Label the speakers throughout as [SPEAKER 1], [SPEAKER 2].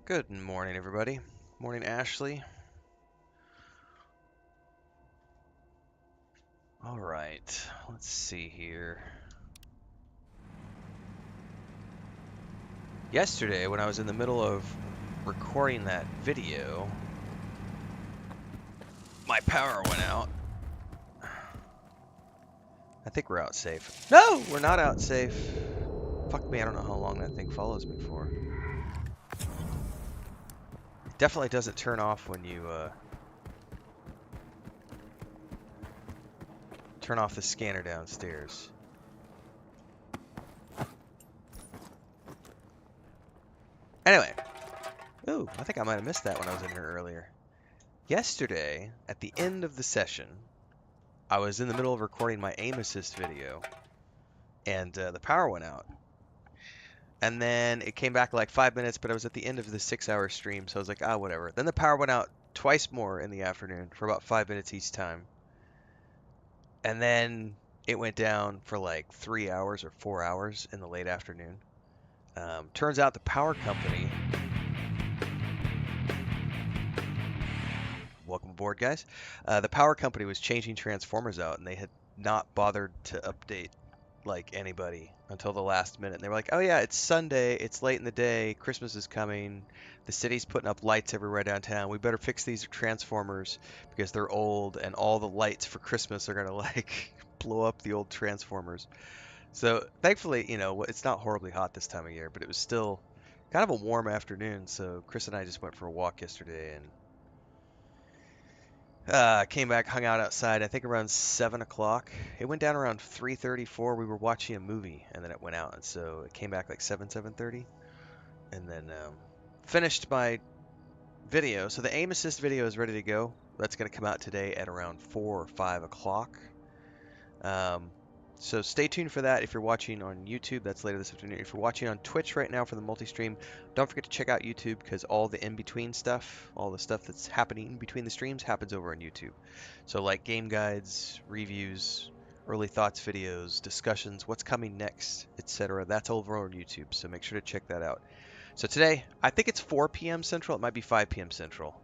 [SPEAKER 1] Good morning, everybody. Morning, Ashley. All right, let's see here. Yesterday, when I was in the middle of recording that video, my power went out. I think we're out safe. No, we're not out safe. Fuck me, I don't know how long that thing follows me for. It definitely doesn't turn off when you turn off the scanner downstairs. Anyway, ooh, I think I might have missed that when I was in here earlier. Yesterday, at the end of the session, I was in the middle of recording my aim assist video, and the power went out. And then it came back like 5 minutes, but I was at the end of the 6-hour stream, so I was like, ah, whatever. Then the power went out twice more in the afternoon for about 5 minutes each time. And then it went down for like 3 hours or 4 hours in the late afternoon. Turns out the power company... Welcome aboard, guys. The power company was changing transformers out, and they had not bothered to update like anybody until the last minute. And they were like, oh yeah, it's Sunday, it's late in the day, Christmas is coming, the city's putting up lights everywhere downtown, we better fix these transformers because they're old and all the lights for Christmas are gonna like blow up the old transformers. So thankfully, you know, it's not horribly hot this time of year, but it was still kind of a warm afternoon. So Chris and I just went for a walk yesterday and came back, hung out outside, I think around 7 o'clock. It went down around 3:34. We were watching a movie, and then it went out. And so it came back like 7:30. And then finished my video. So the aim assist video is ready to go. That's going to come out today at around 4 or 5 o'clock. So stay tuned for that if you're watching on YouTube. That's later this afternoon. If you're watching on Twitch right now for the multi-stream, don't forget to check out YouTube because all the in-between stuff, all the stuff that's happening in between the streams happens over on YouTube. So like game guides, reviews, early thoughts videos, discussions, what's coming next, etc. That's over on YouTube. So make sure to check that out. So today, I think it's 4 p.m. Central. It might be 5 p.m. Central.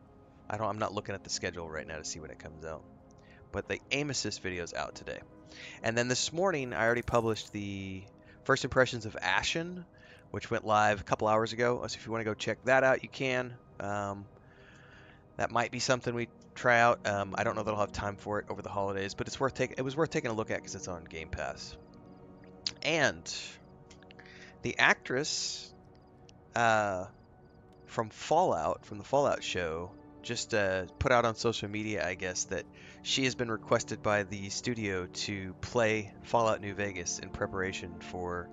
[SPEAKER 1] I'm not looking at the schedule right now to see when it comes out. But the aim assist video is out today. And then this morning, I already published the first impressions of Ashen, which went live a couple hours ago. So if you want to go check that out, you can. That might be something we try out. I don't know that I'll have time for it over the holidays, but it's worth taking. It was worth taking a look at because it's on Game Pass. And the actress from Fallout, from the Fallout show, just put out on social media, I guess, that she has been requested by the studio to play Fallout New Vegas in preparation for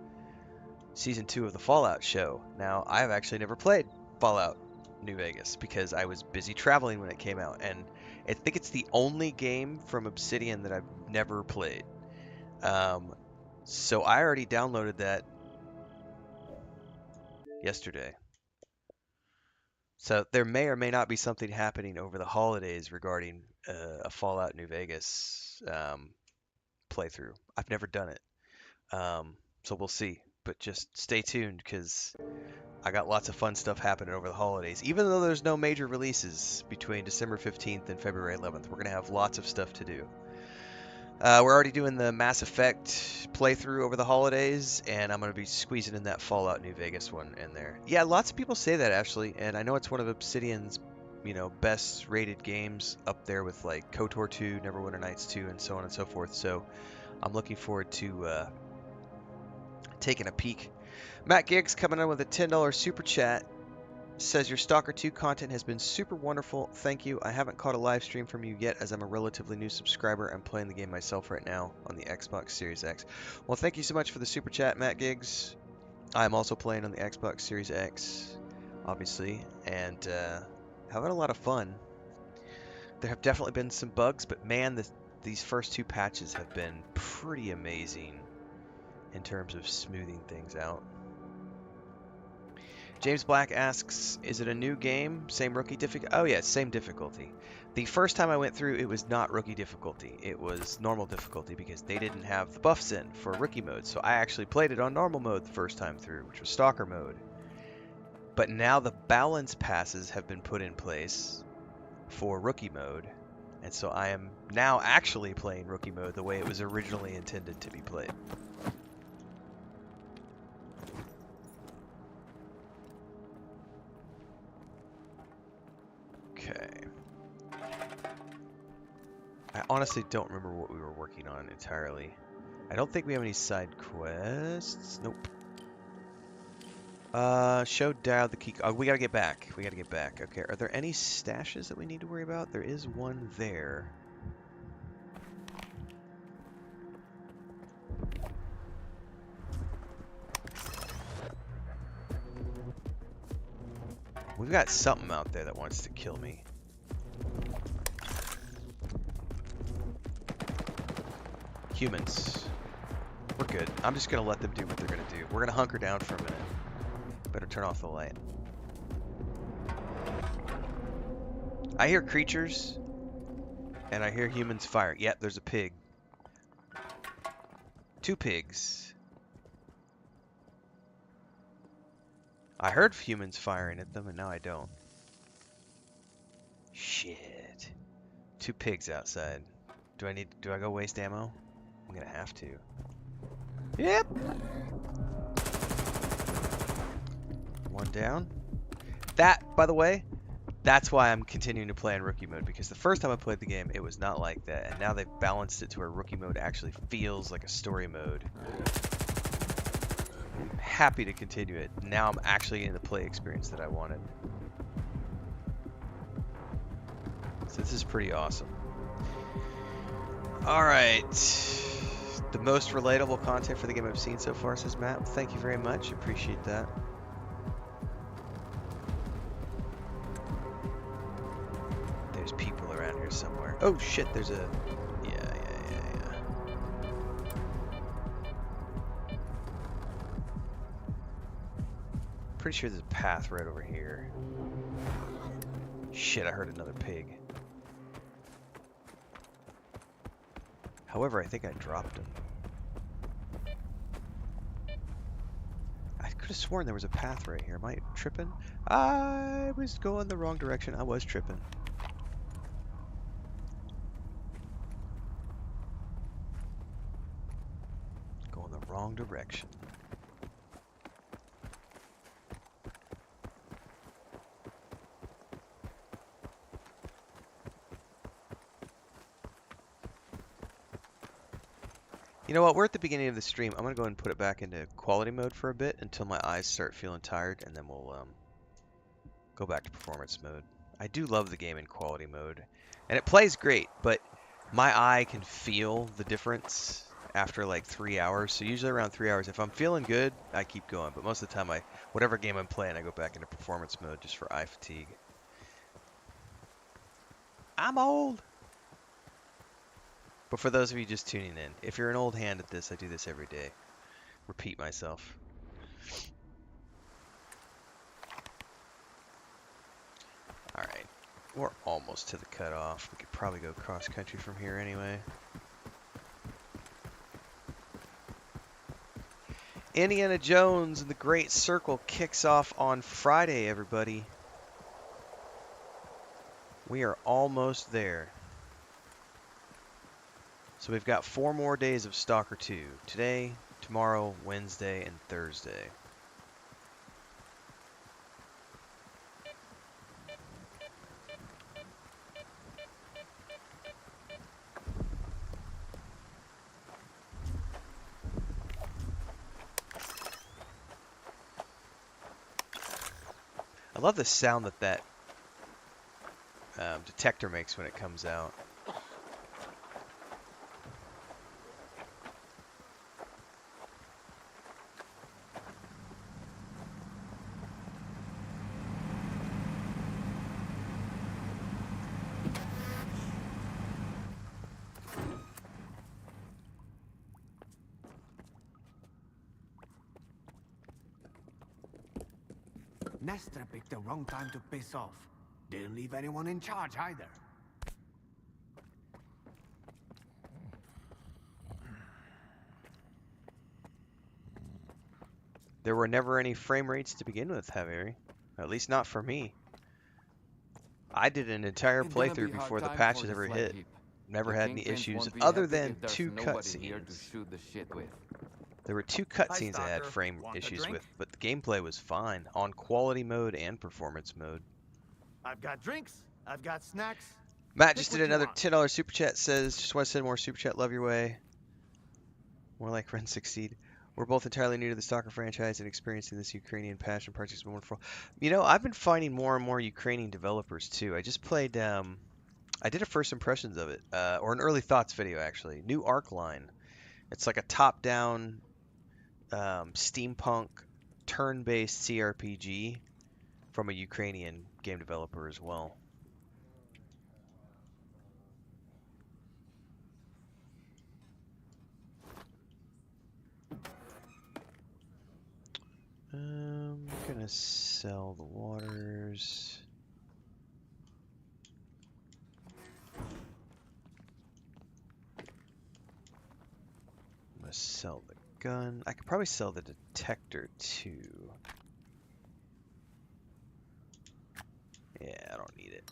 [SPEAKER 1] Season 2 of the Fallout show. Now, I've actually never played Fallout New Vegas because I was busy traveling when it came out, and I think it's the only game from Obsidian that I've never played. So I already downloaded that yesterday. So there may or may not be something happening over the holidays regarding a Fallout New Vegas playthrough. I've never done it, so we'll see. But just stay tuned because I got lots of fun stuff happening over the holidays. Even though there's no major releases between December 15th and February 11th, we're going to have lots of stuff to do. We're already doing the Mass Effect playthrough over the holidays, and I'm going to be squeezing in that Fallout New Vegas one in there. Yeah, lots of people say that, actually, and I know it's one of Obsidian's, best rated games up there with, like, KOTOR 2, Neverwinter Nights 2, and so on and so forth, so I'm looking forward to taking a peek. Matt Giggs coming in with a $10 super chat. Says your Stalker 2 content has been super wonderful. Thank you. I haven't caught a live stream from you yet as I'm a relatively new subscriber. I'm playing the game myself right now on the Xbox Series X. Well, thank you so much for the super chat, Matt Giggs. I'm also playing on the Xbox Series X, obviously, and having a lot of fun. There have definitely been some bugs, but man, these first 2 patches have been pretty amazing in terms of smoothing things out. James Black asks, is it a new game? Same rookie difficulty? Oh yeah, same difficulty. The first time I went through, it was not rookie difficulty. It was normal difficulty because they didn't have the buffs in for rookie mode. So I actually played it on normal mode the first time through, which was Stalker mode. But now the balance passes have been put in place for rookie mode, and so I am now actually playing rookie mode the way it was originally intended to be played. Okay. I honestly don't remember what we were working on entirely. I don't think we have any side quests. Nope. Show Dad the key. Oh, we gotta get back. We gotta get back. Okay, are there any stashes that we need to worry about? There is one there. We've got something out there that wants to kill me. Humans. We're good. I'm just gonna let them do what they're gonna do. We're gonna hunker down for a minute. Better turn off the light. I hear creatures, and I hear humans fire. Yep, there's a pig. 2 pigs. I heard humans firing at them, and now I don't. Shit. 2 pigs outside. Do I go waste ammo? I'm gonna have to. Yep. One down. That, by the way, that's why I'm continuing to play in rookie mode, because the first time I played the game, it was not like that, and now they've balanced it to where rookie mode actually feels like a story mode. I'm happy to continue it. Now I'm actually getting the play experience that I wanted. So this is pretty awesome. Alright. The most relatable content for the game I've seen so far, says Matt. Thank you very much. Appreciate that. There's people around here somewhere. Oh shit, there's a... Yeah. Pretty sure there's a path right over here. Shit, I heard another pig. However, I think I dropped him. I could have sworn there was a path right here. Am I tripping? I was going the wrong direction. I was tripping. Going the wrong direction. You know what? We're at the beginning of the stream. I'm going to go ahead and put it back into quality mode for a bit until my eyes start feeling tired, and then we'll go back to performance mode. I do love the game in quality mode, and it plays great, but my eye can feel the difference after like 3 hours. So usually around 3 hours, if I'm feeling good, I keep going. But most of the time, whatever game I'm playing, I go back into performance mode just for eye fatigue. I'm old. But for those of you just tuning in, if you're an old hand at this, I do this every day. Repeat myself. Alright, we're almost to the cutoff. We could probably go cross country from here anyway. Indiana Jones and the Great Circle kicks off on Friday, everybody. We are almost there. So we've got 4 more days of Stalker 2. Today, tomorrow, Wednesday, and Thursday. I love the sound that detector makes when it comes out.
[SPEAKER 2] Nestor picked the wrong time to piss off. Didn't leave anyone in charge either. There were never any frame rates to begin with, Javier.
[SPEAKER 1] At least not for me. I did an entire
[SPEAKER 3] It's gonna
[SPEAKER 1] playthrough
[SPEAKER 3] be hard
[SPEAKER 1] before the
[SPEAKER 3] time for
[SPEAKER 1] patches
[SPEAKER 3] the
[SPEAKER 1] ever
[SPEAKER 3] slag
[SPEAKER 1] hit.
[SPEAKER 3] heap.
[SPEAKER 1] Never
[SPEAKER 3] The
[SPEAKER 1] had any
[SPEAKER 3] kingpins
[SPEAKER 1] issues
[SPEAKER 3] won't be
[SPEAKER 1] other
[SPEAKER 3] happy
[SPEAKER 1] than
[SPEAKER 3] if there's
[SPEAKER 1] 2
[SPEAKER 3] nobody here to
[SPEAKER 1] cutscenes.
[SPEAKER 3] shoot the shit with.
[SPEAKER 1] There were 2
[SPEAKER 2] Hi,
[SPEAKER 1] cutscenes I had
[SPEAKER 2] Stalker.
[SPEAKER 1] frame
[SPEAKER 2] Want a
[SPEAKER 1] issues
[SPEAKER 2] drink?
[SPEAKER 1] with, but the gameplay was fine on quality mode and performance mode.
[SPEAKER 2] I've got drinks. I've got snacks.
[SPEAKER 1] Matt
[SPEAKER 2] Pick
[SPEAKER 1] just did
[SPEAKER 2] what you
[SPEAKER 1] another
[SPEAKER 2] want.
[SPEAKER 1] $10 super chat. Says, just want to send more super chat. Love your way. More like Ren Succeed. We're both entirely new to the Stalker franchise and experiencing this Ukrainian passion project has been wonderful. You know, I've been finding more and more Ukrainian developers too. I just played. I did a first impressions of it, or an early thoughts video actually. New Arc Line. It's like a top-down steampunk turn-based CRPG from a Ukrainian game developer as well. I'm gonna sell the waters. I'm gonna sell the gun. I could probably sell the detector too. Yeah, I don't need it.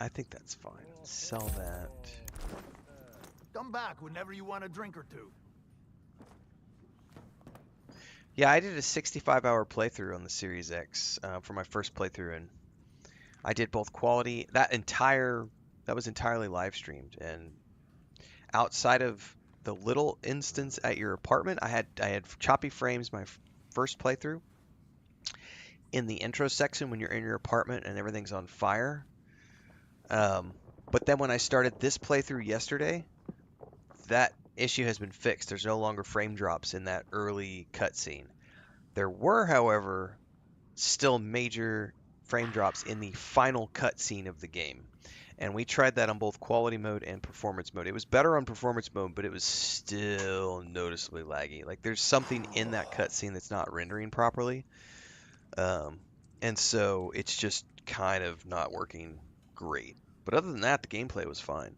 [SPEAKER 1] I think that's fine. Sell that.
[SPEAKER 2] Come back whenever you want a drink or two.
[SPEAKER 1] Yeah, I did a 65-hour playthrough on the Series X for my first playthrough, and I did both quality. That was entirely live streamed, and outside of the little instance at your apartment, I had choppy frames my first playthrough. In the intro section when you're in your apartment and everything's on fire. But then when I started this playthrough yesterday, that issue has been fixed. There's no longer frame drops in that early cutscene. There were, however, still major frame drops in the final cutscene of the game. And we tried that on both quality mode and performance mode. It was better on performance mode, but it was still noticeably laggy. Like there's something in that cutscene that's not rendering properly. And so it's just kind of not working great. But other than that, the gameplay was fine.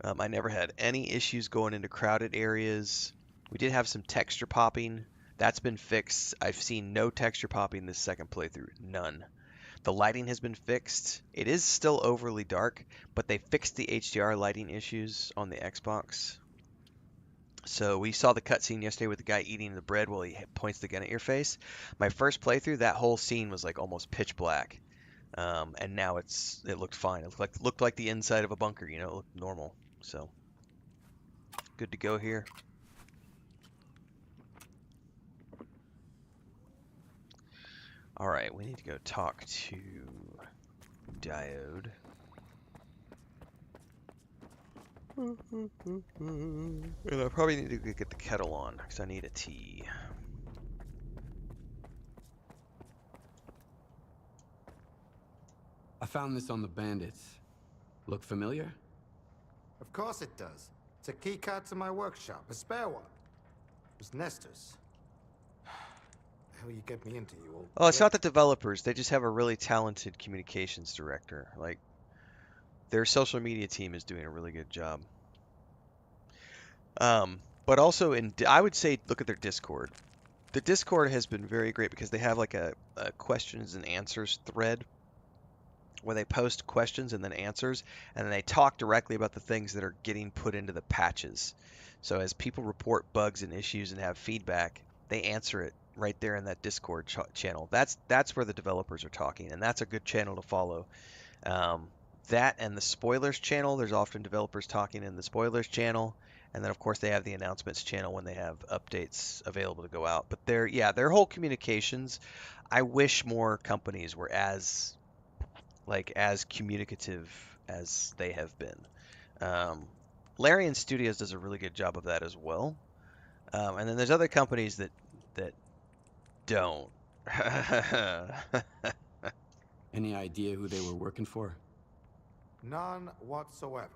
[SPEAKER 1] I never had any issues going into crowded areas. We did have some texture popping. That's been fixed. I've seen no texture popping this second playthrough. None. The lighting has been fixed. It is still overly dark, but they fixed the HDR lighting issues on the Xbox. So we saw the cutscene yesterday with the guy eating the bread while he points the gun at your face. My first playthrough, that whole scene was like almost pitch black, and now it looked fine. It looked like the inside of a bunker. You know, it looked normal. So good to go here. All right, we need to go talk to Diode. And I probably need to get the kettle on because I need a tea.
[SPEAKER 3] I found this on the bandits. Look familiar?
[SPEAKER 4] Of course it does. It's a key card to my workshop, a spare one. It was Nestor's. The hell you get me into, you old...
[SPEAKER 1] Oh, it's not the developers. They just have a really talented communications director. Like, their social media team is doing a really good job. But also, I would say look at their Discord. The Discord has been very great because they have like a questions and answers thread where they post questions and then answers, and then they talk directly about the things that are getting put into the patches. So as people report bugs and issues and have feedback, they answer it right there in that Discord channel. That's where the developers are talking, and that's a good channel to follow. That and the spoilers channel, there's often developers talking in the spoilers channel, and then of course they have the announcements channel when they have updates available to go out. But their whole communications, I wish more companies were as communicative as they have been. Larian Studios does a really good job of that as well. And then there's other companies that don't.
[SPEAKER 3] Any idea who they were working for?
[SPEAKER 4] None whatsoever.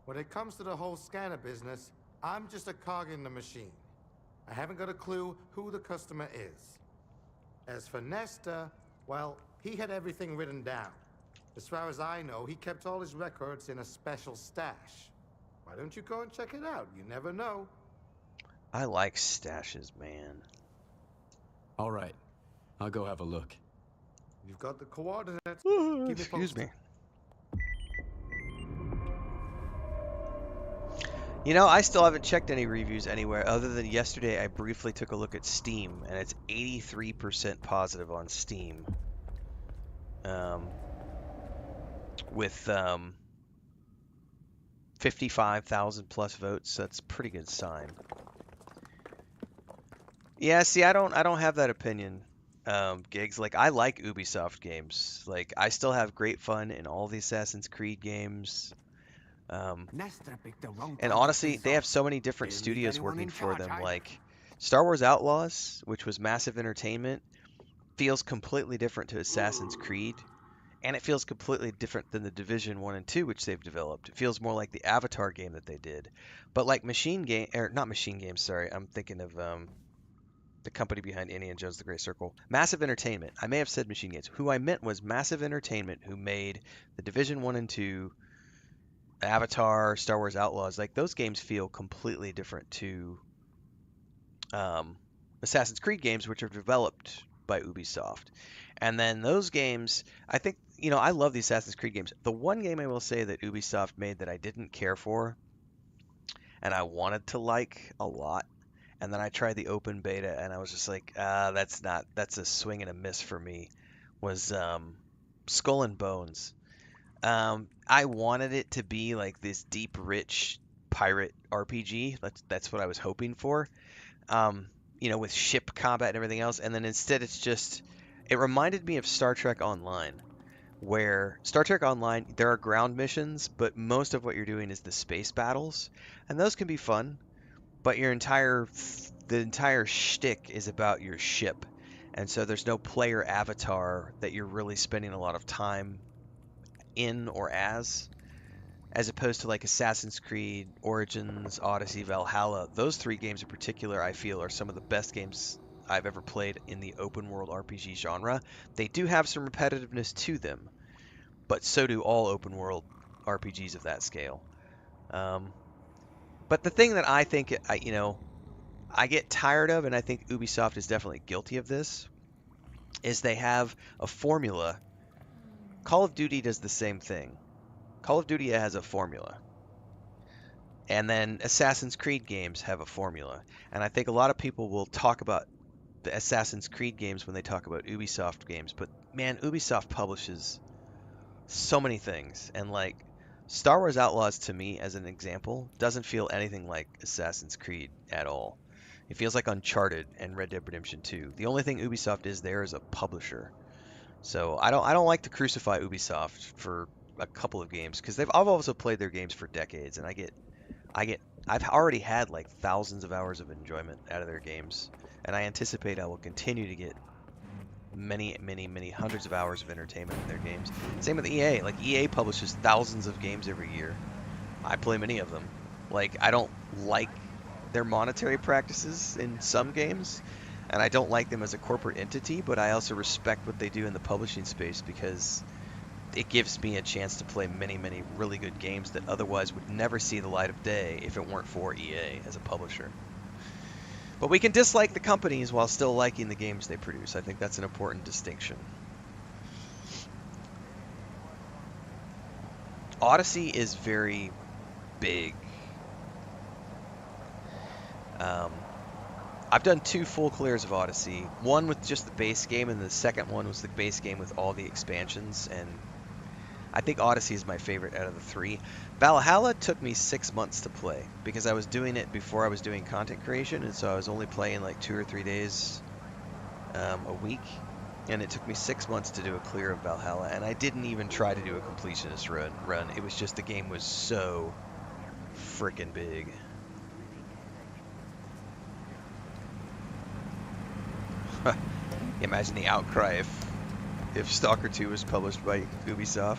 [SPEAKER 4] When it comes to the whole scanner business, I'm just a cog in the machine. I haven't got a clue who the customer is. As for Nestor, well, he had everything written down. As far as I know, he kept all his records in a special stash. Why don't you go and check it out? You never know.
[SPEAKER 1] I like stashes, man.
[SPEAKER 3] All right. I'll go have a look.
[SPEAKER 4] You've got the coordinates. Keep me
[SPEAKER 1] Excuse
[SPEAKER 4] posted.
[SPEAKER 1] me. You know, I still haven't checked any reviews anywhere other than yesterday I briefly took a look at Steam, and it's 83% positive on Steam. With 55,000 plus votes, that's a pretty good sign. Yeah, see, I don't have that opinion, Gigs. Like, I like Ubisoft games. Like, I still have great fun in all the Assassin's Creed games.
[SPEAKER 2] Nestor picked the wrong
[SPEAKER 1] And
[SPEAKER 2] time to
[SPEAKER 1] honestly,
[SPEAKER 2] piss
[SPEAKER 1] they have
[SPEAKER 2] off.
[SPEAKER 1] so many different
[SPEAKER 2] Didn't leave
[SPEAKER 1] studios
[SPEAKER 2] anyone
[SPEAKER 1] working
[SPEAKER 2] in
[SPEAKER 1] for
[SPEAKER 2] charge
[SPEAKER 1] them.
[SPEAKER 2] either.
[SPEAKER 1] Like, Star Wars Outlaws, which was massive entertainment, feels completely different to Assassin's Creed. And it feels completely different than the Division 1 and 2, which they've developed. It feels more like the Avatar game that they did. But like Machine Game, or not Machine Games, sorry, I'm thinking of the company behind Indiana Jones The Great Circle. Massive Entertainment. I may have said Machine Games. Who I meant was Massive Entertainment, who made the Division 1 and 2, Avatar, Star Wars Outlaws. Like, those games feel completely different to Assassin's Creed games, which are developed by Ubisoft. And then those games, I think, you know, I love the Assassin's Creed games. The one game I will say that Ubisoft made that I didn't care for and I wanted to like a lot, and then I tried the open beta and I was just like, that's a swing and a miss for me, was Skull and Bones. I wanted it to be like this deep, rich pirate RPG. That's what I was hoping for. You know, with ship combat and everything else. And then instead, it reminded me of Star Trek Online, where Star Trek Online, there are ground missions, but most of what you're doing is the space battles, and those can be fun. But the entire shtick is about your ship, and so there's no player avatar that you're really spending a lot of time in or as opposed to like Assassin's Creed, Origins, Odyssey, Valhalla. Those three games in particular, I feel, are some of the best games I've ever played in the open world RPG genre. They do have some repetitiveness to them, but so do all open world RPGs of that scale. Um, but the thing that I think, I get tired of, and I think Ubisoft is definitely guilty of this, is they have a formula. Call of Duty does the same thing. Call of Duty has a formula. And then Assassin's Creed games have a formula. And I think a lot of people will talk about the Assassin's Creed games when they talk about Ubisoft games. But man, Ubisoft publishes so many things. And like Star Wars Outlaws, to me, as an example, doesn't feel anything like Assassin's Creed at all. It feels like Uncharted and Red Dead Redemption 2. The only thing Ubisoft is there is a publisher. So I don't like to crucify Ubisoft for a couple of games because I've also played their games for decades, and I've already had like thousands of hours of enjoyment out of their games, and I anticipate I will continue to get many, many, many hundreds of hours of entertainment in their games. Same with EA. Like, EA publishes thousands of games every year. I play many of them. Like, I don't like their monetary practices in some games, and I don't like them as a corporate entity, but I also respect what they do in the publishing space because it gives me a chance to play many, many really good games that otherwise would never see the light of day if it weren't for EA as a publisher. But we can dislike the companies while still liking the games they produce. I think that's an important distinction. Odyssey is very big. I've done 2 full clears of Odyssey. One with just the base game, and the second one was the base game with all the expansions, and I think Odyssey is my favorite out of the 3. Valhalla took me 6 months to play because I was doing it before I was doing content creation, and so I was only playing like 2 or 3 days a week, and it took me 6 months to do a clear of Valhalla, and I didn't even try to do a completionist run. It was just the game was so freaking big. Imagine the outcry if Stalker 2 was published by Ubisoft.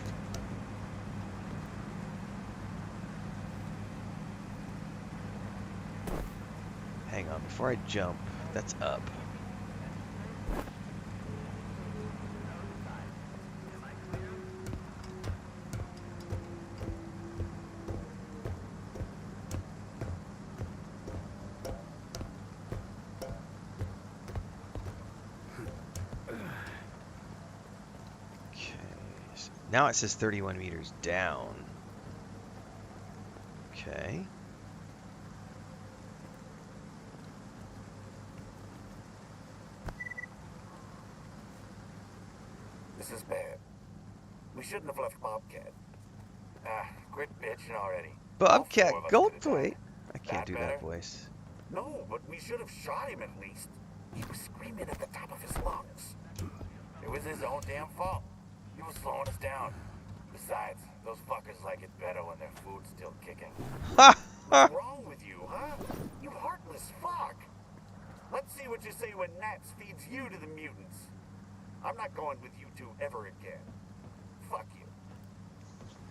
[SPEAKER 1] Hang on, before I jump, that's up. Now it says 31 meters down. Okay.
[SPEAKER 5] This is bad. We shouldn't have left Bobcat. Quit bitching already. All four
[SPEAKER 1] Bobcat
[SPEAKER 5] of us could have
[SPEAKER 1] Goldthwait.
[SPEAKER 5] died.
[SPEAKER 1] I can't do
[SPEAKER 5] better?
[SPEAKER 1] that voice.
[SPEAKER 5] No, but we should have shot him at least. He was screaming at the top of his lungs. It was his own damn fault. He was slowing us down. Besides, those fuckers like it better when their food's still kicking. What's wrong with you, huh? You heartless fuck. Let's see what you say when Nats feeds you to the mutants. I'm not going with you two ever again. Fuck you.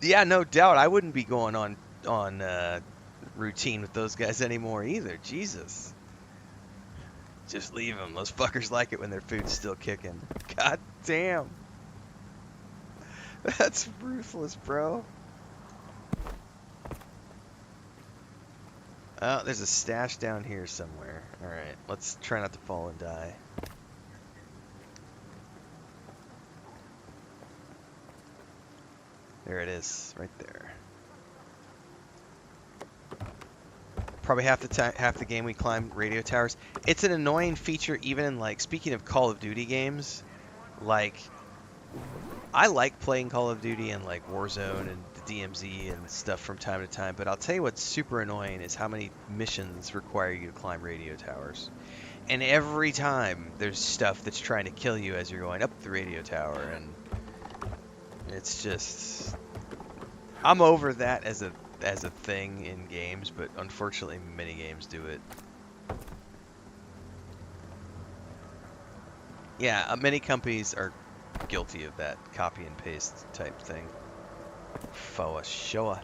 [SPEAKER 1] Yeah, no doubt. I wouldn't be going on routine with those guys anymore either. Jesus. Just leave them. Those fuckers like it when their food's still kicking. God damn. That's ruthless, bro. Oh, there's a stash down here somewhere. Alright, let's try not to fall and die. There it is, right there. Probably half the game we climb radio towers. It's an annoying feature even in, like, speaking of Call of Duty games, like, I like playing Call of Duty and like Warzone and the DMZ and stuff from time to time, but I'll tell you what's super annoying is how many missions require you to climb radio towers. And every time there's stuff that's trying to kill you as you're going up the radio tower, and it's just, I'm over that as a thing in games, but unfortunately many games do it. Yeah, many companies are guilty of that copy and paste type thing. Foa Shoa.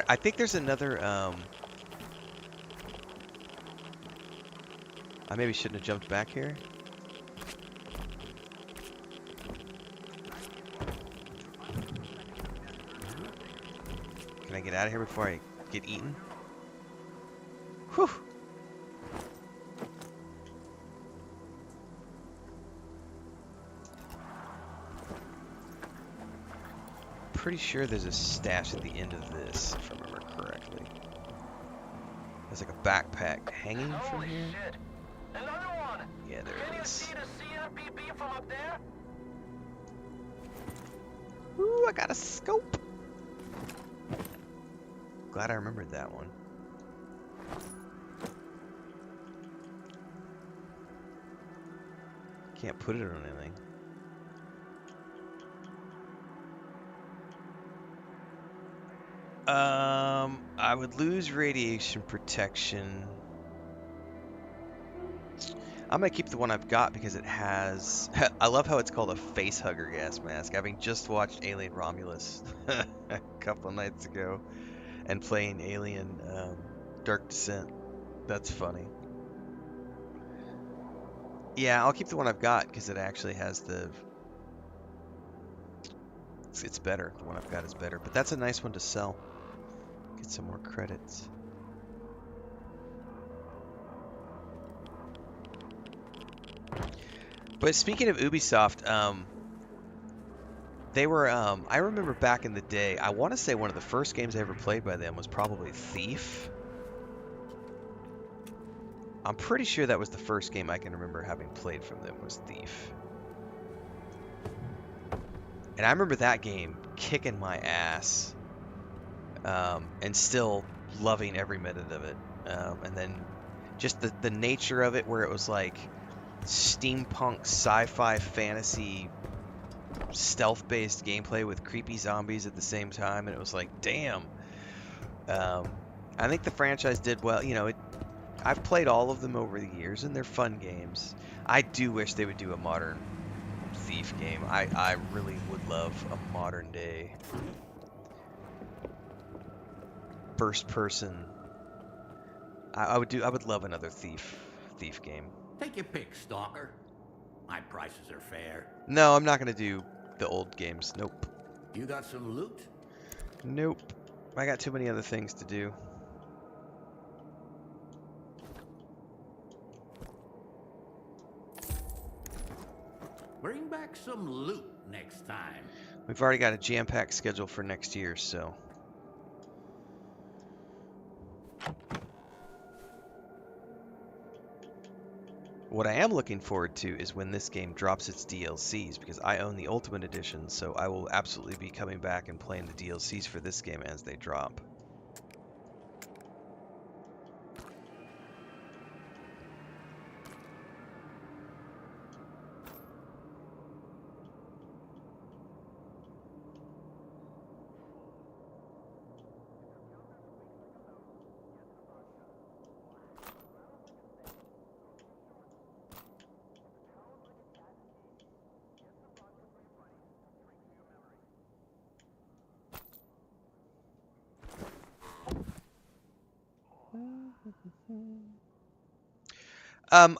[SPEAKER 1] I think there's another I maybe shouldn't have jumped back here. Can I get out of here before I get eaten? Whew. Pretty sure there's a stash at the end of this, if I remember correctly. There's like a backpack hanging from here.
[SPEAKER 5] Shit. Another one.
[SPEAKER 1] Yeah, there
[SPEAKER 5] Can
[SPEAKER 1] it
[SPEAKER 5] you
[SPEAKER 1] is.
[SPEAKER 5] see the CMPP from up there?
[SPEAKER 1] Ooh, I got a scope. Glad I remembered that one. Can't put it on anything. I would lose radiation protection. I'm gonna keep the one I've got because it has. I love how it's called a face hugger gas mask. Having just watched Alien Romulus a couple of nights ago and playing Alien Dark Descent. That's funny. Yeah, I'll keep the one I've got because it actually has the. It's better. The one I've got is better, but that's a nice one to sell. Get some more credits. But speaking of Ubisoft, they were, I remember back in the day, I want to say one of the first games I ever played by them was probably Thief. I'm pretty sure that was the first game I can remember having played from them was Thief. And I remember that game kicking my ass, and still loving every minute of it. And then just the nature of it where it was like steampunk sci-fi fantasy stealth-based gameplay with creepy zombies at the same time, and it was like, damn. I think the franchise did well. You know, I've played all of them over the years, and they're fun games. I do wish they would do a modern Thief game. I really would love a modern day first person. I would love another Thief game.
[SPEAKER 6] Take your pick, Stalker. My prices are fair.
[SPEAKER 1] No, I'm not gonna do the old games. Nope.
[SPEAKER 6] You got some loot?
[SPEAKER 1] Nope. I got too many other things to do.
[SPEAKER 6] Bring back some loot next time.
[SPEAKER 1] We've already got a jam-packed schedule for next year, so. What I am looking forward to is when this game drops its DLCs, because I own the Ultimate Edition, so I will absolutely be coming back and playing the DLCs for this game as they drop.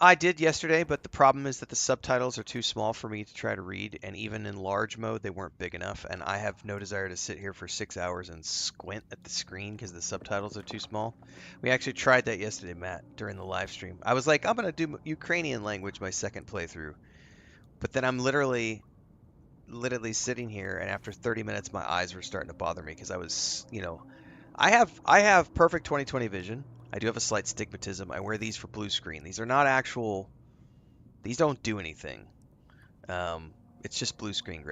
[SPEAKER 1] I did yesterday, but the problem is that the subtitles are too small for me to try to read, and even in large mode, they weren't big enough, and I have no desire to sit here for 6 hours and squint at the screen because the subtitles are too small. We actually tried that yesterday, Matt, during the live stream. I was like, I'm going to do Ukrainian language my second playthrough, but then I'm literally sitting here, and after 30 minutes, my eyes were starting to bother me because I was, I have perfect 20/20 vision. I do have a slight stigmatism. I wear these for blue screen. These are not actual. These don't do anything. It's just blue screen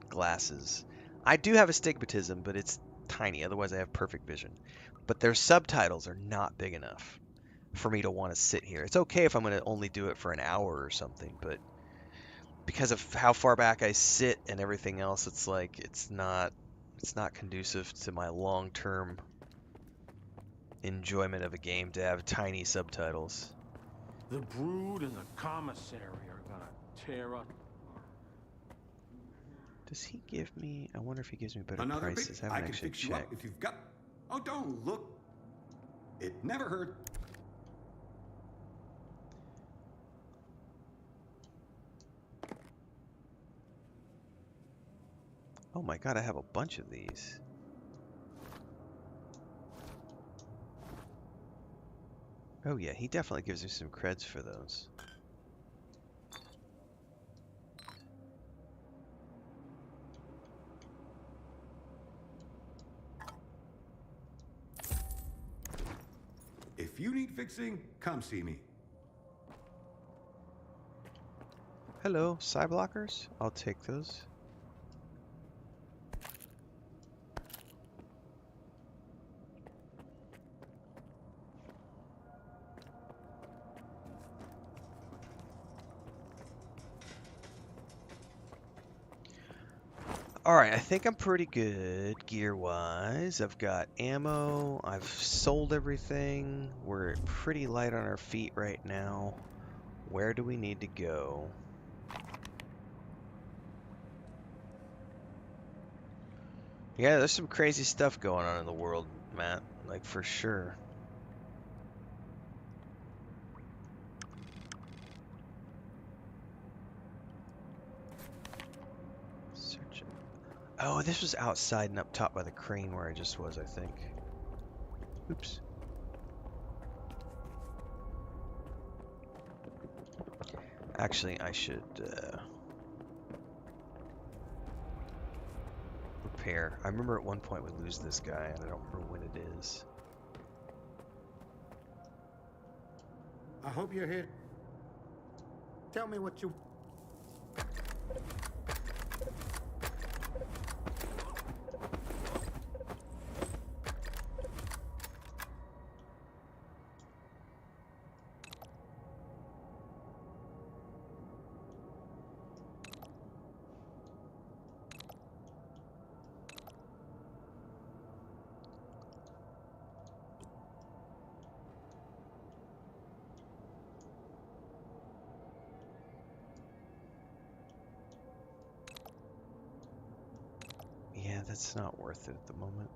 [SPEAKER 1] glasses. I do have astigmatism, but it's tiny. Otherwise, I have perfect vision. But their subtitles are not big enough for me to want to sit here. It's okay if I'm going to only do it for an hour or something, but because of how far back I sit and everything else, it's like it's not conducive to my long-term enjoyment of a game to have tiny subtitles.
[SPEAKER 7] The Brood and the Commissary are gonna tear up.
[SPEAKER 1] Does he give me? I wonder if he gives me better
[SPEAKER 3] Another
[SPEAKER 1] prices.
[SPEAKER 3] pic?
[SPEAKER 1] I
[SPEAKER 3] I
[SPEAKER 1] haven't
[SPEAKER 3] can
[SPEAKER 1] actually
[SPEAKER 3] fix you up
[SPEAKER 1] checked.
[SPEAKER 3] if you've got. Oh, don't look. It never hurt.
[SPEAKER 1] Oh my god, I have a bunch of these. Oh yeah, he definitely gives me some creds for those.
[SPEAKER 3] If you need fixing, come see me.
[SPEAKER 1] Hello, side blockers? I'll take those. Alright, I think I'm pretty good gear-wise. I've got ammo. I've sold everything. We're pretty light on our feet right now. Where do we need to go? Yeah, there's some crazy stuff going on in the world, Matt. Like, for sure. Search it. Oh, this was outside and up top by the crane where I just was, I think. Oops. Actually, I should repair. I remember at one point we lose this guy, and I don't remember when it is.
[SPEAKER 4] I hope you're here. Tell me what you...
[SPEAKER 1] Yeah, that's not worth it at the moment.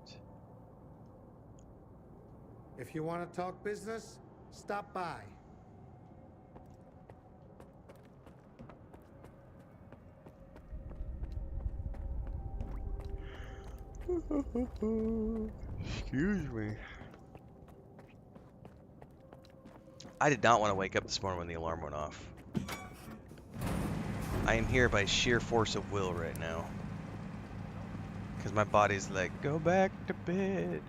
[SPEAKER 4] If you want to talk business, stop by.
[SPEAKER 1] Excuse me. I did not want to wake up this morning when the alarm went off. I am here by sheer force of will right now. Because my body's like, go back to bed.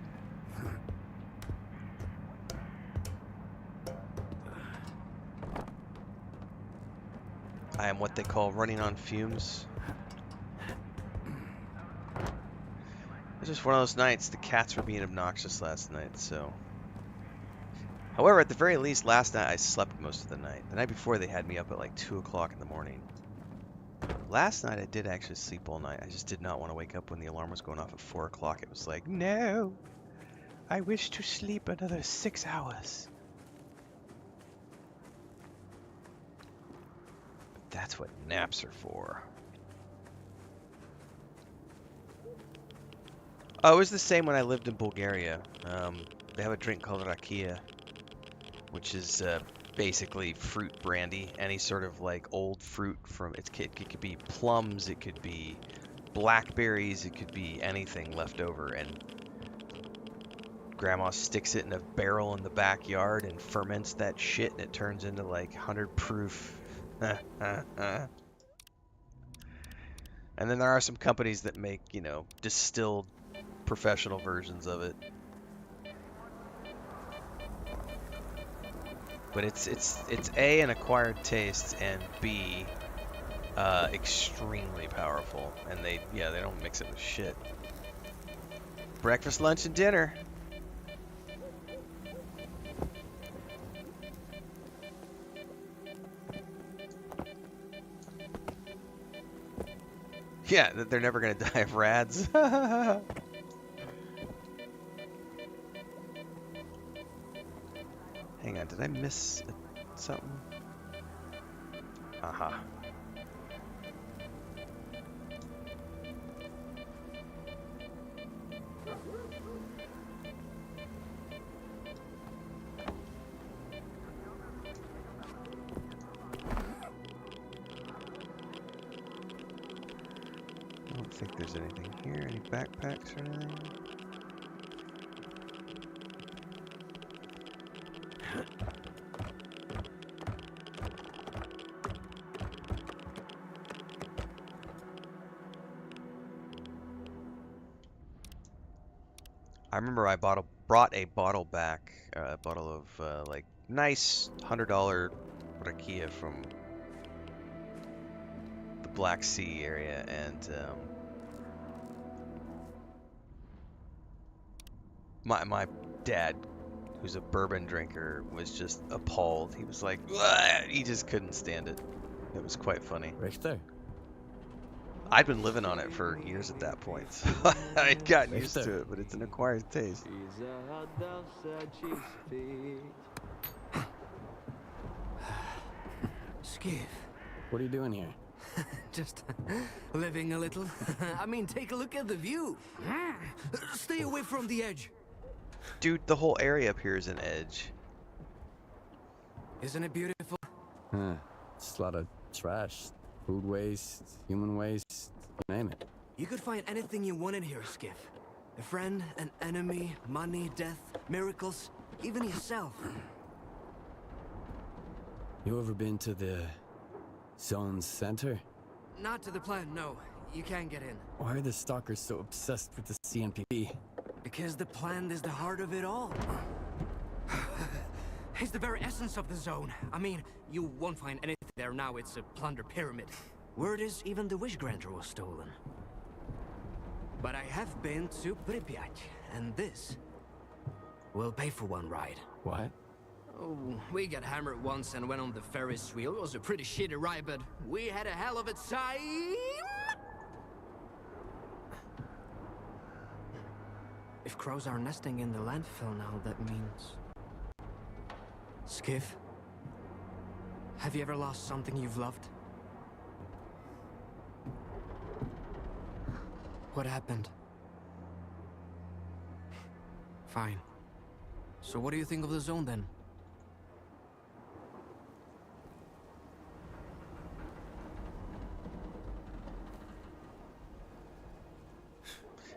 [SPEAKER 1] I am what they call running on fumes. It's just one of those nights. The cats were being obnoxious last night, so. However, at the very least, last night I slept most of the night. The night before, they had me up at like 2 o'clock in the morning. Last night, I did actually sleep all night. I just did not want to wake up when the alarm was going off at 4 o'clock. It was like, no, I wish to sleep another 6 hours. But that's what naps are for. Oh, it was the same when I lived in Bulgaria. They have a drink called rakia, which is basically fruit brandy. Any sort of like old fruit from it could be plums, it could be blackberries, it could be anything left over, and grandma sticks it in a barrel in the backyard and ferments that shit, and it turns into like 100 proof. And then there are some companies that make, you know, distilled professional versions of it. But it's A, an acquired taste, and B, extremely powerful. And they don't mix it with shit. Breakfast, lunch, and dinner. Yeah, they're never gonna die of rads. Hang on, did I miss something? Aha. I don't think there's anything here. Any backpacks or anything? I remember I brought a bottle back, a bottle of like nice $100 rakia from the Black Sea area, and my dad, who's a bourbon drinker, was just appalled. He was like, "Ugh!" He just couldn't stand it. It was quite funny.
[SPEAKER 3] Richter.
[SPEAKER 1] I'd been living on it for years at that point, so I'd gotten used to it, but it's an acquired taste.
[SPEAKER 2] Skiff.
[SPEAKER 3] What are you doing here?
[SPEAKER 2] Just living a little. I mean, take a look at the view. Stay away from the edge.
[SPEAKER 1] Dude, the whole area up here is an edge.
[SPEAKER 2] Isn't it beautiful?
[SPEAKER 3] Huh. Just a lot of trash. Food waste, human waste, you name it.
[SPEAKER 2] You could find anything you wanted here, Skiff. A friend, an enemy, money, death, miracles, even yourself.
[SPEAKER 3] You ever been to the zone's center?
[SPEAKER 2] Not to the plant, no. You can't get in.
[SPEAKER 3] Why are the Stalkers so obsessed with the CNPP?
[SPEAKER 2] Because the plant is the heart of it all. It's the very essence of the zone. I mean, you won't find anything there now. It's a plunder pyramid. Word is even the wish granter was stolen. But I have been to Pripyat, and this will pay for one ride.
[SPEAKER 3] What?
[SPEAKER 2] Oh, we got hammered once and went on the Ferris wheel. It was a pretty shitty ride, but we had a hell of a time. If crows are nesting in the landfill now, that means... Skiff, have you ever lost something you've loved? What happened? Fine. So what do you think of the zone then?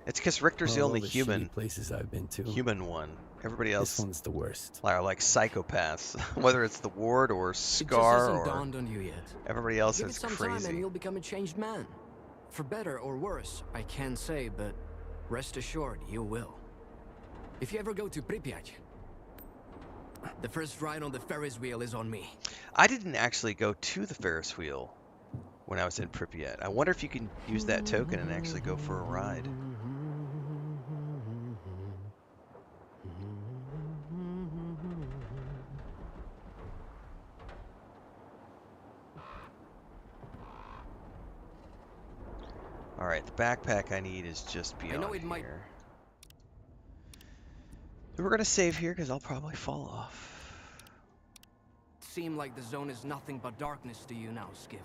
[SPEAKER 1] It's because Richter's the
[SPEAKER 3] Well,
[SPEAKER 1] only
[SPEAKER 3] all the
[SPEAKER 1] human
[SPEAKER 3] shitty places I've been to.
[SPEAKER 1] one. Everybody
[SPEAKER 3] This
[SPEAKER 1] else
[SPEAKER 3] one's the worst.
[SPEAKER 1] are like psychopaths, whether it's the Ward or
[SPEAKER 2] It just
[SPEAKER 1] Scar
[SPEAKER 2] hasn't
[SPEAKER 1] or
[SPEAKER 2] dawned on you yet.
[SPEAKER 1] everybody else
[SPEAKER 2] Give it
[SPEAKER 1] is
[SPEAKER 2] some time and
[SPEAKER 1] crazy.
[SPEAKER 2] you'll become a changed man. For better or worse, I can't say, but rest assured, you will. If you ever go to Pripyat, the first ride on the Ferris wheel is on me.
[SPEAKER 1] I didn't actually go to the Ferris wheel when I was in Pripyat. I wonder if you can use that token and actually go for a ride. Alright, the backpack I need is just beyond
[SPEAKER 2] know it might-
[SPEAKER 1] here. We're gonna save here because I'll probably fall off.
[SPEAKER 2] Seem like the zone is nothing but darkness to you now, Skiff.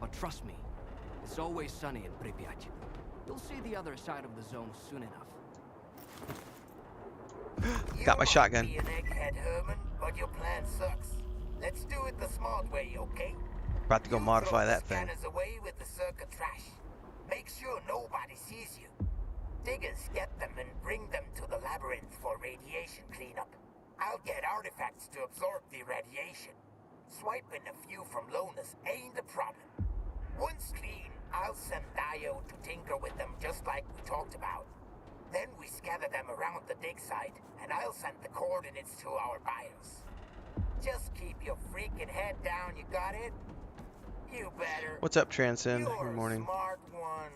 [SPEAKER 2] But trust me, it's always sunny in Pripyat. You'll see the other side of the zone soon enough.
[SPEAKER 1] Got my shotgun.
[SPEAKER 5] You might be an egghead, Herman, but your plan sucks. Let's do it the smart way, okay?
[SPEAKER 1] About to go
[SPEAKER 5] You
[SPEAKER 1] modify
[SPEAKER 5] throw
[SPEAKER 1] that
[SPEAKER 5] the
[SPEAKER 1] thing.
[SPEAKER 5] scanners away with the circa trash. Make sure nobody sees you. Diggers get them and bring them to the labyrinth for radiation cleanup. I'll get artifacts to absorb the radiation. Swiping a few from Lonus ain't a problem. Once clean, I'll send Dio to tinker with them just like we talked about. Then we scatter them around the dig site, and I'll send the coordinates to our BIOS. Just keep your freaking head down, you got it? You better.
[SPEAKER 1] What's up, Transcend?
[SPEAKER 5] You're
[SPEAKER 1] Good morning.
[SPEAKER 5] a smart one.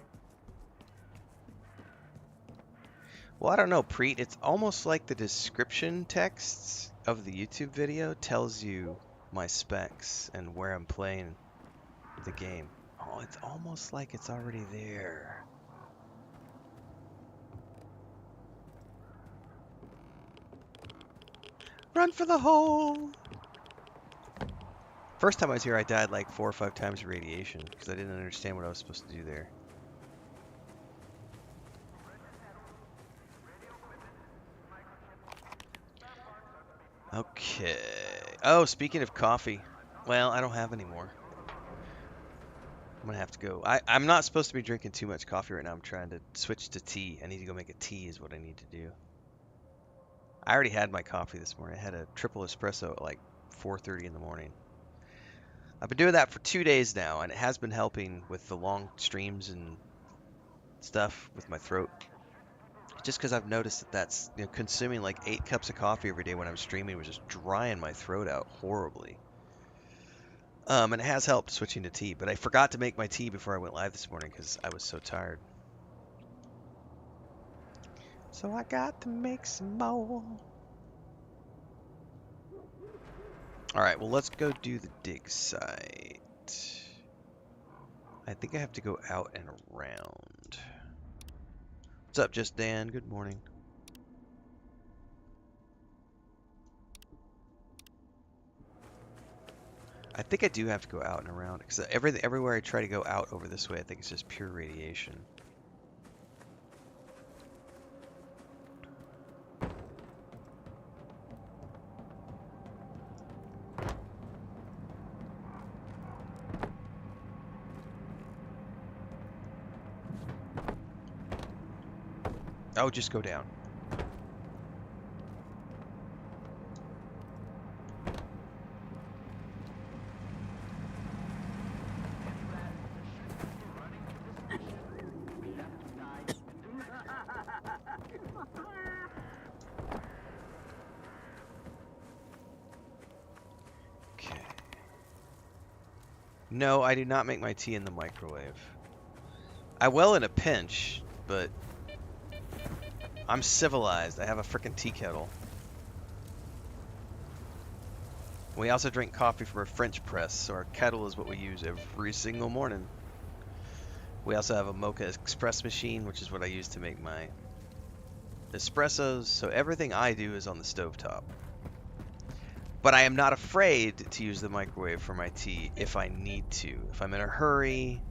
[SPEAKER 1] Well, I don't know, Preet. It's almost like the description texts of the YouTube video tells you my specs and where I'm playing the game. Oh, it's almost like it's already there. Run for the hole! First time I was here, I died like 4 or 5 times of radiation because I didn't understand what I was supposed to do there. Okay. Oh, speaking of coffee. Well, I don't have any more. I'm gonna have to go. I'm not supposed to be drinking too much coffee right now. I'm trying to switch to tea. I need to go make a tea is what I need to do. I already had my coffee this morning. I had a triple espresso at like 4:30 in the morning. I've been doing that for 2 days now, and it has been helping with the long streams and stuff with my throat. Just because I've noticed that that's, consuming like 8 cups of coffee every day when I'm streaming was just drying my throat out horribly. And it has helped switching to tea, but I forgot to make my tea before I went live this morning because I was so tired. So I got to make some more. Alright, well, let's go do the dig site. I think I have to go out and around. What's up, Just Dan? Good morning. I think I do have to go out and around because everywhere I try to go out over this way, I think it's just pure radiation. Oh, just go down. Okay. No, I do not make my tea in the microwave. I will in a pinch, but I'm civilized. I have a frickin' tea kettle. We also drink coffee from a French press, so our kettle is what we use every single morning. We also have a mocha express machine, which is what I use to make my espressos, so everything I do is on the stovetop. But I am not afraid to use the microwave for my tea if I need to. If I'm in a hurry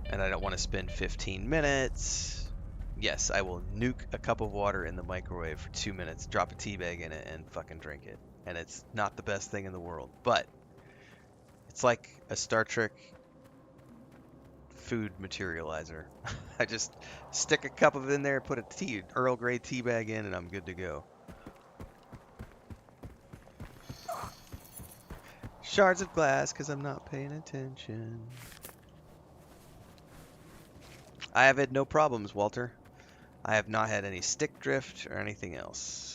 [SPEAKER 1] and I don't want to spend 15 minutes, yes, I will nuke a cup of water in the microwave for 2 minutes, drop a tea bag in it, and fucking drink it. And it's not the best thing in the world, but it's like a Star Trek food materializer. I just stick a cup of it in there, put a Earl Grey tea bag in, and I'm good to go. Shards of glass, because I'm not paying attention. I have had no problems, Walter. I have not had any stick drift or anything else.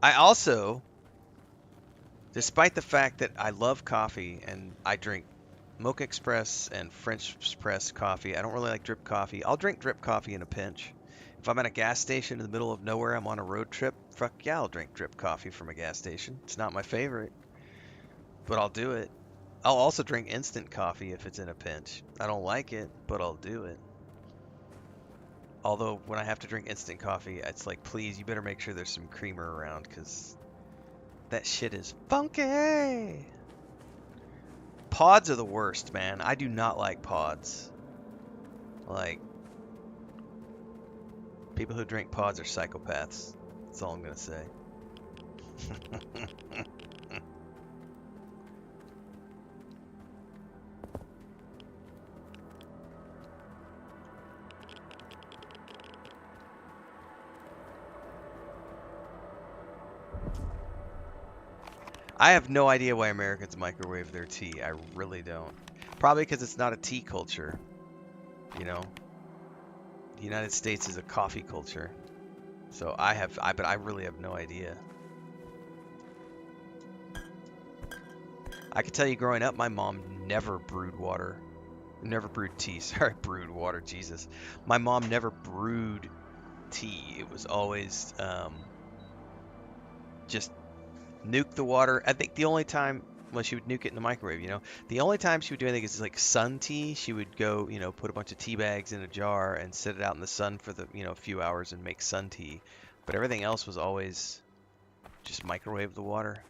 [SPEAKER 1] I also, despite the fact that I love coffee and I drink Mocha Express and French press coffee, I don't really like drip coffee. I'll drink drip coffee in a pinch. If I'm at a gas station in the middle of nowhere, I'm on a road trip, fuck yeah, I'll drink drip coffee from a gas station. It's not my favorite, but I'll do it. I'll also drink instant coffee if it's in a pinch. I don't like it, but I'll do it. Although when I have to drink instant coffee, it's like, please, you better make sure there's some creamer around, because that shit is funky. Pods are the worst, man. I do not like pods. Like, people who drink pods are psychopaths. That's all I'm gonna say. I have no idea why Americans microwave their tea. I really don't. Probably because it's not a tea culture. You know? The United States is a coffee culture. So but I really have no idea. I can tell you growing up, my mom never brewed water. Never brewed tea. Sorry, brewed water, Jesus. My mom never brewed tea. It was always just nuke the water. I think the only time, well, she would nuke it in the microwave, you know. The only time she would do anything is like sun tea. She would go, you know, put a bunch of tea bags in a jar and sit it out in the sun for the, you know, a few hours and make sun tea. But everything else was always just microwave the water.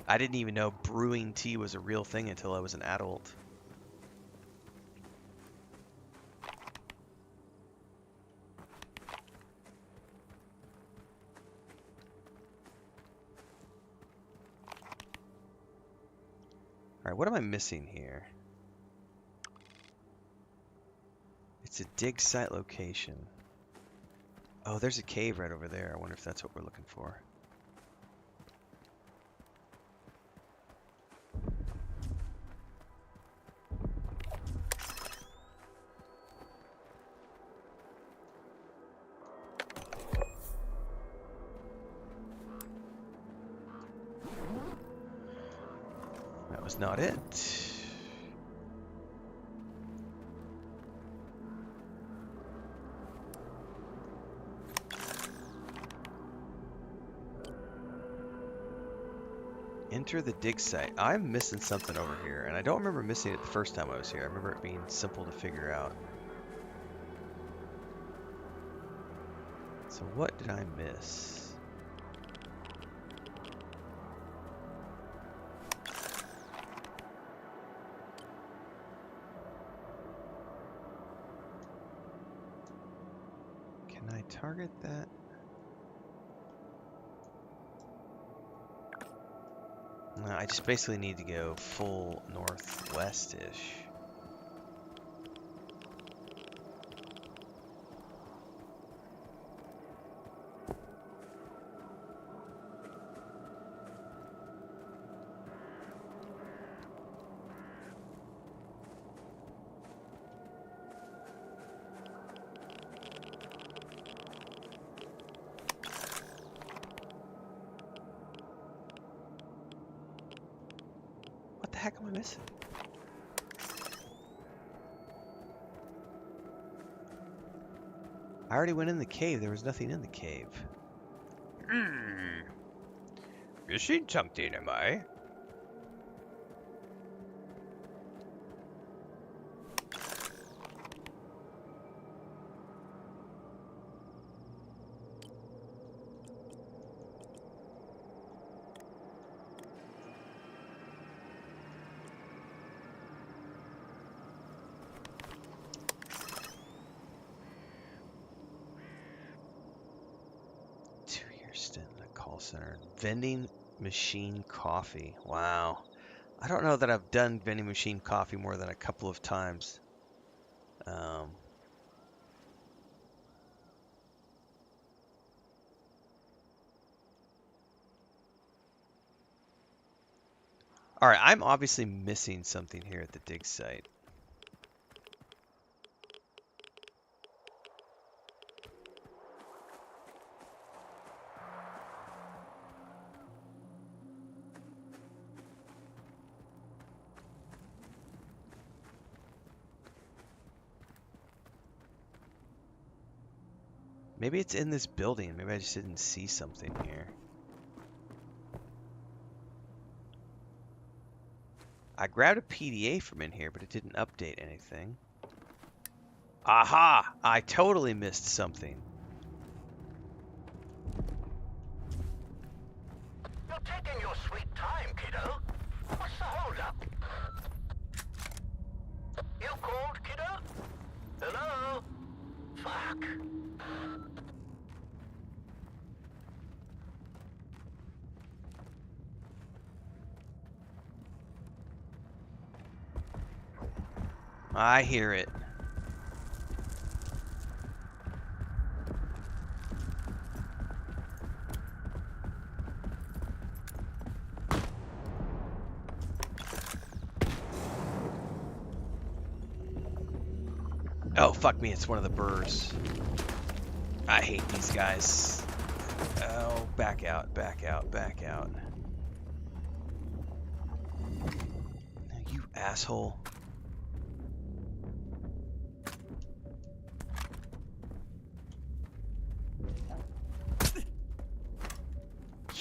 [SPEAKER 1] I didn't even know brewing tea was a real thing until I was an adult. Alright, what am I missing here? It's a dig site location. Oh, there's a cave right over there. I wonder if that's what we're looking for. That was not it. Enter the dig site. I'm missing something over here, and I don't remember missing it the first time I was here. I remember it being simple to figure out. So what did I miss? Can I target that? No, I just basically need to go full northwest-ish. What the heck am I missing? I already went in the cave. There was nothing in the cave. Missing something, am I? center. Vending machine coffee. Wow. I don't know that I've done vending machine coffee more than a couple of times. All right, I'm obviously missing something here at the dig site. Maybe it's in this building. Maybe I just didn't see something here. I grabbed a PDA from in here, but it didn't update anything. Aha! I totally missed something.
[SPEAKER 5] You're taking your sweet time, kiddo. What's the holdup? You called, kiddo? Hello? Fuck.
[SPEAKER 1] I hear it. Oh, fuck me, it's one of the burrs. I hate these guys. Oh, back out, back out, back out. You asshole.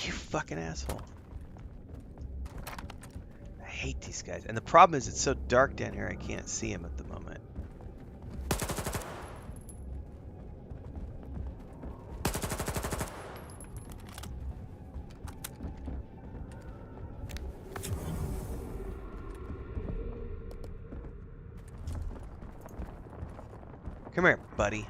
[SPEAKER 1] You fucking asshole. I hate these guys. And the problem is it's so dark down here I can't see him at the moment. Come here, buddy.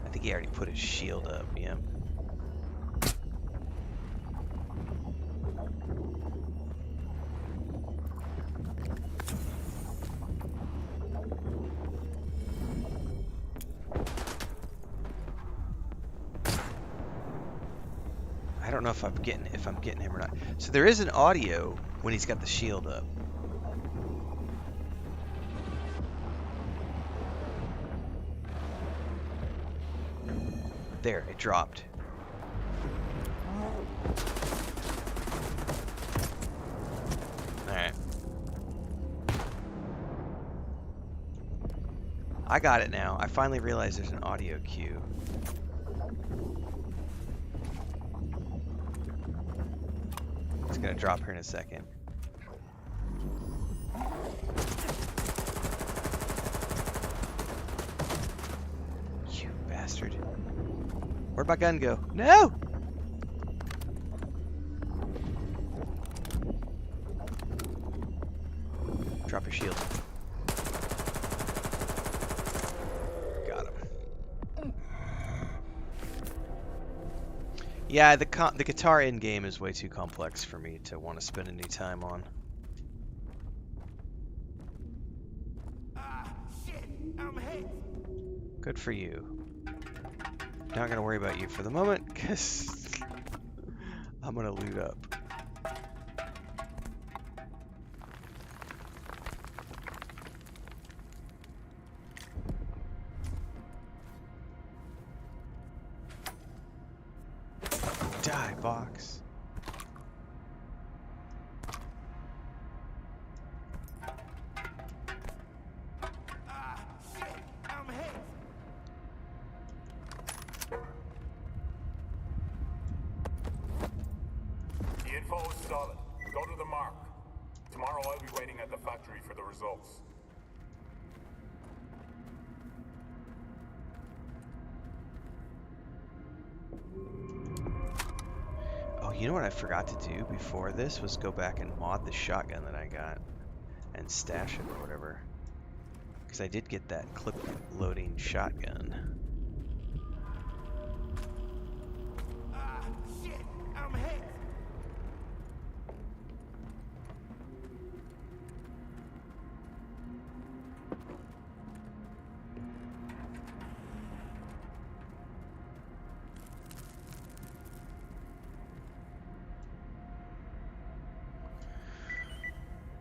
[SPEAKER 1] I think he already put his shield up, yeah. I don't know if I'm getting him or not. So there is an audio when he's got the shield up. There, it dropped. Alright. I got it now. I finally realized there's an audio cue. It's gonna drop here in a second. You bastard. Where'd my gun go? No! Drop your shield. Got him. Yeah, the guitar in-game is way too complex for me to want to spend any time on.
[SPEAKER 5] Shit, I'm hit.
[SPEAKER 1] Good for you. Not gonna worry about you for the moment, because I'm gonna loot up. Die, box.
[SPEAKER 5] Shit, I'm hit. The info is solid. Go to the mark. Tomorrow I'll be waiting at the factory for the results.
[SPEAKER 1] Oh, you know what I forgot to do before this was go back and mod the shotgun that I got and stash it or whatever. Because I did get that clip loading shotgun.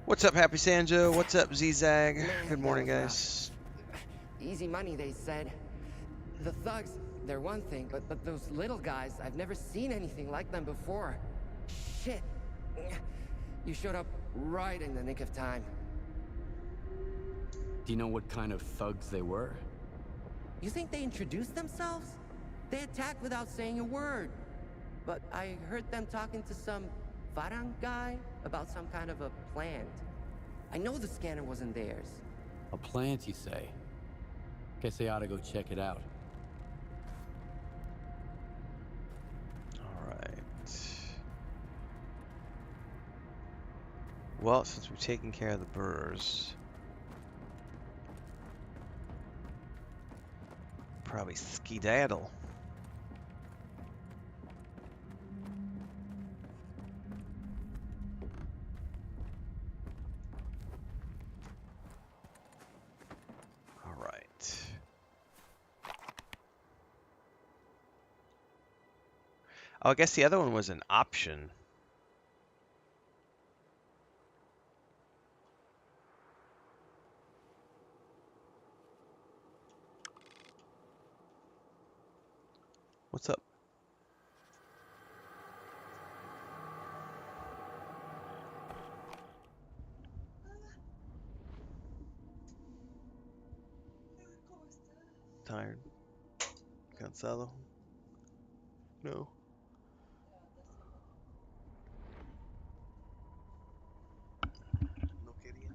[SPEAKER 1] What's up, Happy Sanjo? What's up, Z-Zag?
[SPEAKER 2] Man,
[SPEAKER 1] Good
[SPEAKER 2] that
[SPEAKER 1] morning,
[SPEAKER 2] was
[SPEAKER 1] guys.
[SPEAKER 2] rough. Easy money, they said. The thugs, they're one thing, but those little guys, I've never seen anything like them before. Shit. You showed up right in the nick of time.
[SPEAKER 3] Do you know what kind of thugs they were?
[SPEAKER 2] You think they introduced themselves? They attacked without saying a word. But I heard them talking to some Farang guy about some kind of a plant. I know the scanner wasn't theirs.
[SPEAKER 3] A plant, you say? Guess they ought to go check it out.
[SPEAKER 1] All right. Well, since we've taken care of the burrs, probably skedaddle. All right. Oh, I guess the other one was an option. What's up? Tired? Cansado? No. No quería.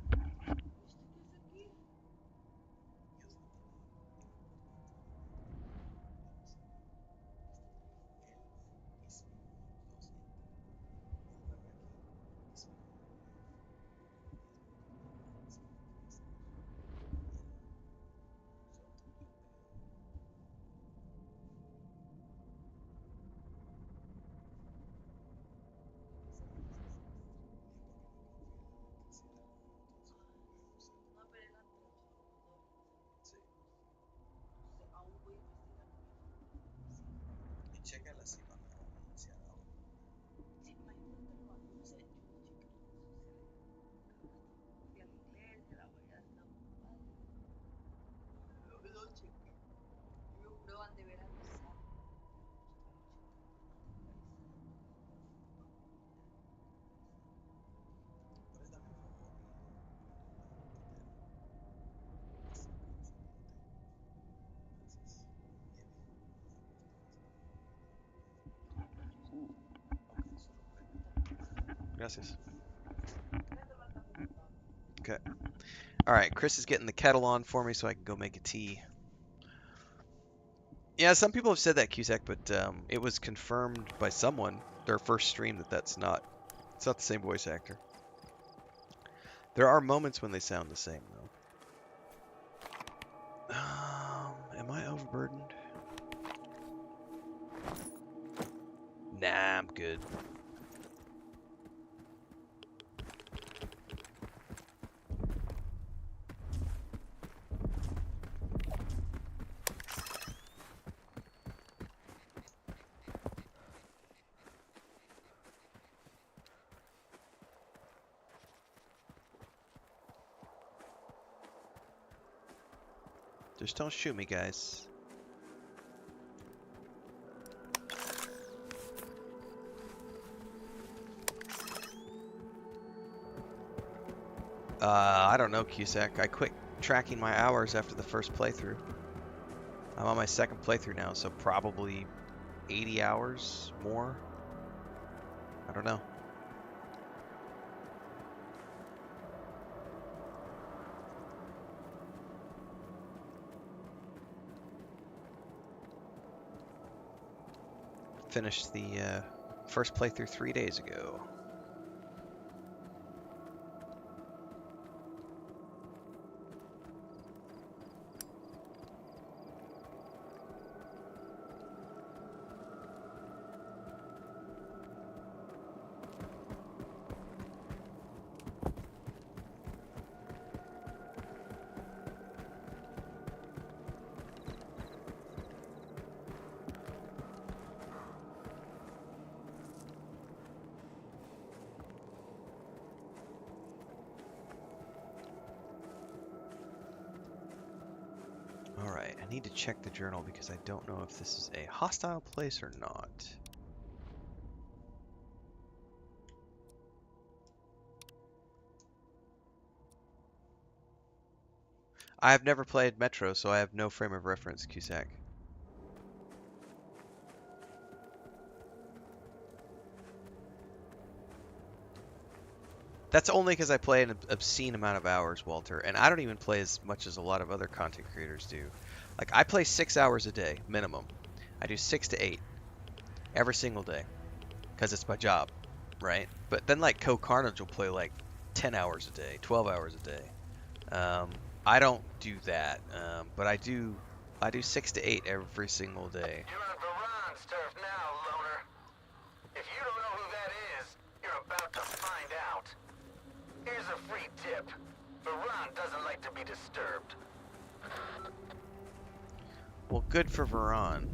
[SPEAKER 1] Gracias. Okay. All right, Chris is getting the kettle on for me so I can go make a tea. Yeah, some people have said that, Cusack, but it was confirmed by someone, their first stream, that it's not the same voice actor. There are moments when they sound the same, though. Am I overburdened? Nah, I'm good. Just don't shoot me, guys. I don't know, Cusack. I quit tracking my hours after the first playthrough. I'm on my second playthrough now, so probably 80 hours more. I don't know. Finished the first playthrough 3 days ago. Alright, I need to check the journal because I don't know if this is a hostile place or not. I have never played Metro, so I have no frame of reference, Cusack. That's only because I play an obscene amount of hours, Walter, and I don't even play as much as a lot of other content creators do. Like, I play 6 hours a day, minimum. I do 6 to 8 every single day because it's my job, right? But then, like, Carnage will play, like, 10 hours a day, 12 hours a day. I don't do that, but I do 6 to 8 every single day.
[SPEAKER 5] You're on Varan's turf now, loner. If you don't know who that is, you're about to find out. Here's a free tip. Varan doesn't like to be disturbed.
[SPEAKER 1] Well, good for Varan.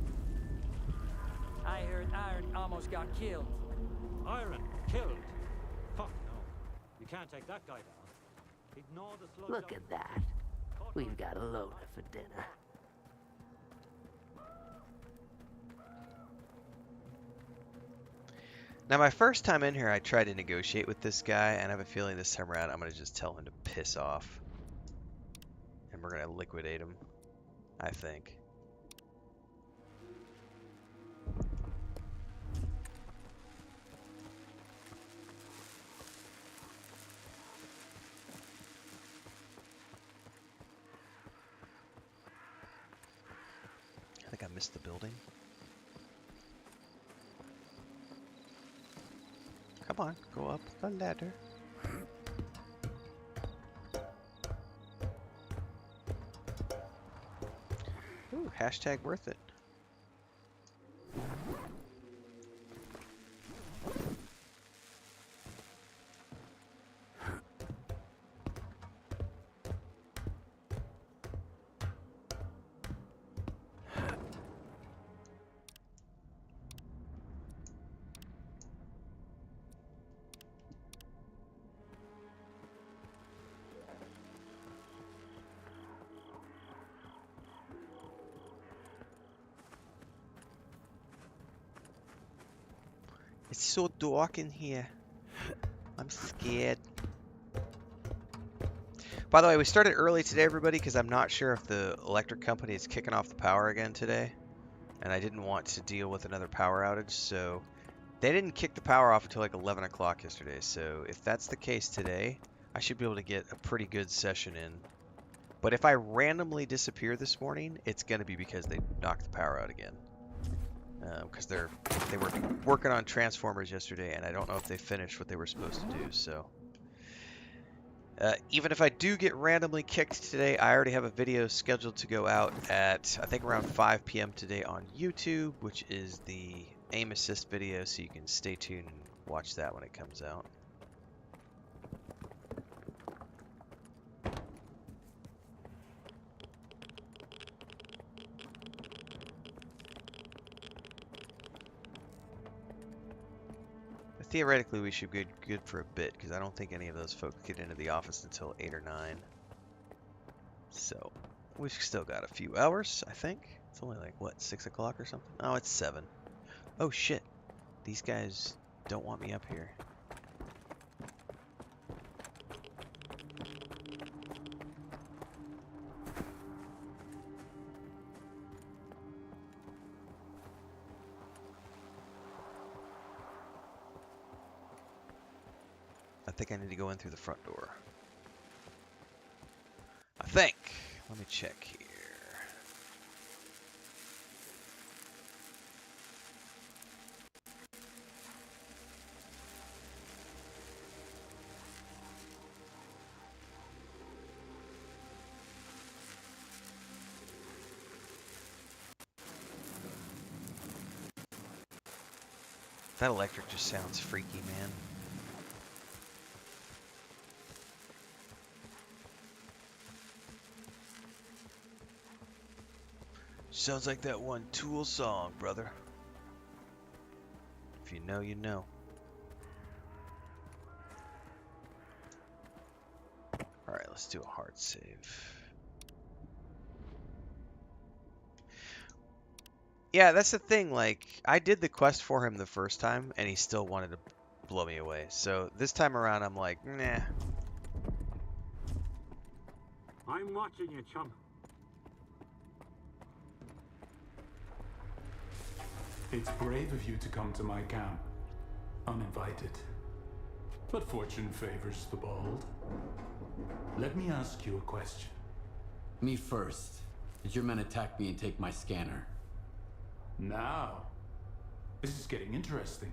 [SPEAKER 8] I heard Iron almost got killed.
[SPEAKER 9] Iron killed? Fuck no. You can't take that guy down. Ignore the slow.
[SPEAKER 10] Look at that. We've got a loner for dinner.
[SPEAKER 1] Now, my first time in here, I tried to negotiate with this guy, and I have a feeling this time around I'm going to just tell him to piss off. And we're going to liquidate him, I think. I think I missed the building. Come on, go up the ladder. Ooh, hashtag worth it. It's so dark in here. I'm scared. By the way, we started early today, everybody, because I'm not sure if the electric company is kicking off the power again today. And I didn't want to deal with another power outage, so they didn't kick the power off until like 11 o'clock yesterday. So if that's the case today, I should be able to get a pretty good session in. But if I randomly disappear this morning, it's going to be because they knocked the power out again. Because they were working on transformers yesterday, and I don't know if they finished what they were supposed to do. So even if I do get randomly kicked today, I already have a video scheduled to go out at I think around 5 p.m. today on YouTube, which is the aim assist video. So you can stay tuned and watch that when it comes out. Theoretically, we should be good for a bit, because I don't think any of those folks get into the office until 8 or 9. So, we've still got a few hours, I think. It's only like, what, 6 o'clock or something? Oh, it's 7. Oh, shit. These guys don't want me up here. I think I need to go in through the front door. I think. Let me check here. That electric just sounds freaky, man. Sounds like that one Tool song, brother. If you know, you know. Alright, let's do a hard save. Yeah, that's the thing. Like, I did the quest for him the first time, and he still wanted to blow me away. So this time around, I'm like, nah.
[SPEAKER 9] I'm watching you, chum.
[SPEAKER 11] It's brave of you to come to my camp, uninvited. But fortune favors the bold. Let me ask you a question.
[SPEAKER 3] Me first. Did your men attack me and take my scanner?
[SPEAKER 11] Now, this is getting interesting.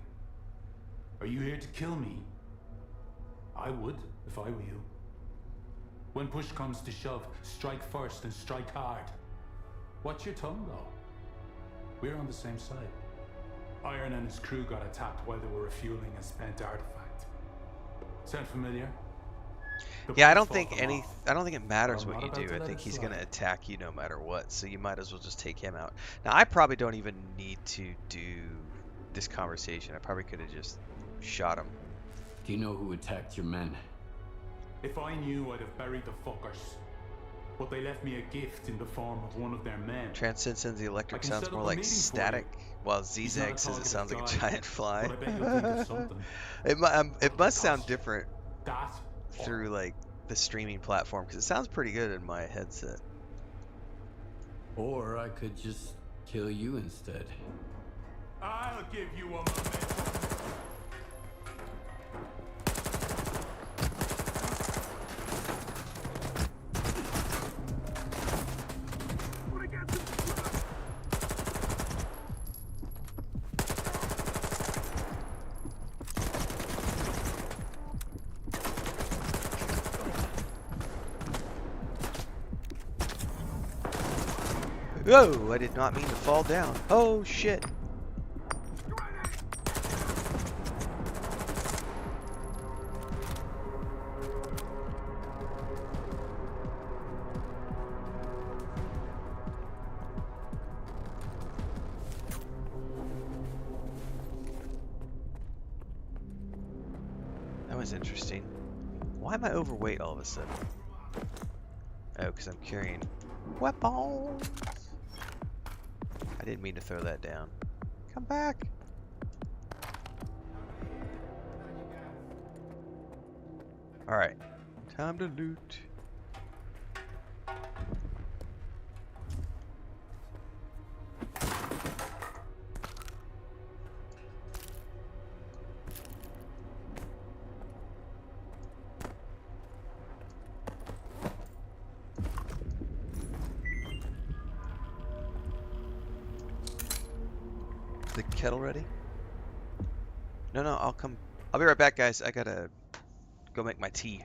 [SPEAKER 11] Are you here to kill me? I would, if I were you. When push comes to shove, strike first and strike hard. Watch your tongue, though. We're on the same side. Iron and his crew got attacked while they were refueling a spent artifact. Sound familiar?
[SPEAKER 1] Yeah, I
[SPEAKER 11] police
[SPEAKER 1] don't
[SPEAKER 11] fought
[SPEAKER 1] think
[SPEAKER 11] them off,
[SPEAKER 1] I don't think it matters
[SPEAKER 11] but I'm
[SPEAKER 1] what you
[SPEAKER 11] not about
[SPEAKER 1] do.
[SPEAKER 11] to
[SPEAKER 1] I
[SPEAKER 11] let
[SPEAKER 1] think
[SPEAKER 11] it
[SPEAKER 1] he's gonna
[SPEAKER 11] slide.
[SPEAKER 1] attack you no matter what. So you might as well just take him out. Now, I probably don't even need to do this conversation. I probably could have just shot him.
[SPEAKER 3] Do you know who attacked your men?
[SPEAKER 11] If I knew, I'd have buried the fuckers. But they left me a gift in the form of one of their men.
[SPEAKER 1] Transcend says the
[SPEAKER 11] I
[SPEAKER 1] electric
[SPEAKER 11] can
[SPEAKER 1] sounds
[SPEAKER 11] set
[SPEAKER 1] more
[SPEAKER 11] up a
[SPEAKER 1] like
[SPEAKER 11] meeting for
[SPEAKER 1] static,
[SPEAKER 11] you.
[SPEAKER 1] while
[SPEAKER 11] He's not a
[SPEAKER 1] Zizag says it
[SPEAKER 11] talkative
[SPEAKER 1] sounds like a
[SPEAKER 11] guy,
[SPEAKER 1] giant fly.
[SPEAKER 11] but I bet you'll think of something.
[SPEAKER 1] It must
[SPEAKER 11] Because
[SPEAKER 1] sound different
[SPEAKER 11] that
[SPEAKER 1] through like the streaming platform because it sounds pretty good in my headset.
[SPEAKER 3] Or I could just kill you instead.
[SPEAKER 11] I'll give you a moment.
[SPEAKER 1] Whoa! I did not mean to fall down. Oh shit! That was interesting. Why am I overweight all of a sudden? Oh, because I'm carrying weapons. I didn't mean to throw that down. Come back. All right, time to loot. The kettle ready? No, no, I'll come. I'll be right back, guys. I gotta go make my tea.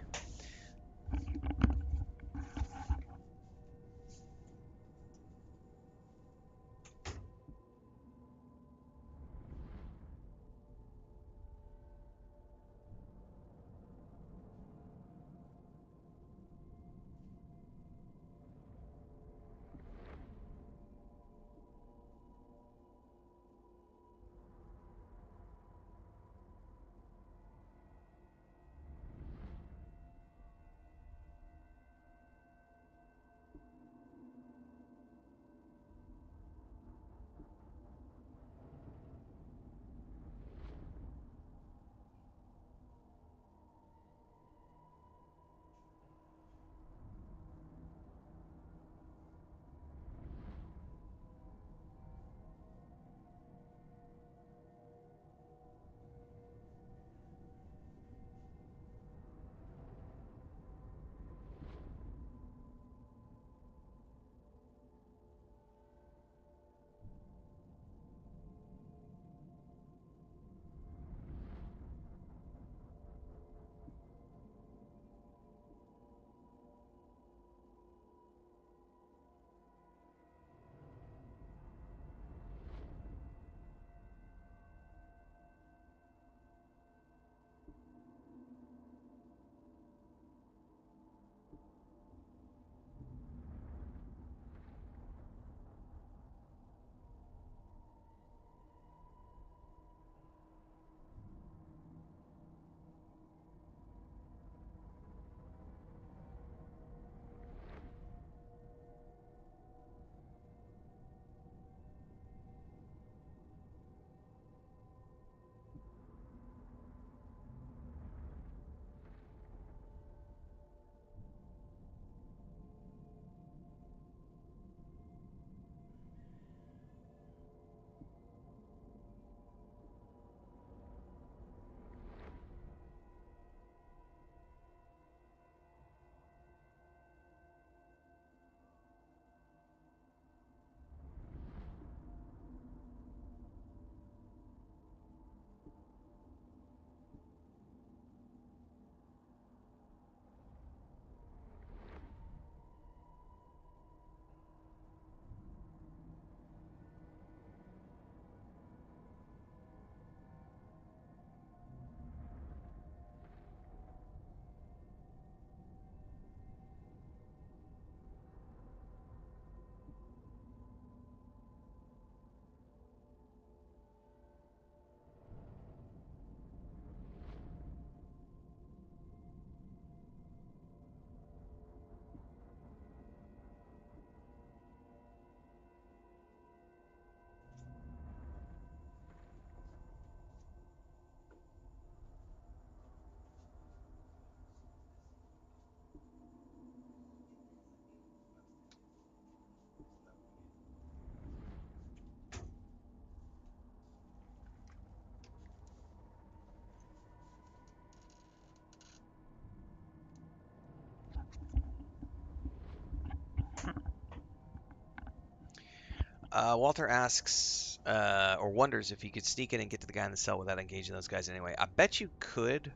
[SPEAKER 1] Walter asks, or wonders if you could sneak in and get to the guy in the cell without engaging those guys anyway. I bet you could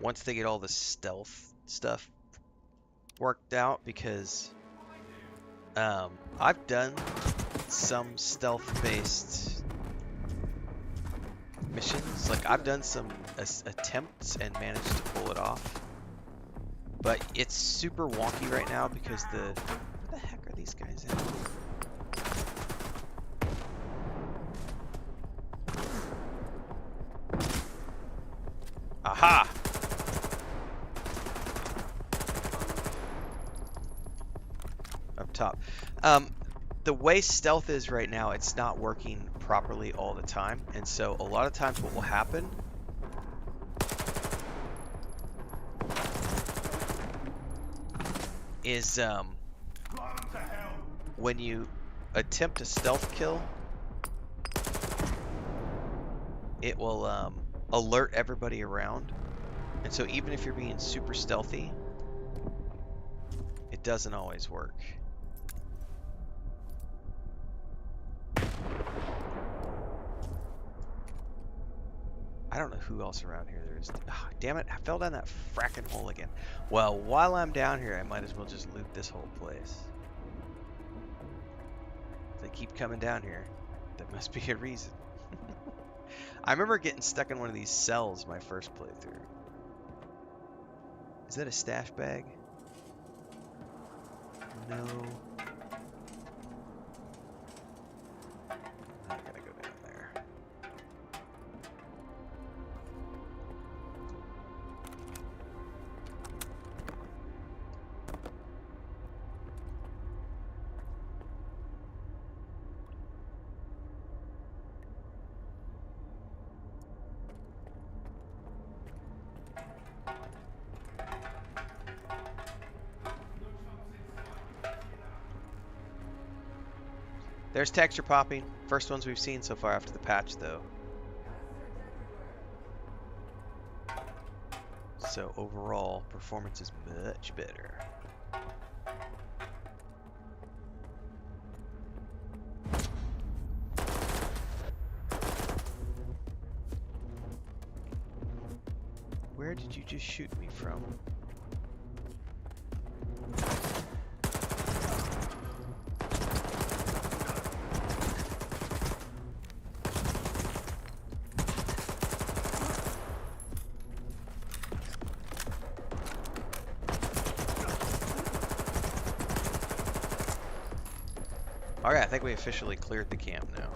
[SPEAKER 1] once they get all the stealth stuff worked out, because I've done some stealth-based missions. Like, I've done some attempts and managed to pull it off. But it's super wonky right now because where the heck are these guys at? Aha! Up top. The way stealth is right now, it's not working properly all the time. And so a lot of times what will happen is when you attempt a stealth kill, it will alert everybody around. And so even if you're being super stealthy, it doesn't always work. I don't know who else around here there is. Oh, damn it, I fell down that fracking hole again. Well, while I'm down here, I might as well just loot this whole place. If they keep coming down here, there must be a reason. I remember getting stuck in one of these cells my first playthrough. Is that a stash bag? No. I gotta go down there. There's texture popping. First ones we've seen so far after the patch, though. So overall, performance is much better. Where did you just shoot me from? Alright, I think we officially cleared the camp now.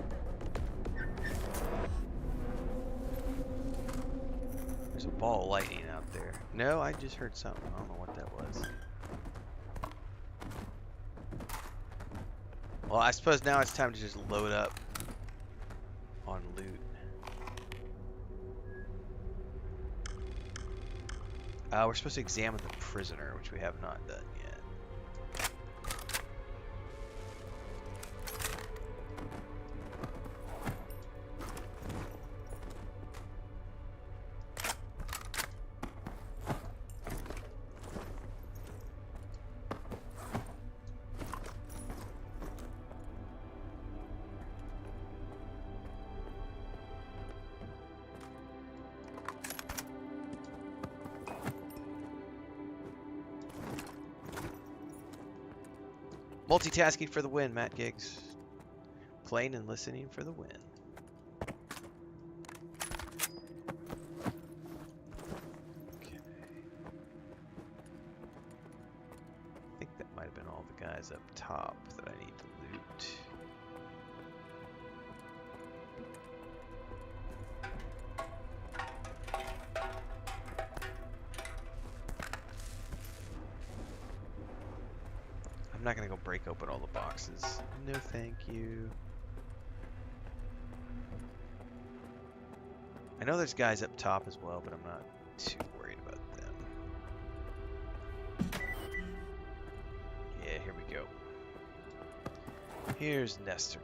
[SPEAKER 1] There's a ball of lightning out there. No, I just heard something. I don't know what that was. Well, I suppose now it's time to just load up on loot. We're supposed to examine the prisoner, which we have not done yet. Multitasking for the win, Matt Giggs. Playing and listening for the win. Okay. I think that might have been all the guys up top that I need to loot. I'm not gonna go break open all the boxes. No, thank you. I know there's guys up top as well, but I'm not too worried about them. Yeah, here we go. Here's Nestor.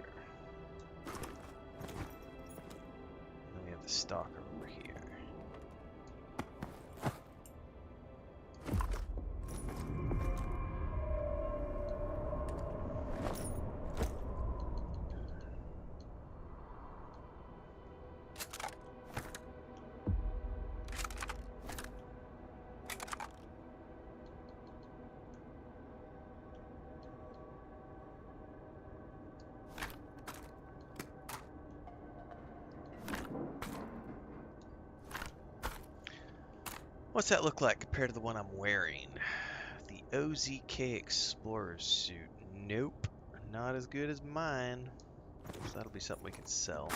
[SPEAKER 1] And then we have the Stalker over here. What's that look like compared to the one I'm wearing? The OZK Explorer suit. Nope. Not as good as mine. So that'll be something we can sell.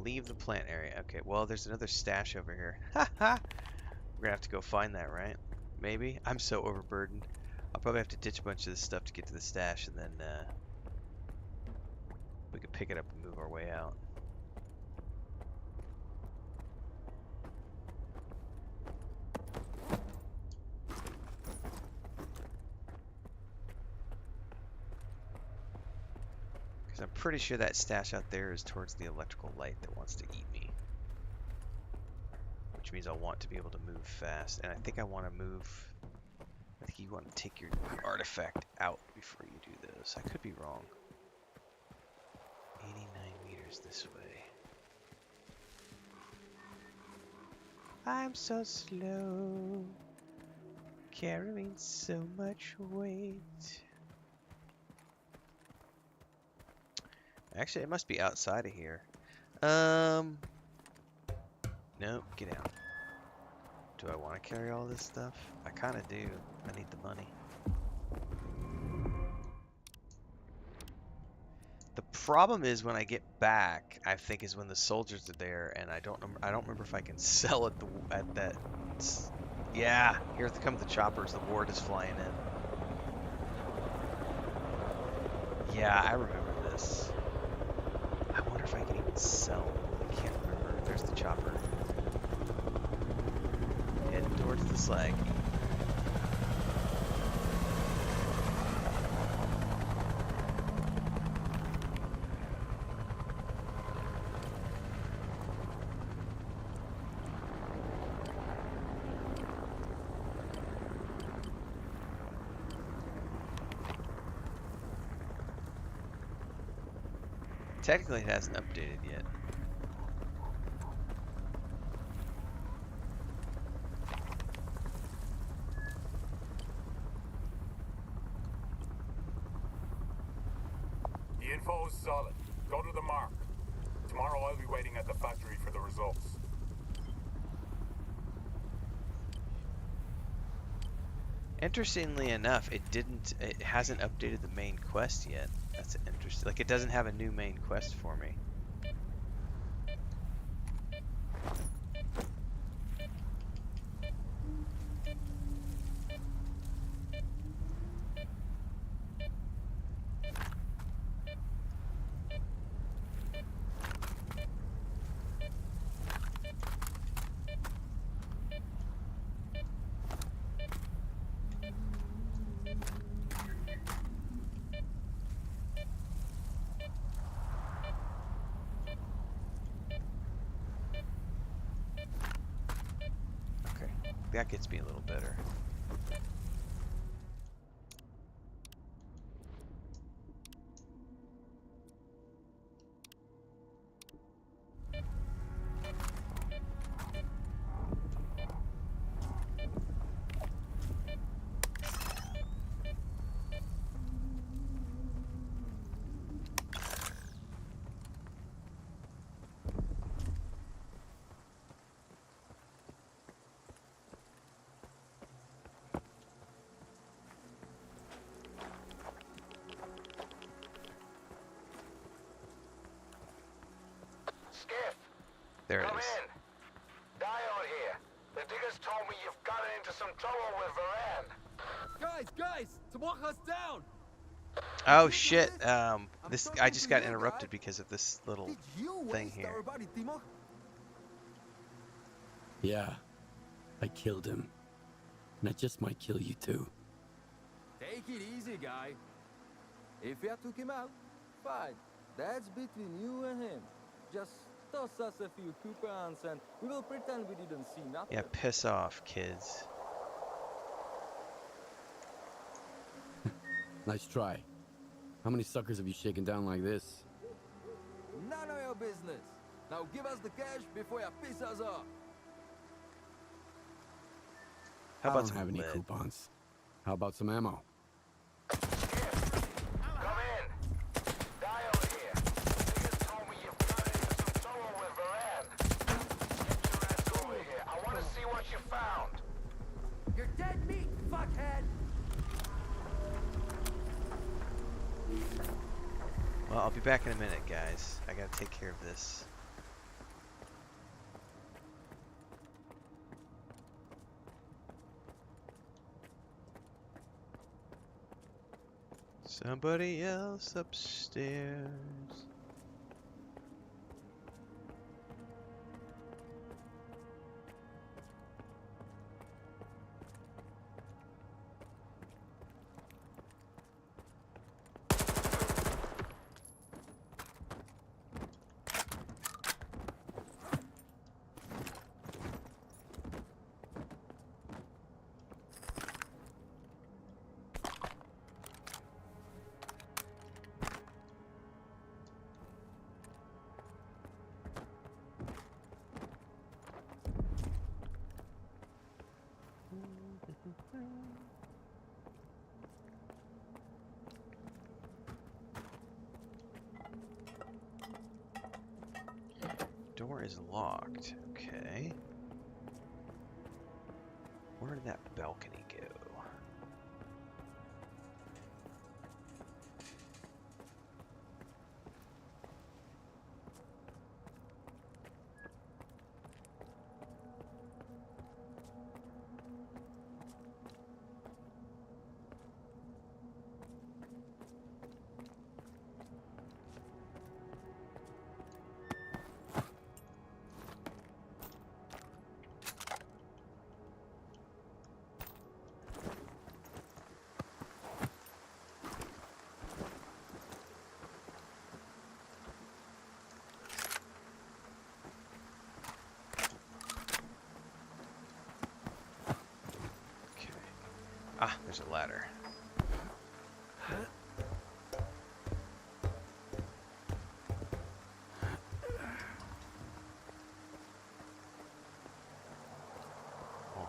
[SPEAKER 1] Leave the plant area. Okay, well, there's another stash over here. Ha ha! We're gonna have to go find that, right? Maybe? I'm so overburdened. I'll probably have to ditch a bunch of this stuff to get to the stash, and then we can pick it up and move our way out. Because I'm pretty sure that stash out there is towards the electrical light that wants to eat me. Which means I'll want to be able to move fast. And I think I want to move... I think you want to take your artifact out before you do this. I could be wrong. 89 meters this way. I'm so slow, carrying so much weight. Actually, it must be outside of here. Nope, get out. Do I want to carry all this stuff? I kind of do. I need the money. The problem is when I get back, I think is when the soldiers are there, and I don't remember if I can sell at that. Yeah, here come the choppers. The Ward is flying in. Yeah, I remember this. I wonder if I can even sell. I can't remember. There's the chopper. Heading towards the slag. Technically, it hasn't updated yet.
[SPEAKER 5] The info is solid. Go to the mark. Tomorrow I'll be waiting at the factory for the results.
[SPEAKER 1] Interestingly enough, it hasn't updated the main quest yet. That's interesting. Like, it doesn't have a new main quest for me. That gets me a little better. There it is.
[SPEAKER 4] Come in. Diode here. The diggers told me you've gotten into some trouble with Varane.
[SPEAKER 3] Guys, to walk us down.
[SPEAKER 1] Oh shit! I just got interrupted because of this little thing here.
[SPEAKER 3] Yeah, I killed him, and I just might kill you too.
[SPEAKER 12] Take it easy, guy. If you took him out, fine. That's between you and him. Just toss us a few coupons and we will pretend we didn't see nothing.
[SPEAKER 1] Yeah, piss off, kids.
[SPEAKER 3] Nice try. How many suckers have you shaken down like this?
[SPEAKER 12] None of your business. Now give us the cash before you piss us off.
[SPEAKER 1] How about
[SPEAKER 3] I don't have any coupons. How about some ammo?
[SPEAKER 1] Well, I'll be back in a minute, guys. I gotta take care of this. Somebody else upstairs. Door is locked. Okay. Where did that balcony go? Ah, there's a ladder.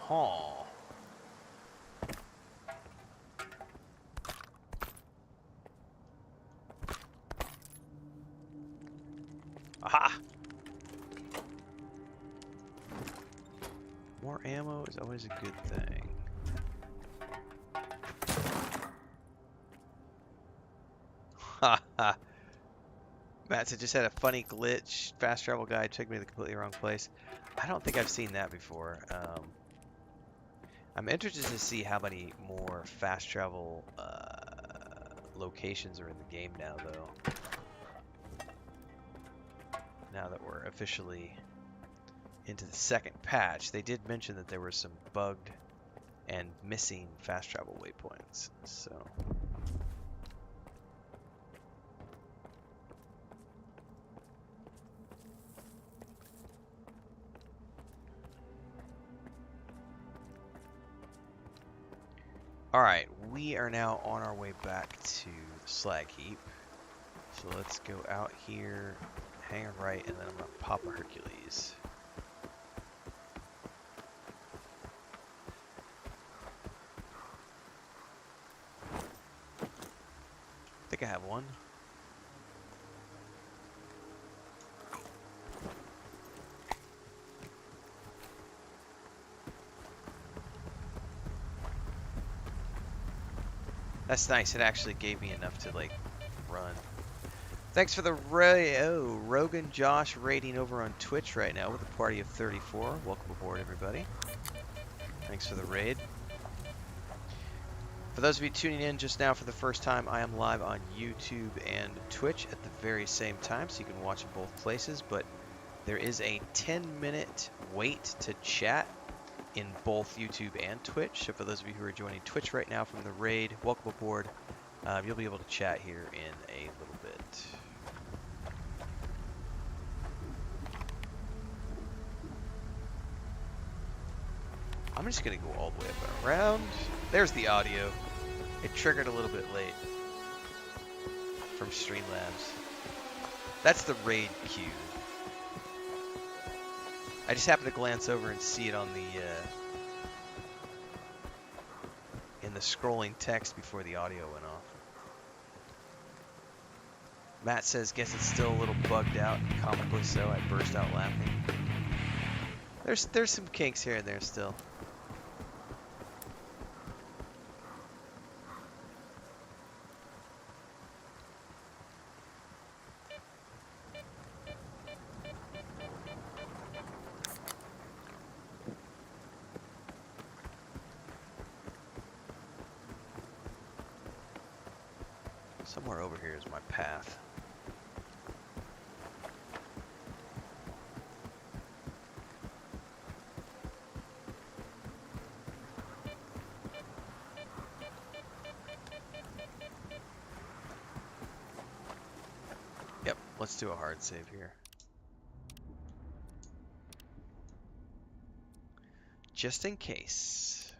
[SPEAKER 1] Oh. Aha! More ammo is always a good thing. Haha. Matt said just had a funny glitch. Fast travel guide took me to the completely wrong place. I don't think I've seen that before. I'm interested to see how many more fast travel locations are in the game now, though. Now that we're officially into the second patch, they did mention that there were some bugged and missing fast travel waypoints. So. Alright, we are now on our way back to the slag heap. So let's go out here, hang a right, and then I'm going to pop a Hercules. I think I have one. That's nice. It actually gave me enough to, like, run. Thanks for the Rogan Josh rating over on Twitch right now with a party of 34. Welcome aboard, everybody. Thanks for the raid. For those of you tuning in just now for the first time, I am live on YouTube and Twitch at the very same time, so you can watch in both places, but there is a 10-minute wait to chat in both YouTube and Twitch. So for those of you who are joining Twitch right now from the raid, welcome aboard. You'll be able to chat here in a little bit. I'm just going to go all the way up and around. There's the audio. It triggered a little bit late from Streamlabs. That's the raid queue. I just happened to glance over and see it on the in the scrolling text before the audio went off. Matt says, guess it's still a little bugged out, comically so. I burst out laughing. There's some kinks here and there still. Somewhere over here is my path. Yep, let's do a hard save here. Just in case.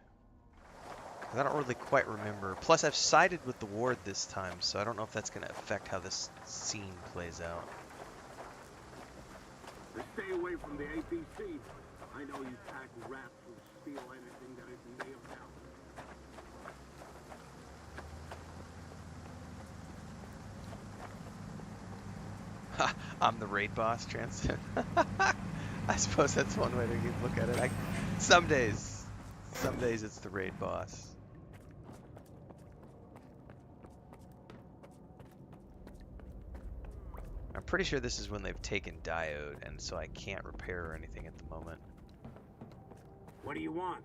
[SPEAKER 1] 'Cause I don't really quite remember. Plus, I've sided with the ward this time, so I don't know if that's going to affect how this scene plays out.
[SPEAKER 13] Stay away from the APC. I know you pack rats who steal anything that isn't nailed down.
[SPEAKER 1] Ha! I'm the raid boss, Transit. I suppose that's one way to look at it. Some days it's the raid boss. I'm pretty sure this is when they've taken Diode, and so I can't repair or anything at the moment.
[SPEAKER 13] What do you want?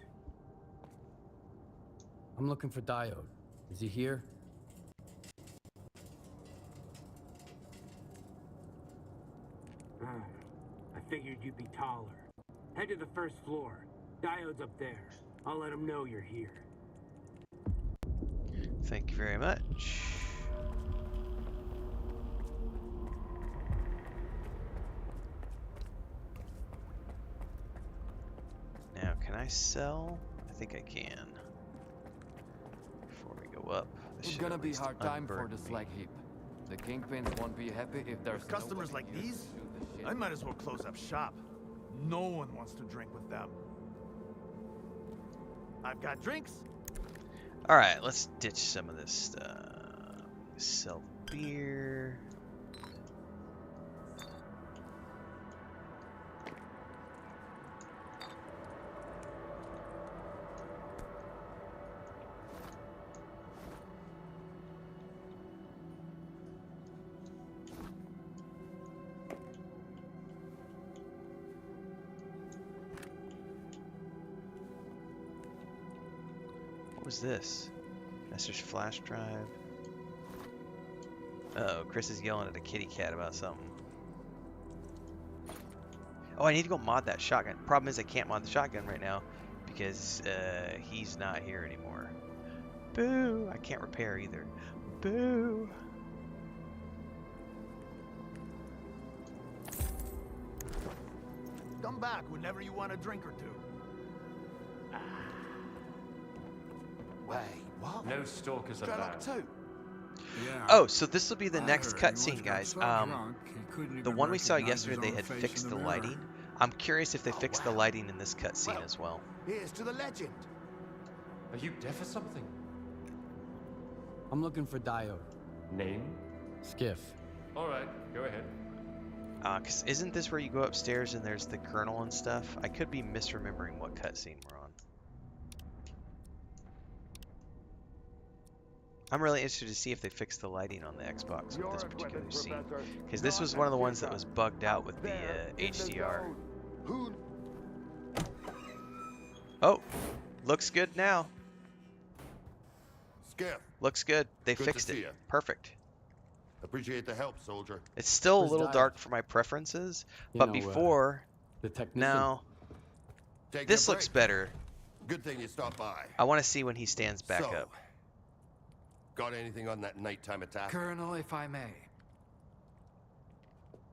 [SPEAKER 3] I'm looking for Diode. Is he here?
[SPEAKER 13] I figured you'd be taller. Head to the first floor. Diode's up there. I'll let him know you're here.
[SPEAKER 1] Thank you very much. Now, can I sell? I think I can. Before we go up.
[SPEAKER 12] It's gonna be a hard time for the slag heap. The kingpins won't be happy if there's
[SPEAKER 14] customers like these. I might as well close up shop. No one wants to drink with them. I've got drinks.
[SPEAKER 1] All right, let's ditch some of this stuff. Sell beer. What was this? Master's flash drive. Uh-oh, Chris is yelling at a kitty cat about something. Oh, I need to go mod that shotgun. Problem is I can't mod the shotgun right now because he's not here anymore. Boo! I can't repair either. Boo!
[SPEAKER 14] Come back whenever you want a drink or two. Wait, what?
[SPEAKER 15] No stalkers about.
[SPEAKER 14] Too.
[SPEAKER 16] Yeah.
[SPEAKER 1] Oh, so this will be the next
[SPEAKER 16] heard he
[SPEAKER 1] cutscene,
[SPEAKER 16] once got
[SPEAKER 1] guys.
[SPEAKER 16] so drunk, he couldn't
[SPEAKER 1] The
[SPEAKER 16] even
[SPEAKER 1] one we saw
[SPEAKER 16] recognize
[SPEAKER 1] yesterday,
[SPEAKER 16] his
[SPEAKER 1] they
[SPEAKER 16] own
[SPEAKER 1] had
[SPEAKER 16] face
[SPEAKER 1] fixed
[SPEAKER 16] in
[SPEAKER 1] the
[SPEAKER 16] mirror.
[SPEAKER 1] lighting. I'm curious if they fixed the lighting in this cutscene as well.
[SPEAKER 14] Here's to the legend.
[SPEAKER 15] Are you deaf or something?
[SPEAKER 3] I'm looking for Diode.
[SPEAKER 15] Name?
[SPEAKER 3] Skiff.
[SPEAKER 15] All right, go ahead.
[SPEAKER 1] 'Cause isn't this where you go upstairs and there's the colonel and stuff? I could be misremembering what cutscene we're on. I'm really interested to see if they fixed the lighting on the Xbox with this particular scene. Because this was one of the ones that was bugged out with the HDR. Oh, looks good now.
[SPEAKER 17] Skiff.
[SPEAKER 1] Looks good. They
[SPEAKER 17] Good
[SPEAKER 1] fixed
[SPEAKER 17] to see
[SPEAKER 1] it.
[SPEAKER 17] ya.
[SPEAKER 1] Perfect.
[SPEAKER 17] Appreciate the help, soldier.
[SPEAKER 1] It's still a
[SPEAKER 17] Where's
[SPEAKER 1] little
[SPEAKER 17] Diode?
[SPEAKER 1] dark for my preferences,
[SPEAKER 17] You
[SPEAKER 1] but
[SPEAKER 17] know,
[SPEAKER 1] before,
[SPEAKER 3] the technician.
[SPEAKER 1] now,
[SPEAKER 17] Taking
[SPEAKER 1] this
[SPEAKER 17] a
[SPEAKER 1] looks
[SPEAKER 17] break.
[SPEAKER 1] better.
[SPEAKER 17] Good thing you stopped by.
[SPEAKER 1] I want to see when he stands back
[SPEAKER 17] So,
[SPEAKER 1] up.
[SPEAKER 17] Got anything on that nighttime attack?
[SPEAKER 2] Colonel, if I may.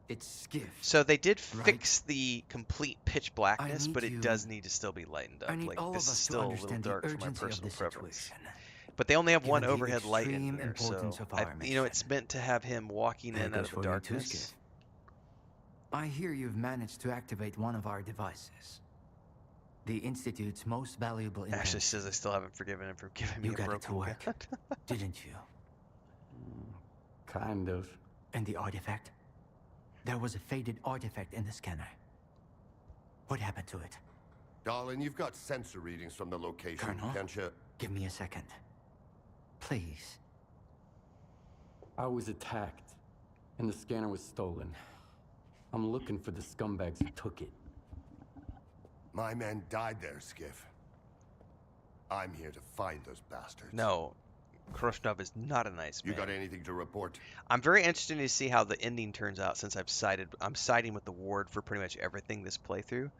[SPEAKER 2] It's Skiff.
[SPEAKER 1] So they did
[SPEAKER 2] Right.
[SPEAKER 1] fix the complete pitch blackness,
[SPEAKER 2] need
[SPEAKER 1] but it
[SPEAKER 2] you-
[SPEAKER 1] does need to still be lightened up.
[SPEAKER 2] I need
[SPEAKER 1] Like
[SPEAKER 2] all
[SPEAKER 1] this
[SPEAKER 2] of
[SPEAKER 1] is
[SPEAKER 2] us to
[SPEAKER 1] still a little
[SPEAKER 2] understand the
[SPEAKER 1] dark for my
[SPEAKER 2] urgency of
[SPEAKER 1] personal
[SPEAKER 2] the
[SPEAKER 1] preference.
[SPEAKER 2] situation.
[SPEAKER 1] But they only have
[SPEAKER 2] Given
[SPEAKER 1] one
[SPEAKER 2] the
[SPEAKER 1] overhead light in
[SPEAKER 2] extreme
[SPEAKER 1] there, so
[SPEAKER 2] importance of our
[SPEAKER 1] you know it's meant to have him walking
[SPEAKER 2] There
[SPEAKER 1] in out
[SPEAKER 2] goes
[SPEAKER 1] of
[SPEAKER 2] for
[SPEAKER 1] the
[SPEAKER 2] you too,
[SPEAKER 1] darkness.
[SPEAKER 2] Skiff. I hear you've managed to activate one of our devices. The Institute's most valuable
[SPEAKER 1] Ashley
[SPEAKER 2] invention.
[SPEAKER 1] says I still haven't forgiven him for giving me
[SPEAKER 2] You
[SPEAKER 1] a
[SPEAKER 2] got it to
[SPEAKER 1] broken
[SPEAKER 2] work,
[SPEAKER 1] gun.
[SPEAKER 2] didn't you?
[SPEAKER 3] Kind of.
[SPEAKER 2] And the artifact? There was a faded artifact in the scanner. What happened to it?
[SPEAKER 17] Darling, you've got sensor readings from the location,
[SPEAKER 2] Colonel?
[SPEAKER 17] can't you?
[SPEAKER 2] Give me a second. Please.
[SPEAKER 3] I was attacked, and the scanner was stolen. I'm looking for the scumbags who took it.
[SPEAKER 17] My men died there, Skiff. I'm here to find those bastards.
[SPEAKER 1] No, Khrushchev is not a nice man.
[SPEAKER 17] You got anything to report?
[SPEAKER 1] I'm very interested to see how the ending turns out since I'm siding with the Ward for pretty much everything this playthrough.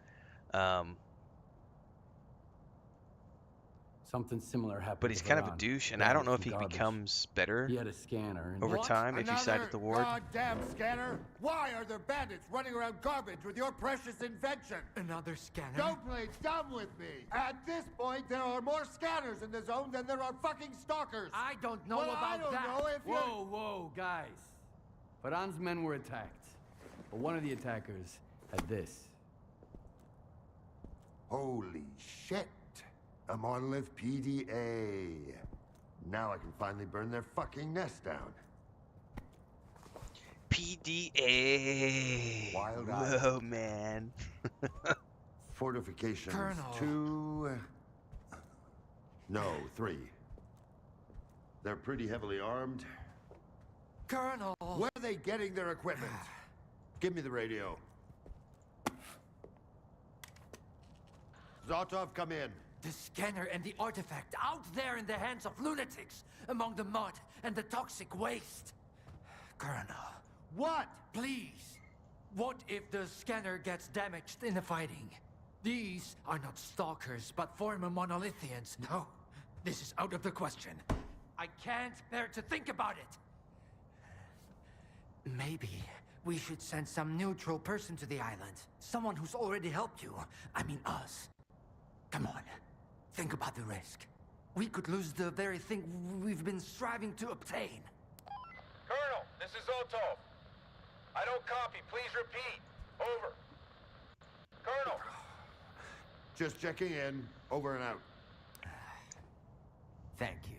[SPEAKER 3] Something similar happened.
[SPEAKER 1] But he's
[SPEAKER 3] to
[SPEAKER 1] kind of a
[SPEAKER 3] Varane.
[SPEAKER 1] douche, and
[SPEAKER 3] Grabbed
[SPEAKER 1] I don't know if
[SPEAKER 3] some
[SPEAKER 1] he
[SPEAKER 3] garbage.
[SPEAKER 1] becomes better
[SPEAKER 3] He had a scanner. And
[SPEAKER 1] over time if you side with the Ward.
[SPEAKER 4] Goddamn scanner! Why are there bandits running around garbage with your precious invention?
[SPEAKER 2] Another scanner?
[SPEAKER 4] Don't play dumb with me! At this point, there are more scanners in the zone than there are fucking stalkers!
[SPEAKER 2] I don't know
[SPEAKER 4] well,
[SPEAKER 2] about
[SPEAKER 4] I don't
[SPEAKER 2] that.
[SPEAKER 4] know if
[SPEAKER 3] Whoa, guys. Varane's men were attacked. But one of the attackers had this.
[SPEAKER 17] Holy shit. A monolith PDA. Now I can finally burn their fucking nest down.
[SPEAKER 1] PDA.
[SPEAKER 17] Wild
[SPEAKER 1] Whoa, man.
[SPEAKER 17] Fortifications.
[SPEAKER 2] Colonel.
[SPEAKER 17] 2. No, 3. They're pretty heavily armed.
[SPEAKER 2] Colonel.
[SPEAKER 17] Where are they getting their equipment? Give me the radio. Zotov, come in.
[SPEAKER 2] The scanner and the artifact out there in the hands of lunatics, among the mud and the toxic waste. Colonel.
[SPEAKER 4] What?
[SPEAKER 2] Please. What if the scanner gets damaged in the fighting? These are not stalkers, but former monolithians. No, this is out of the question. I can't bear to think about it. Maybe we should send some neutral person to the island. Someone who's already helped you. I mean us. Come on. Think about the risk. We could lose the very thing we've been striving to obtain.
[SPEAKER 5] Colonel, this is Zotov. I don't copy. Please repeat. Over. Colonel.
[SPEAKER 17] Just checking in. Over and out.
[SPEAKER 2] Thank you.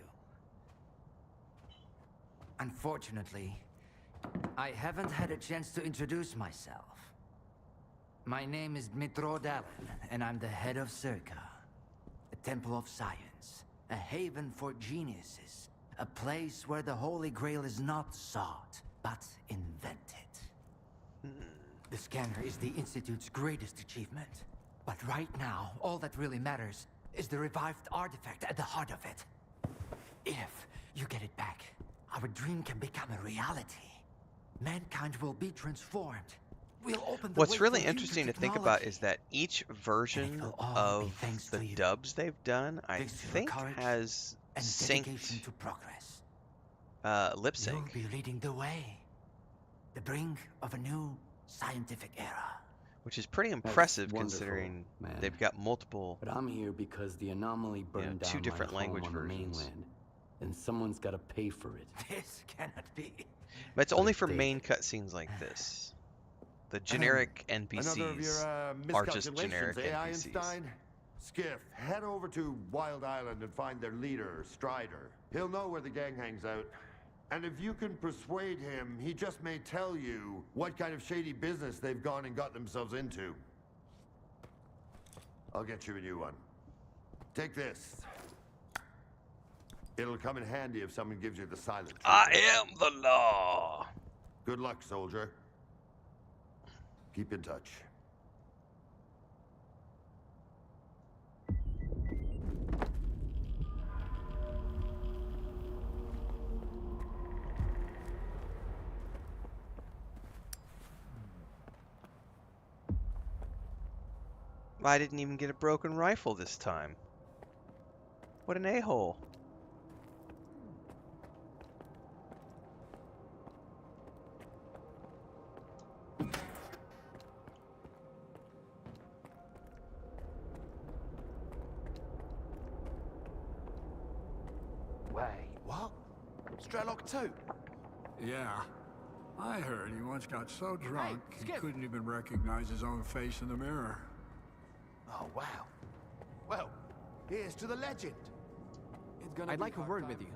[SPEAKER 2] Unfortunately, I haven't had a chance to introduce myself. My name is Dmitro Dalin, and I'm the head of S.T.A.L.K.E.R, a temple of science, a haven for geniuses, a place where the Holy Grail is not sought, but invented. The scanner is the Institute's greatest achievement. But right now, all that really matters is the revived artifact at the heart of it. If you get it back, our dream can become a reality. Mankind will be transformed. We'll open the
[SPEAKER 1] What's
[SPEAKER 2] way
[SPEAKER 1] really
[SPEAKER 2] for
[SPEAKER 1] interesting to
[SPEAKER 2] future
[SPEAKER 1] think about
[SPEAKER 2] technology.
[SPEAKER 1] is that each version of the dubs they've done, I
[SPEAKER 2] Thanks to your
[SPEAKER 1] think,
[SPEAKER 2] courage
[SPEAKER 1] has
[SPEAKER 2] and dedication to progress.
[SPEAKER 1] lip
[SPEAKER 2] You'll
[SPEAKER 1] sync.
[SPEAKER 2] be leading the way. The brink of a new scientific era.
[SPEAKER 1] Which is pretty
[SPEAKER 3] That's
[SPEAKER 1] impressive
[SPEAKER 3] wonderful,
[SPEAKER 1] considering
[SPEAKER 3] man.
[SPEAKER 1] they've got multiple.
[SPEAKER 3] But I'm here because the anomaly burned down
[SPEAKER 1] two different
[SPEAKER 3] my home
[SPEAKER 1] language
[SPEAKER 3] on the
[SPEAKER 1] versions.
[SPEAKER 3] mainland, and someone's got to pay for it.
[SPEAKER 2] This cannot be.
[SPEAKER 1] But it's
[SPEAKER 3] But
[SPEAKER 1] only
[SPEAKER 3] it
[SPEAKER 1] for
[SPEAKER 3] did.
[SPEAKER 1] main cutscenes like this. The generic NPCs
[SPEAKER 17] Another of your
[SPEAKER 1] are just
[SPEAKER 17] miscalculations,
[SPEAKER 1] generic
[SPEAKER 17] eh,
[SPEAKER 1] NPCs.
[SPEAKER 17] Einstein? Skiff, head over to Wild Island and find their leader, Strider. He'll know where the gang hangs out. And if you can persuade him, he just may tell you what kind of shady business they've gone and got themselves into. I'll get you a new one. Take this. It'll come in handy if someone gives you the silent
[SPEAKER 1] I
[SPEAKER 17] treatment.
[SPEAKER 1] am the law.
[SPEAKER 17] Good luck, soldier. Keep in touch.
[SPEAKER 1] I didn't even get a broken rifle this time. What an a-hole.
[SPEAKER 14] Wait, what? S.T.A.L.K.E.R 2?
[SPEAKER 16] Yeah. I heard he once got so drunk he
[SPEAKER 2] Skip.
[SPEAKER 16] couldn't even recognize his own face in the mirror.
[SPEAKER 14] Oh, wow. Well, here's to the legend.
[SPEAKER 18] I'd like a word with you,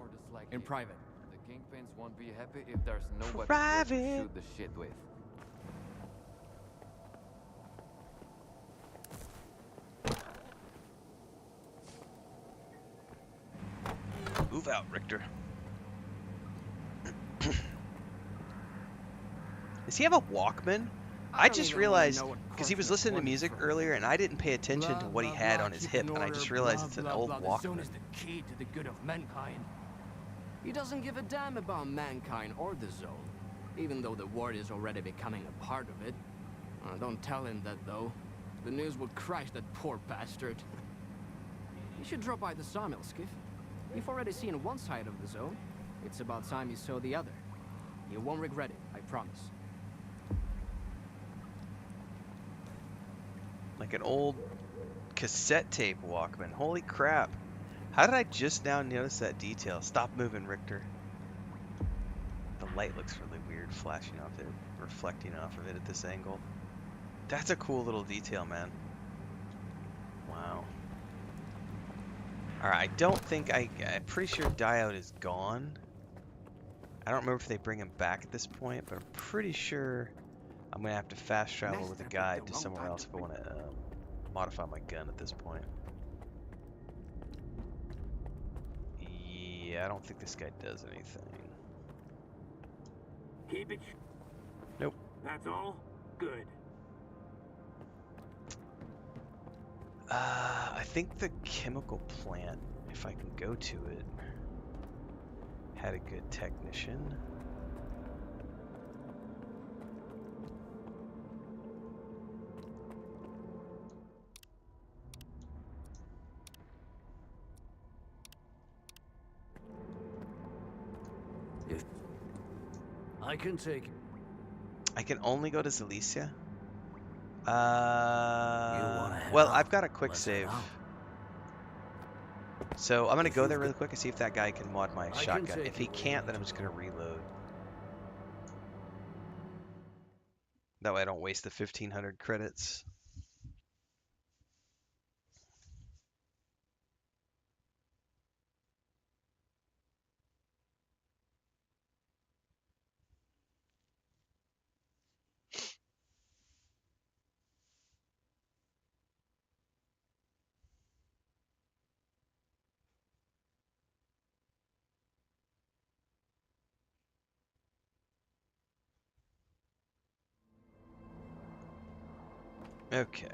[SPEAKER 18] in private.
[SPEAKER 19] The Kingpins won't be happy if there's nobody
[SPEAKER 1] Private.
[SPEAKER 19] to shoot the shit with.
[SPEAKER 1] Move out, Richter. Does he have a Walkman? I just realized, because he was listening to music earlier, and I didn't pay attention to what he had on his hip, and I just realized it's an old
[SPEAKER 2] The zone
[SPEAKER 1] Walkman.
[SPEAKER 2] is the key to the good of mankind. He doesn't give a damn about mankind or the zone, even though the world is already becoming a part of it. Don't tell him that, though. The news would crush that poor bastard. You should drop by the sawmill, Skiff. You've already seen one side of the zone. It's about time you saw the other. You won't regret it, I promise.
[SPEAKER 1] Like an old cassette tape Walkman. Holy crap. How did I just now notice that detail? Stop moving, Richter. The light looks really weird flashing off it, reflecting off of it at this angle. That's a cool little detail, man. Wow. Alright, I don't think I'm pretty sure Diode is gone. I don't remember if they bring him back at this point, but I'm pretty sure I'm going to have to fast travel with a guide to somewhere else if I want to modify my gun at this point. Yeah, I don't think this guy does anything.
[SPEAKER 13] Keep it.
[SPEAKER 1] Nope.
[SPEAKER 13] That's all? Good.
[SPEAKER 1] I think the chemical plant, if I can go to it, had a good technician.
[SPEAKER 20] I can take it.
[SPEAKER 1] I can only go to Zalicia? Well, I've got a quick save. So I'm going to go there really quick and see if that guy can mod my shotgun. If he can't, then I'm just going to reload. That way I don't waste the 1,500 credits. Okay.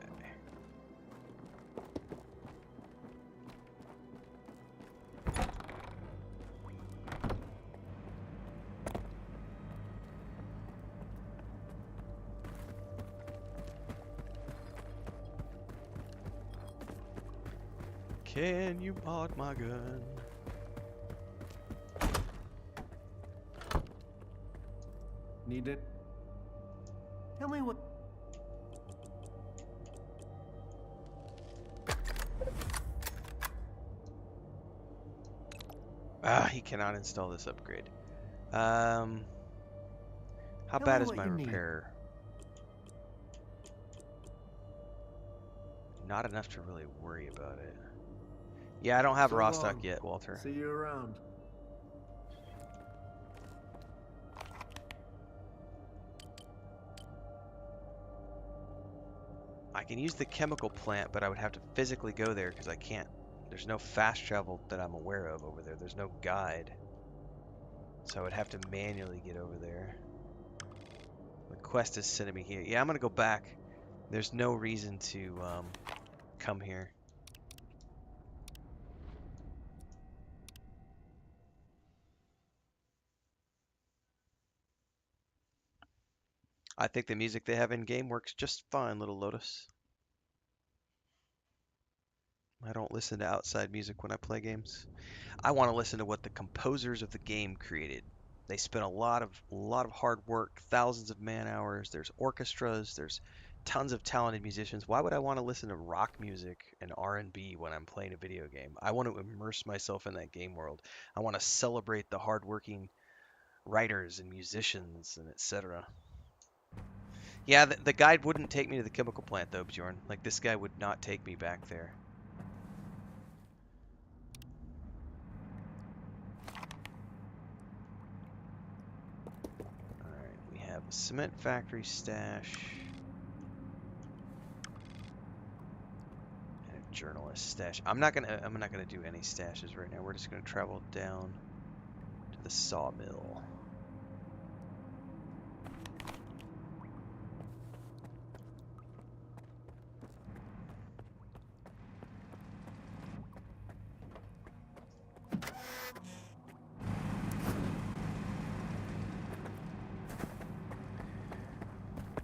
[SPEAKER 1] Can you mod my gun?
[SPEAKER 20] Need it? Tell me what...
[SPEAKER 1] Ah, he cannot install this upgrade. How bad is my repair? Not enough to really worry about it. Yeah, I don't have raw stock yet, Walter.
[SPEAKER 20] See you around.
[SPEAKER 1] I can use the chemical plant, but I would have to physically go there because I can't. There's no fast travel that I'm aware of over there. There's no guide. So I would have to manually get over there. The quest is sending me here. Yeah, I'm going to go back. There's no reason to come here. I think the music they have in-game works just fine, little Lotus. I don't listen to outside music when I play games. I want to listen to what the composers of the game created. They spent a lot of hard work, thousands of man hours. There's orchestras, there's tons of talented musicians. Why would I want to listen to rock music and R&B when I'm playing a video game? I want to immerse myself in that game world. I want to celebrate the hardworking writers and musicians and etc. Yeah, the guide wouldn't take me to the chemical plant though, Bjorn. Like, this guy would not take me back there. Alright, we have a cement factory stash. And a journalist stash. I'm not gonna do any stashes right now. We're just gonna travel down to the sawmill.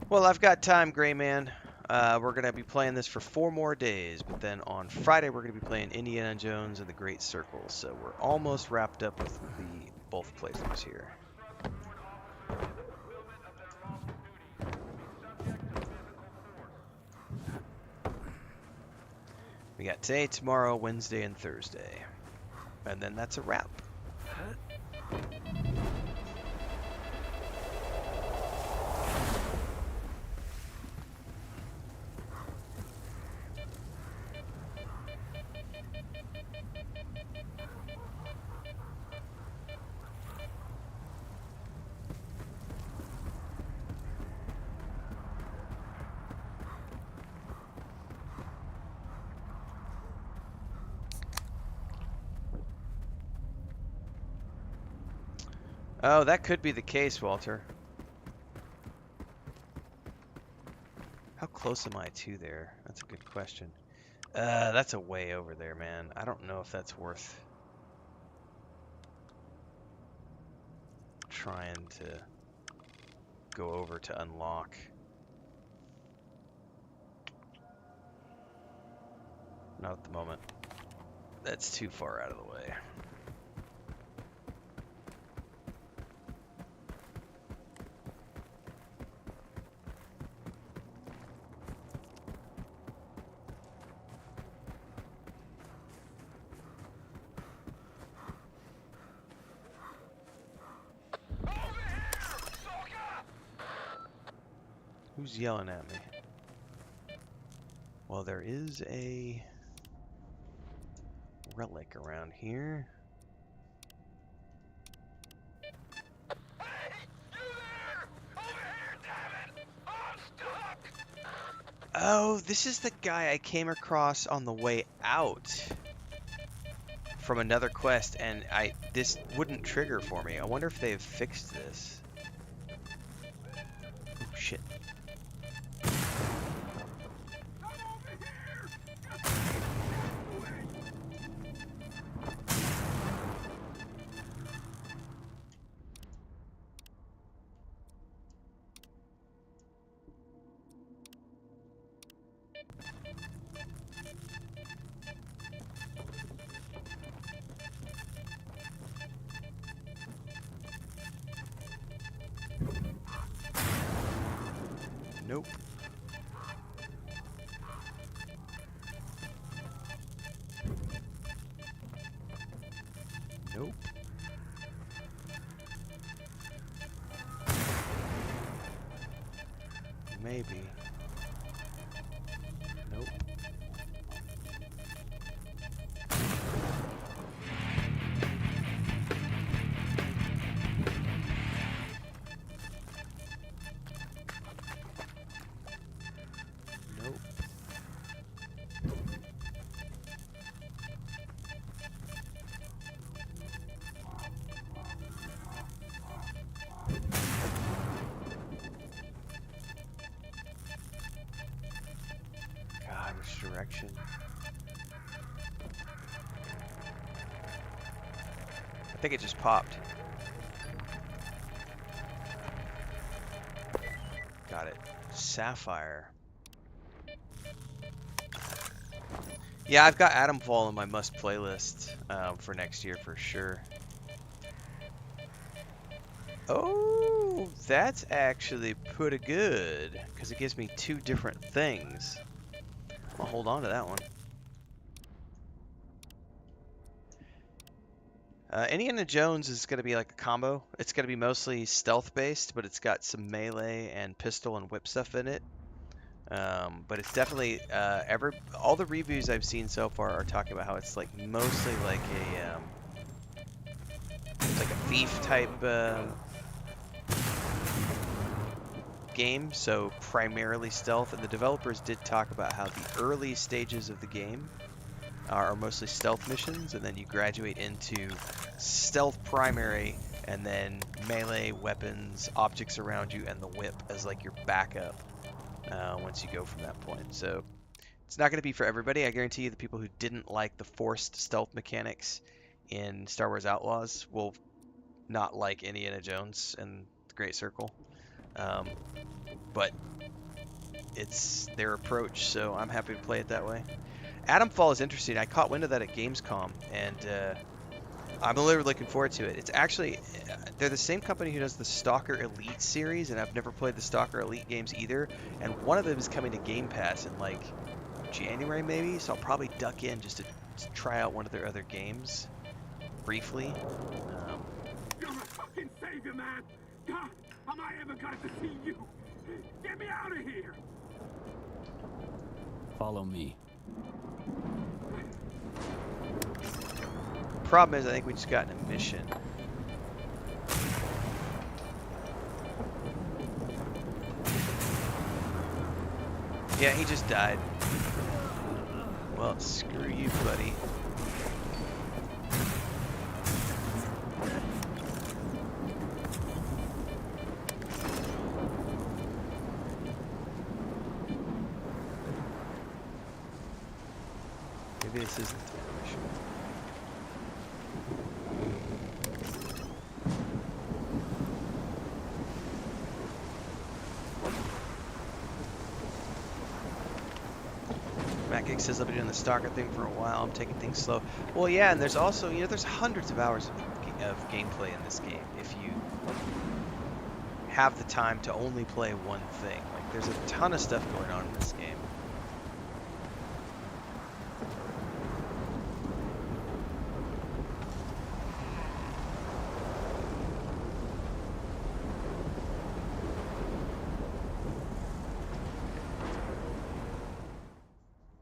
[SPEAKER 1] Well, I've got time, Gray Man. We're going to be playing this for 4 more days, but then on Friday we're going to be playing Indiana Jones and the Great Circle, so we're almost wrapped up with the both playthroughs here. We got today, tomorrow, Wednesday, and Thursday. And then that's a wrap. Oh, that could be the case, Walter. How close am I to there? That's a good question. That's a way over there, man. I don't know if that's worth trying to go over to unlock. Not at the moment. That's too far out of the way. Who's yelling at me? Well, there is a relic around here. Oh, this is the guy I came across on the way out from another quest, and this wouldn't trigger for me. I wonder if they've fixed this. Oh, shit. Nope. Nope. Maybe. Nope. Nope. God, which direction? I think it just popped. Got it. Sapphire. Yeah, I've got Atomfall on my must playlist for next year for sure. Oh, that's actually pretty good because it gives me 2 different things. I'll hold on to that one. Indiana Jones is going to be like a combo. It's going to be mostly stealth based, but it's got some melee and pistol and whip stuff in it. But it's definitely all the reviews I've seen so far are talking about how it's like mostly like a thief type game, so primarily stealth. And the developers did talk about how the early stages of the game are mostly stealth missions, and then you graduate into stealth primary, and then melee weapons, objects around you, and the whip as like your backup once you go from that point. So it's not going to be for everybody. I guarantee you the people who didn't like the forced stealth mechanics in Star Wars Outlaws will not like Indiana Jones and the Great Circle. But it's their approach, so I'm happy to play it that way. Adamfall is interesting. I caught wind of that at Gamescom, and I'm literally looking forward to it. It's actually, they're the same company who does the Stalker Elite series, and I've never played the Stalker Elite games either. And one of them is coming to Game Pass in like January maybe, so I'll probably duck in just to try out one of their other games briefly.
[SPEAKER 13] You're a fucking savior, man! God, am I ever going to see you? Get me out of here!
[SPEAKER 3] Follow me.
[SPEAKER 1] Problem is, I think we just got in a mission. Yeah, he just died. Well, screw you, buddy. Maybe this isn't the mission. Mac says I've been doing the Stalker thing for a while. I'm taking things slow. Well, yeah, and there's also, you know, there's hundreds of hours of gameplay in this game if you have the time to only play one thing. Like, there's a ton of stuff going on in this game.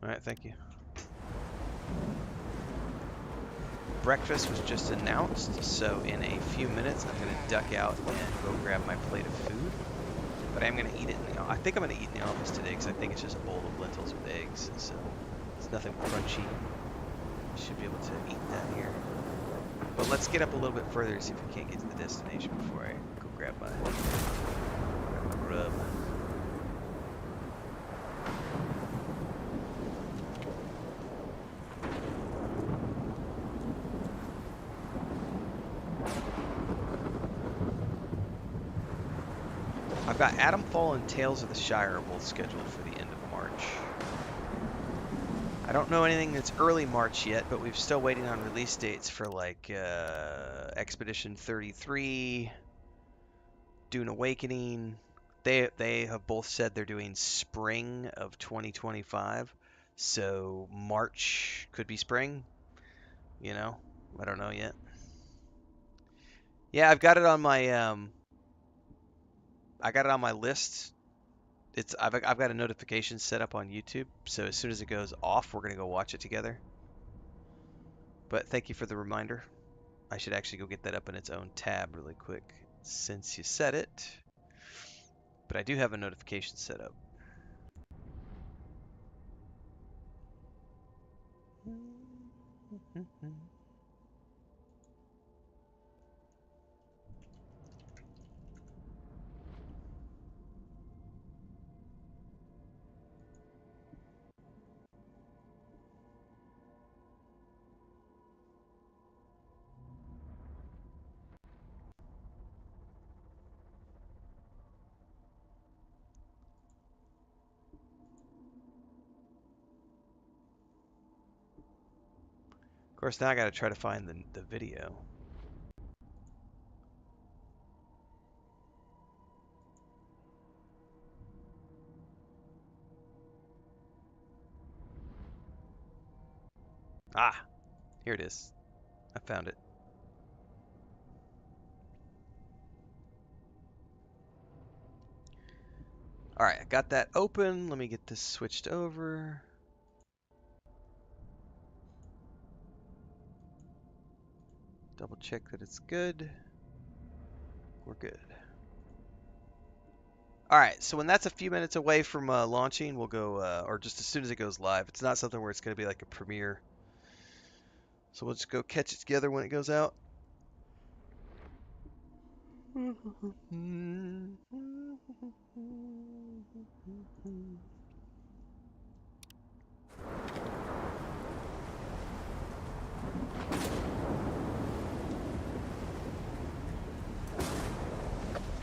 [SPEAKER 1] Alright, thank you. Breakfast was just announced, so in a few minutes I'm going to duck out and go grab my plate of food. But I'm going to eat it in the office. I think I'm going to eat in the office today because I think it's just a bowl of lentils with eggs, so it's nothing crunchy. Should be able to eat that here. But let's get up a little bit further to see if we can't get to the destination before I go grab my grub. I've got Adamfall and Tales of the Shire both scheduled for the end of March. I don't know anything that's early March yet, but we're still waiting on release dates for like Expedition 33, Dune Awakening. They have both said they're doing spring of 2025, so March could be spring. You know, I don't know yet. Yeah, I've got it on my I got it on my list. I've got a notification set up on YouTube, so as soon as it goes off, we're gonna go watch it together. But thank you for the reminder. I should actually go get that up in its own tab really quick since you said it. But I do have a notification set up. Of course, now I gotta try to find the video. Ah, here it is. I found it. All right, I got that open. Let me get this switched over. Double check that it's good. We're good. All right, so when that's a few minutes away from launching, we'll go, or just as soon as it goes live. It's not something where it's going to be like a premiere. So we'll just go catch it together when it goes out.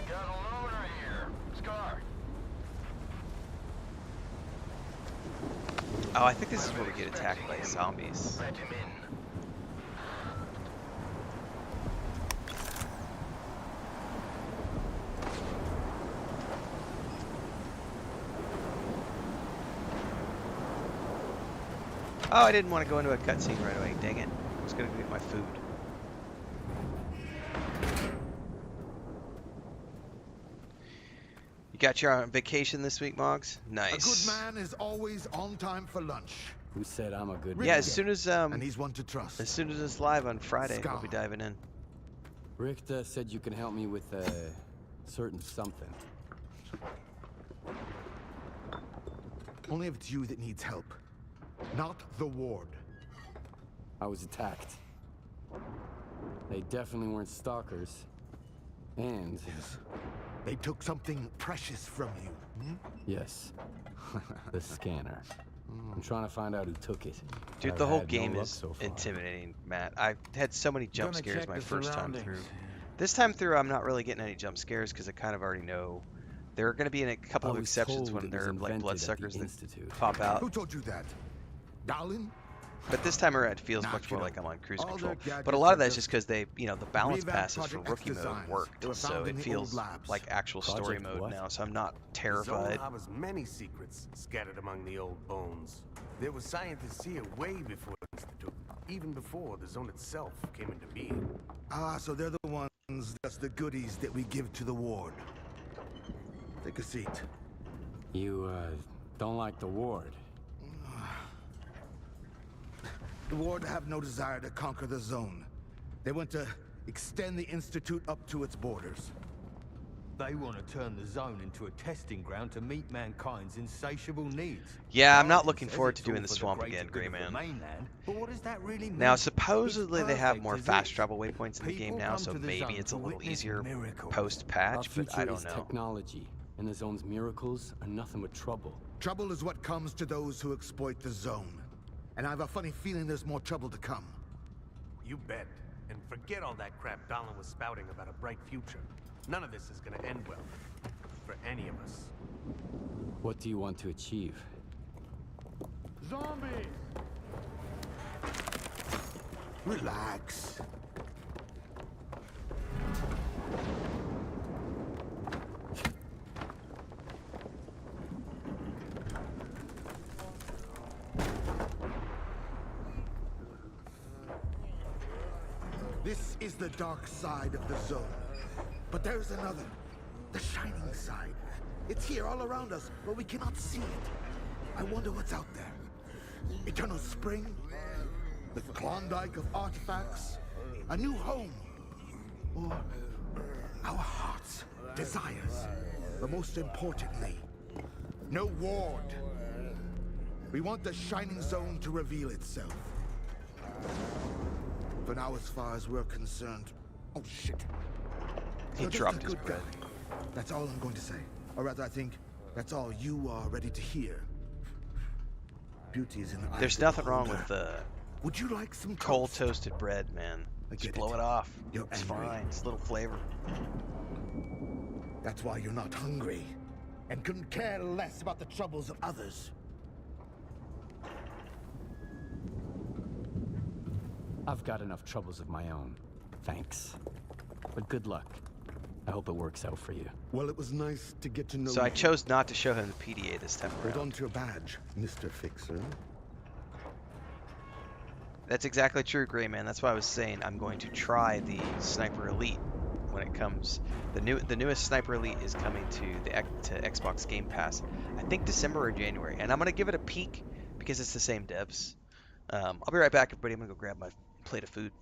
[SPEAKER 5] Got a loader here.
[SPEAKER 1] Oh, I think this is where we get attacked by zombies.
[SPEAKER 21] Let him in.
[SPEAKER 1] Oh, I didn't want to go into a cutscene right away. Dang it. I was going to get my food. You got your on vacation this week, Moggs? Nice.
[SPEAKER 22] A good man is always on time for lunch.
[SPEAKER 3] Who said I'm a good man?
[SPEAKER 1] Yeah, as soon as
[SPEAKER 22] and he's one to trust.
[SPEAKER 1] As soon as it's live on Friday,
[SPEAKER 22] Scar.
[SPEAKER 1] we'll be diving in.
[SPEAKER 3] Richter said you can help me with a certain something.
[SPEAKER 22] Only if it's you that needs help, not the ward.
[SPEAKER 3] I was attacked. They definitely weren't stalkers. And
[SPEAKER 22] they took something precious from you.
[SPEAKER 3] Yes, the scanner. I'm trying to find out who took it.
[SPEAKER 1] Dude,
[SPEAKER 3] I've
[SPEAKER 1] the whole
[SPEAKER 3] had no
[SPEAKER 1] game
[SPEAKER 3] luck
[SPEAKER 1] is
[SPEAKER 3] so far.
[SPEAKER 1] intimidating, Matt. I had so many jump
[SPEAKER 7] Gonna
[SPEAKER 1] scares
[SPEAKER 7] check
[SPEAKER 1] my
[SPEAKER 7] the
[SPEAKER 1] first time through.
[SPEAKER 7] surroundings.
[SPEAKER 1] This time through, I'm not really getting any jump scares because I kind of already know. There are going to be a couple of exceptions when there are like bloodsuckers that pop out.
[SPEAKER 22] Who told you that? Darlin?
[SPEAKER 1] But this time around, it feels much more like I'm on cruise control. But a lot of that's just because they, you know, the balance passes for rookie mode worked, so it feels like actual story mode now. So I'm not terrified.
[SPEAKER 23] The zone harbors many secrets scattered among the old bones. There were scientists here way before the Institute, even before the zone itself came into being.
[SPEAKER 22] Ah, so they're the ones, that's the goodies that we give to the ward. Take a seat.
[SPEAKER 3] You, don't like the ward?
[SPEAKER 22] The ward have no desire to conquer the zone. They want to extend the Institute up to its borders.
[SPEAKER 23] They want to turn the zone into a testing ground to meet mankind's insatiable needs.
[SPEAKER 1] Yeah, I'm not looking forward to doing the swamp again, Grey Man.
[SPEAKER 23] But what does that really mean?
[SPEAKER 1] Now, supposedly they have more fast travel waypoints in the game now, so maybe it's a little easier post-patch, but I don't know.
[SPEAKER 3] Technology, and the zone's miracles are nothing but trouble.
[SPEAKER 22] Trouble is what comes to those who exploit the zone. And I have a funny feeling there's more trouble to come.
[SPEAKER 23] You bet. And forget all that crap Darlin was spouting about a bright future. None of this is gonna end well. For any of us.
[SPEAKER 3] What do you want to achieve?
[SPEAKER 23] Zombies!
[SPEAKER 22] Relax. This is the dark side of the zone. But there's another. The shining side. It's here all around us, but we cannot see it. I wonder what's out there. Eternal spring? The Klondike of artifacts? A new home? Or our hearts, desires? But most importantly, no ward. We want the shining zone to reveal itself. For now, as far as we're concerned... Oh, shit.
[SPEAKER 1] He dropped his bread.
[SPEAKER 22] That's all I'm going to say. Or rather, I think that's all you are ready to hear. Beauty is in the eyes.
[SPEAKER 1] There's nothing wrong with the
[SPEAKER 22] Would you like some
[SPEAKER 1] cold toasted bread, man. Just blow it off. It's fine. It's a little flavor.
[SPEAKER 22] That's why you're not hungry. And couldn't care less about the troubles of others.
[SPEAKER 3] I've got enough troubles of my own. Thanks. But good luck. I hope it works out for you.
[SPEAKER 22] Well, it was nice to get to know
[SPEAKER 1] So I chose not to show him the PDA this time around.
[SPEAKER 22] Hold on to your badge, Mr. Fixer.
[SPEAKER 1] That's exactly true, Grey Man. That's why I was saying I'm going to try the Sniper Elite when it comes. The newest Sniper Elite is coming to Xbox Game Pass. I think December or January, and I'm gonna give it a peek because it's the same devs. I'll be right back, everybody. I'm gonna go grab my plate of food.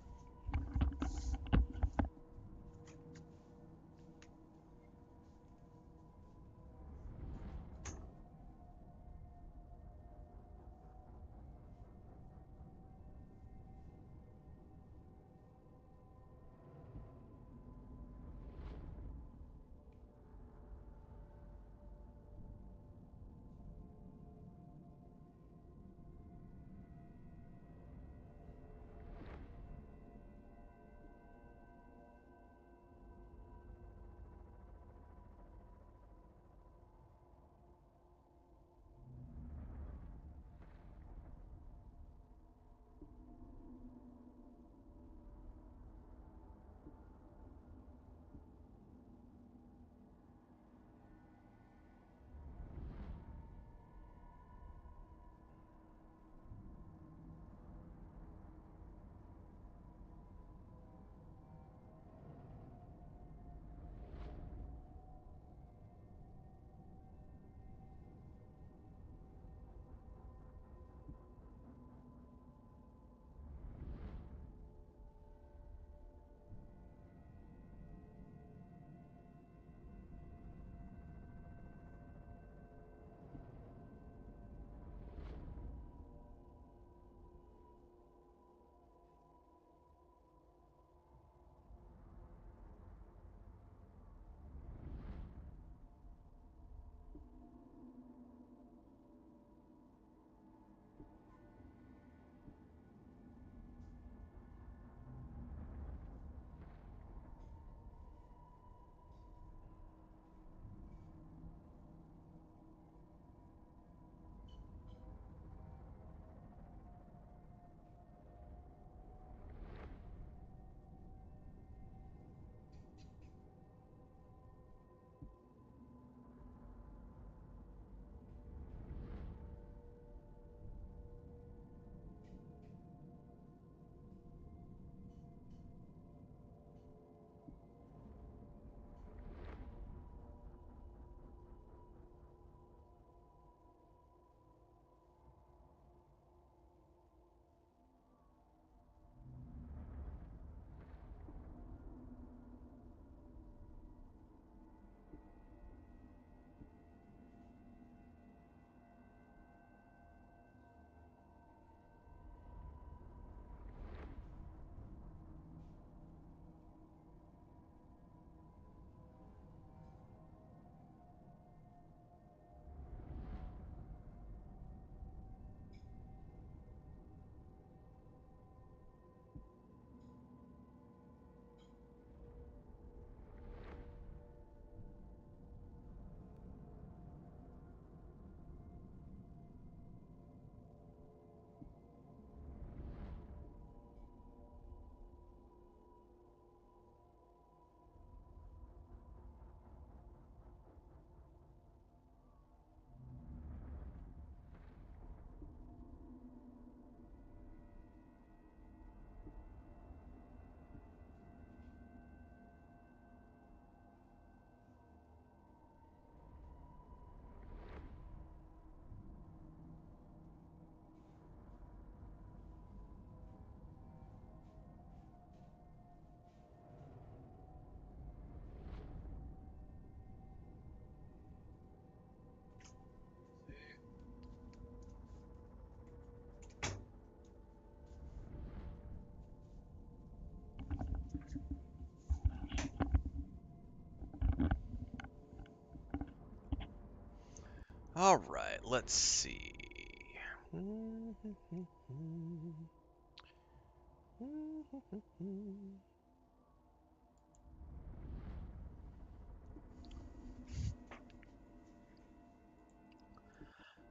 [SPEAKER 1] All right, let's see.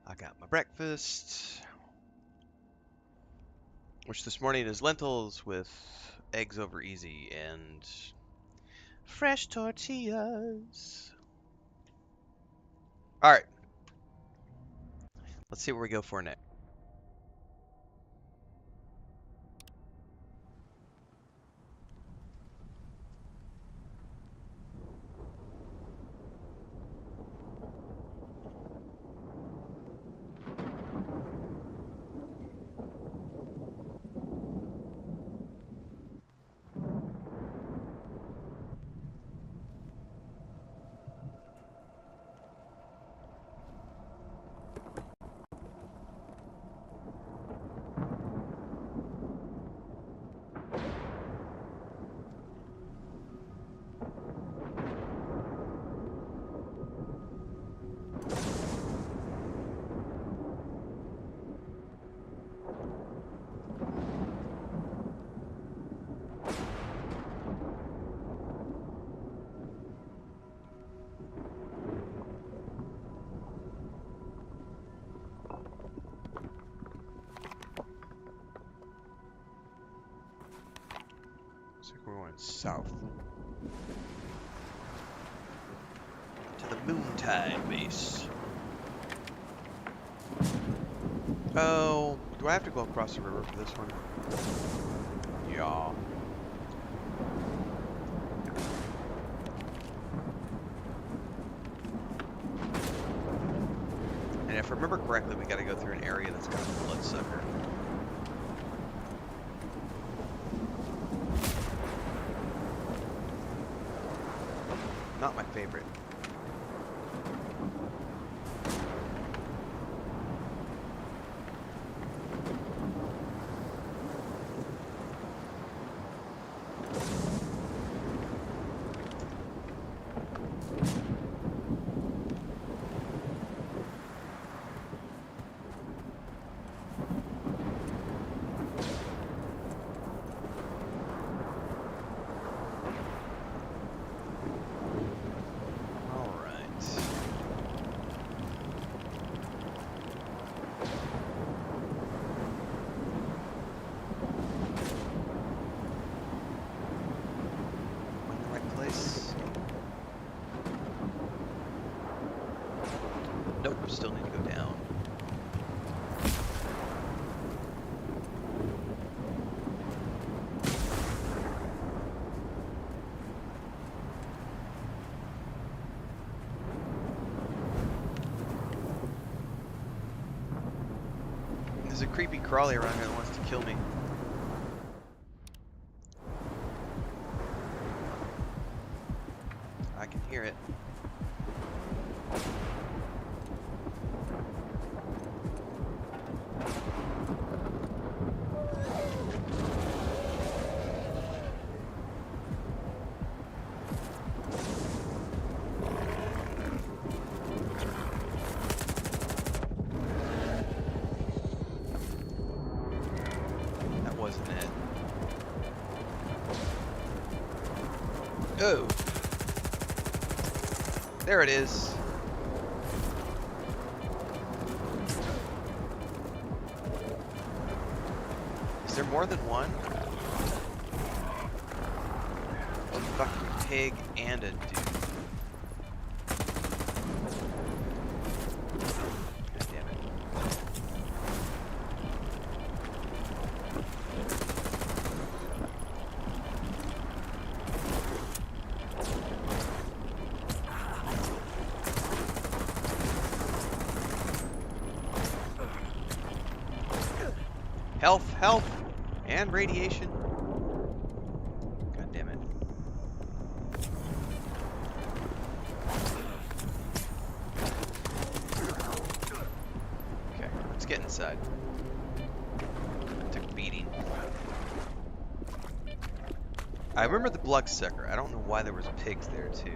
[SPEAKER 1] I got my breakfast, which this morning is lentils with eggs over easy and fresh tortillas. All right, let's see where we go for next. We're going south to the Moontide base. Oh, do I have to go across the river for this one? Yeah. And if I remember correctly, we got to go through an area that's kind of a bloodsucker. Not my favorite. Nope, still need to go down. There's a creepy crawly around here that wants to kill me. I can hear it. Oh, there it is. Is there more than one? A fucking pig and a dude. God damn it. Health, and radiation. God damn it. Okay, let's get inside. Took a beating. I remember the bloodsucker. I don't know why there was pigs there too.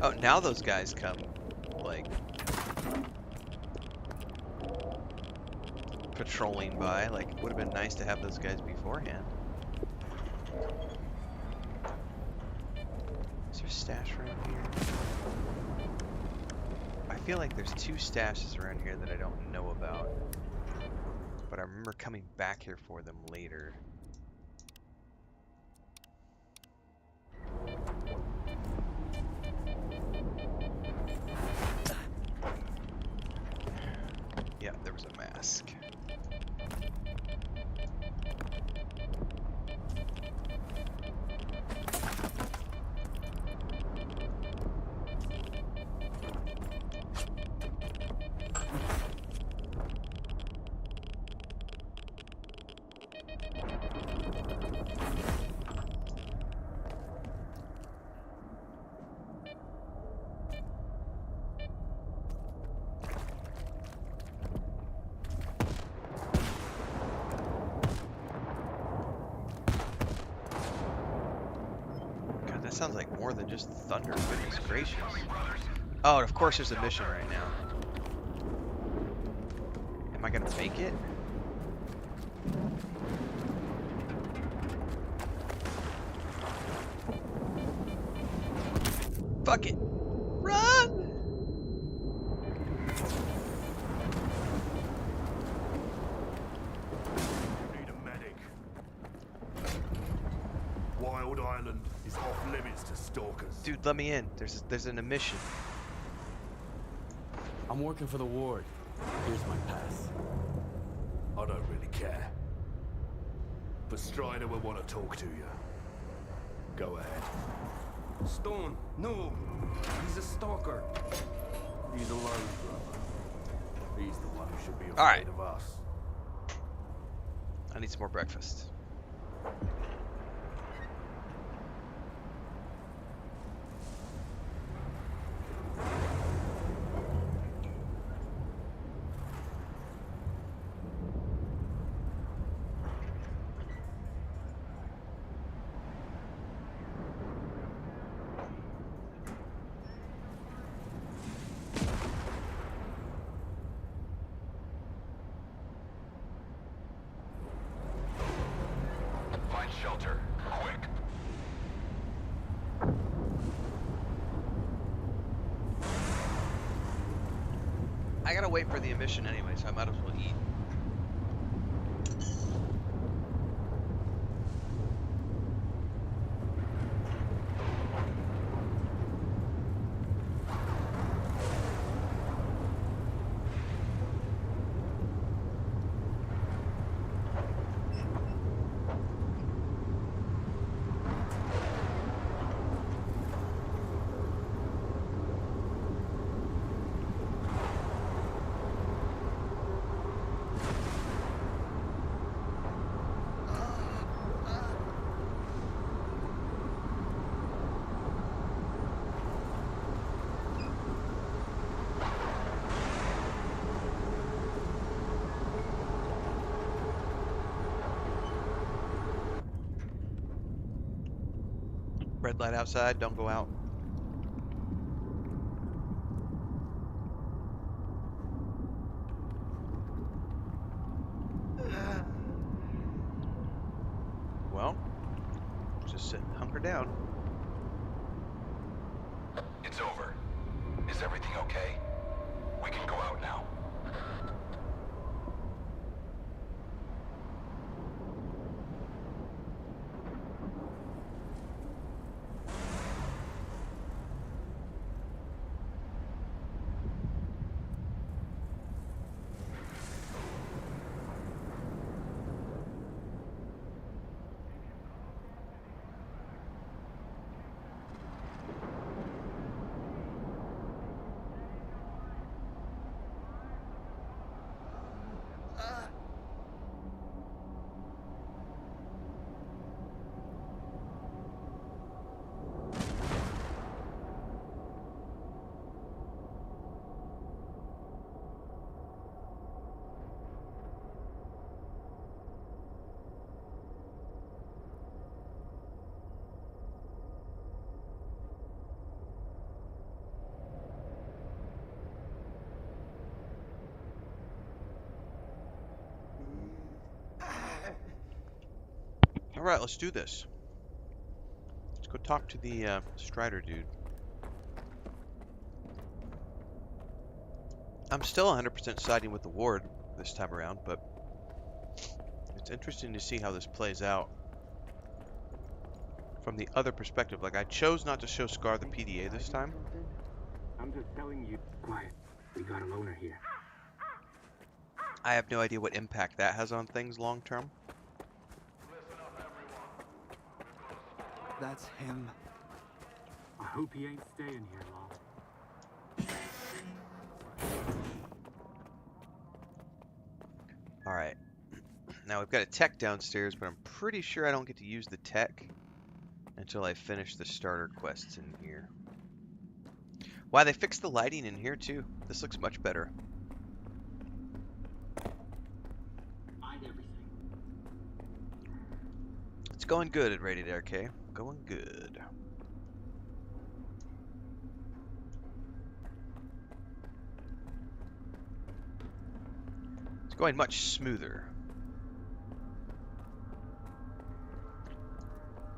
[SPEAKER 1] Oh, now those guys come, like, patrolling by. Like, it would have been nice to have those guys beforehand. Is there a stash around here? I feel like there's 2 stashes around here that I don't know about. But I remember coming back here for them later. Yeah, there was a mask. That sounds like more than just thunder, goodness gracious. Oh, and of course there's a mission right now. Am I gonna make it? Fuck it! Run!
[SPEAKER 23] Need a medic. Wild Island is off limits to stalkers.
[SPEAKER 1] Dude, let me in. There's an mission.
[SPEAKER 3] I'm working for the ward. Here's my pass.
[SPEAKER 23] I don't really care. But Strider will want to talk to you. Go ahead.
[SPEAKER 12] Stone, no! He's a stalker.
[SPEAKER 23] He's alone, brother. He's the one who should be afraid
[SPEAKER 1] All right.
[SPEAKER 23] of us.
[SPEAKER 1] I need some more breakfast.
[SPEAKER 5] Find shelter, quick.
[SPEAKER 1] I gotta wait for the emission anyway, so I might as well eat. Red light outside, don't go out. Well, just sit, hunker down.
[SPEAKER 5] It's over. Is everything okay? We can go out now.
[SPEAKER 1] All right, let's do this. Let's go talk to the Strider dude. I'm still 100% siding with the Ward this time around, but it's interesting to see how this plays out from the other perspective. Like, I chose not to show Scar the PDA this time.
[SPEAKER 13] I'm just telling you. Quiet. We got a loner here.
[SPEAKER 1] I have no idea what impact that has on things long term.
[SPEAKER 18] That's him.
[SPEAKER 13] I hope he ain't staying here long.
[SPEAKER 1] Alright. Now we've got a tech downstairs, but I'm pretty sure I don't get to use the tech until I finish the starter quests in here. Wow, they fixed the lighting in here too. This looks much better. It's going good at Rated R.K. Going good. It's going much smoother.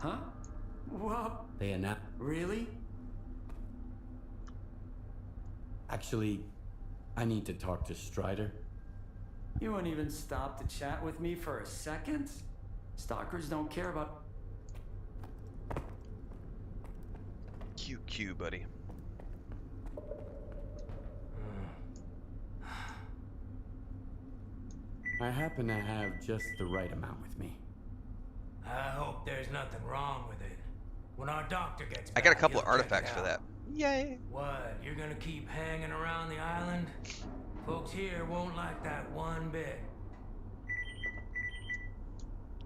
[SPEAKER 3] Huh? What? They are not. Really? Actually, I need to talk to Strider.
[SPEAKER 6] You wouldn't even stop to chat with me for a second? Stalkers don't care about...
[SPEAKER 1] QQ, buddy.
[SPEAKER 3] I happen to have just the right amount with me.
[SPEAKER 8] I hope there's nothing wrong with it. When our doctor gets back,
[SPEAKER 1] I got a couple of
[SPEAKER 8] he'll check
[SPEAKER 1] artifacts
[SPEAKER 8] it
[SPEAKER 1] for
[SPEAKER 8] out.
[SPEAKER 1] that. Yay!
[SPEAKER 8] What, you're gonna keep hanging around the island? Folks here won't like that one bit.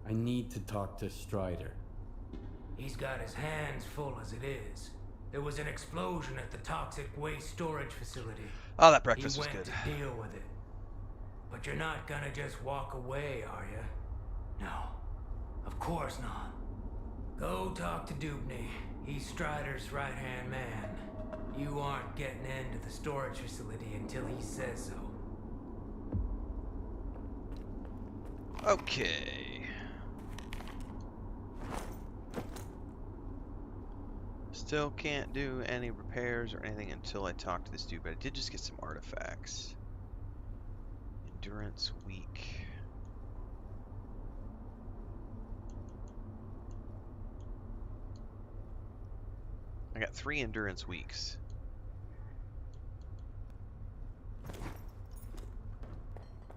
[SPEAKER 3] I need to talk to Strider.
[SPEAKER 8] He's got his hands full as it is. There was an explosion at the toxic waste storage facility.
[SPEAKER 1] Oh, that breakfast was
[SPEAKER 8] He went
[SPEAKER 1] good.
[SPEAKER 8] to deal with it. But you're not gonna just walk away, are you? No, of course not. Go talk to Dubney. He's Strider's right-hand man. You aren't getting into the storage facility until he says so.
[SPEAKER 1] Okay. Still can't do any repairs or anything until I talk to this dude, but I did just get some artifacts. Endurance weak. I got 3 endurance weeks.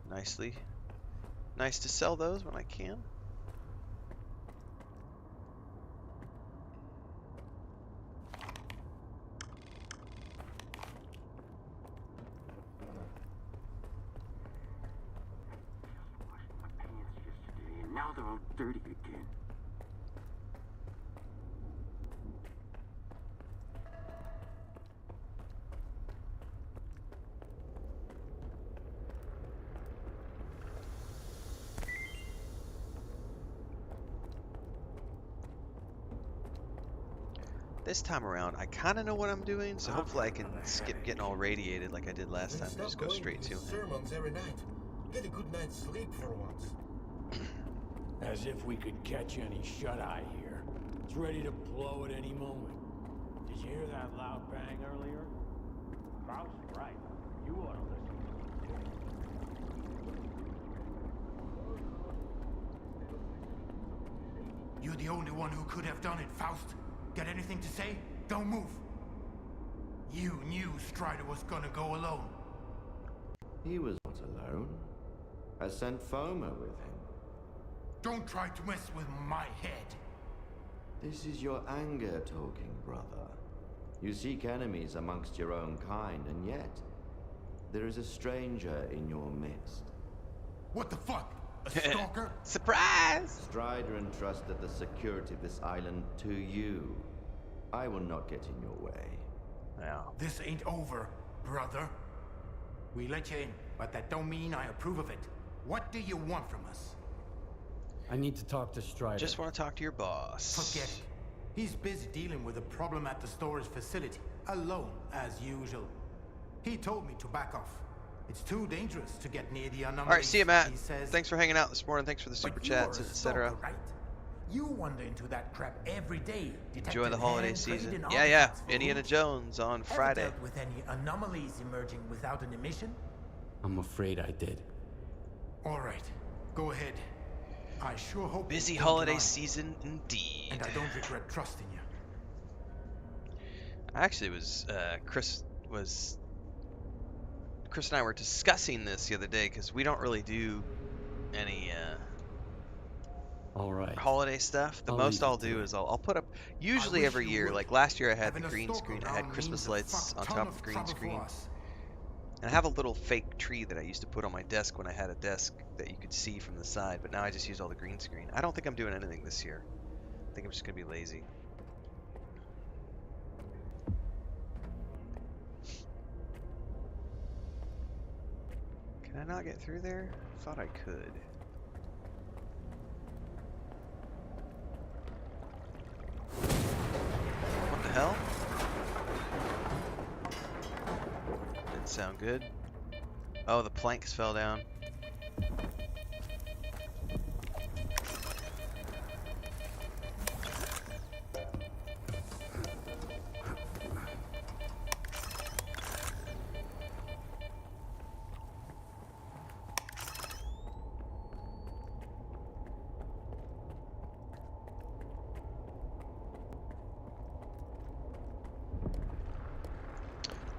[SPEAKER 1] Nice to sell those when I can.
[SPEAKER 13] And now they're all dirty again.
[SPEAKER 1] This time around, I kind of know what I'm doing, so hopefully I can skip getting all radiated like I did last time and just go straight to it.
[SPEAKER 21] Sermons every night. Get a good night's sleep for once.
[SPEAKER 7] As if we could catch any shut-eye here. It's ready to blow at any moment. Did you hear that loud bang earlier? Faust's right. You ought to listen.
[SPEAKER 14] You're the only one who could have done it, Faust. Got anything to say? Don't move. You knew Strider was gonna go alone.
[SPEAKER 24] He was not alone. I sent Foma with him.
[SPEAKER 14] Don't try to mess with my head.
[SPEAKER 24] This is your anger talking, brother. You seek enemies amongst your own kind, and yet there is a stranger in your midst.
[SPEAKER 14] What the fuck? A stalker?
[SPEAKER 1] Surprise!
[SPEAKER 24] Strider entrusted the security of this island to you. I will not get in your way.
[SPEAKER 1] Now,
[SPEAKER 14] this ain't over, brother. We let you in, but that don't mean I approve of it. What do you want from us?
[SPEAKER 3] I need to talk to Strider.
[SPEAKER 1] just want to talk to your boss.
[SPEAKER 14] Forget it. He's busy dealing with a problem at the storage facility, alone, as usual. He told me to back off. It's too dangerous to get near the anomalies.
[SPEAKER 1] All right, see you, Matt.
[SPEAKER 14] He says,
[SPEAKER 1] Thanks for hanging out this morning. Thanks for the super chats, etc.
[SPEAKER 14] Right? You wander into that trap every day.
[SPEAKER 1] Enjoy the holiday season.
[SPEAKER 14] Trading
[SPEAKER 1] Yeah, yeah.
[SPEAKER 14] artifacts for
[SPEAKER 1] Indiana
[SPEAKER 14] loot.
[SPEAKER 1] Jones on
[SPEAKER 14] Ever
[SPEAKER 1] Friday.
[SPEAKER 14] dealt with any anomalies emerging without an emission?
[SPEAKER 3] I'm afraid I did.
[SPEAKER 14] All right, go ahead. I sure hope
[SPEAKER 1] Busy
[SPEAKER 14] you think
[SPEAKER 1] holiday
[SPEAKER 14] right.
[SPEAKER 1] season indeed.
[SPEAKER 14] And I don't regret trusting you.
[SPEAKER 1] Actually, Chris and I were discussing this the other day because we don't really do any
[SPEAKER 3] All right.
[SPEAKER 1] holiday stuff. The most I'll do is I'll put up, usually every year, like last year I had the green screen, I had Christmas lights on top of the green screen. And I have a little fake tree that I used to put on my desk when I had a desk that you could see from the side, but now I just use all the green screen. I don't think I'm doing anything this year. I think I'm just going to be lazy. Can I not get through there? Thought I could. What the hell? Didn't sound good. Oh, the planks fell down.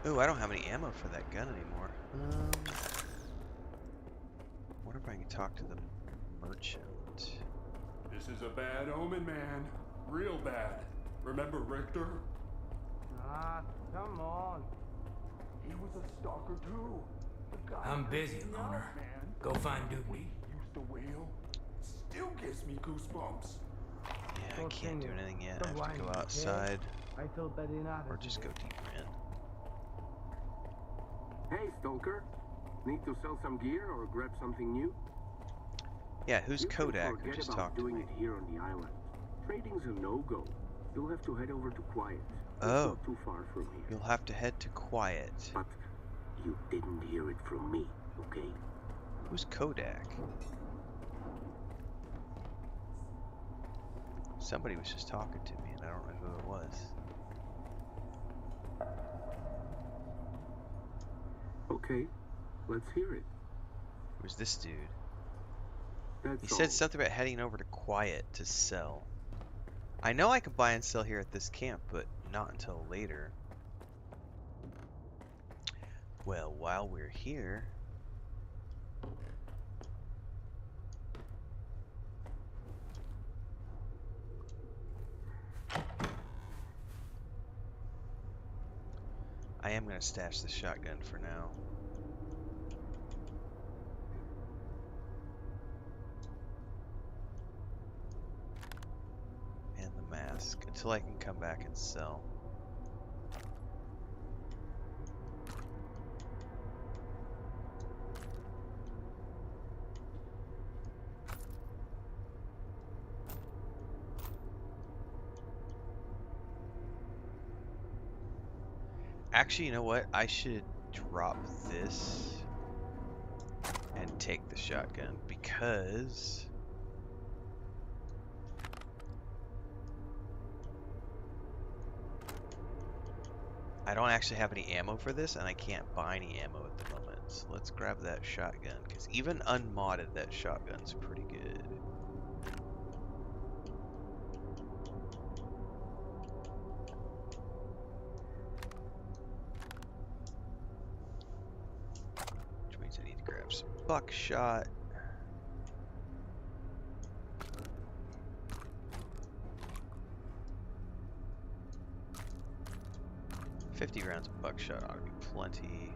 [SPEAKER 1] Ooh, I don't have any ammo for that gun anymore. Wonder if I can talk to the merchant.
[SPEAKER 13] This is a bad omen, man. Real bad. Remember Richter?
[SPEAKER 2] Ah, come on.
[SPEAKER 13] He was a stalker too. The guy
[SPEAKER 8] I'm
[SPEAKER 13] who
[SPEAKER 8] busy,
[SPEAKER 13] freaked me
[SPEAKER 8] loner.
[SPEAKER 13] out, man.
[SPEAKER 8] Go find Dubney.
[SPEAKER 13] Used to wail. Still gives me goosebumps.
[SPEAKER 1] Yeah, I can't do anything yet. I have to go outside or just go deeper in.
[SPEAKER 9] Hey, Stalker. Need to sell some gear or grab something new?
[SPEAKER 1] Yeah, who's
[SPEAKER 9] You can
[SPEAKER 1] Kodak who
[SPEAKER 9] forget
[SPEAKER 1] just
[SPEAKER 9] about
[SPEAKER 1] talked to
[SPEAKER 9] doing
[SPEAKER 1] me?
[SPEAKER 9] it here on the island. Trading's a no-go. You'll have to head over to Quiet. It's
[SPEAKER 1] Oh.
[SPEAKER 9] not too far from here.
[SPEAKER 1] You'll have to head to Quiet.
[SPEAKER 9] But you didn't hear it from me, okay?
[SPEAKER 1] Who's Kodak? Somebody was just talking to me and I don't know who it was.
[SPEAKER 9] Okay, let's hear it.
[SPEAKER 1] Who's this dude?
[SPEAKER 9] That's
[SPEAKER 1] He
[SPEAKER 9] all.
[SPEAKER 1] said something about heading over to Quiet to sell. I know I can buy and sell here at this camp, but not until later. Well, while we're here... I am going to stash the shotgun for now. And the mask, until I can come back and sell. Actually, you know what? I should drop this and take the shotgun because I don't actually have any ammo for this and I can't buy any ammo at the moment. So let's grab that shotgun because even unmodded, that shotgun's pretty good. I need to grab some buckshot. $50 rounds of buckshot ought to be plenty.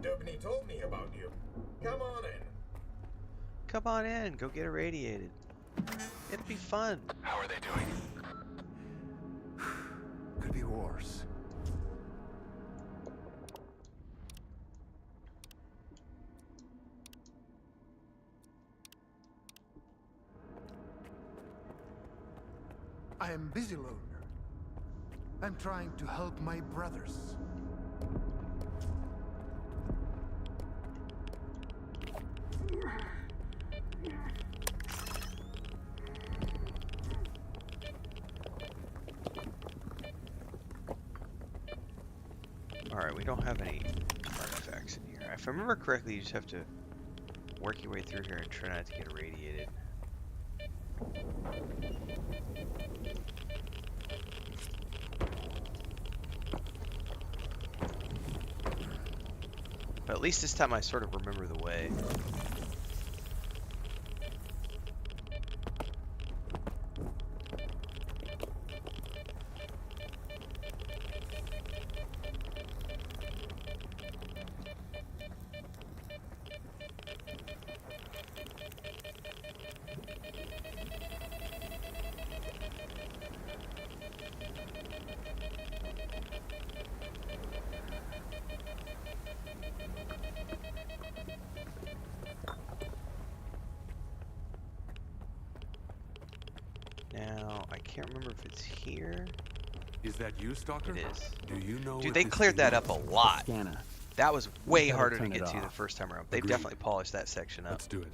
[SPEAKER 21] Dubney told me about you. Come on in.
[SPEAKER 1] Come on in, go get irradiated. It'll be fun.
[SPEAKER 5] How are they doing?
[SPEAKER 4] yours.
[SPEAKER 22] I am busy, loner. I'm trying to help my brothers.
[SPEAKER 1] Alright, we don't have any artifacts in here. If I remember correctly, you just have to work your way through here and try not to get irradiated. But at least this time I sort of remember the way. Now, I can't remember if it's here.
[SPEAKER 4] Is that you, Stalker?
[SPEAKER 1] It is.
[SPEAKER 4] Do you know?
[SPEAKER 1] Dude, they cleared that up a lot.
[SPEAKER 3] Scanner.
[SPEAKER 1] That was way
[SPEAKER 3] gotta
[SPEAKER 1] harder to
[SPEAKER 3] turn
[SPEAKER 1] get
[SPEAKER 3] it
[SPEAKER 1] to the
[SPEAKER 3] off.
[SPEAKER 1] first time around. They've
[SPEAKER 4] Agreed.
[SPEAKER 1] definitely polished that section up.
[SPEAKER 4] Let's do it.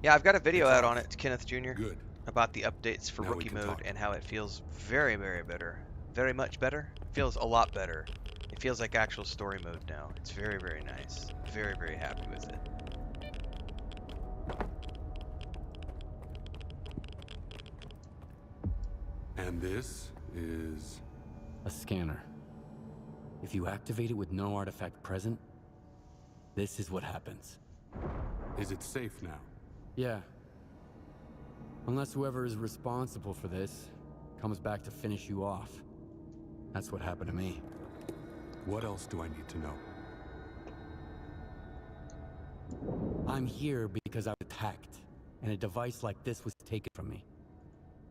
[SPEAKER 1] Yeah, I've got a video out on it, Kenneth Jr.
[SPEAKER 4] Good.
[SPEAKER 1] About the updates for
[SPEAKER 4] Now we
[SPEAKER 1] rookie
[SPEAKER 4] can
[SPEAKER 1] mode
[SPEAKER 4] talk.
[SPEAKER 1] and how it feels very, very better. Very much better. Feels a lot better. It feels like actual story mode now. It's very, very nice. Very, very happy with it.
[SPEAKER 4] And this is...
[SPEAKER 3] A scanner. If you activate it with no artifact present, this is what happens.
[SPEAKER 4] Is it safe now?
[SPEAKER 3] Yeah. Unless whoever is responsible for this comes back to finish you off. That's what happened to me.
[SPEAKER 4] What else do I need to know?
[SPEAKER 3] I'm here because I was attacked, and a device like this was taken from me.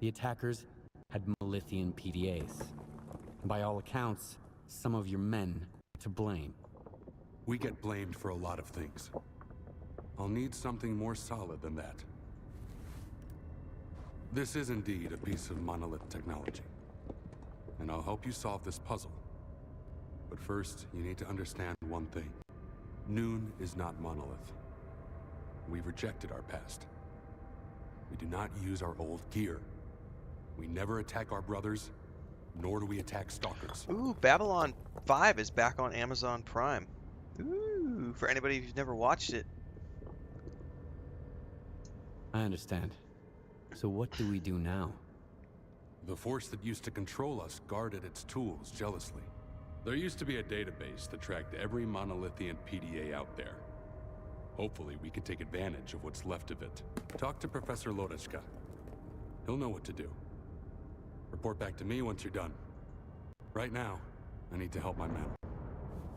[SPEAKER 3] The attackers had Melithian PDAs. And by all accounts, some of your men to blame.
[SPEAKER 4] We get blamed for a lot of things. I'll need something more solid than that. This is indeed a piece of monolith technology. And I'll help you solve this puzzle. But first, you need to understand one thing. Noon is not monolith. We've rejected our past. We do not use our old gear. We never attack our brothers, nor do we attack stalkers.
[SPEAKER 1] Ooh, Babylon 5 is back on Amazon Prime. Ooh, for anybody who's never watched it.
[SPEAKER 3] I understand. So what do we do now?
[SPEAKER 4] The force that used to control us guarded its tools jealously. There used to be a database that tracked every monolithian PDA out there. Hopefully we can take advantage of what's left of it. Talk to Professor Lodechka. He'll know what to do. Report back to me once you're done. Right now, I need to help my men.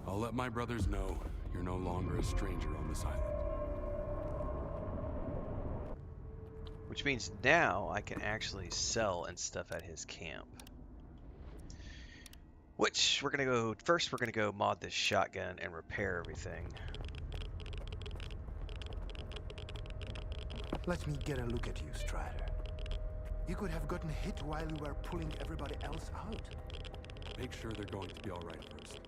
[SPEAKER 4] I'll let my brothers know you're no longer a stranger on this island.
[SPEAKER 1] Which means now I can actually sell and stuff at his camp. Which we're gonna go first. We're gonna go mod this shotgun and repair everything.
[SPEAKER 22] Let me get a look at you, Strider. You could have gotten hit while you were pulling everybody else out.
[SPEAKER 4] Make sure they're going to be all right first.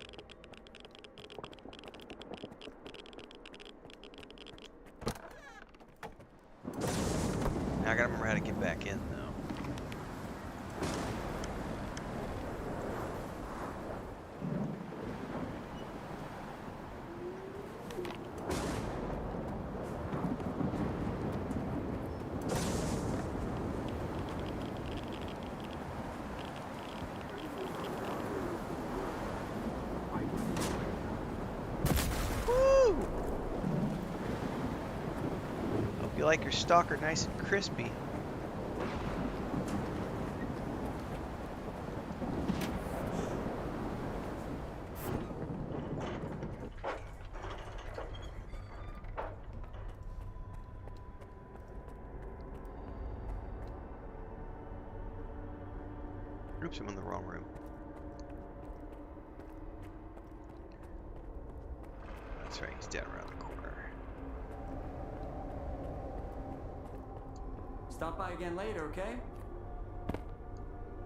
[SPEAKER 1] Now I gotta remember how to get back in though. You like your Stalker nice and crispy. Oops, I'm in the wrong room. That's right, he's down around the corner.
[SPEAKER 6] Stop by again later, okay?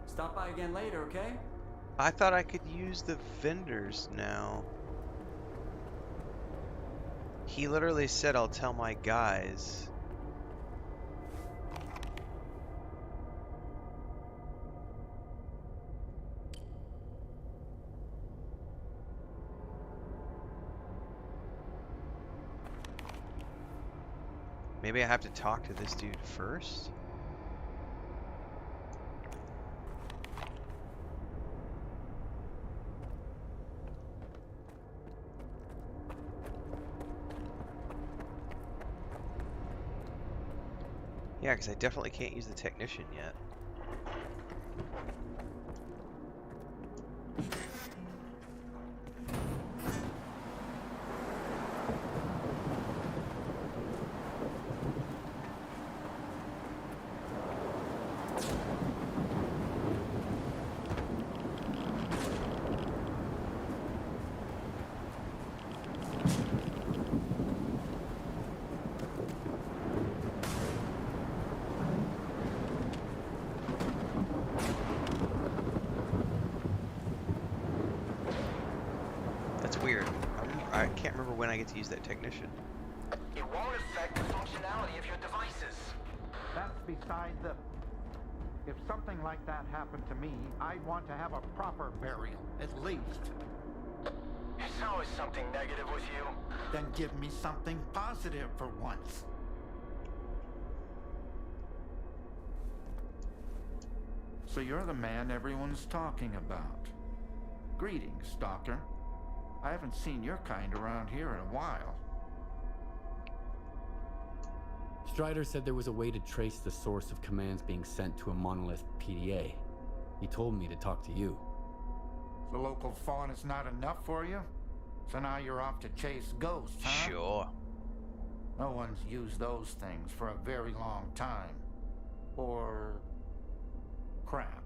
[SPEAKER 6] Stop by again later, okay?
[SPEAKER 1] I thought I could use the vendors now. He literally said, I'll tell my guys. Maybe I have to talk to this dude first? Yeah, because I definitely can't use the technician yet. Weird. I can't remember when I get to use that technician.
[SPEAKER 10] It won't affect the functionality of your devices.
[SPEAKER 11] That's beside the... If something like that happened to me, I'd want to have a proper burial, at least.
[SPEAKER 10] It's always something negative with you.
[SPEAKER 11] Then give me something positive for once. So you're the man everyone's talking about. Greetings, Stalker. I haven't seen your kind around here in a while.
[SPEAKER 3] Strider said there was a way to trace the source of commands being sent to a monolith PDA. He told me to talk to you.
[SPEAKER 11] The local fawn is not enough for you? So now you're off to chase ghosts, huh?
[SPEAKER 1] Sure.
[SPEAKER 11] No one's used those things for a very long time. Or... crap.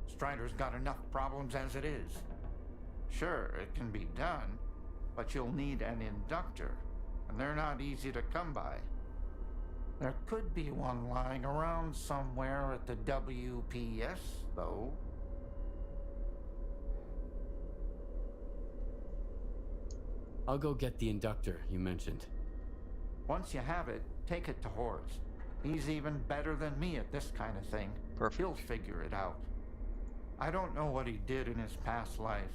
[SPEAKER 11] Strider's got enough problems as it is. Sure, it can be done, but you'll need an inductor, and they're not easy to come by. There could be one lying around somewhere at the WPS, though.
[SPEAKER 3] I'll go get the inductor you mentioned.
[SPEAKER 11] Once you have it, take it to Horace. He's even better than me at this kind of thing.
[SPEAKER 1] Perfect.
[SPEAKER 11] He'll figure it out. I don't know what he did in his past life,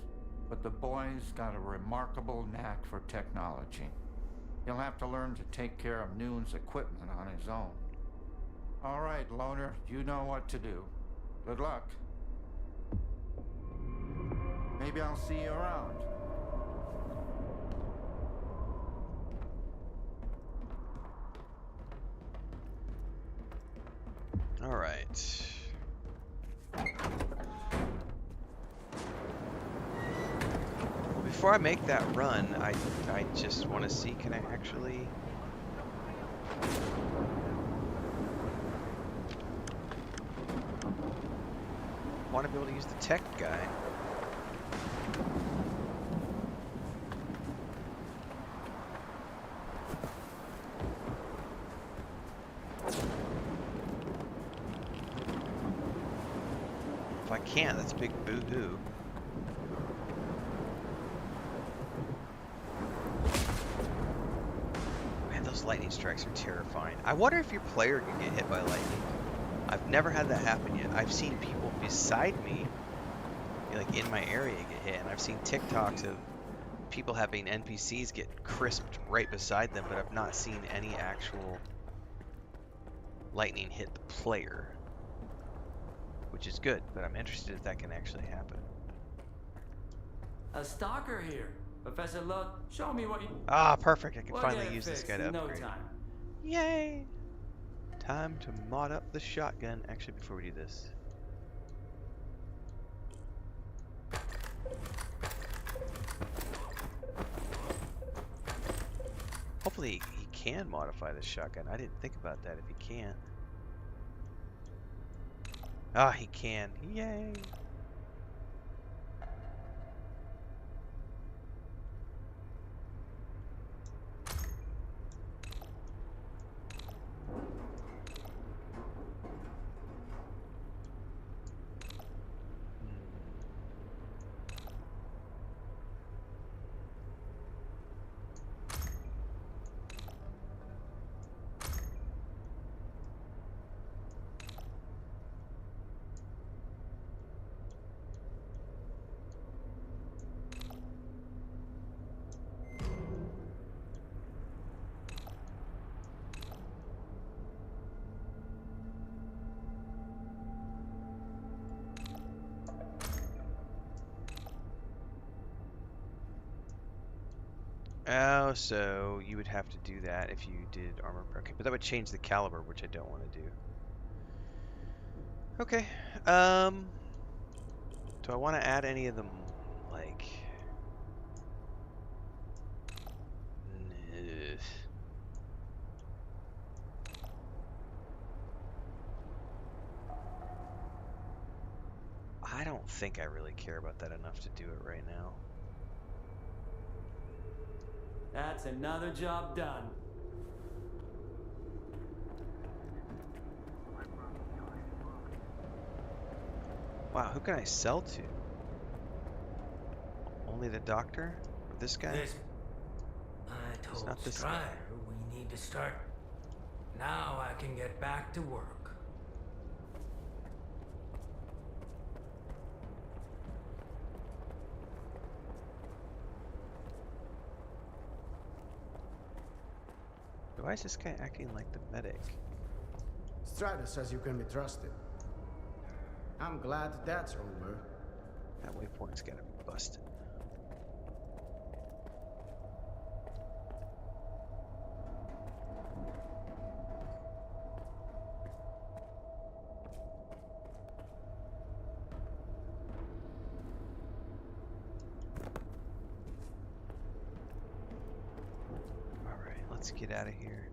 [SPEAKER 11] but the boy's got a remarkable knack for technology. He'll have to learn to take care of Noon's equipment on his own. All right, Loner, you know what to do. Good luck. Maybe I'll see you around.
[SPEAKER 1] All right. Before I make that run, I just want to see, can I actually... want to be able to use the tech guy. If I can't, that's a big boo-hoo. Lightning strikes are terrifying. I wonder if your player can get hit by lightning. I've never had that happen yet. I've seen people beside me, like in my area, get hit, and I've seen TikToks of people having NPCs get crisped right beside them, but I've not seen any actual lightning hit the player, which is good, but I'm interested if that can actually happen.
[SPEAKER 6] A Stalker here. Professor Luck, show me what you...
[SPEAKER 1] Ah, perfect. I can finally use this guy to
[SPEAKER 6] no
[SPEAKER 1] upgrade.
[SPEAKER 6] time.
[SPEAKER 1] Yay! Time to mod up the shotgun. Actually, before we do this. Hopefully he can modify the shotgun. I didn't think about that if he can't. Ah, he can. Yay! Oh, so you would have to do that if you did armor. Okay, but that would change the caliber, which I don't want to do. Okay. Do I want to add any of them, like... Ugh. I don't think I really care about that enough to do it right now.
[SPEAKER 6] That's another job done.
[SPEAKER 1] Wow, who can I sell to? Only the doctor? Or this guy?
[SPEAKER 8] I told
[SPEAKER 1] not this
[SPEAKER 8] Strider
[SPEAKER 1] guy.
[SPEAKER 8] we need to start. Now I can get back to work.
[SPEAKER 1] Why is this guy acting like the medic?
[SPEAKER 20] Strider says you can be trusted. I'm glad that's over.
[SPEAKER 1] That waypoint's gotta be busted. Alright, let's get out of here.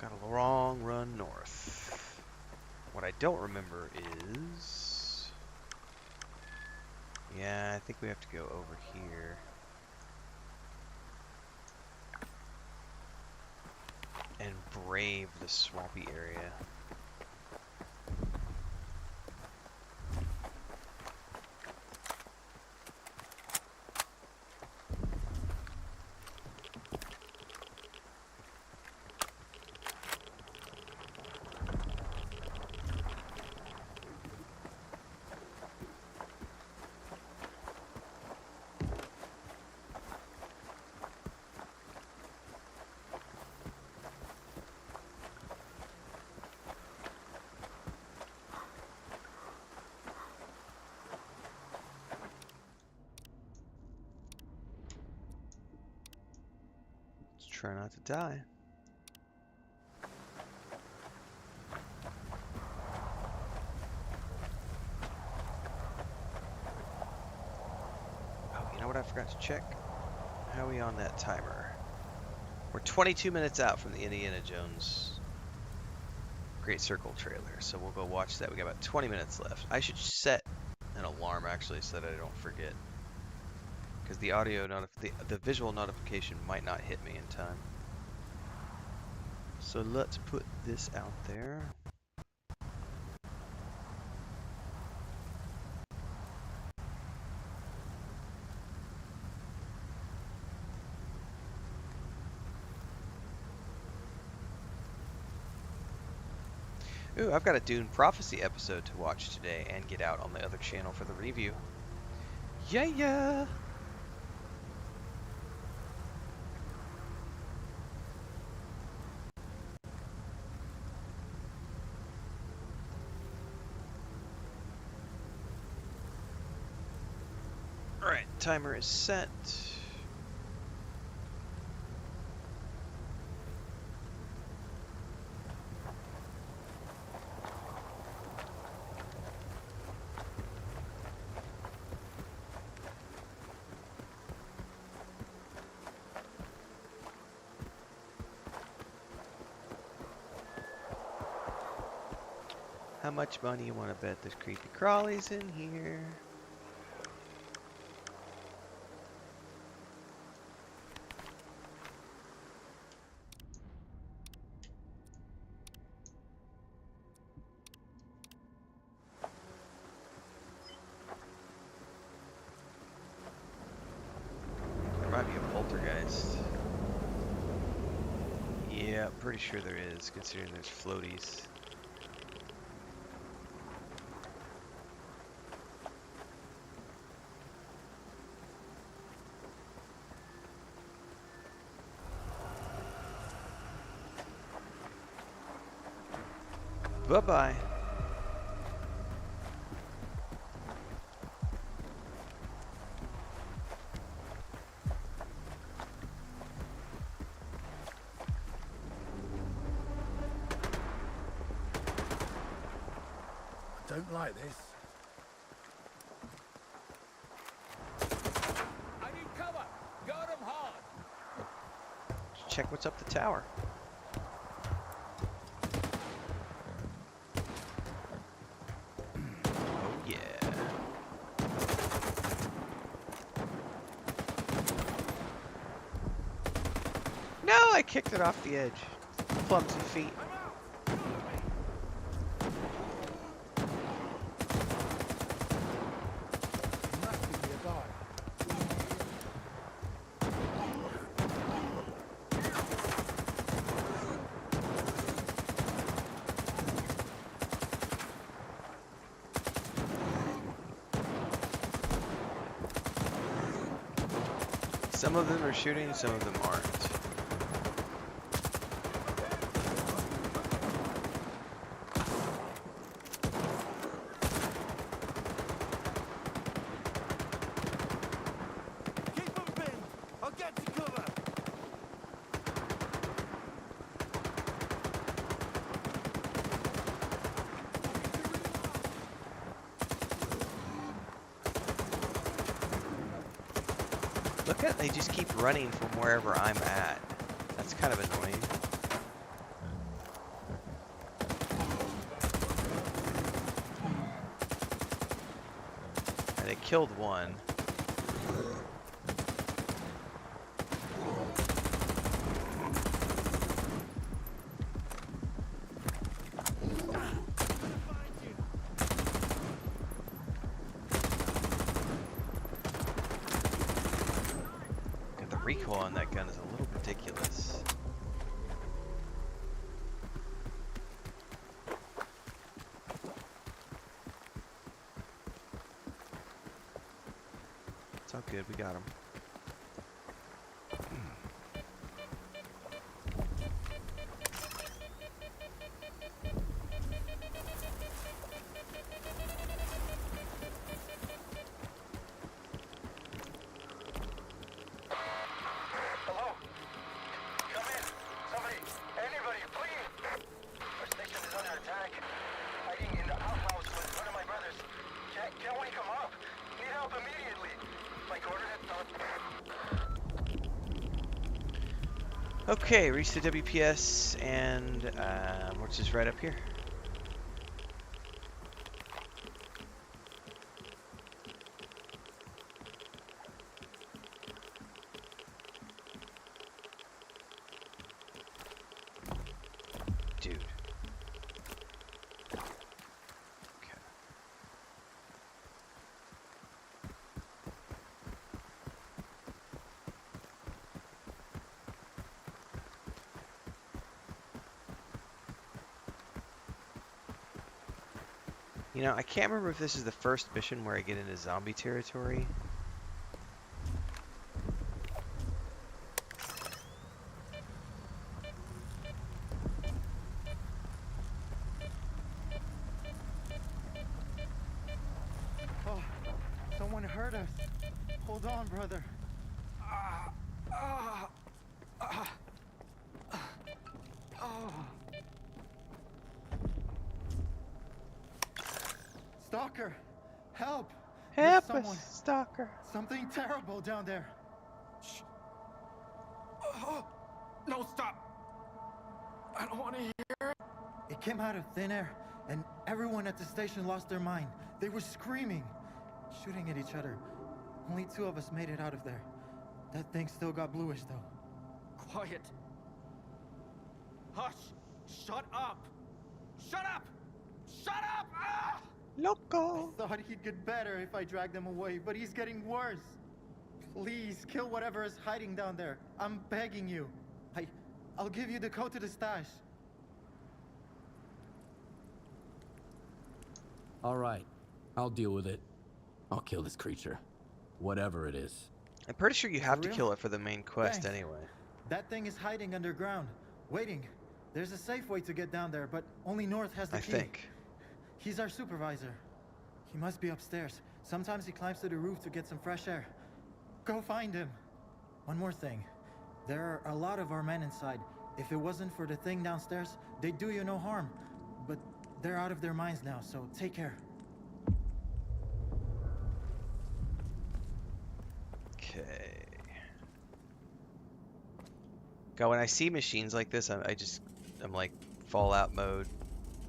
[SPEAKER 1] Got a long run north. What I don't remember is... Yeah, I think we have to go over here. And brave the swampy area. Try not to die. Oh, you know what I forgot to check? How are we on that timer? We're 22 minutes out from the Indiana Jones Great Circle trailer, so we'll go watch that. We got about 20 minutes left. I should set an alarm actually so that I don't forget, because the audio the visual notification might not hit me in time. So let's put this out there. Ooh, I've got a Dune Prophecy episode to watch today and get out on the other channel for the review. Yeah, yeah! Alright, timer is set. How much money you want to bet there's creepy crawlies in here? There might be a poltergeist. Yeah, pretty sure there is, considering there's floaties. Bye-bye.
[SPEAKER 13] I don't like this.
[SPEAKER 15] I need cover. Got him hard.
[SPEAKER 1] Check what's up the tower. Oh yeah. No, I kicked it off the edge. Clumsy feet. Some of them are shooting, some of them aren't.
[SPEAKER 21] Keep moving! I'll get to cover!
[SPEAKER 1] Look at, they just keep running from wherever I'm at. That's kind of annoying. And they killed one. Recoil on that gun is a little ridiculous. It's all good, we got him. Okay, reach the WPS and which is right up here. Dude. Okay. You know, I can't remember if this is the first mission where I get into zombie territory.
[SPEAKER 14] Oh, someone hurt us. Hold on, brother. Stalker, help!
[SPEAKER 1] Help
[SPEAKER 14] There's
[SPEAKER 1] us, Stalker.
[SPEAKER 14] Something terrible down there.
[SPEAKER 6] Shh. Oh, no, stop. I don't want to hear it.
[SPEAKER 14] It came out of thin air. and everyone at the station lost their mind. They were screaming, shooting at each other. Only 2 of us made it out of there. That thing still got bluish, though.
[SPEAKER 18] Quiet. Hush! Shut up! Shut up! Shut up! Ah!
[SPEAKER 1] Loco!
[SPEAKER 14] I thought he'd get better if I dragged him away, but he's getting worse. Please, kill whatever is hiding down there. I'm begging you. I'll give you the code to the stash.
[SPEAKER 3] All right, I'll deal with it. I'll kill this creature, whatever it is.
[SPEAKER 1] I'm pretty sure you have to
[SPEAKER 14] real?
[SPEAKER 1] kill it for the main quest
[SPEAKER 14] Thanks.
[SPEAKER 1] anyway.
[SPEAKER 14] That thing is hiding underground, waiting. There's a safe way to get down there, but only North has the key.
[SPEAKER 1] I think.
[SPEAKER 14] He's our supervisor. He must be upstairs. Sometimes he climbs to the roof to get some fresh air. Go find him. One more thing. There are a lot of our men inside. If it wasn't for the thing downstairs, they'd do you no harm. But they're out of their minds now, so take care.
[SPEAKER 1] Okay. God, when I see machines like this, I'm like Fallout mode,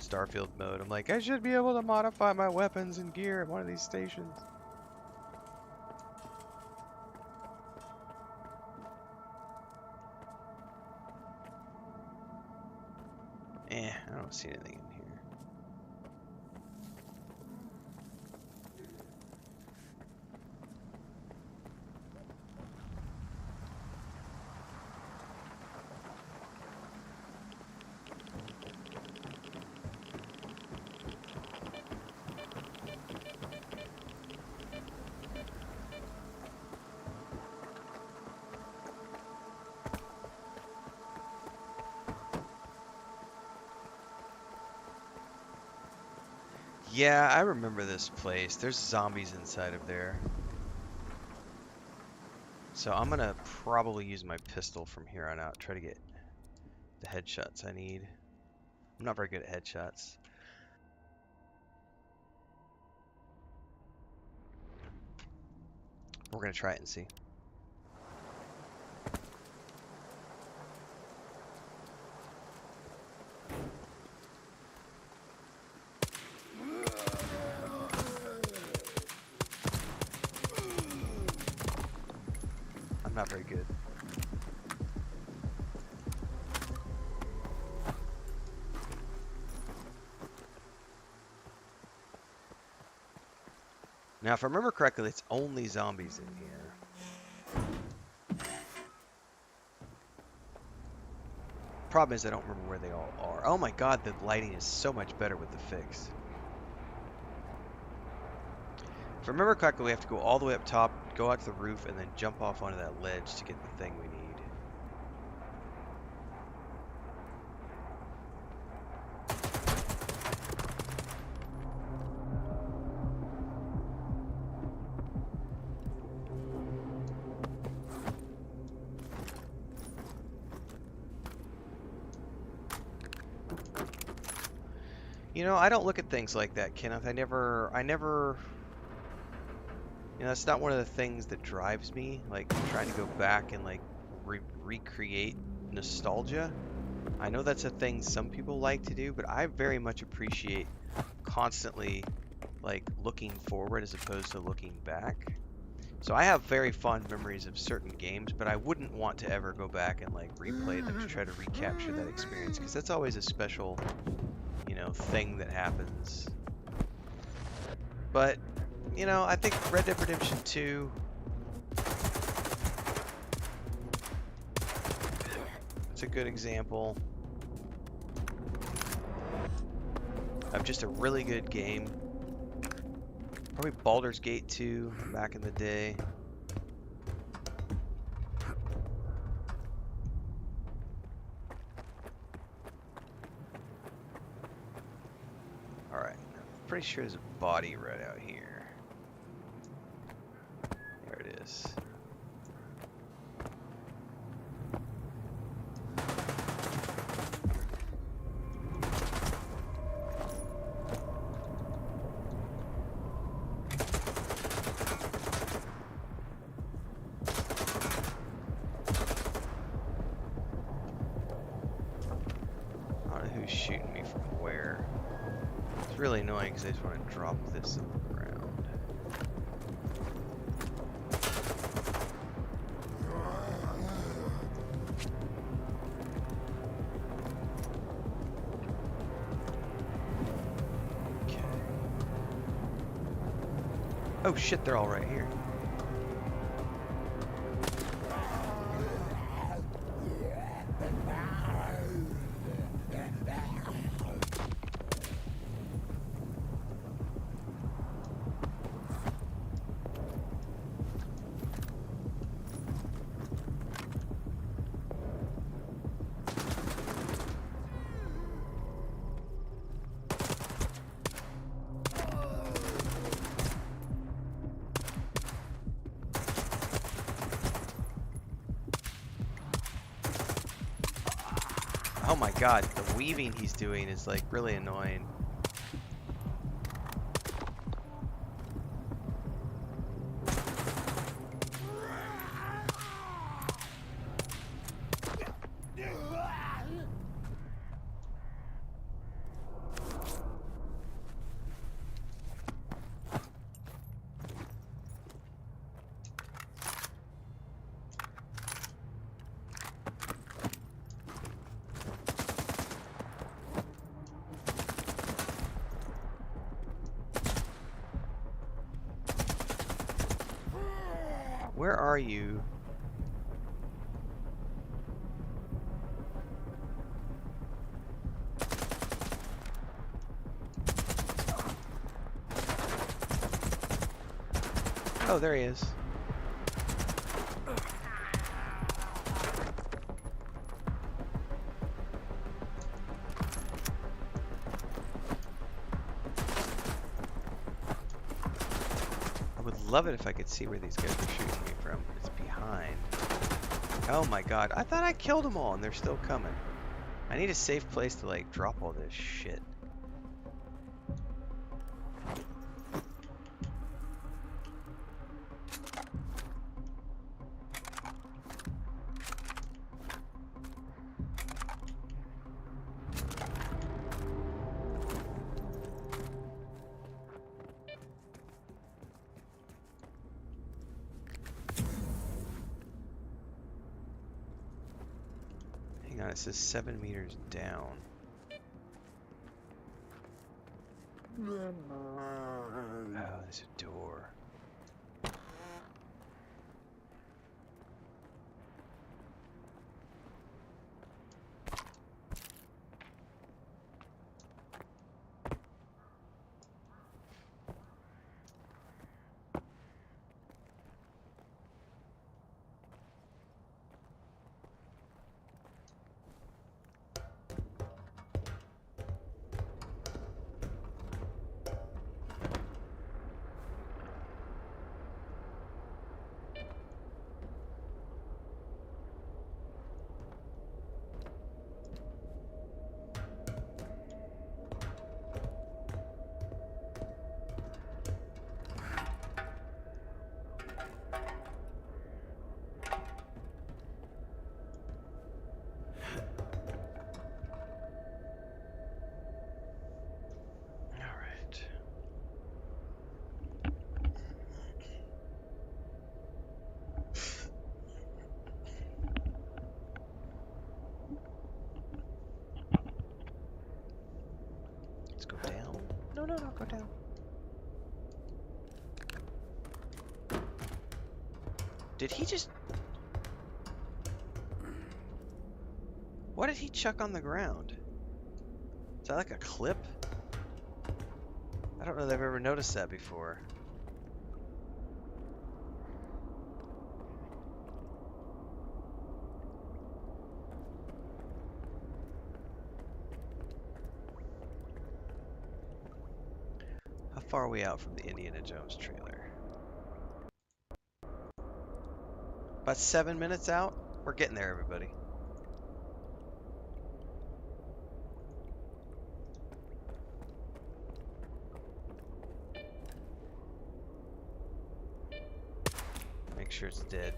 [SPEAKER 1] Starfield mode. I'm like, I should be able to modify my weapons and gear at one of these stations. I don't see anything in here. Yeah, I remember this place. There's zombies inside of there. So I'm gonna probably use my pistol from here on out. Try to get the headshots I need. I'm not very good at headshots. We're gonna try it and see. I'm not very good. Now, if I remember correctly, it's only zombies in here. Problem is, I don't remember where they all are. Oh my god, the lighting is so much better with the fix. If I remember correctly, we have to go all the way up top, go out to the roof, and then jump off onto that ledge to get the thing we need. You know, I don't look at things like that, Kenneth. I never, you know, it's not one of the things that drives me, like trying to go back and like recreate nostalgia. I know that's a thing some people like to do, but I very much appreciate constantly like looking forward as opposed to looking back. So I have very fond memories of certain games, but I wouldn't want to ever go back and like replay them to try to recapture that experience, because that's always a special, you know, thing that happens. But, you know, I think Red Dead Redemption 2 it's a good example of just a really good game. Probably Baldur's Gate 2 back in the day. Alright, I'm pretty sure there's a body right out here. There it is. who's shooting me from where. It's really annoying because I just want to drop this on the ground. Okay. Oh shit, they're all right here. Oh my god, the weaving he's doing is like really annoying. Where are you? Oh, there he is. I would love it if I could see where these guys are shooting me from. It's behind. Oh my god, I thought I killed them all and they're still coming. I need a safe place to like drop all this shit. Hang on, it says 7 meters down. Oh, there's a door. Let's go down. No, no, no, go down. Did he just... What did he chuck on the ground? Is that like a clip? I don't know that I've ever noticed that before. How far are we out from the Indiana Jones trailer? About 7 minutes out? We're getting there, everybody. Make sure it's dead.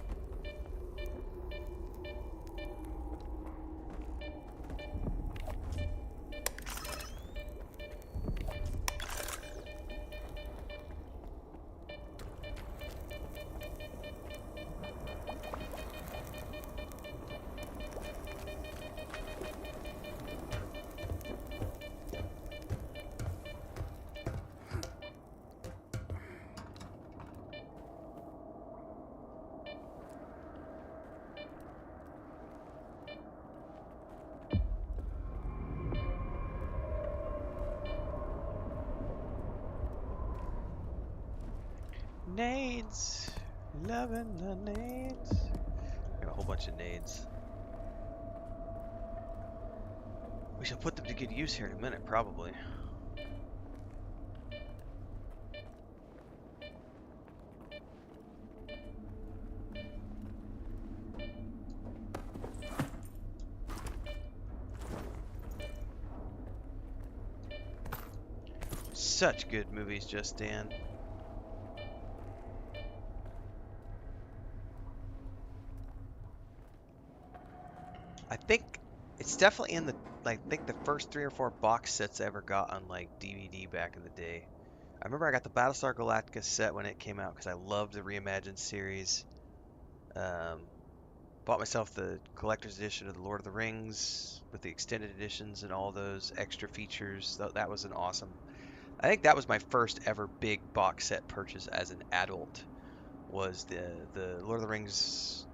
[SPEAKER 1] Nades. Loving the nades. Got a whole bunch of nades. We shall put them to good use here in a minute, probably. Such good movies, Just Dan. I think it's definitely in the, I think the first 3 or 4 box sets I ever got on like DVD back in the day. I remember I got the Battlestar Galactica set when it came out because I loved the Reimagined series. Bought myself the collector's edition of the Lord of the Rings with the extended editions and all those extra features. That was an awesome. I think that was my first ever big box set purchase as an adult. Was the Lord of the Rings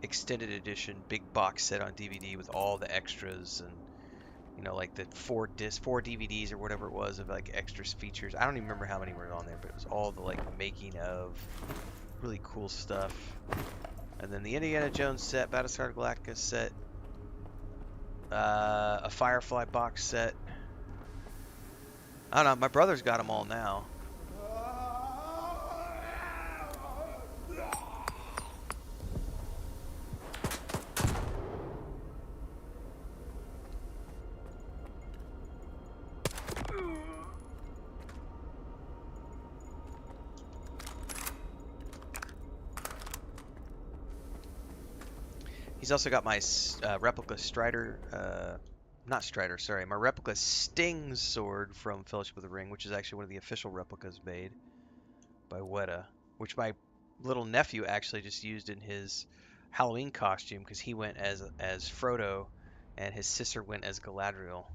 [SPEAKER 1] extended edition big box set on DVD with all the extras and like the 4 DVDs or whatever it was of like extra features. I don't even remember how many were on there, but it was all the like making of really cool stuff. And then the Indiana Jones set, Battlestar Galactica set, a Firefly box set. I don't know, my brother's got them all now. He's also got my replica my replica Sting sword from Fellowship of the Ring, which is actually one of the official replicas made by Weta, which my little nephew actually just used in his Halloween costume because he went as Frodo and his sister went as Galadriel.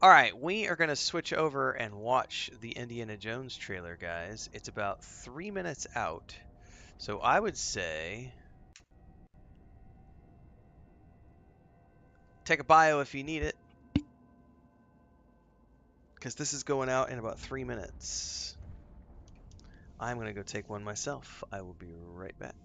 [SPEAKER 1] All right, we are going to switch over and watch the Indiana Jones trailer, guys. It's about 3 minutes out. So I would say take a bio if you need it, because this is going out in about 3 minutes. I'm going to go take one myself. I will be right back.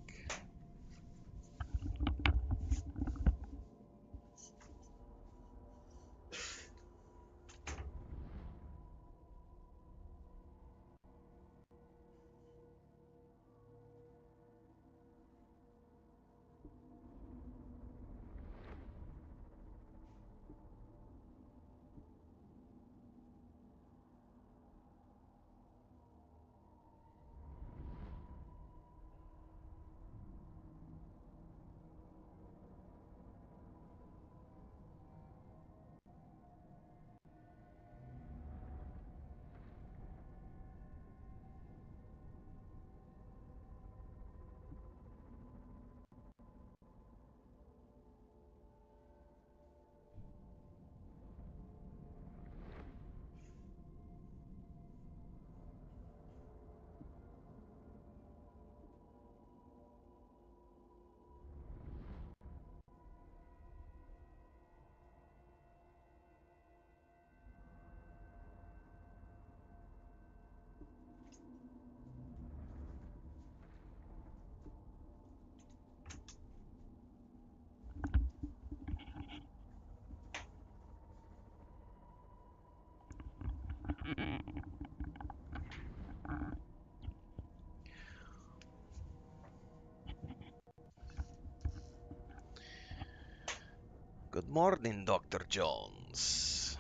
[SPEAKER 1] Good morning, Dr. Jones.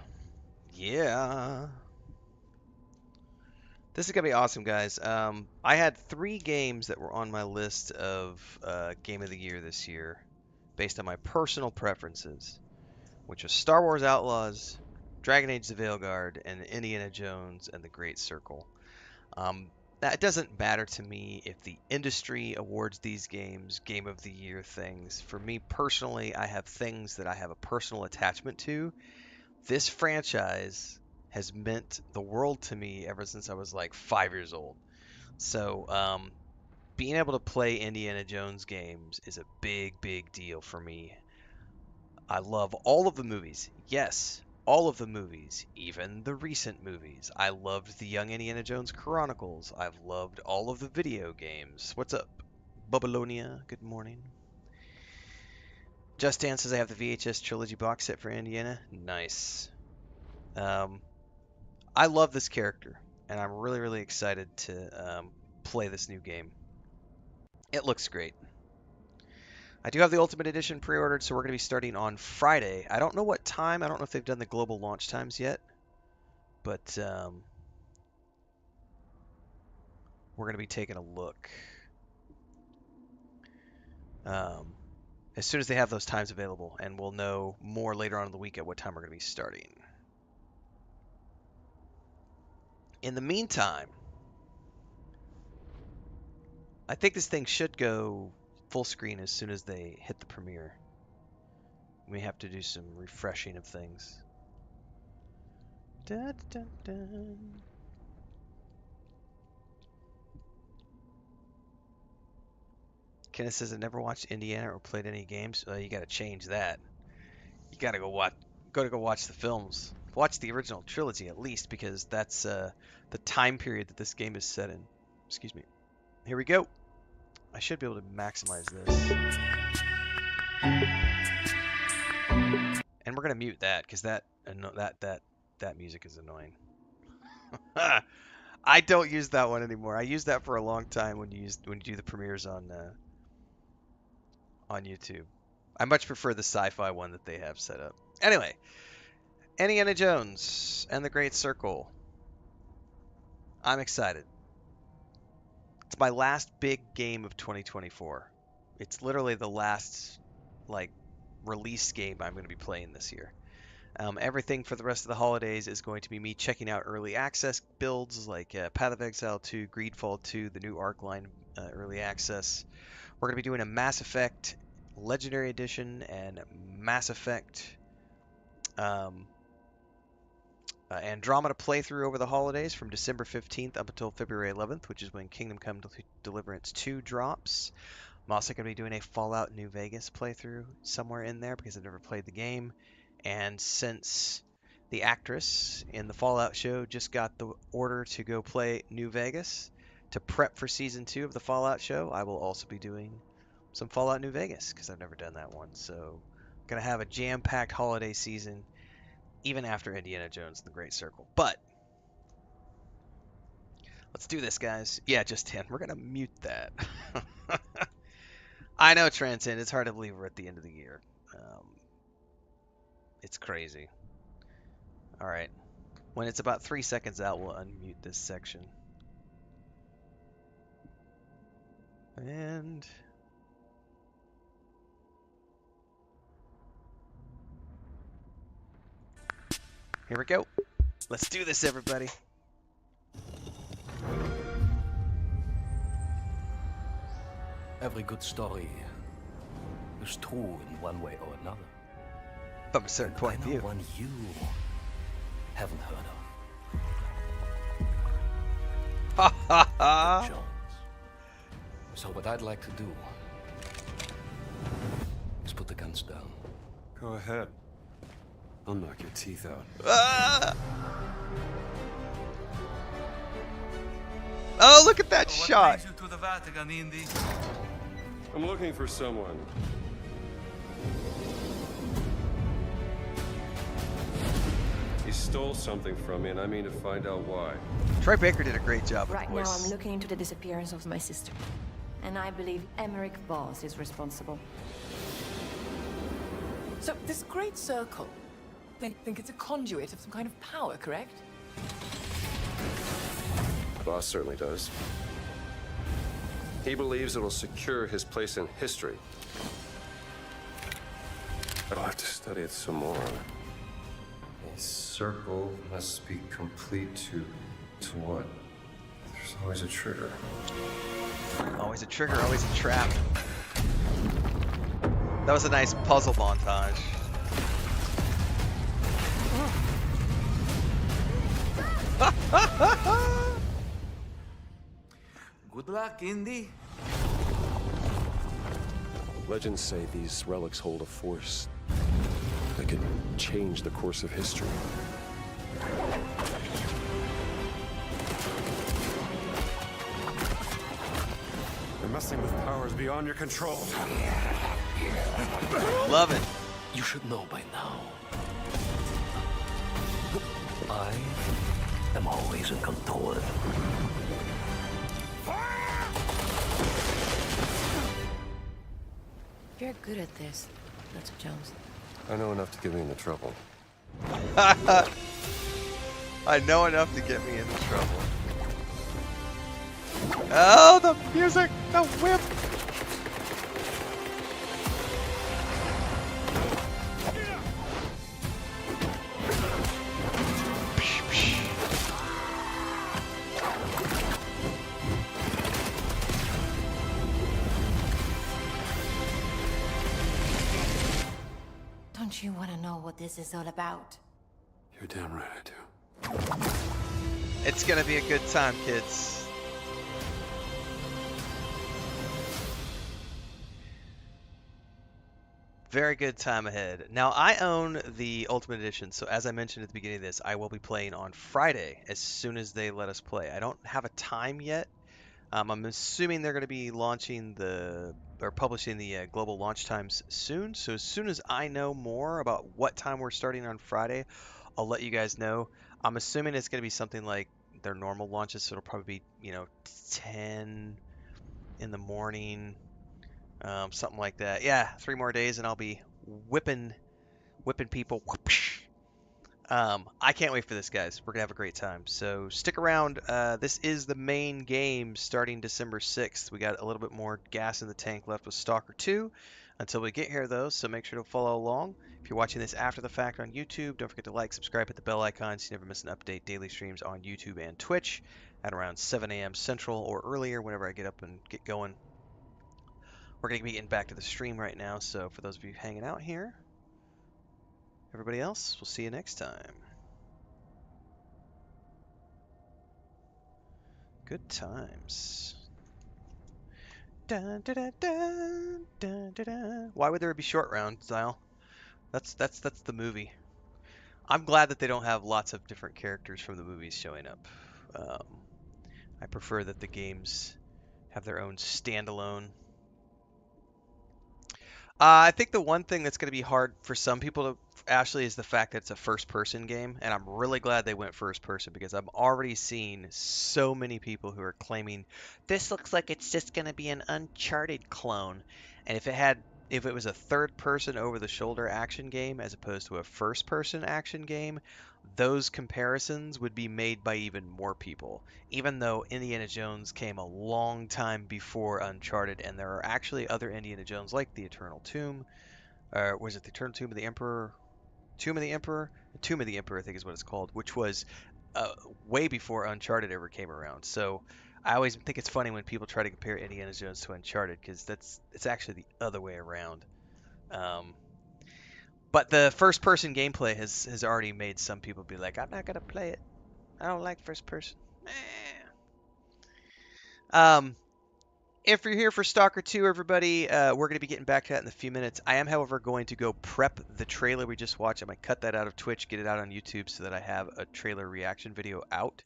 [SPEAKER 1] Yeah. This is going to be awesome, guys. I had 3 games that were on my list of Game of the Year this year based on my personal preferences, which was Star Wars Outlaws, Dragon Age the Veilguard, and Indiana Jones and the Great Circle. That doesn't matter to me if the industry awards these games Game of the Year things. For me personally, I have things that I have a personal attachment to. This franchise has meant the world to me ever since I was like 5 years old. So, being able to play Indiana Jones games is a big, big deal for me. I love all of the movies. Yes, all of the movies, even the recent movies. I loved the Young Indiana Jones Chronicles. I've loved all of the video games. What's up, Babylonia? Good morning. Just Dan says I have the VHS trilogy box set for Indiana. Nice. I love this character, and I'm really, really excited to play this new game. It looks great. I do have the Ultimate Edition pre-ordered, so we're going to be starting on Friday. I don't know what time. I don't know if they've done the global launch times yet, but we're going to be taking a look. As soon as they have those times available, and we'll know more later on in the week at what time we're going to be starting. In the meantime, I think this thing should go full screen as soon as they hit the premiere. We have to do some refreshing of things. Dun, dun, dun. Kenneth says I never watched Indiana or played any games. You got to change that. You got to go watch the films. Watch the original trilogy at least, because that's the time period that this game is set in. Excuse me. Here we go. I should be able to maximize this. And we're gonna mute that because that music is annoying. I don't use that one anymore. I used that for a long time when you do the premieres on YouTube. I much prefer the sci-fi one that they have set up. Anyway, Indiana Jones and the Great Circle. I'm excited. It's my last big game of 2024. It's literally the last release game I'm going to be playing this year. Everything for the rest of the holidays is going to be me checking out early access builds like Path of Exile 2, Greedfall 2, the new Arc line early access. We're going to be doing a Mass Effect Legendary Edition and Mass Effect Andromeda playthrough over the holidays from December 15th up until February 11th, which is when Kingdom Come Deliverance 2 drops. I'm also going to be doing a Fallout New Vegas playthrough somewhere in there because I've never played the game. And since the actress in the Fallout show just got the order to go play New Vegas to prep for Season 2 of the Fallout show, I will also be doing some Fallout New Vegas because I've never done that one. So I'm going to have a jam-packed holiday season even after Indiana Jones and the Great Circle. But let's do this, guys. Yeah, just 10. We're going to mute that. I know, Transcend. It's hard to believe we're at the end of the year. It's crazy. All right. When it's about 3 seconds out, we'll unmute this section. And here we go. Let's do this, everybody.
[SPEAKER 12] Every good story is true in one way or another.
[SPEAKER 1] From a certain point of view.
[SPEAKER 12] One you haven't heard of.
[SPEAKER 1] Ha ha ha!
[SPEAKER 12] Jones. So what I'd like to do is put the guns down.
[SPEAKER 16] Go ahead. I'll knock your teeth out.
[SPEAKER 1] Ah! Oh, look at that shot!
[SPEAKER 18] What brings you to the Vatican, Indy?
[SPEAKER 16] I'm looking for someone. He stole something from me, and I mean to find out why.
[SPEAKER 1] Troy Baker did a great job with
[SPEAKER 17] Right
[SPEAKER 1] the
[SPEAKER 17] now,
[SPEAKER 1] voice.
[SPEAKER 17] I'm looking into the disappearance of my sister. And I believe Emmerich Voss is responsible.
[SPEAKER 19] So, this great circle, they think it's a conduit of some kind of power, correct?
[SPEAKER 16] Boss certainly does. He believes it'll secure his place in history. But I'll have to study it some more. A circle must be complete to what? There's always a trigger.
[SPEAKER 1] Always a trigger, always a trap. That was a nice puzzle montage.
[SPEAKER 18] Good luck, Indy.
[SPEAKER 16] Legends say these relics hold a force that could change the course of history. You're messing with powers beyond your control.
[SPEAKER 1] Love it.
[SPEAKER 12] You should know by now. I am always in control.
[SPEAKER 17] You're good at this, Little Jones.
[SPEAKER 16] I know enough to get me into trouble.
[SPEAKER 1] I know enough to get me into trouble. Oh, the music! The whip!
[SPEAKER 17] Don't you want to know what this is all about?
[SPEAKER 16] You're damn right I do.
[SPEAKER 1] It's gonna be a good time, kids. Very good time ahead. Now, I own the Ultimate Edition, so as I mentioned at the beginning of this, I will be playing on Friday as soon as they let us play. I don't have a time yet. I'm assuming they're going to be launching or publishing the global launch times soon. So as soon as I know more about what time we're starting on Friday, I'll let you guys know. I'm assuming it's going to be something like their normal launches, so it'll probably be, 10 in the morning, something like that. Yeah, 3 more days and I'll be whipping people. Whoopsh. I can't wait for this, guys. We're gonna have a great time. So stick around. This is the main game starting December 6th. We got a little bit more gas in the tank left with Stalker 2 until we get here, though. So make sure to follow along. If you're watching this after the fact on YouTube, don't forget to like, subscribe, hit the bell icon so you never miss an update. Daily streams on YouTube and Twitch at around 7 a.m. Central or earlier whenever I get up and get going. We're gonna be getting back to the stream right now. So for those of you hanging out here, everybody else, we'll see you next time. Good times. Dun, dun, dun, dun, dun, dun, dun. Why would there be short round, Zyle? That's the movie. I'm glad that they don't have lots of different characters from the movies showing up. I prefer that the games have their own standalone. I think the one thing that's going to be hard for some people to, Ashley, is the fact that it's a first-person game, and I'm really glad they went first-person because I'm already seeing so many people who are claiming this looks like it's just going to be an Uncharted clone, and if it was a third-person over-the-shoulder action game as opposed to a first-person action game, those comparisons would be made by even more people. Even though Indiana Jones came a long time before Uncharted, and there are actually other Indiana Jones like the Eternal Tomb, or was it the Eternal Tomb of the Emperor? Tomb of the Emperor? The Tomb of the Emperor, I think is what it's called, which was way before Uncharted ever came around. So I always think it's funny when people try to compare Indiana Jones to Uncharted, because it's actually the other way around. But the first-person gameplay has already made some people be like, I'm not gonna play it. I don't like first-person. If you're here for Stalker 2, everybody, we're going to be getting back to that in a few minutes. I am, however, going to go prep the trailer we just watched. I might cut that out of Twitch, get it out on YouTube so that I have a trailer reaction video out.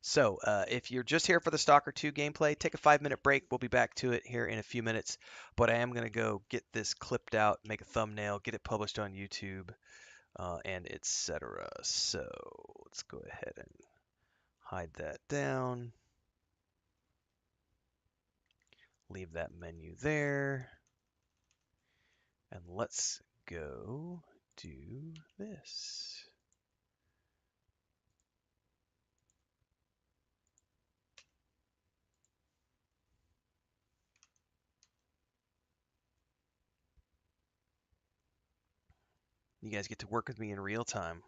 [SPEAKER 1] So if you're just here for the Stalker 2 gameplay, take a 5-minute break. We'll be back to it here in a few minutes. But I am going to go get this clipped out, make a thumbnail, get it published on YouTube, and etc. So let's go ahead and hide that down. Leave that menu there. And let's go do this. You guys get to work with me in real time.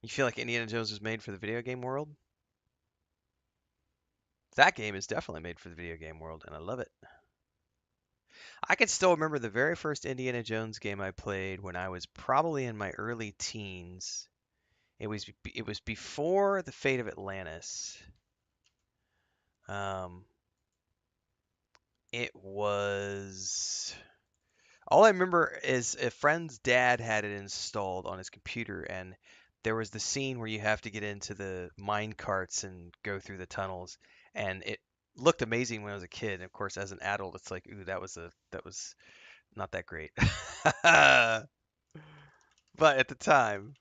[SPEAKER 1] You feel like Indiana Jones was made for the video game world? That game is definitely made for the video game world, and I love it. I can still remember the very first Indiana Jones game I played when I was probably in my early teens. It was before the Fate of Atlantis. It was all I remember is a friend's dad had it installed on his computer, and there was the scene where you have to get into the mine carts and go through the tunnels, and it looked amazing when I was a kid. And of course, as an adult, it's like, ooh, that was not that great. But at the time,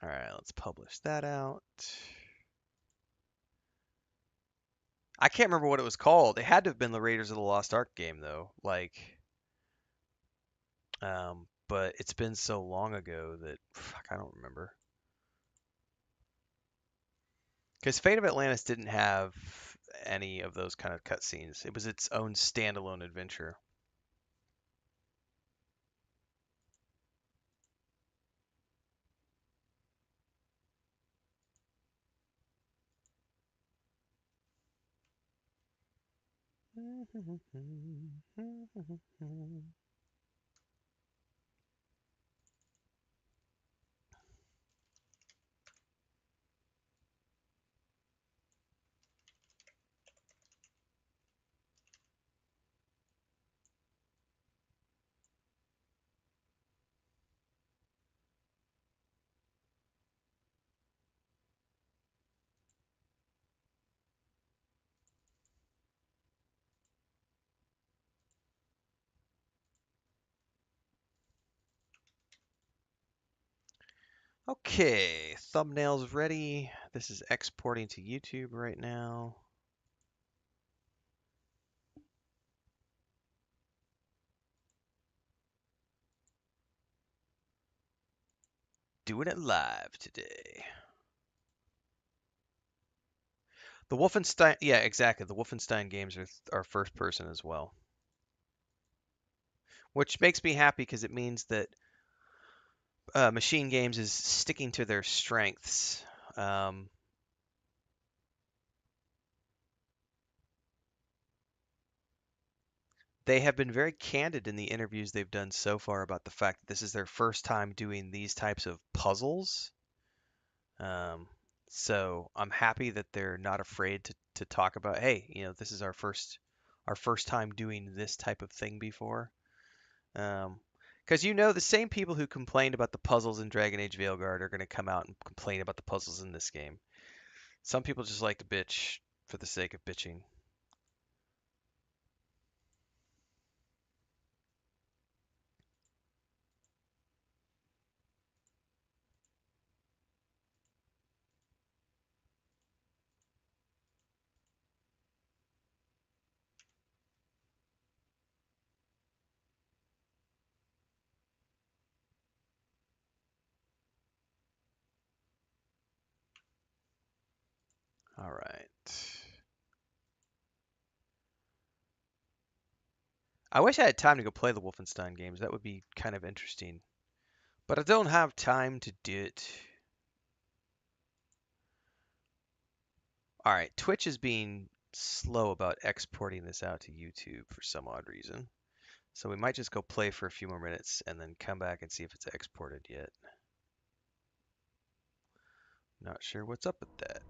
[SPEAKER 1] all right, let's publish that out. I can't remember what it was called. It had to have been the Raiders of the Lost Ark game, though. But it's been so long ago that fuck, I don't remember. Because Fate of Atlantis didn't have any of those kind of cutscenes. It was its own standalone adventure. Okay, thumbnail's ready. This is exporting to YouTube right now. Doing it live today. The Wolfenstein, yeah, exactly. The Wolfenstein games are first person as well, which makes me happy because it means that Machine Games is sticking to their strengths. They have been very candid in the interviews they've done so far about the fact that this is their first time doing these types of puzzles. So I'm happy that they're not afraid to talk about, hey, this is our first time doing this type of thing before. Because the same people who complained about the puzzles in Dragon Age Veilguard are going to come out and complain about the puzzles in this game. Some people just like to bitch for the sake of bitching. All right. I wish I had time to go play the Wolfenstein games. That would be kind of interesting. But I don't have time to do it. All right, Twitch is being slow about exporting this out to YouTube for some odd reason. So we might just go play for a few more minutes and then come back and see if it's exported yet. Not sure what's up with that.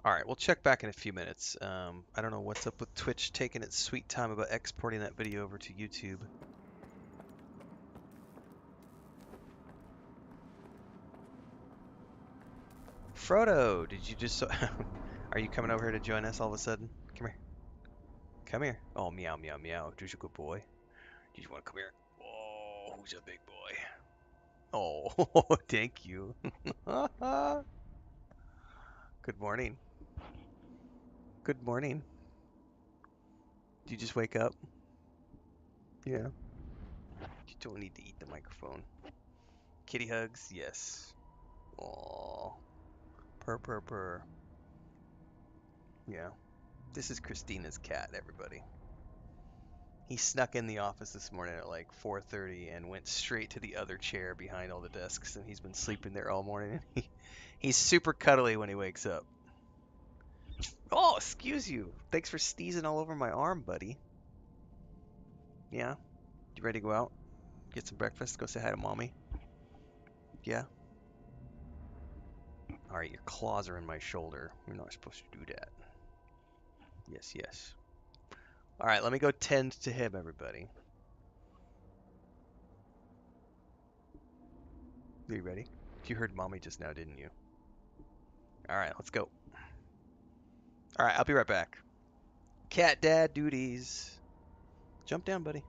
[SPEAKER 1] All right, we'll check back in a few minutes. I don't know what's up with Twitch taking its sweet time about exporting that video over to YouTube. Frodo, did you just... Are you coming over here to join us all of a sudden? Come here. Come here. Oh, meow, meow, meow. Who's a good boy? Do you want to come here? Oh, who's a big boy? Oh, thank you. Good morning. Good morning. Did you just wake up? Yeah. You don't need to eat the microphone. Kitty hugs? Yes. Oh. Purr, purr, purr. Yeah. This is Christina's cat, everybody. He snuck in the office this morning at like 4:30 and went straight to the other chair behind all the desks, and he's been sleeping there all morning. He's super cuddly when he wakes up. Oh, excuse you. Thanks for sneezing all over my arm, buddy. Yeah? You ready to go out? Get some breakfast? Go say hi to mommy? Yeah? Alright, your claws are in my shoulder. You're not supposed to do that. Yes, yes. Alright, let me go tend to him, everybody. Are you ready? You heard mommy just now, didn't you? Alright, let's go. Alright, I'll be right back. Cat dad duties. Jump down, buddy.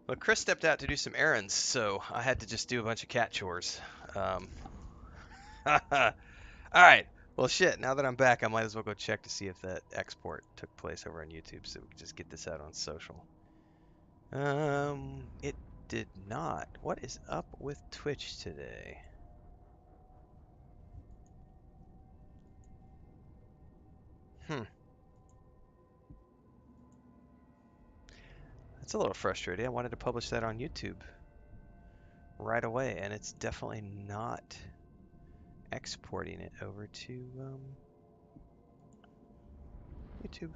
[SPEAKER 1] Well, Chris stepped out to do some errands, so I had to just do a bunch of cat chores. All right, Well, shit, now that I'm back, I might as well go check to see if that export took place over on YouTube so we can just get this out on social. It did not. What is up with Twitch today? That's a little frustrating. I wanted to publish that on YouTube right away, and it's definitely not exporting it over to YouTube.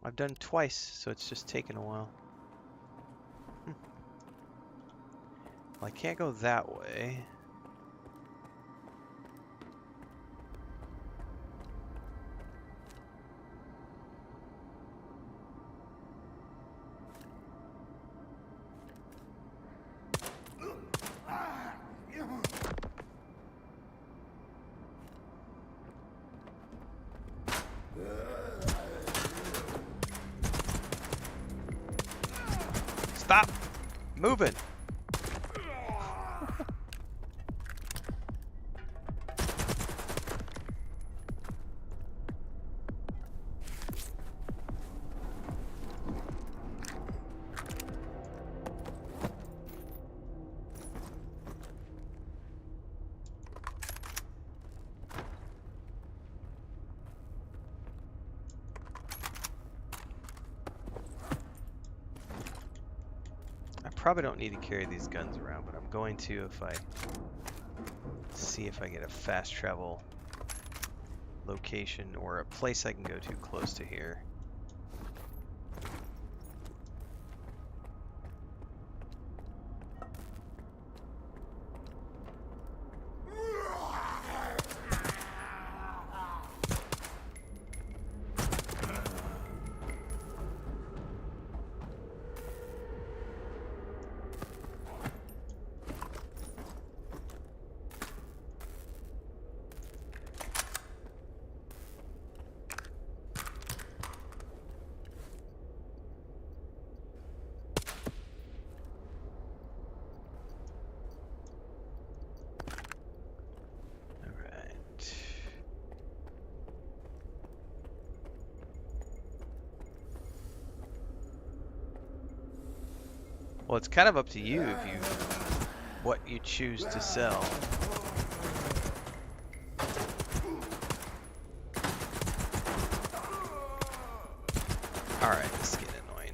[SPEAKER 1] I've done twice, so it's just taken a while. Well, I can't go that way. Stop moving. Probably don't need to carry these guns around, but I'm going to if I see if I get a fast travel location or a place I can go to close to here. Well, it's kind of up to you if you what you choose to sell. All right, this is getting annoying.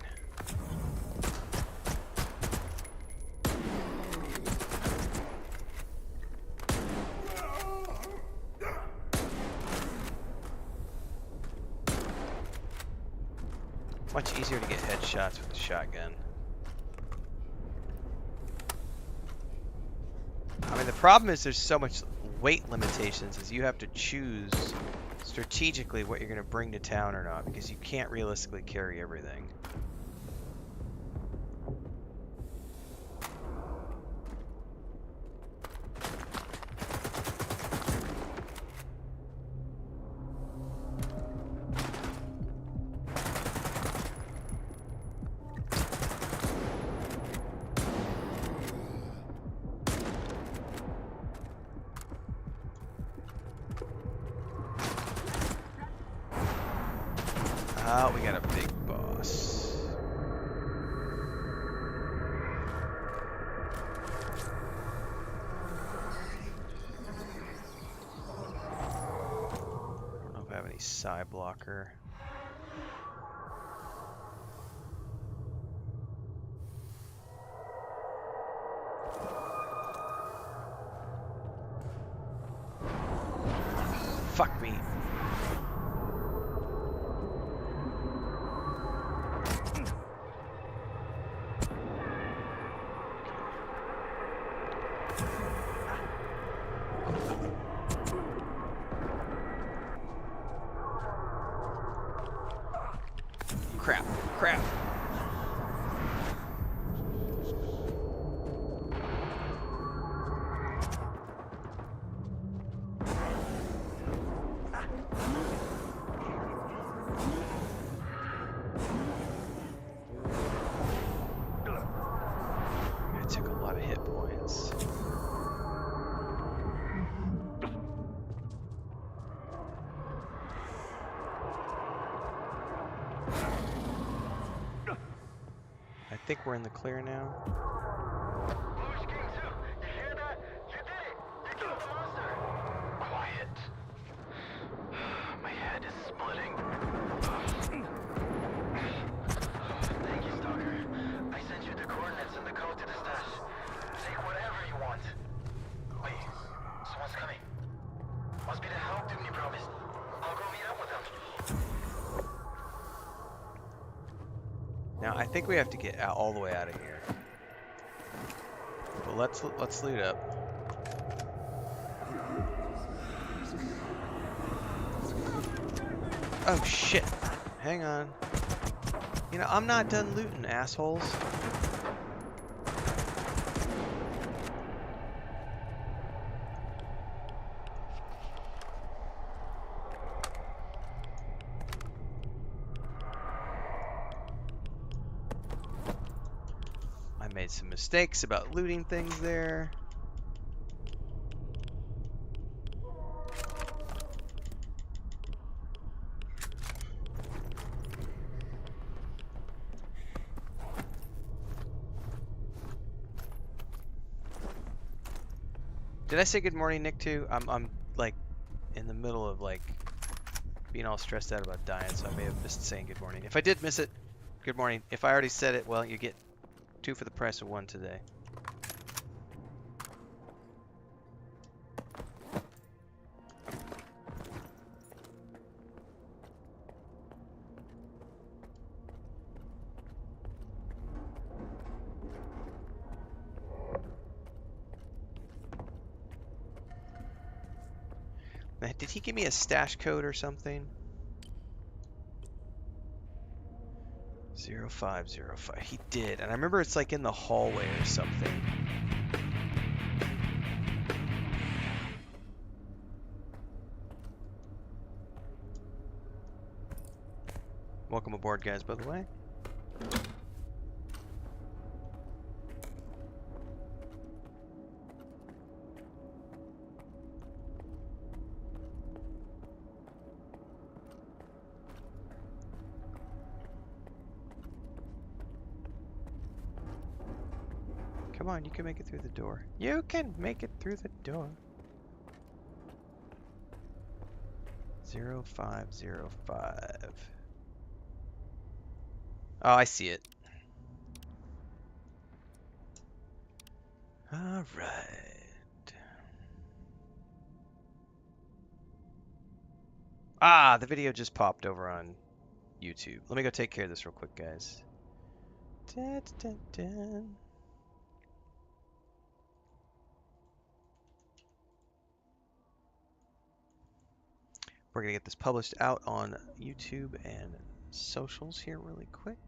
[SPEAKER 1] Much easier to get headshots with the shotgun. I mean, the problem is there's so much weight limitations as you have to choose strategically what you're going to bring to town or not, because you can't realistically carry everything. Oh, we got a big boss. I don't know if I have any side blocker. Fuck me. Crap, crap. think we're in the clear now.
[SPEAKER 10] Quiet. My head is splitting. Thank you, Stalker. I sent you the coordinates and the code to the stash. Take whatever you want. Wait, someone's coming. Must be the help Doomney promised. I'll go meet up with them.
[SPEAKER 1] Now I think we have to get out, all the way out of here. But let's loot up. Oh shit! Hang on. You know, I'm not done looting, assholes. I made some mistakes about looting things there. Did I say good morning, Nick, too? I'm like in the middle of like being all stressed out about dying, so I may have missed saying good morning. If I did miss it, good morning. If I already said it, well, you get 2 for the price of 1 today. Did he give me a stash code or something? 0505. He did, and I remember it's like in the hallway or something. Welcome aboard, guys, by the way. Come on, you can make it through the door. You can make it through the door. 0505. Oh, I see it. All right. Ah, the video just popped over on YouTube. Let me go take care of this real quick, guys. Dun, dun, dun. We're going to get this published out on YouTube and socials here really quick.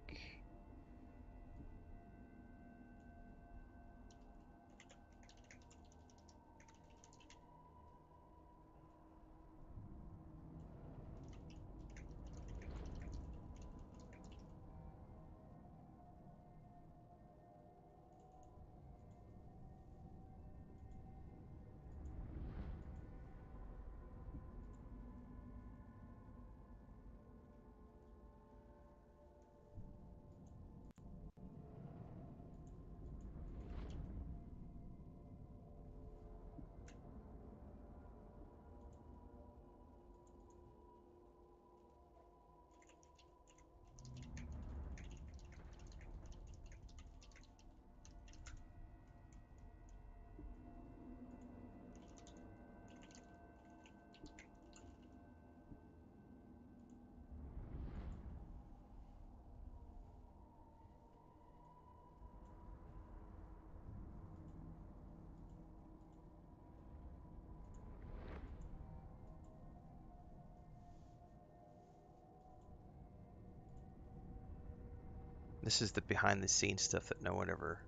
[SPEAKER 1] This is the behind the scenes stuff that no one ever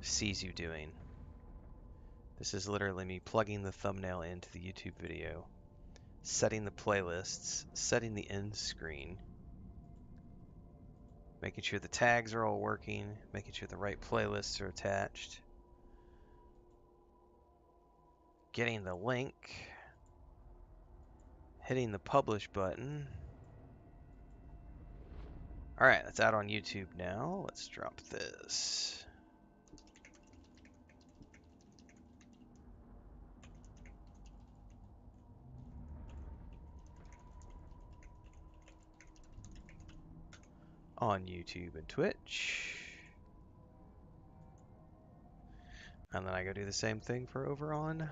[SPEAKER 1] sees you doing. This is literally me plugging the thumbnail into the YouTube video, setting the playlists, setting the end screen, making sure the tags are all working, making sure the right playlists are attached, getting the link, hitting the publish button. Alright, that's out on YouTube now. Let's drop this. On YouTube and Twitch. And then I go do the same thing for over on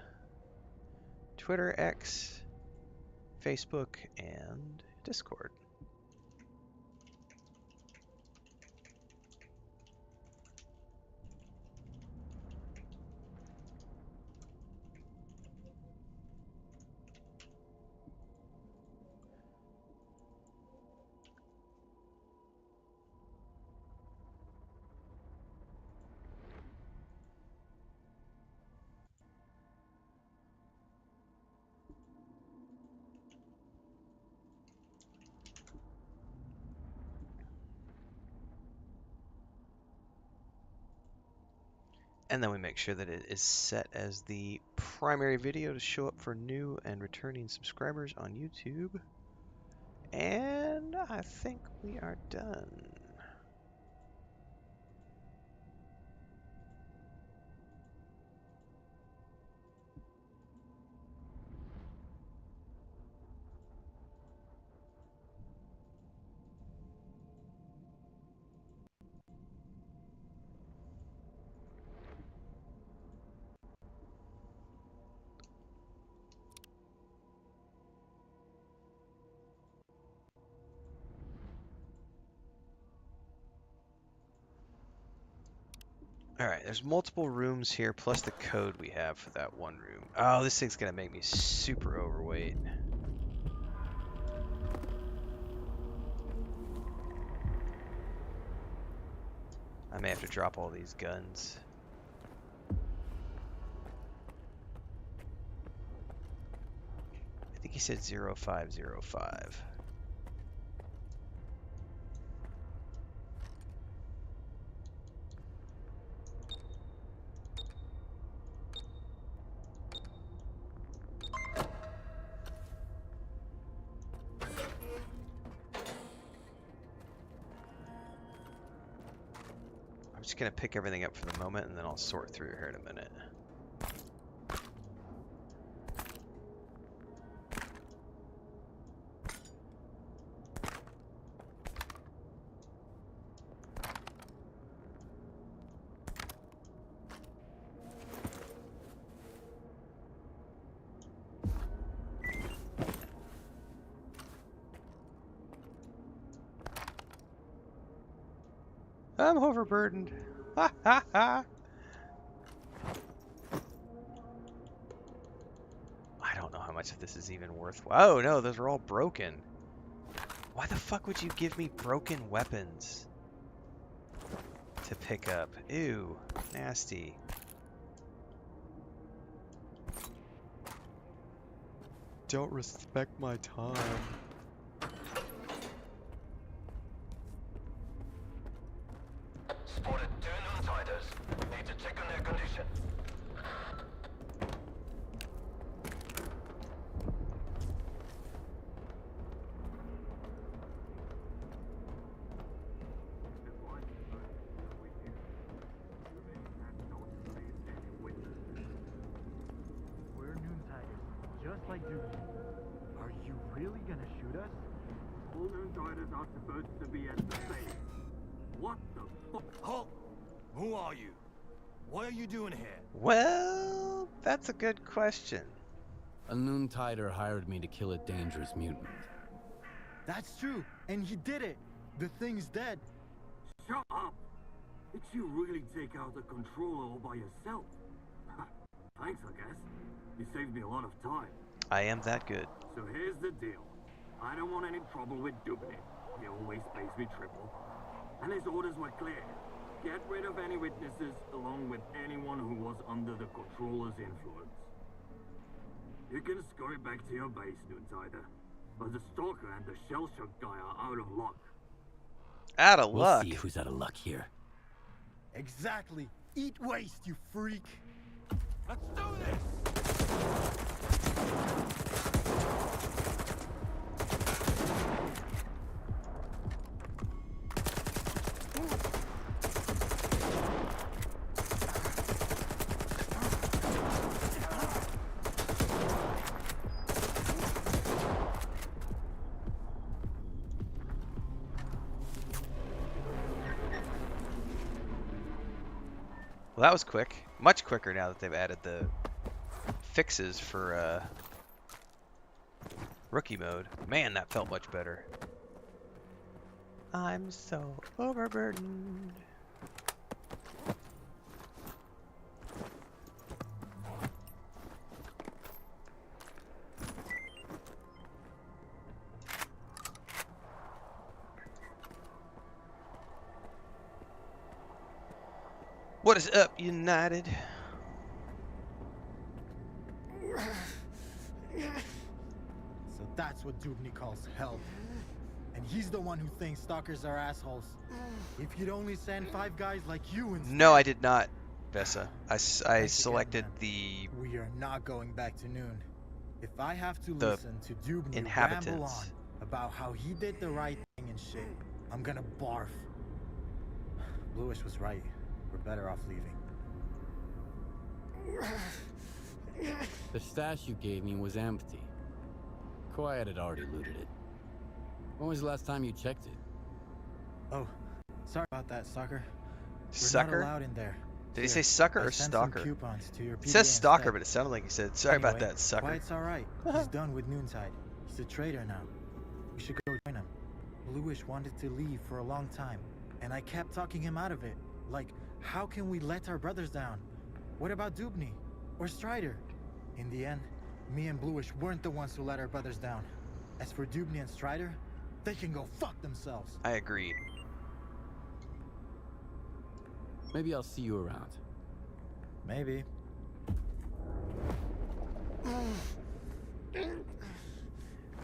[SPEAKER 1] Twitter, X, Facebook, and Discord. And then we make sure that it is set as the primary video to show up for new and returning subscribers on YouTube. And I think we are done. Alright, there's multiple rooms here, plus the code we have for that one room. Oh, this thing's gonna make me super overweight. I may have to drop all these guns. I think he said 0505. I'm just gonna pick everything up for the moment, and then I'll sort through here in a minute. I'm overburdened. Ha ha ha. I don't know how much of this is even worth. Oh no, those are all broken. Why the fuck would you give me broken weapons to pick up? Ew, nasty. Don't respect my time.
[SPEAKER 10] Spotted 2 non-tiders. Need to check on their condition.
[SPEAKER 14] We're noon-tiders, just like Duke. Are you really gonna shoot us?
[SPEAKER 13] All noon-tiders are supposed to be at the base. What the fuck?
[SPEAKER 18] Halt! Who are you? What are you doing here?
[SPEAKER 1] Well, that's a good question.
[SPEAKER 3] A Noontider hired me to kill a dangerous mutant.
[SPEAKER 14] That's true, and he did it. The thing's dead.
[SPEAKER 13] Shut up! Did you really take out the controller all by yourself? Thanks, I guess. You saved me a lot of time.
[SPEAKER 1] I am that good.
[SPEAKER 13] So here's the deal. I don't want any trouble with Dubny. He always pays me triple. And his orders were clear. Get rid of any witnesses, along with anyone who was under the controller's influence. You can scurry back to your base, Noontider. But the Stalker and the S.T.A.L.K.E.R guy are out of luck.
[SPEAKER 1] Out of luck?
[SPEAKER 3] We'll see who's out of luck here.
[SPEAKER 14] Exactly. Eat waste, you freak.
[SPEAKER 18] Let's do this!
[SPEAKER 1] Well, that was quick. Much quicker now that they've added the fixes for rookie mode. Man, that felt much better. I'm so overburdened. What is up, United?
[SPEAKER 14] So that's what Dubny calls hell. And he's the one who thinks stalkers are assholes. If you'd only send 5 guys like you instead...
[SPEAKER 1] No, I did not, Vesa. I selected
[SPEAKER 14] again,
[SPEAKER 1] the...
[SPEAKER 14] We are not going back to noon. If I have to
[SPEAKER 1] the
[SPEAKER 14] listen to Dubny
[SPEAKER 1] inhabitants.
[SPEAKER 14] ramble on about how he did the right thing and shit, I'm gonna barf. Bluish was right. We're better off leaving.
[SPEAKER 3] The stash you gave me was empty. Quiet had already looted it. When was the last time you checked it?
[SPEAKER 14] Oh, sorry about that, Stalker.
[SPEAKER 1] Sucker?
[SPEAKER 14] We're not allowed in there.
[SPEAKER 1] Did he say sucker or stalker? It says stalker, but it sounded like he said, sorry about that, sucker.
[SPEAKER 14] Quiet's alright. He's done with Noontide. He's a traitor now. We should go join him. Bluish wanted to leave for a long time, and I kept talking him out of it. Like, how can we let our brothers down? What about Dubny? Or Strider? In the end, me and Bluish weren't the ones who let our brothers down. As for Dubny and Strider, they can go fuck themselves.
[SPEAKER 1] I agree.
[SPEAKER 3] Maybe I'll see you around.
[SPEAKER 14] Maybe.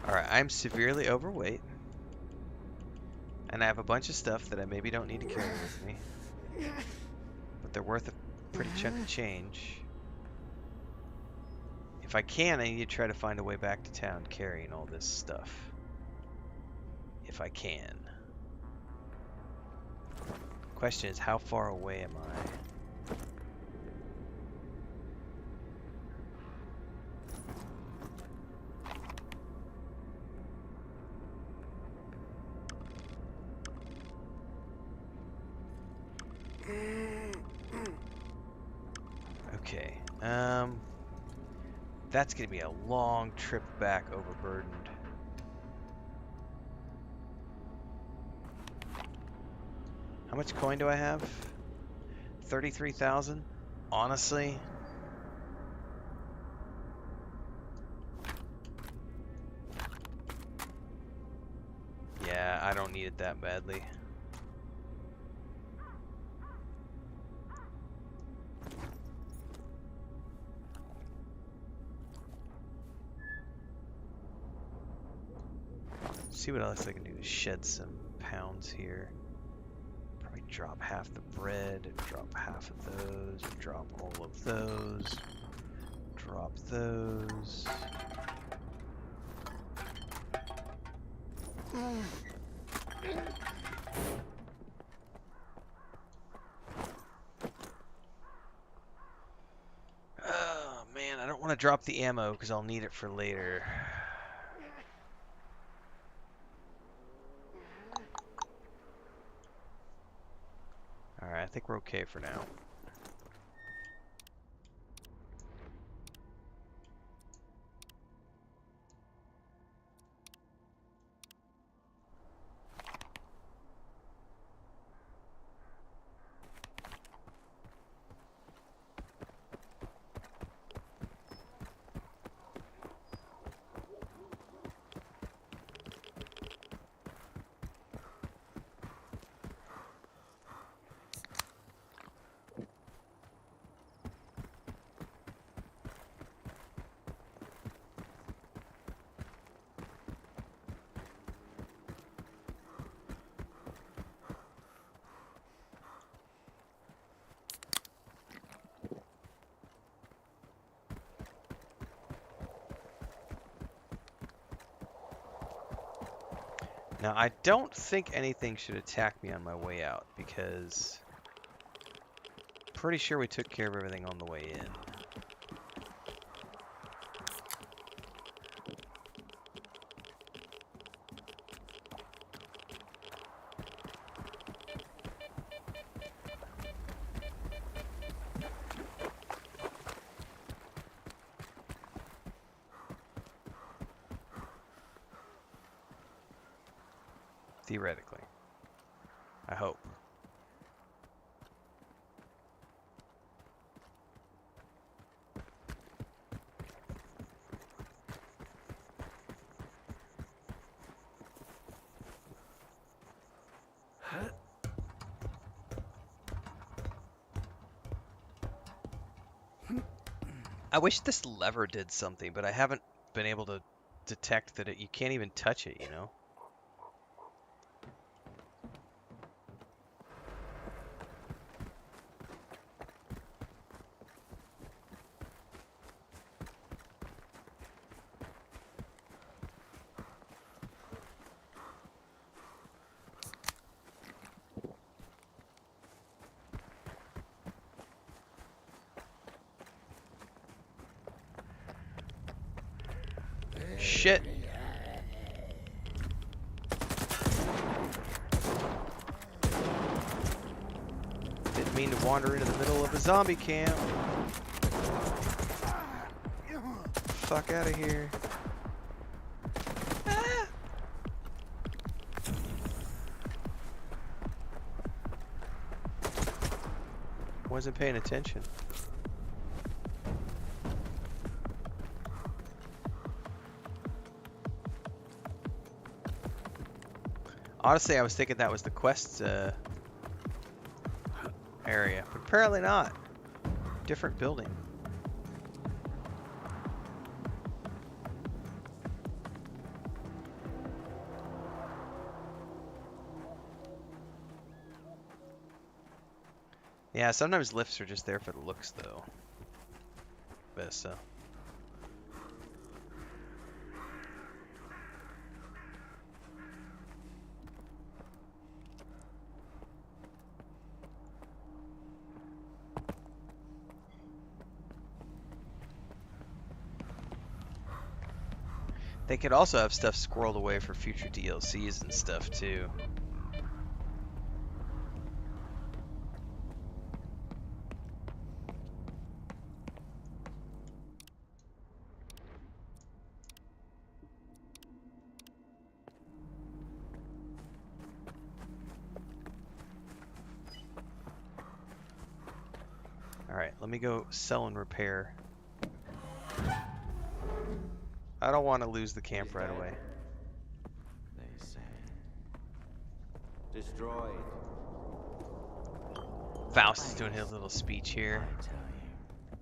[SPEAKER 1] Alright, I'm severely overweight. And I have a bunch of stuff that I maybe don't need to carry with me. But they're worth a pretty chunk of change. If I can, I need to try to find a way back to town carrying all this stuff. If I can. Question is, how far away am I? Okay, that's gonna be a long trip back overburdened. How much coin do I have? 33,000? Honestly? Yeah, I don't need it that badly. See what else I can do to shed some pounds here. Probably drop half the bread, drop half of those, drop all of those, drop those. Oh man, I don't want to drop the ammo because I'll need it for later. Alright, I think we're okay for now. Now, I don't think anything should attack me on my way out, because I'm pretty sure we took care of everything on the way in. Theoretically. I hope. I wish this lever did something, but I haven't been able to detect that you can't even touch it, you know? Shit. Didn't mean to wander into the middle of a zombie camp. Fuck out of here. Ah. Wasn't paying attention. Honestly, I was thinking that was the quest area, but apparently not. Different building. Yeah, sometimes lifts are just there for the looks, though. Best so. They could also have stuff squirreled away for future DLCs and stuff, too. Alright, let me go sell and repair. I don't want to lose the camp right away.
[SPEAKER 2] They say. Destroyed.
[SPEAKER 1] Faust is doing his little speech here.
[SPEAKER 2] I tell you.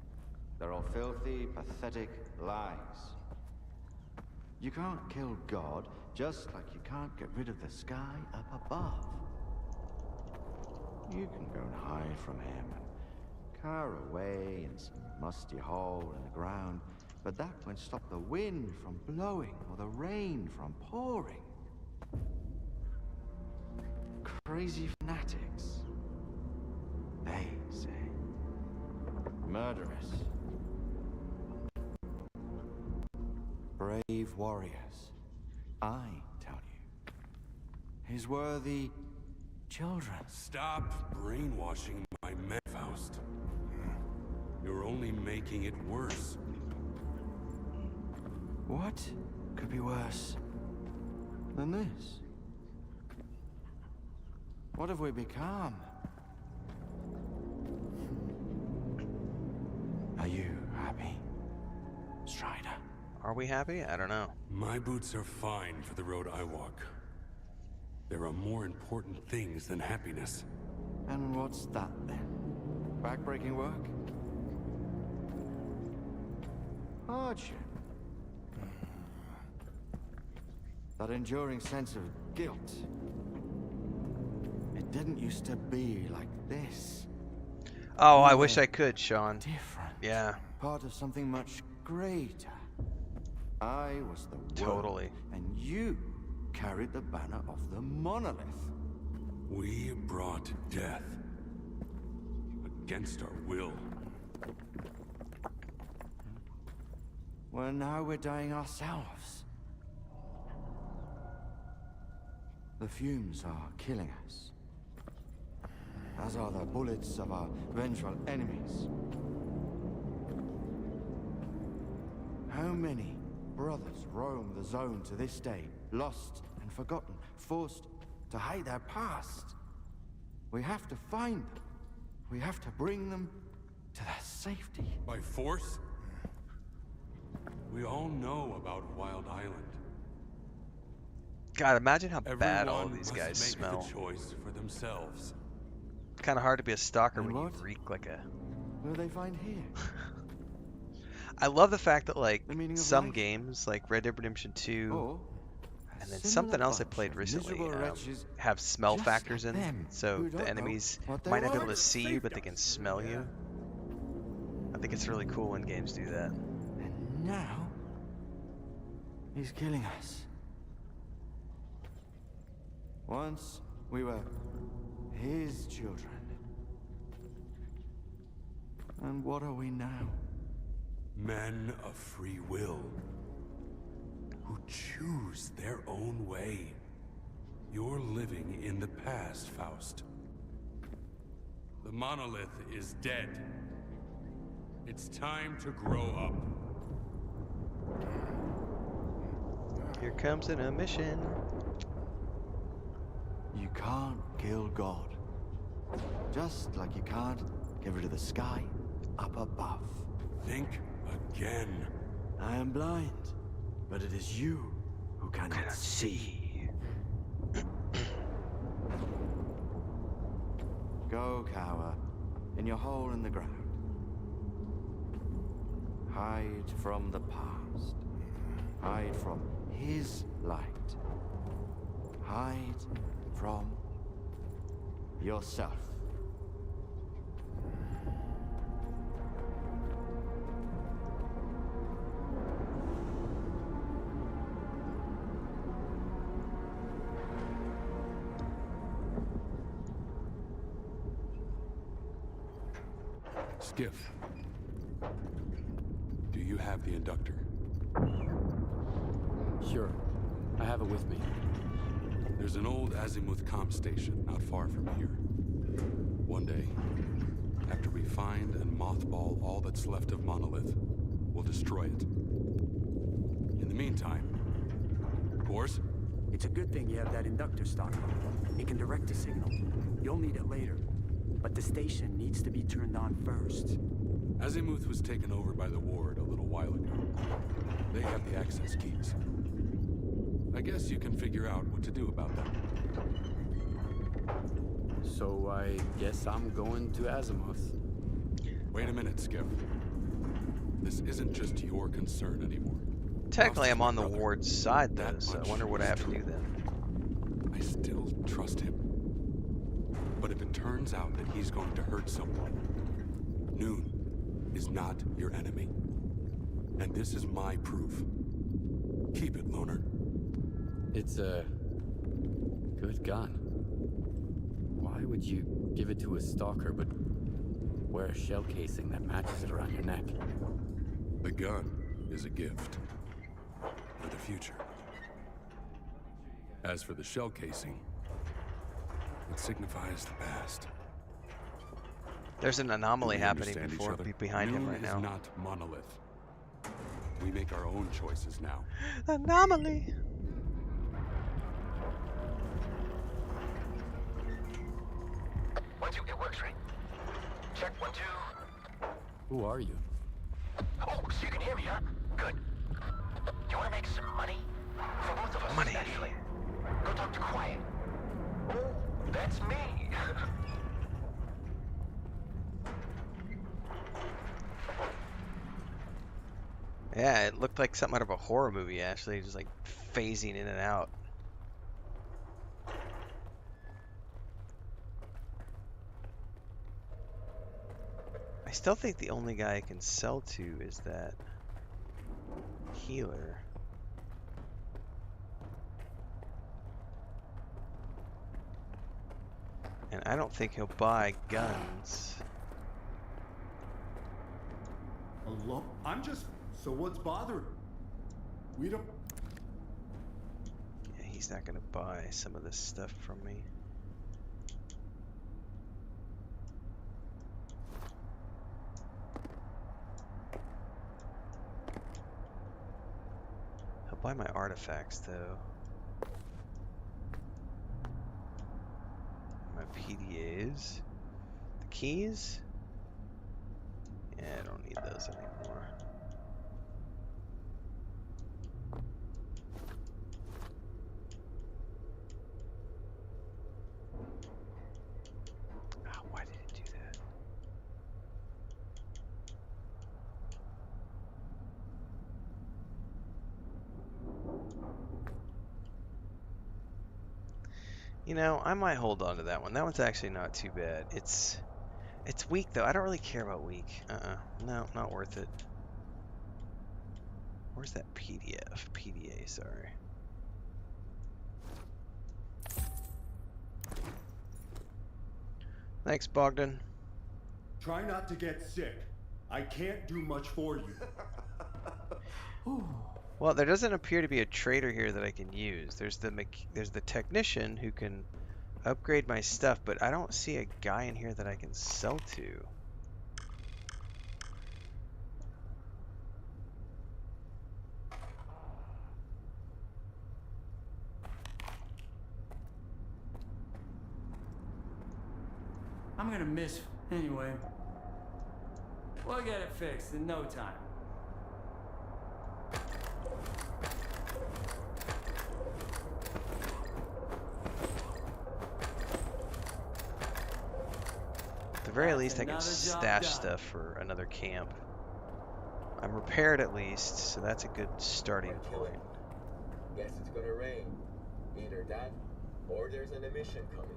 [SPEAKER 2] They're all filthy, pathetic lies. You can't kill God, just like you can't get rid of the sky up above. You can go and hide from him and cower away in some musty hole in the ground, but that won't stop the wind from blowing or the rain from pouring. Crazy fanatics, they say. Murderous. Brave warriors, I tell you. His worthy children.
[SPEAKER 4] Stop brainwashing my men, Faust. You're only making it worse.
[SPEAKER 2] What could be worse than this? What have we become? Are you happy, Strider?
[SPEAKER 1] Are we happy? I don't know.
[SPEAKER 4] My boots are fine for the road I walk. There are more important things than happiness.
[SPEAKER 2] And what's that then? Backbreaking work? Hardship? That enduring sense of guilt. It didn't used to be like this.
[SPEAKER 1] Oh, I wish I could, Sean.
[SPEAKER 2] Different.
[SPEAKER 1] Yeah.
[SPEAKER 2] Part of something much greater. I was the
[SPEAKER 1] Totally.
[SPEAKER 2] world, and you carried the banner of the monolith.
[SPEAKER 4] We brought death. Against our will.
[SPEAKER 2] Well, now we're dying ourselves. The fumes are killing us. As are the bullets of our vengeful enemies. How many brothers roam the zone to this day, lost and forgotten, forced to hide their past. We have to find them. We have to bring them to their safety.
[SPEAKER 4] By force? We all know about Wild Island.
[SPEAKER 1] God, imagine how bad all
[SPEAKER 4] Everyone
[SPEAKER 1] these
[SPEAKER 4] must
[SPEAKER 1] guys
[SPEAKER 4] make
[SPEAKER 1] smell.
[SPEAKER 4] the choice for themselves.
[SPEAKER 1] Kind of hard to be a stalker
[SPEAKER 2] And
[SPEAKER 1] when
[SPEAKER 2] what
[SPEAKER 1] you reek like a...
[SPEAKER 2] What do they find here?
[SPEAKER 1] I love the fact that, like,
[SPEAKER 2] The meaning of
[SPEAKER 1] some
[SPEAKER 2] life?
[SPEAKER 1] games, like Red Dead Redemption 2,
[SPEAKER 2] Or
[SPEAKER 1] and then
[SPEAKER 2] similar
[SPEAKER 1] something else I
[SPEAKER 2] bunch
[SPEAKER 1] played
[SPEAKER 2] of
[SPEAKER 1] recently,
[SPEAKER 2] miserable wretches
[SPEAKER 1] have smell
[SPEAKER 2] just
[SPEAKER 1] factors
[SPEAKER 2] like
[SPEAKER 1] in,
[SPEAKER 2] them,
[SPEAKER 1] so
[SPEAKER 2] who
[SPEAKER 1] the
[SPEAKER 2] don't know
[SPEAKER 1] enemies
[SPEAKER 2] what they
[SPEAKER 1] might not be
[SPEAKER 2] want.
[SPEAKER 1] able to see you, but they can smell you. I think it's really cool when games do that.
[SPEAKER 2] And now he's killing us. Once we were his children. And what are we now?
[SPEAKER 4] Men of free will, who choose their own way. You're living in the past, Faust. The monolith is dead. It's time to grow up.
[SPEAKER 1] Here comes an omission.
[SPEAKER 2] You can't kill God. Just like you can't get rid of the sky up above.
[SPEAKER 4] Think again.
[SPEAKER 2] I am blind, but it is you who cannot see. Go cower in your hole in the ground. Hide from the past. Hide from his light. Hide from yourself.
[SPEAKER 4] Skiff. Do you have the inductor?
[SPEAKER 3] Sure. I have it with me.
[SPEAKER 4] There's an old azimuth comp station not far from here. One day, after we find and mothball all that's left of Monolith, we'll destroy it. In the meantime, course?
[SPEAKER 7] It's a good thing you have that inductor, Stalker. It can direct a signal. You'll need it later. But the station needs to be turned on first.
[SPEAKER 4] Azimuth was taken over by the Ward a little while ago. They have the access keys. I guess you can figure out what to do about them.
[SPEAKER 3] So I guess I'm going to Azimuth.
[SPEAKER 4] Wait a minute, Skiff. This isn't just your concern anymore.
[SPEAKER 1] Technically, I'm on the Ward's side, though, so I wonder what I have to do then.
[SPEAKER 4] I still trust him. But if it turns out that he's going to hurt someone, Noon is not your enemy. And this is my proof. Keep it, Loner.
[SPEAKER 3] It's a good gun. Why would you give it to a stalker but wear a shell casing that matches it around your neck?
[SPEAKER 4] The gun is a gift for the future. As for the shell casing, it signifies the past.
[SPEAKER 1] There's an anomaly
[SPEAKER 4] We
[SPEAKER 1] happening
[SPEAKER 4] understand each
[SPEAKER 1] before
[SPEAKER 4] other.
[SPEAKER 1] behind him
[SPEAKER 4] Noon
[SPEAKER 1] right now.
[SPEAKER 4] is not Monolith. We make our own choices now.
[SPEAKER 1] Anomaly.
[SPEAKER 10] One, two, it works, right? Check, 1, 2.
[SPEAKER 3] Who are you?
[SPEAKER 10] Oh, so you can hear me, huh? Good. You want to make some money? For both of us,
[SPEAKER 1] Money.
[SPEAKER 10] actually. Go talk to Quiet. Oh, that's me.
[SPEAKER 1] Yeah, it looked like something out of a horror movie, actually, just like phasing in and out. I still think the only guy I can sell to is that healer. And I don't think he'll buy guns.
[SPEAKER 9] Hello? I'm just... So what's bothering? We don't...
[SPEAKER 1] Yeah, he's not gonna buy some of this stuff from me. He'll buy my artifacts, though. PDAs. The keys? Yeah, I don't need those anymore. Oh, why did it do that? You know, I might hold on to that one. That one's actually not too bad. It's weak though. I don't really care about weak. No, not worth it. Where's that PDF? PDA, sorry. Thanks, Bogdan.
[SPEAKER 9] Try not to get sick. I can't do much for you.
[SPEAKER 1] Well, there doesn't appear to be a trader here that I can use. There's the technician who can upgrade my stuff, but I don't see a guy in here that I can sell to.
[SPEAKER 6] I'm gonna miss anyway. We'll get it fixed in no time.
[SPEAKER 1] At the very least, I can stash stuff for another camp. I'm repaired at least, so that's a good starting point.
[SPEAKER 5] Guess it's gonna rain. Either that, or there's an emission coming.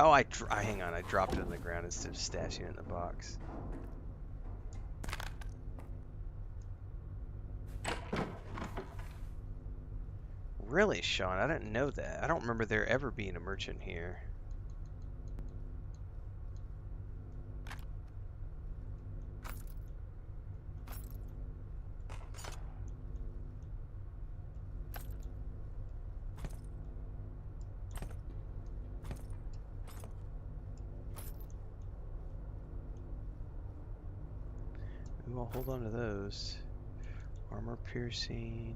[SPEAKER 1] Oh, hang on. I dropped it on the ground instead of stashing it in the box. Really, Sean? I didn't know that. I don't remember there ever being a merchant here. Ooh, I'll hold on to those. Armor piercing.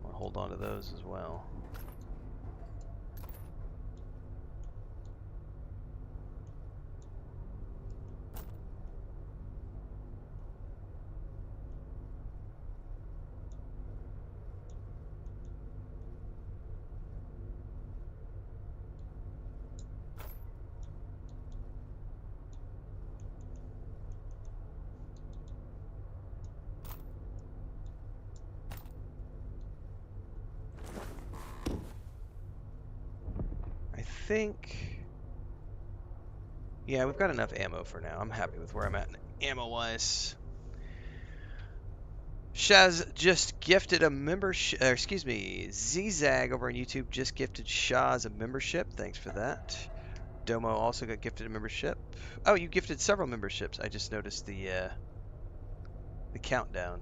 [SPEAKER 1] I'll hold on to those as well. Yeah, we've got enough ammo for now. I'm happy with where I'm at ammo-wise. Shaz just gifted a membership, excuse me, Zigzag over on YouTube just gifted Shaz a membership. Thanks for that. Domo also got gifted a membership. Oh, you gifted several memberships. I just noticed the countdown.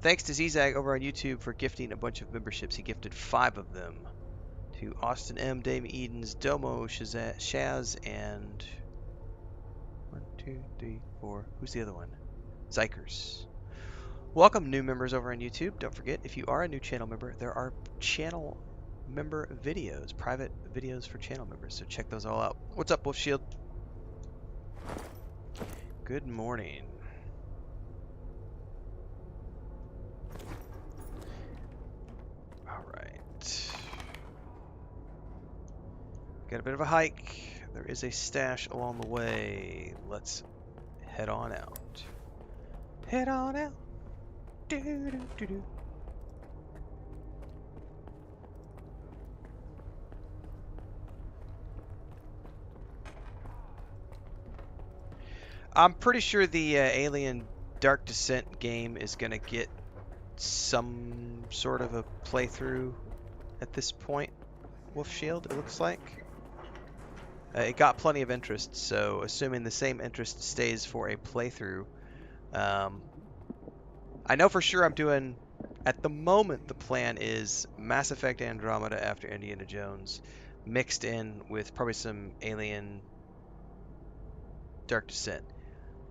[SPEAKER 1] Thanks to Zigzag over on YouTube for gifting a bunch of memberships. He gifted 5 of them to Austin M, Dame Edens, Domo, Shaz, and 1, 2, 3, 4. Who's the other one? Zykers. Welcome, new members over on YouTube. Don't forget, if you are a new channel member, there are channel member videos, private videos for channel members, so check those all out. What's up, Wolf Shield? Good morning. All right. Got a bit of a hike. There is a stash along the way. Let's head on out. Head on out. Do, do, do, do. I'm pretty sure the Alien Dark Descent game is going to get some sort of a playthrough at this point. Wolf Shield, it looks like. It got plenty of interest, so assuming the same interest stays for a playthrough, I know for sure I'm doing At the moment, the plan is Mass Effect Andromeda after Indiana Jones, mixed in with probably some Alien Dark Descent.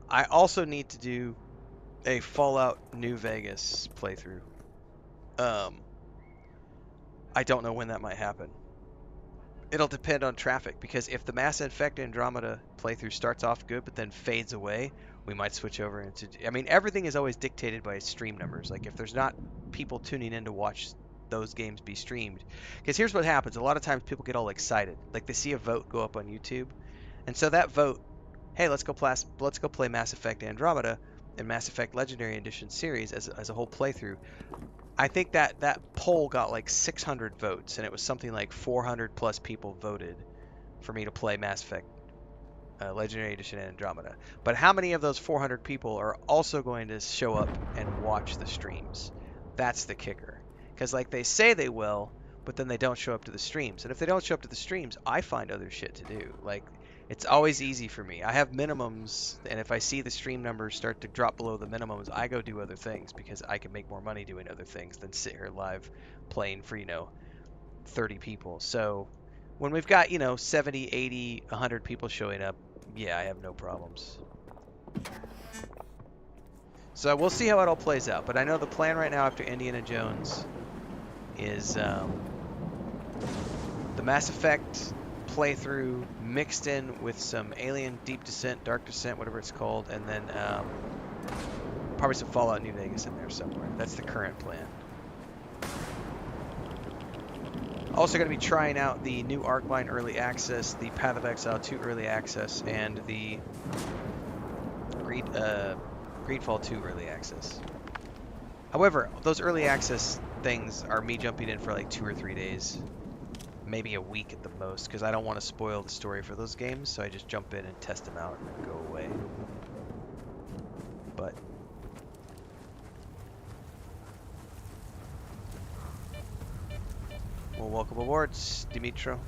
[SPEAKER 1] I also need to do a Fallout New Vegas playthrough. I don't know when that might happen. It'll depend on traffic, because if the Mass Effect Andromeda playthrough starts off good but then fades away, we might switch over into... I mean, everything is always dictated by stream numbers. Like, if there's not people tuning in to watch those games be streamed... Because here's what happens. A lot of times people get all excited. Like, they see a vote go up on YouTube, and so that vote, hey, let's go play Mass Effect Andromeda and Mass Effect Legendary Edition series as a whole playthrough. I think that poll got like 600 votes, and it was something like 400 plus people voted for me to play Mass Effect Legendary Edition and Andromeda. But how many of those 400 people are also going to show up and watch the streams? That's the kicker. Because like they say they will, but then they don't show up to the streams. And if they don't show up to the streams, I find other shit to do. Like, it's always easy for me. I have minimums, and if I see the stream numbers start to drop below the minimums, I go do other things because I can make more money doing other things than sit here live playing for, 30 people. So when we've got, 70, 80, 100 people showing up, yeah, I have no problems. So we'll see how it all plays out. But I know the plan right now after Indiana Jones is the Mass Effect playthrough mixed in with some Alien Deep Descent, Dark Descent, whatever it's called, and then probably some Fallout New Vegas in there somewhere. That's the current plan. Also going to be trying out the new Arcline Early Access, the Path of Exile 2 Early Access, and the Greedfall 2 Early Access. However, those Early Access things are me jumping in for like 2 or 3 days. Maybe a week at the most, because I don't want to spoil the story for those games, so I just jump in and test them out and then go away. But well, welcome aboard, Dimitro.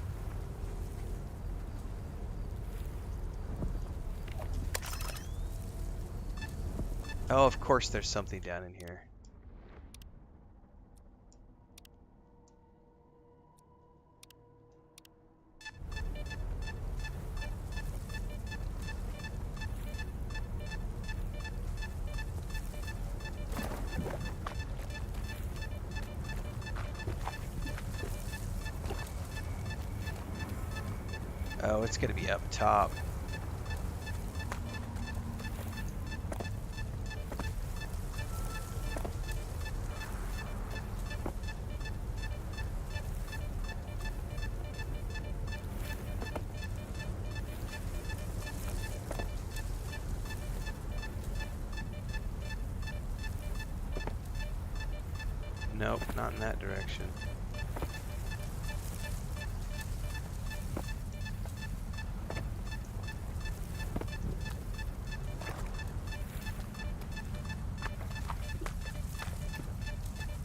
[SPEAKER 1] Oh, of course there's something down in here. Oh, it's going to be up top. Nope, not in that direction.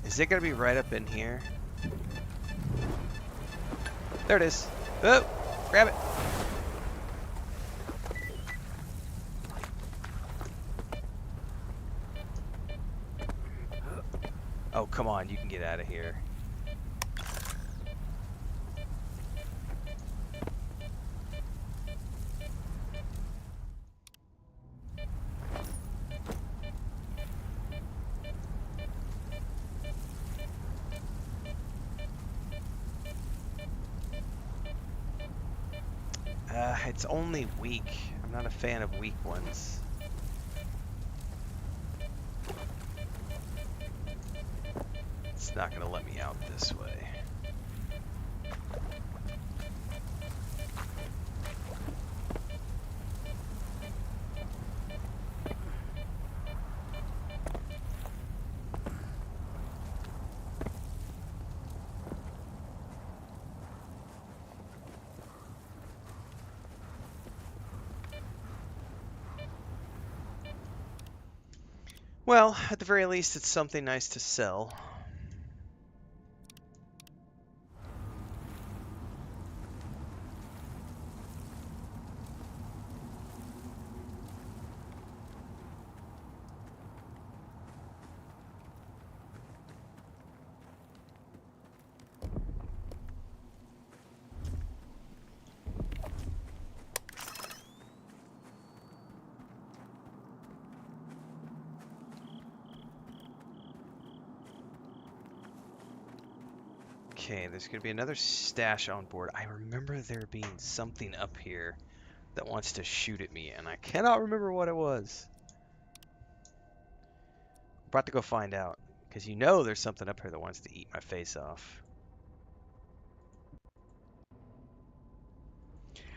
[SPEAKER 1] Is it gonna be right up in here? There it is. Oh, grab it. Oh, come on, you can get out of here. It's only weak. I'm not a fan of weak ones. It's not gonna let me out this way. Well, at the very least, it's something nice to sell. Okay, there's going to be another stash on board. I remember there being something up here that wants to shoot at me, and I cannot remember what it was. I'm about to go find out, because you know there's something up here that wants to eat my face off.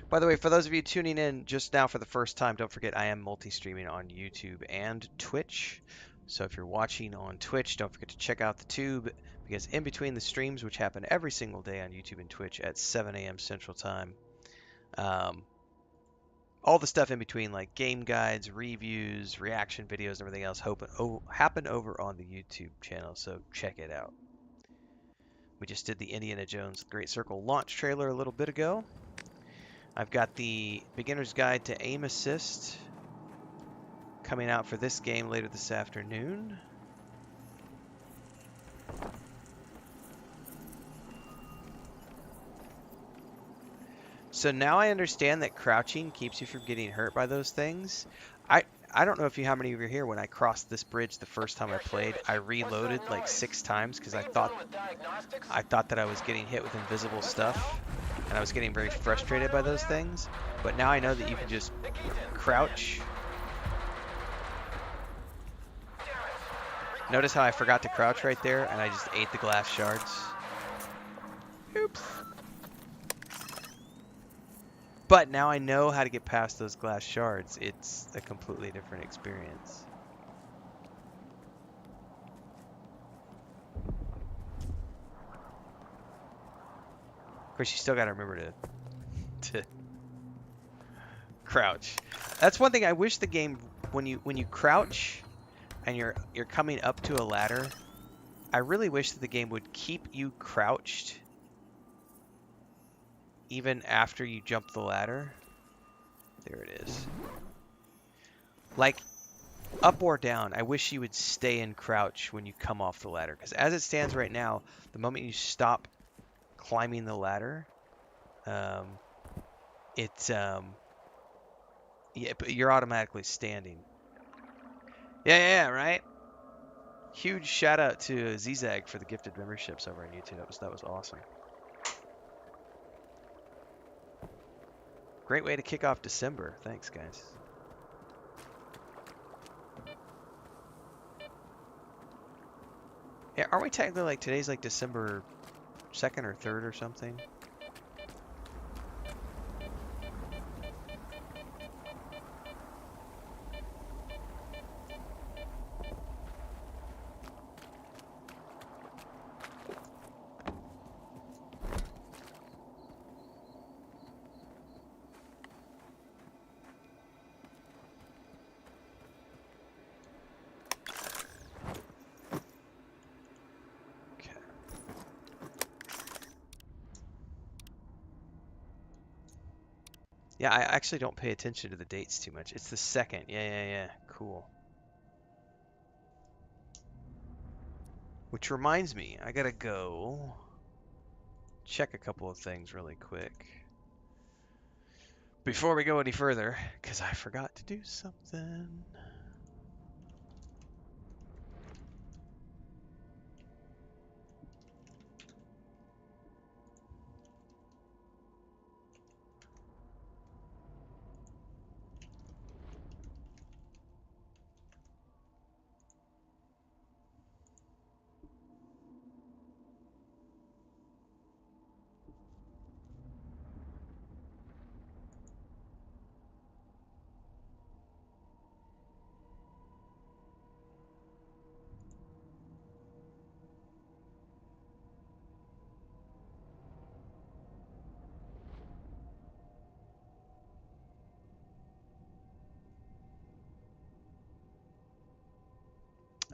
[SPEAKER 1] By the way, for those of you tuning in just now for the first time, don't forget I am multi-streaming on YouTube and Twitch. So if you're watching on Twitch, don't forget to check out the tube, because in between the streams, which happen every single day on YouTube and Twitch at 7 a.m. Central Time, all the stuff in between, like game guides, reviews, reaction videos, and everything else, happen over on the YouTube channel, so check it out. We just did the Indiana Jones Great Circle launch trailer a little bit ago. I've got the Beginner's Guide to Aim Assist coming out for this game later this afternoon. So now I understand that crouching keeps you from getting hurt by those things. I don't know if how many of you are here. When I crossed this bridge the first time I played, I reloaded like 6 times because I thought that I was getting hit with invisible stuff, and I was getting very frustrated by those things. But now I know that you can just crouch. Notice how I forgot to crouch right there, and I just ate the glass shards. Oops. But now I know how to get past those glass shards. It's a completely different experience. Of course, you still got to remember to crouch. That's one thing I wish the game, when you crouch and you're coming up to a ladder, I really wish that the game would keep you crouched even after you jump the ladder. There it is. Like, up or down, I wish you would stay in crouch when you come off the ladder. Because as it stands right now, the moment you stop climbing the ladder, yeah, but you're automatically standing. Yeah, right? Huge shout out to Zzag for the gifted memberships over on YouTube. That was awesome. Great way to kick off December. Thanks, guys. Yeah, aren't we technically like today's like December 2nd or 3rd or something? Yeah, I actually don't pay attention to the dates too much. It's the 2nd. Yeah. Cool. Which reminds me, I gotta go check a couple of things really quick before we go any further, because I forgot to do something.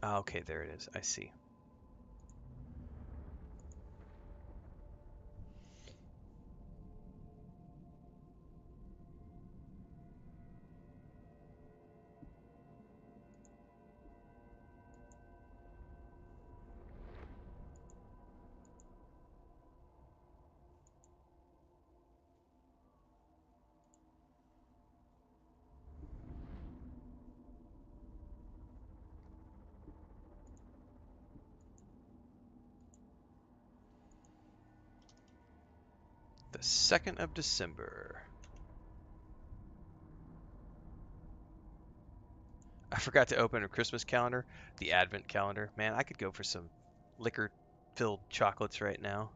[SPEAKER 1] Okay, there it is. I see. The 2nd of December. I forgot to open a Christmas calendar, the Advent calendar. Man, I could go for some liquor-filled chocolates right now.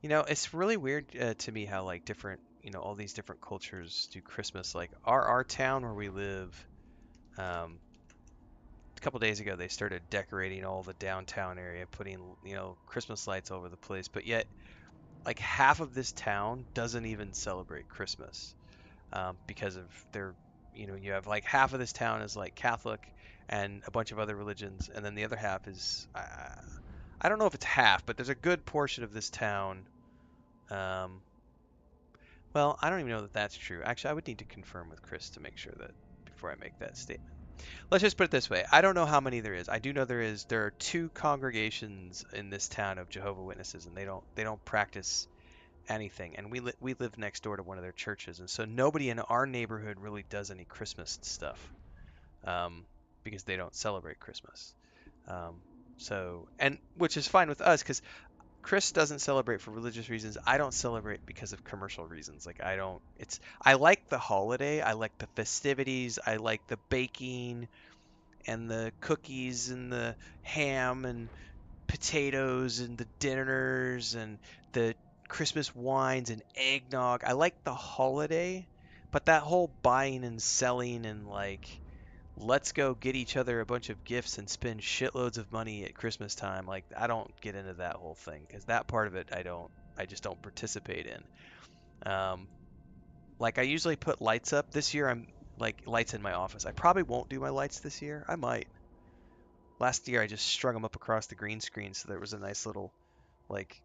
[SPEAKER 1] You know, it's really weird to me how like different, all these different cultures do Christmas. Like our town where we live, um, a couple days ago they started decorating all the downtown area, putting, Christmas lights all over the place. But yet, like half of this town doesn't even celebrate Christmas because of their, you have like half of this town is like Catholic and a bunch of other religions, and then the other half is I don't know if it's half, but there's a good portion of this town. Um, well, I don't even know that that's true. Actually, I would need to confirm with Chris to make sure that before I make that statement. Let's just put it this way. I don't know how many there is. I do know there are 2 congregations in this town of Jehovah Witnesses, and they don't practice anything. And we live next door to one of their churches, and so nobody in our neighborhood really does any Christmas stuff because they don't celebrate Christmas. And which is fine with us because Chris doesn't celebrate for religious reasons. I don't celebrate because of commercial reasons. Like I like the holiday, I like the festivities, I like the baking and the cookies and the ham and potatoes and the dinners and the Christmas wines and eggnog. I like the holiday, but that whole buying and selling and like let's go get each other a bunch of gifts and spend shitloads of money at Christmas time. Like I don't get into that whole thing because that part of it I just don't participate in. Like I usually put lights up. This year I'm like lights in my office. I probably won't do my lights this year. I might. Last year I just strung them up across the green screen so there was a nice little like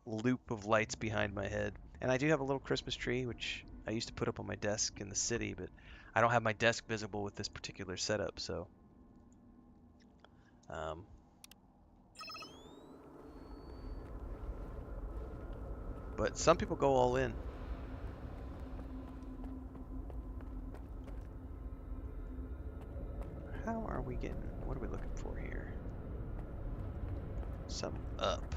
[SPEAKER 1] loop of lights behind my head. And I do have a little Christmas tree which I used to put up on my desk in the city, but I don't have my desk visible with this particular setup, so Um, but some people go all in. How are we getting? What are we looking for here? Some up.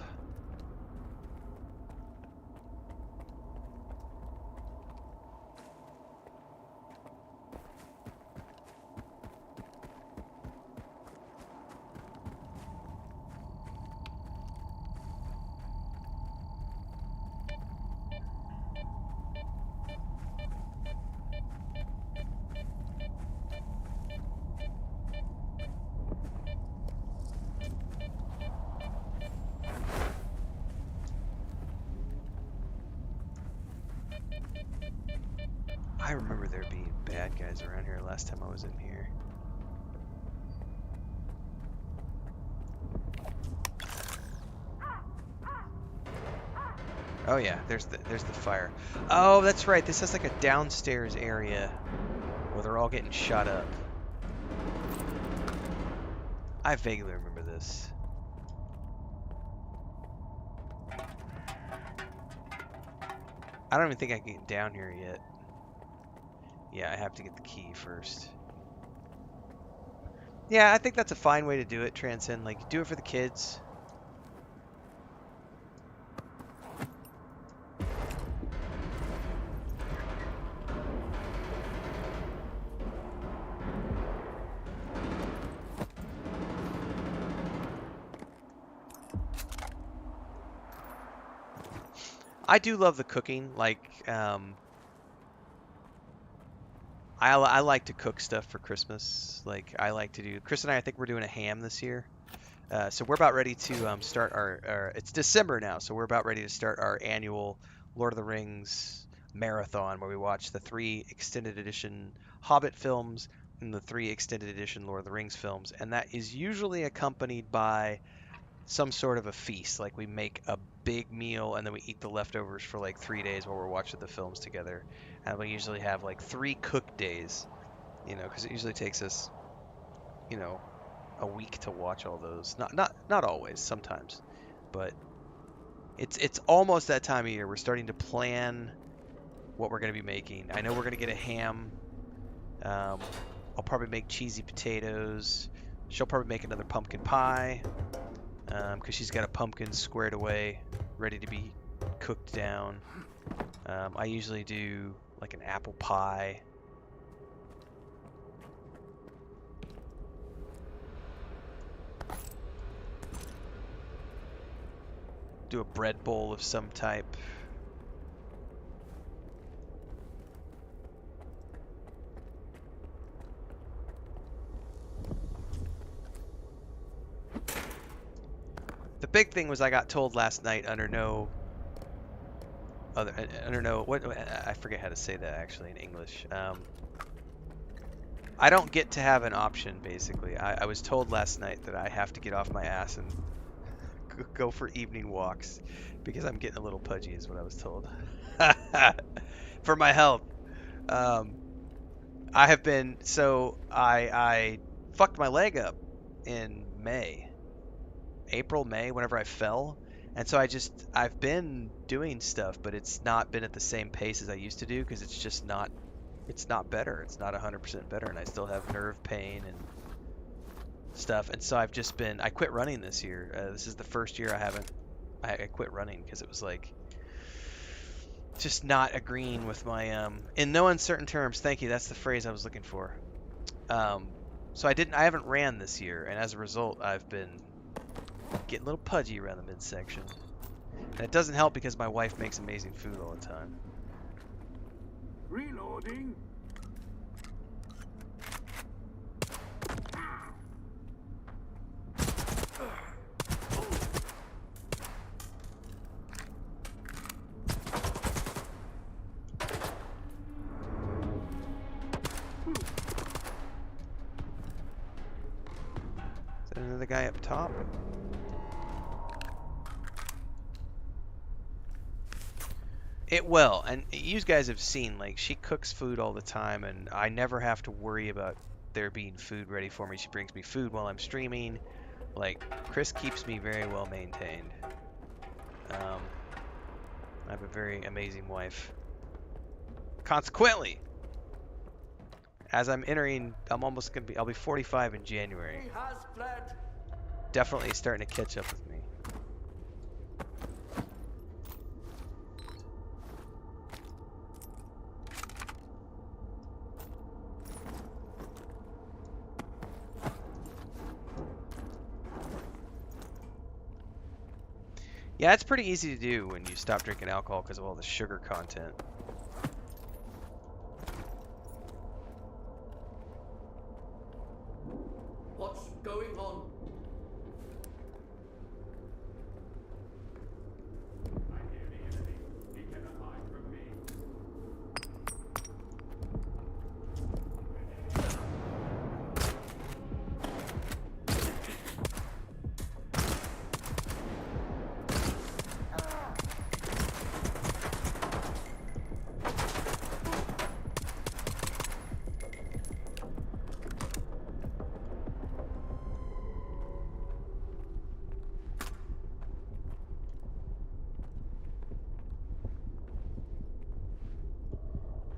[SPEAKER 1] I remember there being bad guys around here last time I was in here. Oh yeah, there's the fire. Oh, that's right. This is like a downstairs area where they're all getting shot up. I vaguely remember this. I don't even think I can get down here yet. Yeah, I have to get the key first. Yeah, I think that's a fine way to do it, Transcend. Like, do it for the kids. I do love the cooking. Like, I like to cook stuff for Christmas. Like, I like to do. Chris and I think we're doing a ham this year. So we're about ready to start our. It's December now, so we're about ready to start our annual Lord of the Rings marathon, where we watch the 3 extended edition Hobbit films and the 3 extended edition Lord of the Rings films, and that is usually accompanied by some sort of a feast. Like we make a big meal and then we eat the leftovers for like 3 days while we're watching the films together. And we usually have like 3 cook days, because it usually takes us, you know, a week to watch all those. Not always, sometimes, but it's almost that time of year. We're starting to plan what we're going to be making. I know we're going to get a ham. I'll probably make cheesy potatoes. She'll probably make another pumpkin pie because she's got a pumpkin squared away, ready to be cooked down. I usually do like an apple pie. Do a bread bowl of some type. The big thing was I got told last night under no what I forget how to say that actually in English. I don't get to have an option basically. I was told last night that I have to get off my ass and go for evening walks because I'm getting a little pudgy is what I was told. For my health. I have been I fucked my leg up in April, May, whenever I fell. And so I've been doing stuff, but it's not been at the same pace as I used to do because it's not better. It's not 100% better. And I still have nerve pain and stuff. And so I quit running this year. This is the first year I quit running because it was like just not agreeing with my, in no uncertain terms. Thank you. That's the phrase I was looking for. So I haven't ran this year. And as a result, I've been getting a little pudgy around the midsection. And it doesn't help because my wife makes amazing food all the time.
[SPEAKER 13] Reloading.
[SPEAKER 1] Is that another guy up top? It will, and you guys have seen, like, she cooks food all the time, and I never have to worry about there being food ready for me. She brings me food while I'm streaming. Like, Chris keeps me very well maintained. I have a very amazing wife. Consequently, as I'm almost gonna be, I'll be 45 in January.
[SPEAKER 18] He has fled.
[SPEAKER 1] Definitely starting to catch up with me. Yeah, it's pretty easy to do when you stop drinking alcohol because of all the sugar content.
[SPEAKER 18] What's going on?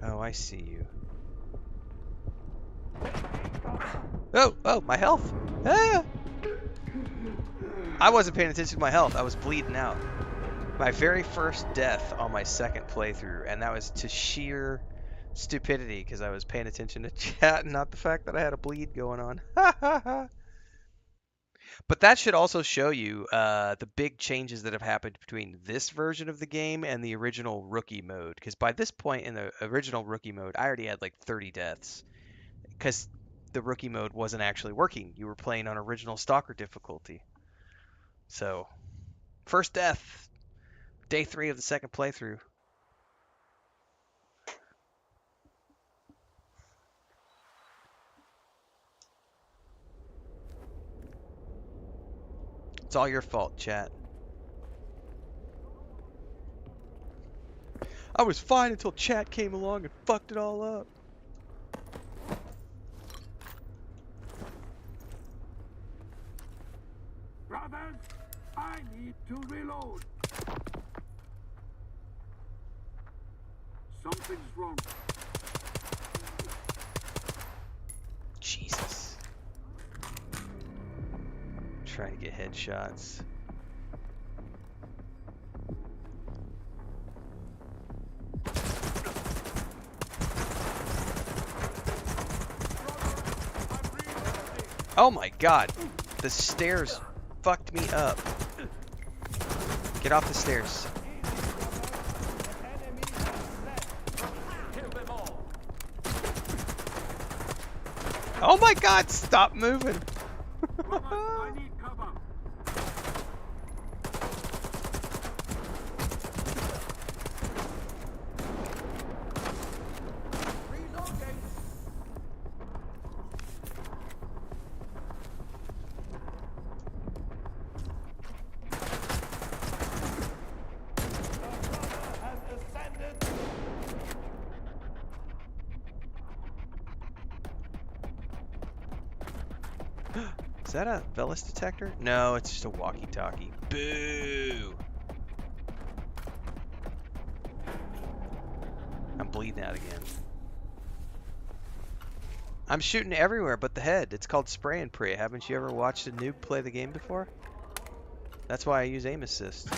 [SPEAKER 1] Oh, I see you. Oh, my health. Ah! I wasn't paying attention to my health. I was bleeding out. My very first death on my second playthrough, and that was to sheer stupidity because I was paying attention to chat and not the fact that I had a bleed going on. But that should also show you the big changes that have happened between this version of the game and the original rookie mode. Because by this point in the original rookie mode, I already had like 30 deaths. Because the rookie mode wasn't actually working. You were playing on original Stalker difficulty. So, first death, day 3 of the second playthrough. It's all your fault, chat. I was fine until chat came along and fucked it all up.
[SPEAKER 13] Brothers, I need to reload. Something's wrong.
[SPEAKER 1] Jesus. Trying to get headshots. Oh my god. The stairs fucked me up. Get off the stairs. Oh my god, stop moving.
[SPEAKER 13] I need cover.
[SPEAKER 1] Is that a Velis detector? No, it's just a walkie-talkie. Boo! I'm bleeding out again. I'm shooting everywhere but the head. It's called spray and pray. Haven't you ever watched a noob play the game before? That's why I use aim assist.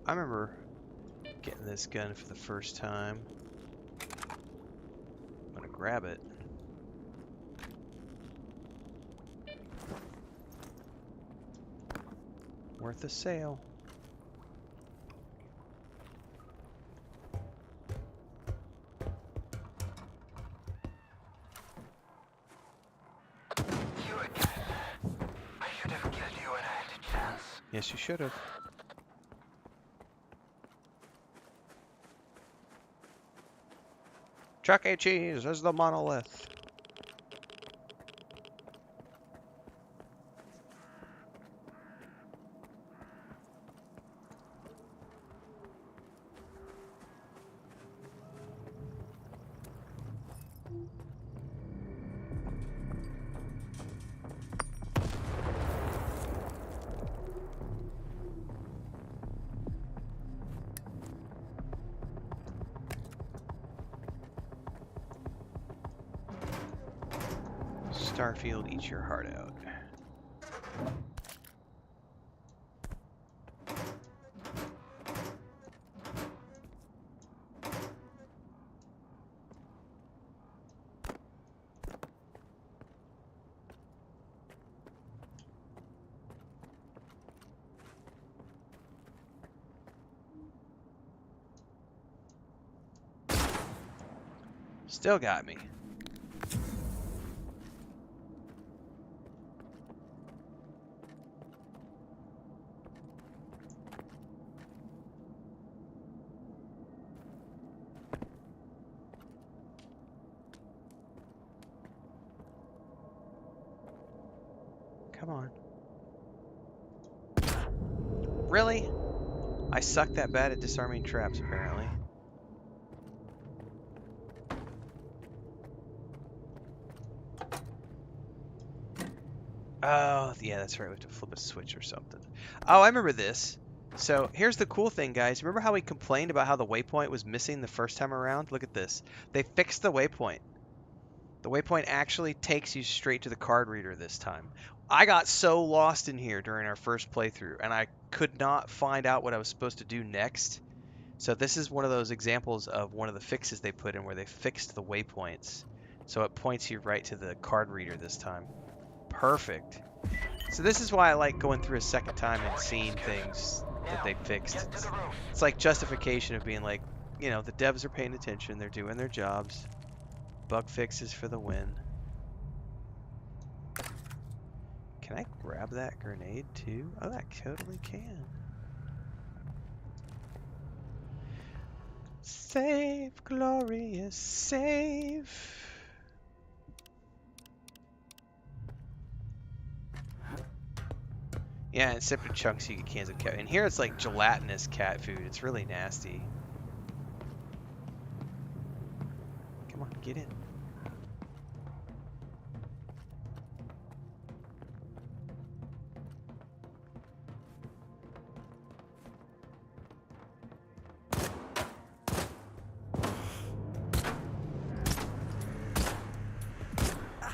[SPEAKER 1] I remember getting this gun for the first time. I'm gonna grab it. Worth a sale.
[SPEAKER 10] You again. I should have killed you when I had the chance.
[SPEAKER 1] Yes, you should have. Chuck E. Cheese is the monolith. Starfield, eat your heart out. Still got me. Come on. Really? I suck that bad at disarming traps, apparently. Oh, yeah, that's right. We have to flip a switch or something. Oh, I remember this. So here's the cool thing, guys. Remember how we complained about how the waypoint was missing the first time around? Look at this. They fixed the waypoint. The waypoint actually takes you straight to the card reader this time. I got so lost in here during our first playthrough, and I could not find out what I was supposed to do next. So this is one of those examples of one of the fixes they put in where they fixed the waypoints. So it points you right to the card reader this time. Perfect. So this is why I like going through a second time and seeing things that they fixed. It's like justification of being like, you know, the devs are paying attention, they're doing their jobs. Bug fixes for the win. Can I grab that grenade too? Oh, I totally can. Save, glorious, save. Yeah, in separate chunks you get cans of cat. And here it's like gelatinous cat food. It's really nasty. Come on, get in.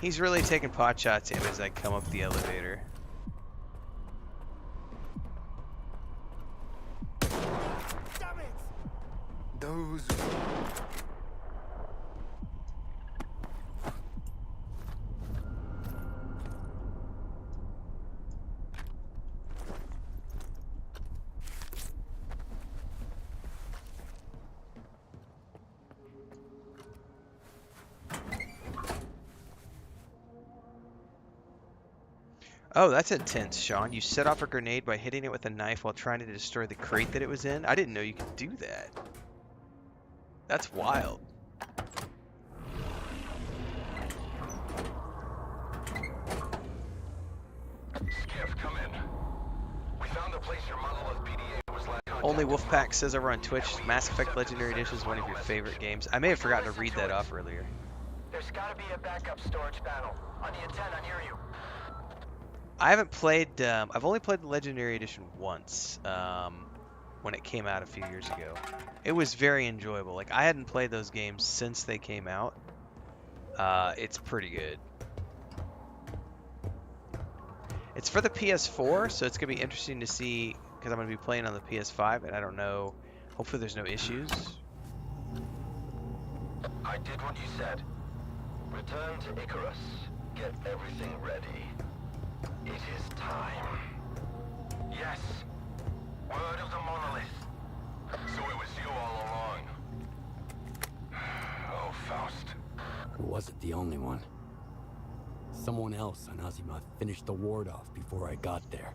[SPEAKER 1] He's really taking pot shots at him as I come up the elevator.
[SPEAKER 11] Damn it! Those.
[SPEAKER 1] Oh, that's intense, Sean. You set off a grenade by hitting it with a knife while trying to destroy the crate that it was in? I didn't know you could do that. That's wild.
[SPEAKER 10] Skiff, come in. We found the place your monolith PDA was last contact.
[SPEAKER 1] Only Wolfpack says over on Twitch, Mass Effect Legendary Edition is one of your favorite games. I may have forgotten to read that off earlier.
[SPEAKER 10] There's gotta be a backup storage panel on the antenna near you.
[SPEAKER 1] I haven't played, I've only played the Legendary Edition once, when it came out a few years ago. It was very enjoyable. Like, I hadn't played those games since they came out. It's pretty good. It's for the PS4, so it's going to be interesting to see, because I'm going to be playing on the PS5, and I don't know, hopefully there's no issues.
[SPEAKER 10] I did what you said. Return to Icarus. Get everything ready. It is time. Yes. Word of the monolith. So it was you all along. Oh, Faust.
[SPEAKER 3] It wasn't the only one. Someone else on Azimuth finished the ward off before I got there.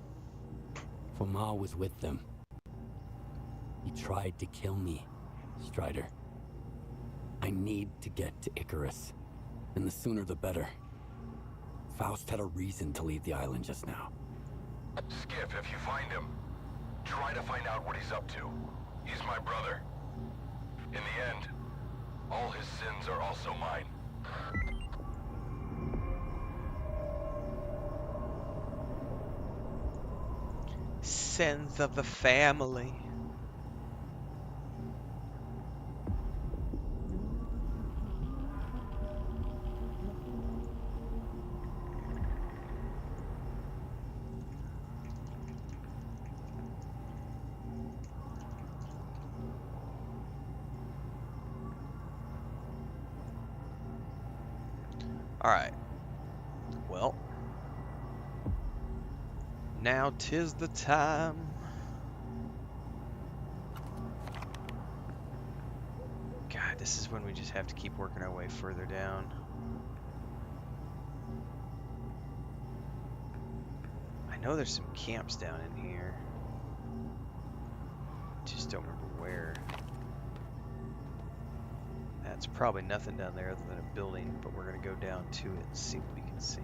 [SPEAKER 3] Foma was with them. He tried to kill me, Strider. I need to get to Icarus, and the sooner the better. Faust had a reason to leave the island just now.
[SPEAKER 10] Skip, if you find him, try to find out what he's up to. He's my brother. In the end, all his sins are also mine.
[SPEAKER 1] Sins of the family. Alright. Well. Now 'tis the time. God, this is when we just have to keep working our way further down. I know there's some camps down in here. Just don't remember where. That's probably nothing down there other than a building, but we're going to go down to it and see what we can see.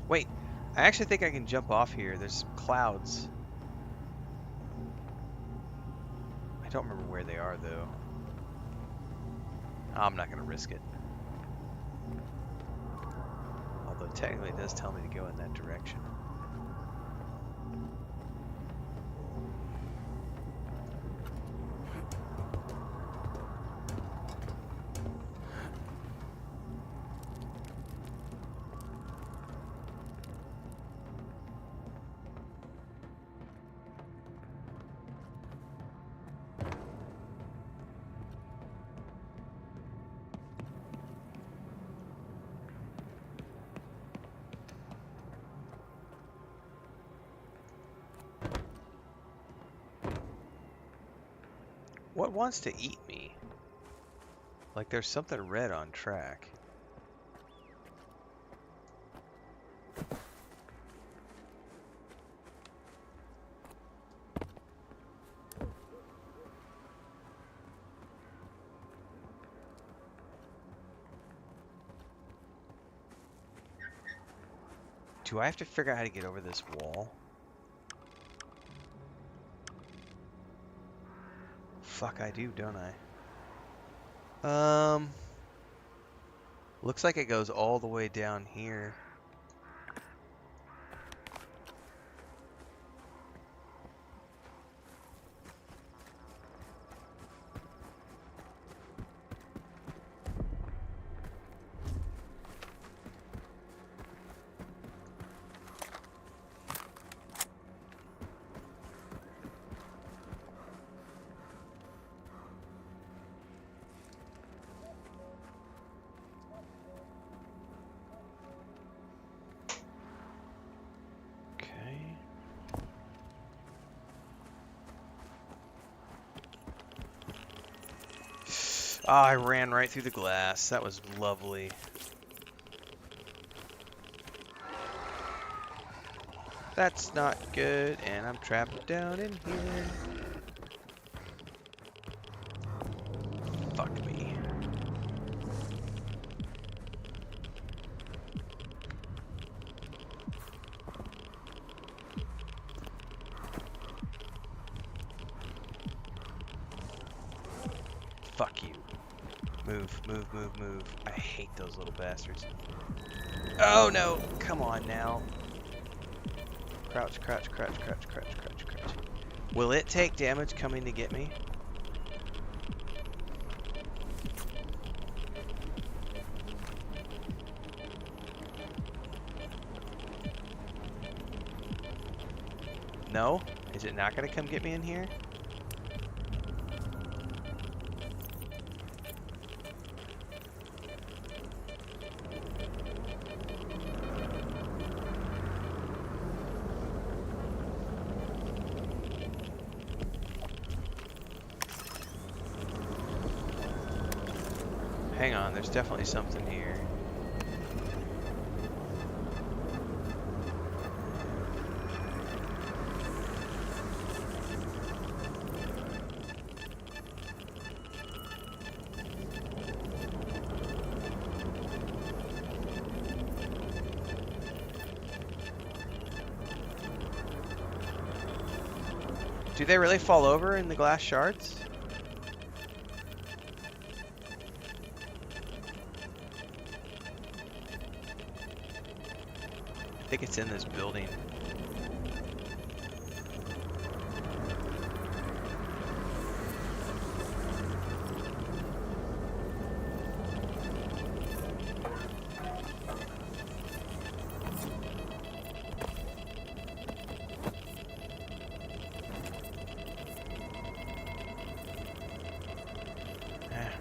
[SPEAKER 1] Wait, I actually think I can jump off here. There's some clouds. I don't remember where they are, though. I'm not going to risk it. Although technically it does tell me to go in that direction. What wants to eat me? Like there's something red on track. Do I have to figure out how to get over this wall? Fuck, I do, don't I? Looks like it goes all the way down here. Oh, I ran right through the glass. That was lovely. That's not good, and I'm trapped down in here. Fuck me. Fuck you. Move, move, move, move. I hate those little bastards. Oh no! Come on now. Crouch, crouch, crouch, crouch, crouch, crouch, crouch. Will it take damage coming to get me? No? Is it not going to come get me in here? Hang on, there's definitely something here. Do they really fall over in the glass shards? I think it's in this building.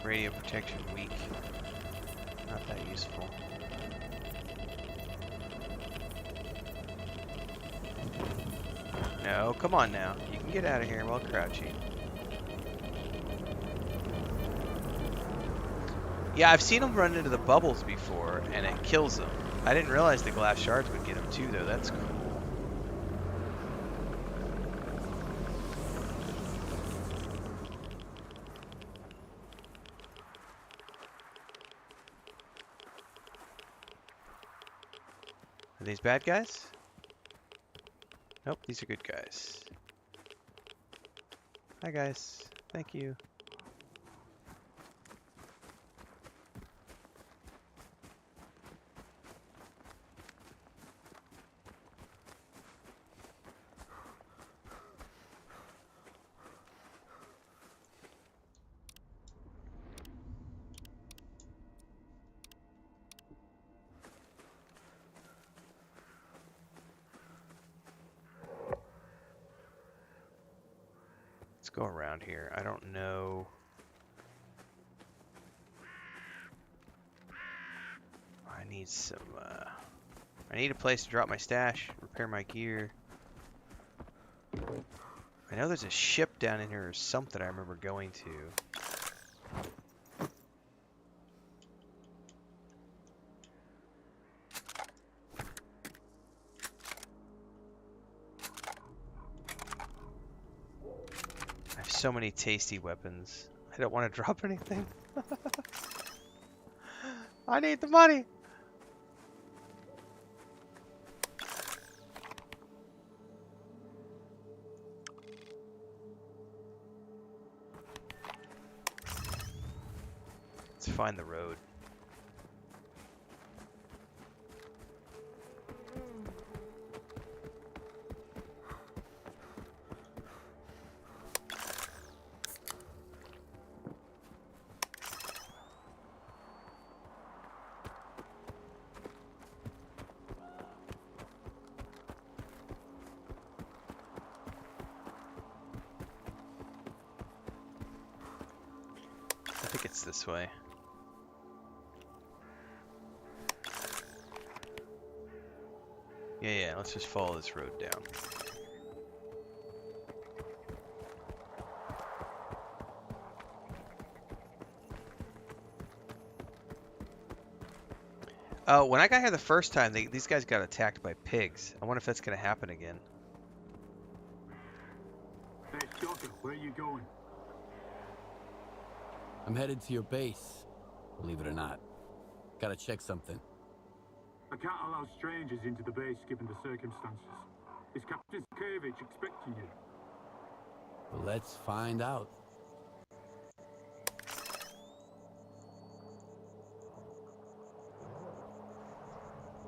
[SPEAKER 1] Radio protection weak. Not that useful. No, come on now. You can get out of here while crouching. Yeah, I've seen them run into the bubbles before, and it kills them. I didn't realize the glass shards would get them too, though. That's cool. Are these bad guys? Nope, these are good guys. Hi guys, thank you. go around here. I don't know. I need some, I need a place to drop my stash, repair my gear. I know there's a ship down in here or something I remember going to. I have so many tasty weapons. I don't want to drop anything. I need the money. Let's find the road. I think it's this way. Yeah, let's just follow this road down. Oh, when I got here the first time, these guys got attacked by pigs. I wonder if that's going to happen again.
[SPEAKER 13] Hey, Stalker, where are you going?
[SPEAKER 3] I'm headed to your base, believe it or not. Gotta check something.
[SPEAKER 13] I can't allow strangers into the base given the circumstances. Is Captain S.T.A.L.K.E.R expecting you?
[SPEAKER 3] Let's find out.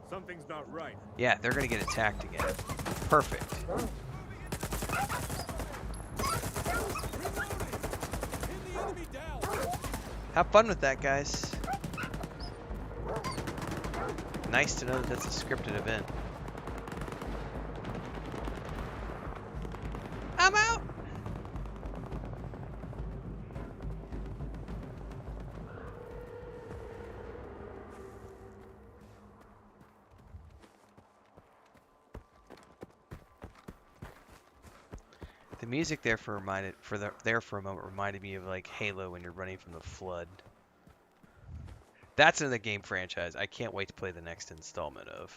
[SPEAKER 18] Something's not right.
[SPEAKER 1] Yeah, they're going to get attacked again. Perfect. Have fun with that, guys. Nice to know that that's a scripted event. I'm out! The music there for a moment reminded me of like Halo when you're running from the flood. That's another game franchise I can't wait to play the next installment of.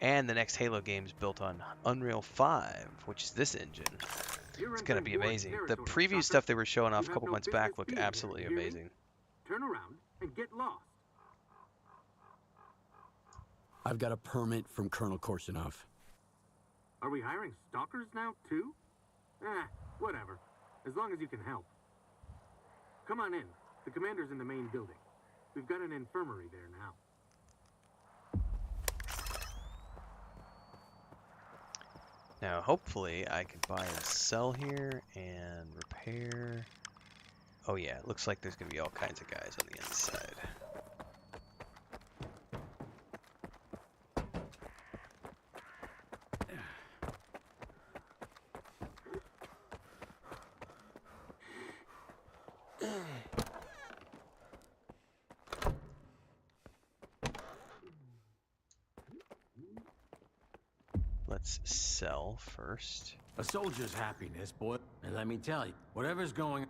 [SPEAKER 1] And the next Halo game's built on Unreal 5, which is this engine. It's gonna be amazing. The preview stuff they were showing off a couple months back looked absolutely amazing.
[SPEAKER 13] Turn around and get lost.
[SPEAKER 3] I've got a permit from Colonel Korshunov.
[SPEAKER 13] Are we hiring stalkers now, too? Whatever. As long as you can help. Come on in. The commander's in the main building. We've got an infirmary there now.
[SPEAKER 1] Now, hopefully, I can buy and sell here and repair. Oh yeah, it looks like there's going to be all kinds of guys on the inside. Let's sell first.
[SPEAKER 12] A soldier's happiness, boy. And let me tell you, whatever's going...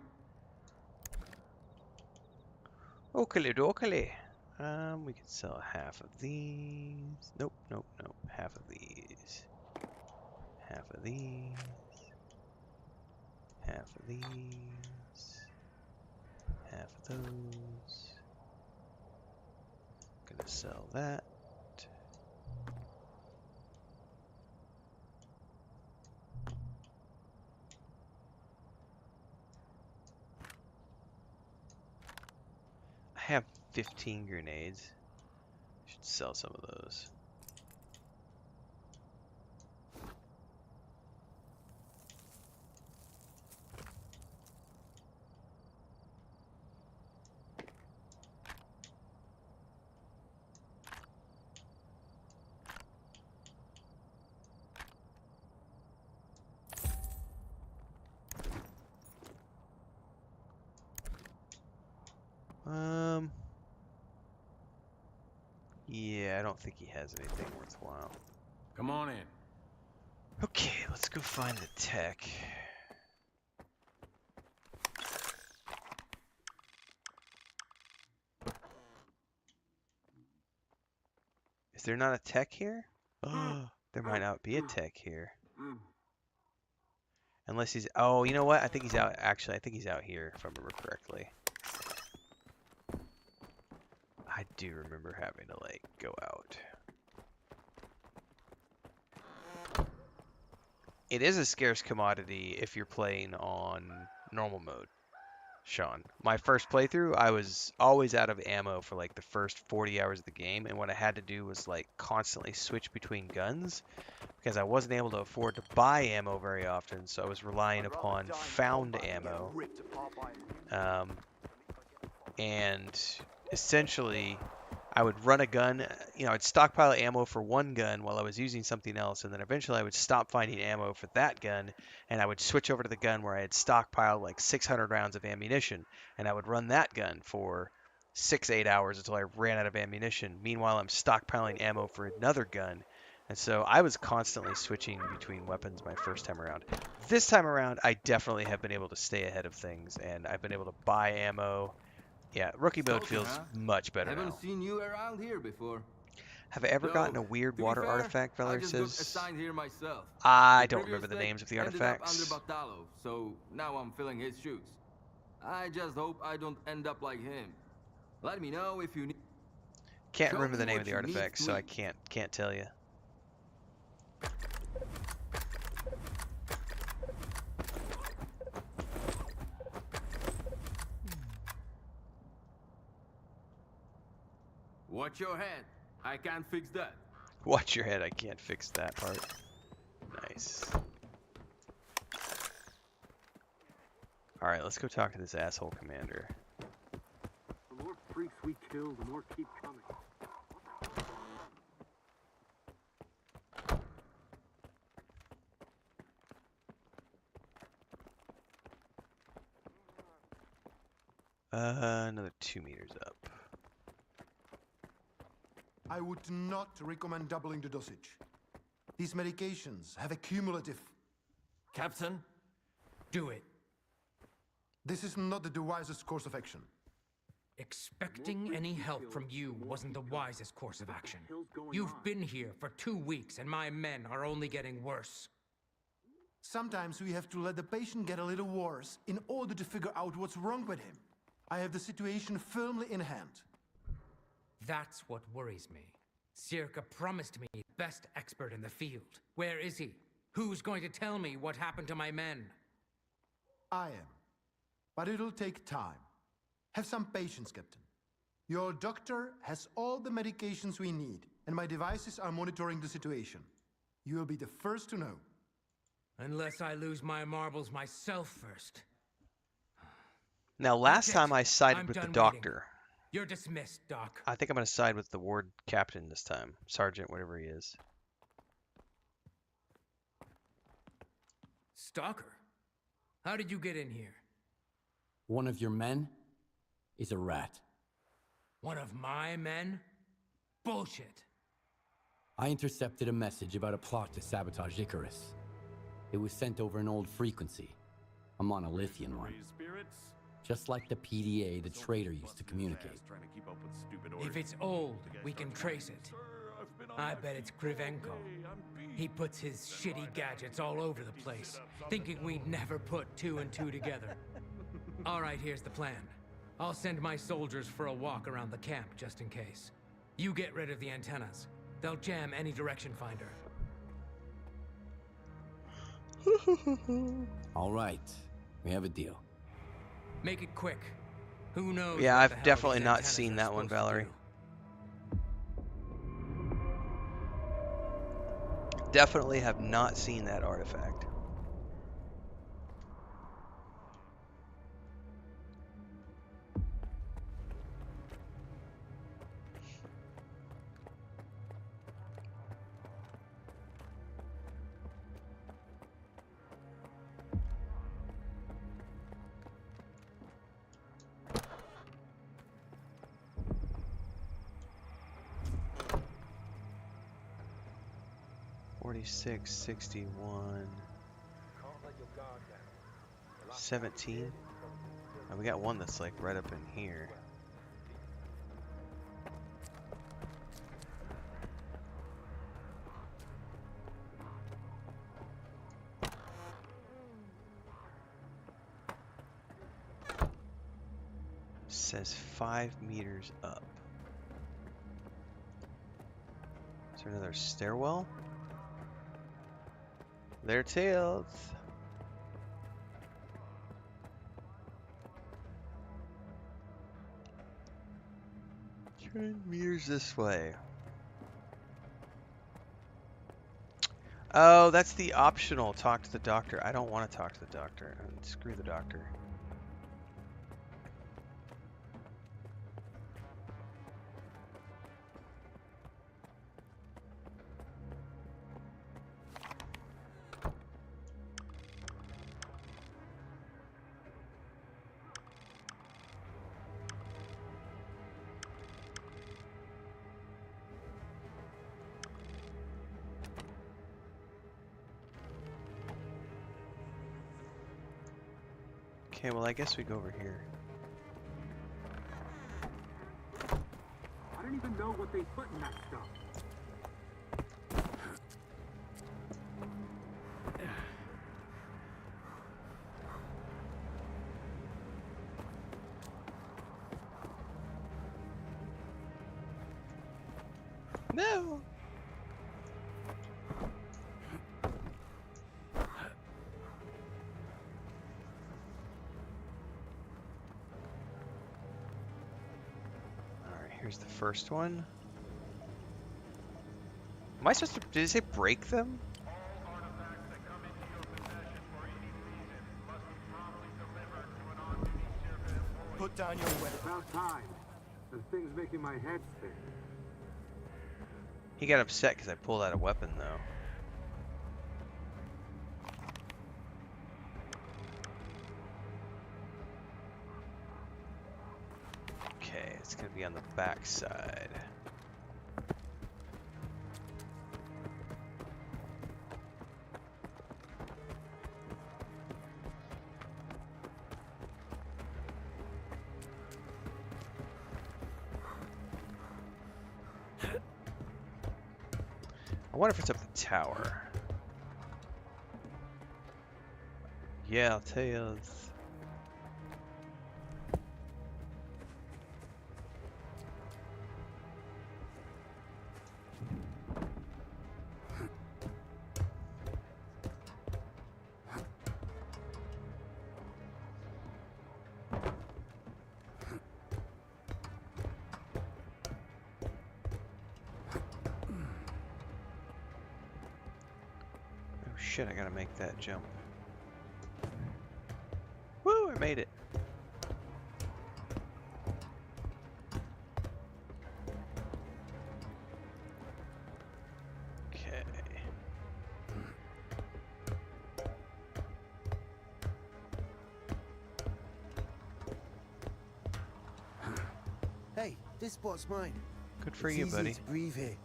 [SPEAKER 1] Oakley dokley. We can sell half of these. Nope. Half of these. Half of these. Half of these. Half of those. Gonna sell that. I have 15 grenades. Should sell some of those. Yeah, I don't think he has anything worthwhile.
[SPEAKER 4] Come on in.
[SPEAKER 1] Okay, let's go find the tech. Is there not a tech here? There might not be a tech here. Unless he's... Oh, you know what? I think he's out... Actually, I think he's out here, if I remember correctly. I do remember having to, like, go out. It is a scarce commodity if you're playing on normal mode, Sean. My first playthrough, I was always out of ammo for, like, the first 40 hours of the game, and what I had to do was, like, constantly switch between guns, because I wasn't able to afford to buy ammo very often, so I was relying upon found ammo. And essentially, I would run a gun, you know, I'd stockpile ammo for one gun while I was using something else, and then eventually I would stop finding ammo for that gun, and I would switch over to the gun where I had stockpiled like 600 rounds of ammunition, and I would run that gun for 6-8 hours until I ran out of ammunition. Meanwhile, I'm stockpiling ammo for another gun. And so I was constantly switching between weapons my first time around. This time around, I definitely have been able to stay ahead of things, and I've been able to buy ammo. Yeah, rookie mode feels much better now.
[SPEAKER 8] Haven't seen you around here before.
[SPEAKER 1] Have I ever gotten a weird water artifact, Valerie
[SPEAKER 8] I just got
[SPEAKER 1] says?
[SPEAKER 8] assigned here myself.
[SPEAKER 1] I
[SPEAKER 8] The
[SPEAKER 1] don't
[SPEAKER 8] previous
[SPEAKER 1] remember the
[SPEAKER 8] tech
[SPEAKER 1] names of the
[SPEAKER 8] ended up
[SPEAKER 1] artifacts.
[SPEAKER 8] under Batalo, so now I'm filling his shoes. I just hope I don't end up like him. Let me know if you need.
[SPEAKER 1] Can't
[SPEAKER 8] Show
[SPEAKER 1] remember the
[SPEAKER 8] me
[SPEAKER 1] name
[SPEAKER 8] what
[SPEAKER 1] of the
[SPEAKER 8] you need,
[SPEAKER 1] artifact, so I
[SPEAKER 8] please.
[SPEAKER 1] can't tell you.
[SPEAKER 8] Watch your head. I can't fix that.
[SPEAKER 1] Watch your head, I can't fix that part. Nice. Alright, let's go talk to this asshole commander.
[SPEAKER 13] The more freaks we kill, the more keep coming.
[SPEAKER 1] Another 2 meters up.
[SPEAKER 9] I would not recommend doubling the dosage. These medications have a cumulative...
[SPEAKER 22] Captain, do it.
[SPEAKER 9] This is not the wisest course of action.
[SPEAKER 22] Expecting any help from you wasn't the wisest course of action. You've been here for 2 weeks, and my men are only getting worse.
[SPEAKER 9] Sometimes we have to let the patient get a little worse in order to figure out what's wrong with him. I have the situation firmly in hand.
[SPEAKER 22] That's what worries me. S.T.A.L.K.E.R promised me best expert in the field. Where is he? Who's going to tell me what happened to my men?
[SPEAKER 9] I am. But it'll take time. Have some patience, Captain. Your doctor has all the medications we need, and my devices are monitoring the situation. You will be the first to know.
[SPEAKER 22] Unless I lose my marbles myself first.
[SPEAKER 1] Now, last
[SPEAKER 22] That's
[SPEAKER 1] time
[SPEAKER 22] it.
[SPEAKER 1] I sided
[SPEAKER 22] I'm
[SPEAKER 1] with the
[SPEAKER 22] done
[SPEAKER 1] doctor.
[SPEAKER 22] waiting. You're dismissed, Doc.
[SPEAKER 1] I think I'm going to side with the ward captain this time. Sergeant, whatever he is.
[SPEAKER 22] Stalker? How did you get in here?
[SPEAKER 3] One of your men is a rat.
[SPEAKER 22] One of my men? Bullshit.
[SPEAKER 3] I intercepted a message about a plot to sabotage Icarus. It was sent over an old frequency, a monolithian one. Just like the PDA the traitor used to communicate.
[SPEAKER 22] If it's old, we can trace it. I bet it's Krivenko. He puts his shitty gadgets all over the place, thinking we'd never put 2 and 2 together. All right, here's the plan. I'll send my soldiers for a walk around the camp just in case. You get rid of the antennas. They'll jam any direction finder.
[SPEAKER 3] All right, we have a deal.
[SPEAKER 22] Make it quick. Who knows?
[SPEAKER 1] Yeah,
[SPEAKER 22] what the
[SPEAKER 1] I've
[SPEAKER 22] hell
[SPEAKER 1] definitely
[SPEAKER 22] these
[SPEAKER 1] not
[SPEAKER 22] antennas
[SPEAKER 1] seen
[SPEAKER 22] are
[SPEAKER 1] that one,
[SPEAKER 22] supposed to
[SPEAKER 1] Valerie.
[SPEAKER 22] do.
[SPEAKER 1] Definitely have not seen that artifact. 26, 61, 17. And we got one that's like right up in here. Says 5 meters up. Is there another stairwell? There tails. 10 meters this way. Oh, that's the optional talk to the doctor. I don't want to talk to the doctor. Screw the doctor. Okay, well, I guess we go over here.
[SPEAKER 13] I don't even know what they put in that stuff.
[SPEAKER 1] No! Here's the first one. Am I supposed to, did it say break them?
[SPEAKER 11] Put down your weapon.
[SPEAKER 13] About time. The thing's making my head spin.
[SPEAKER 1] He got upset because I pulled out a weapon, though. Okay, it's gonna be on the back side. I wonder if it's up the tower. Yeah, tails. Shit, I gotta make that jump. Woo, I made it. Okay.
[SPEAKER 15] Hey, this spot's mine.
[SPEAKER 1] Good for
[SPEAKER 15] it's
[SPEAKER 1] you,
[SPEAKER 15] easy
[SPEAKER 1] buddy.
[SPEAKER 15] To breathe here.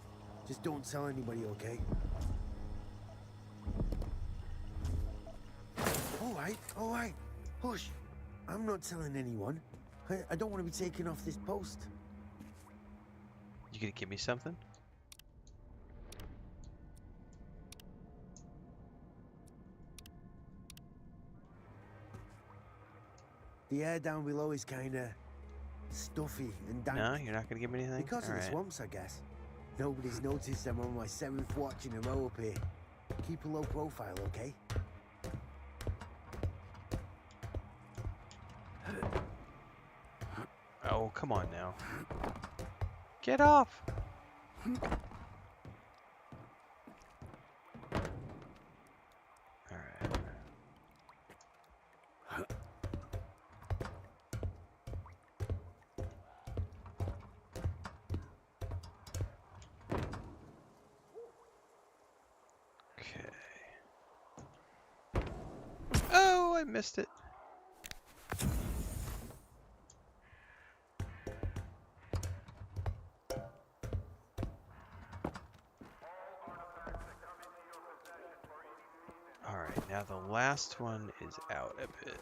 [SPEAKER 15] Just don't tell anybody, okay? All right. Hush. I'm not telling anyone. I don't want to be taken off this post.
[SPEAKER 1] You gonna give me something?
[SPEAKER 15] The air down below is kinda stuffy and dank.
[SPEAKER 1] No, you're not gonna give me anything?
[SPEAKER 15] Because of the swamps, I guess. Nobody's noticed I'm on my 7th watch in a row up here. Keep a low profile, okay?
[SPEAKER 1] Oh, come on now. Get off! Alright. Okay. Oh, I missed it. the last one is out a bit.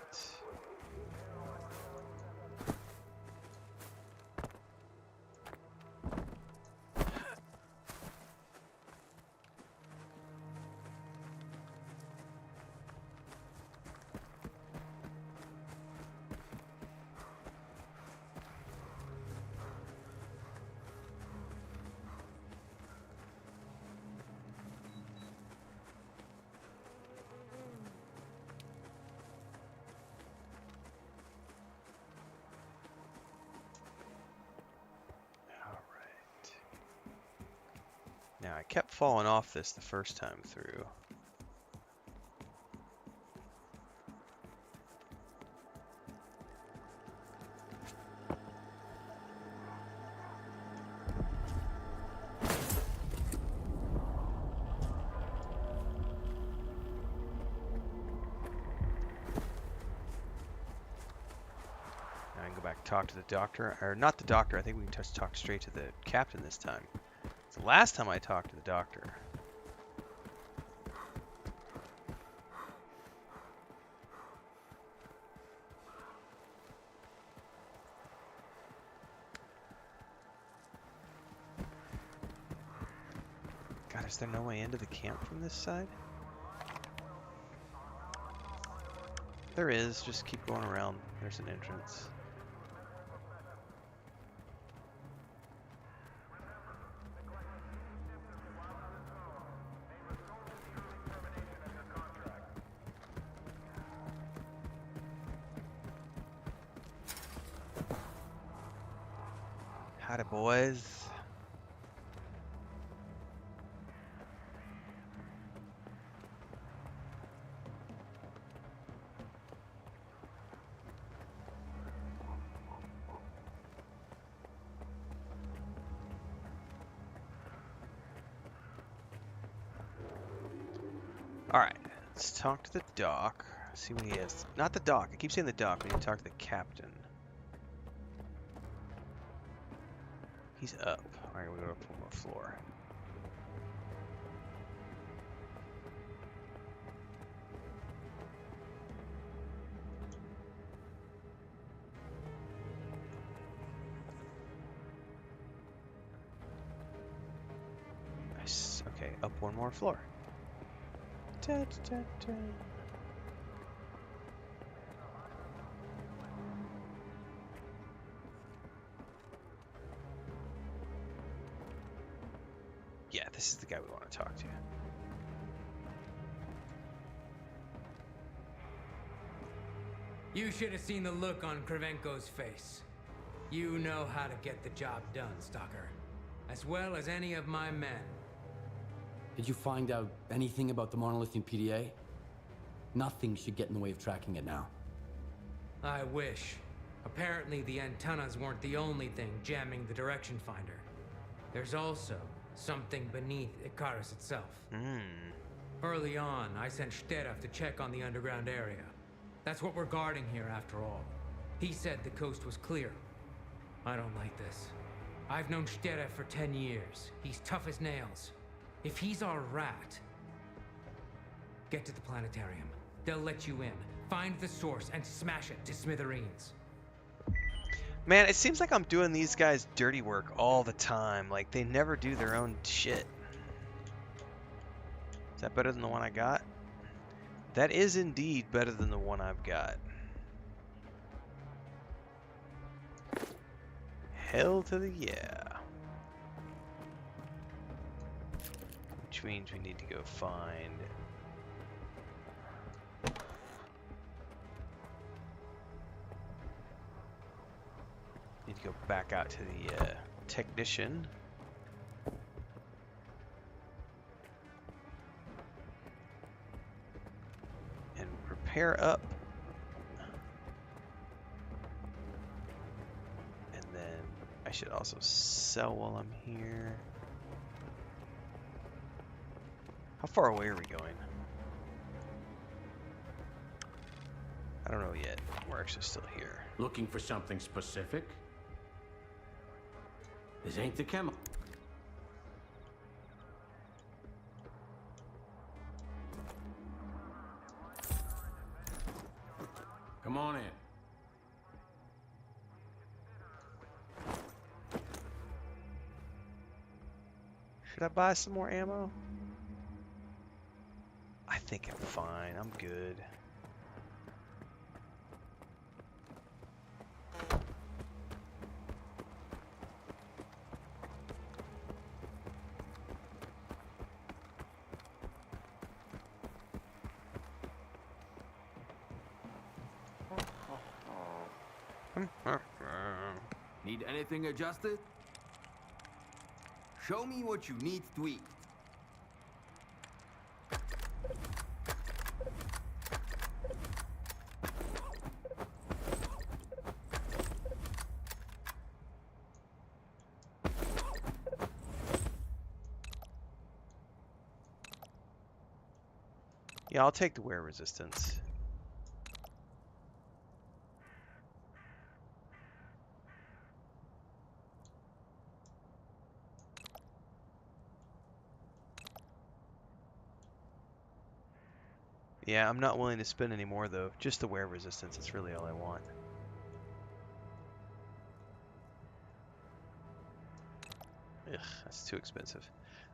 [SPEAKER 1] Now, I kept falling off this the first time through. Now I can go back, talk to the doctor, or not the doctor, I think we can just talk straight to the captain this time. The last time I talked to the doctor. God, is there no way into the camp from this side? There is, just keep going around. There's an entrance. Howdy, boys. Alright, let's talk to the doc. See what he has. Not the doc. I keep saying the doc. We need to talk to the captain. He's up. Alright, we go up one more floor. Nice. Okay, up one more floor. Da, da, da, da. Yeah, this is the guy we want to talk to.
[SPEAKER 22] You should have seen the look on Kravchenko's face. You know how to get the job done, Stalker. As well as any of my men.
[SPEAKER 3] Did you find out anything about the monolithian PDA? Nothing should get in the way of tracking it now.
[SPEAKER 22] I wish. Apparently the antennas weren't the only thing jamming the direction finder. There's also something beneath Icarus itself. Early on, I sent S.T.A.L.K.E.R to check on the underground area. That's what we're guarding here after all. He said the coast was clear. I don't like this. I've known S.T.A.L.K.E.R for 10 years. He's tough as nails. If he's our rat, get to the planetarium. They'll let you in. Find the source and smash it to smithereens.
[SPEAKER 1] Man, it seems like I'm doing these guys dirty work all the time. Like, they never do their own shit. Is that better than the one I got? That is indeed better than the one I've got. Hell to the yeah. Which means we need to go find... Need to go back out to the technician. And repair up. And then I should also sell while I'm here. How far away are we going? I don't know yet. We're actually still here.
[SPEAKER 20] Looking for something specific? This ain't the chemical. Come on in.
[SPEAKER 1] Should I buy some more ammo? I think I'm fine. I'm good.
[SPEAKER 8] Need anything adjusted? Show me what you need tweaked.
[SPEAKER 1] Yeah, I'll take the wear resistance. Yeah, I'm not willing to spend any more though. Just the wear resistance. It's really all I want. Ugh, that's too expensive.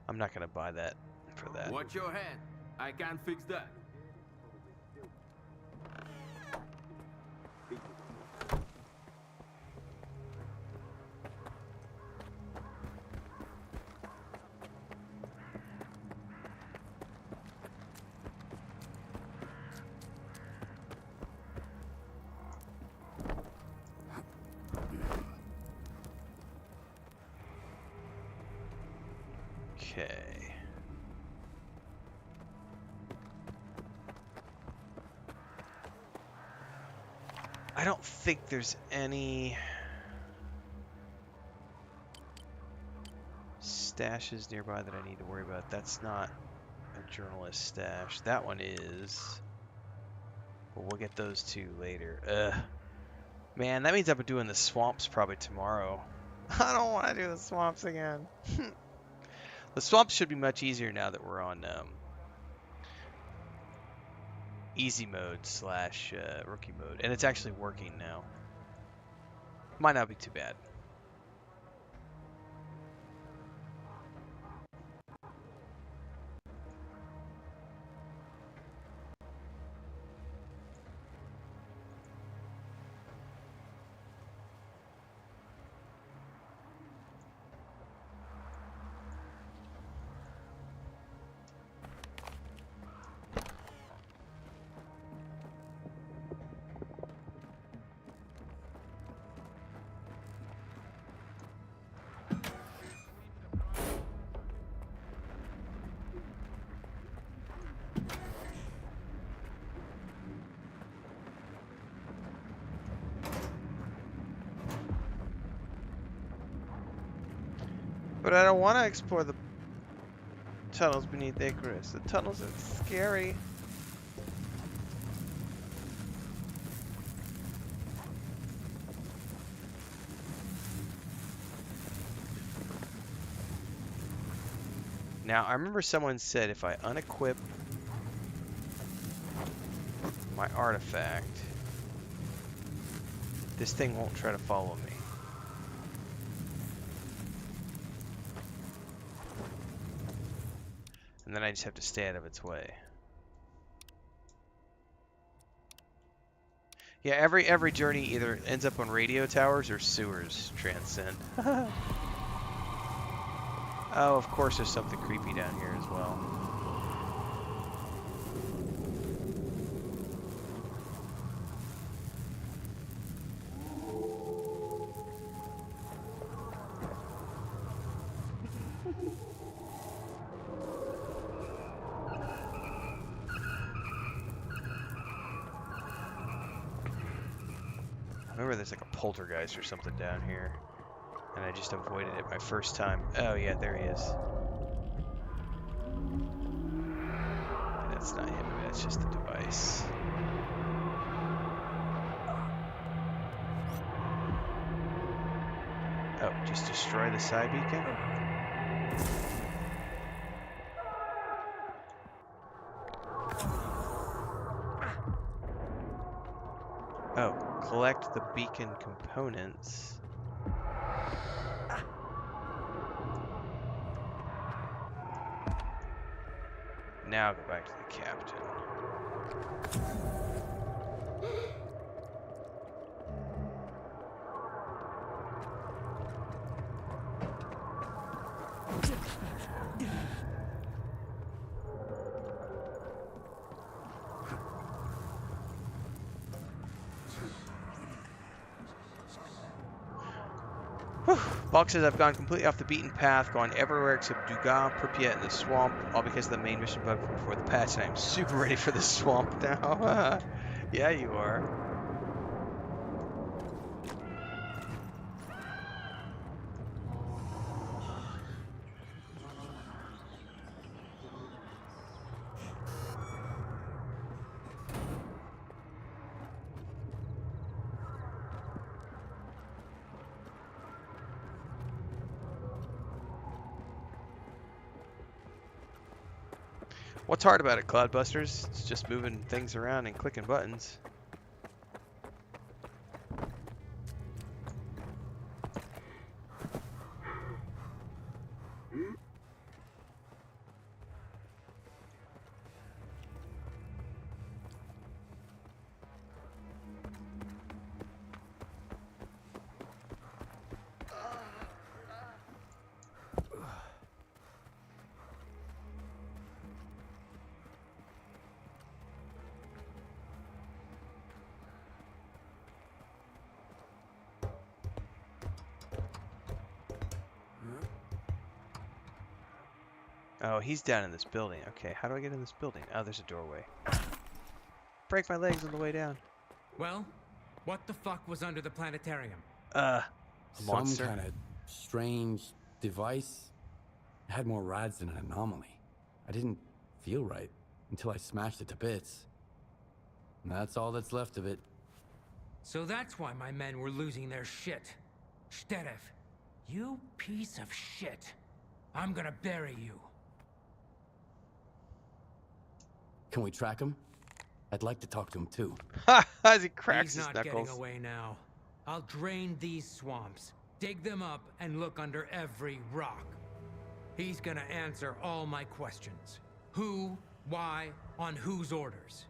[SPEAKER 1] I'm not gonna buy that for that.
[SPEAKER 8] Watch your head. I can't fix that.
[SPEAKER 1] Okay. I don't think there's any stashes nearby that I need to worry about. That's not a journalist stash. That one is. But we'll get those two later. Ugh. Man, that means I'll be doing the swamps probably tomorrow. I don't want to do the swamps again. The swamps should be much easier now that we're on easy mode / rookie mode. And it's actually working now. Might not be too bad. But I don't want to explore the tunnels beneath Icarus. The tunnels are scary. Now, I remember someone said if I unequip my artifact, this thing won't try to follow me. And then I just have to stay out of its way. Yeah, every journey either ends up on radio towers or sewers, Transcend. Oh, of course there's something creepy down here as well. Remember there's like a poltergeist or something down here, and I just avoided it my first time. Oh yeah, there he is. That's not him, that's just the device. Oh, just destroy the side beacon? Oh, collect the beacon components. Now go back to the captain. Balk says I've gone completely off the beaten path, gone everywhere except Dugan, Pripyat, and the swamp, all because of the main mission bug from before the patch, and I'm super ready for the swamp now. Yeah, you are. What's hard about it, Cloudbusters? It's just moving things around and clicking buttons. Oh, he's down in this building. Okay, how do I get in this building? Oh, there's a doorway. Break my legs on the way down.
[SPEAKER 22] Well, what the fuck was under the planetarium?
[SPEAKER 1] A monster?
[SPEAKER 3] Some kind of strange device. It had more rads than an anomaly. I didn't feel right until I smashed it to bits. And that's all that's left of it.
[SPEAKER 22] So that's why my men were losing their shit. S.T.A.L.K.E.R, you piece of shit. I'm gonna bury you.
[SPEAKER 3] Can we track him? I'd like to talk to him too.
[SPEAKER 1] Ha! As he cracks
[SPEAKER 22] He's
[SPEAKER 1] his
[SPEAKER 22] not
[SPEAKER 1] knuckles.
[SPEAKER 22] getting away now. I'll drain these swamps, dig them up, and look under every rock. He's gonna answer all my questions. Who, why, on whose orders.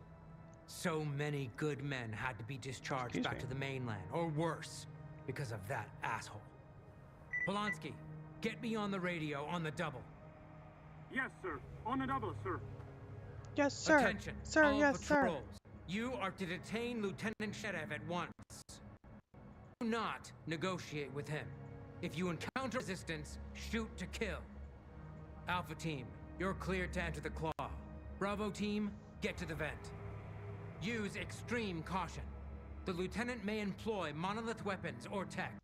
[SPEAKER 22] So many good men had to be discharged back to the mainland, or worse, because of that asshole. Polanski, get me on the radio on the double.
[SPEAKER 13] Yes, sir. On the double, sir.
[SPEAKER 1] Yes, sir.
[SPEAKER 22] Attention,
[SPEAKER 1] Sir,
[SPEAKER 22] all
[SPEAKER 1] yes,
[SPEAKER 22] patrols.
[SPEAKER 1] sir.
[SPEAKER 22] You are to detain Lieutenant S.T.A.L.K.E.R at once. Do not negotiate with him. If you encounter resistance, shoot to kill. Alpha Team, you're cleared to enter the Claw. Bravo Team, get to the vent. Use extreme caution. The Lieutenant may employ monolith weapons or tech.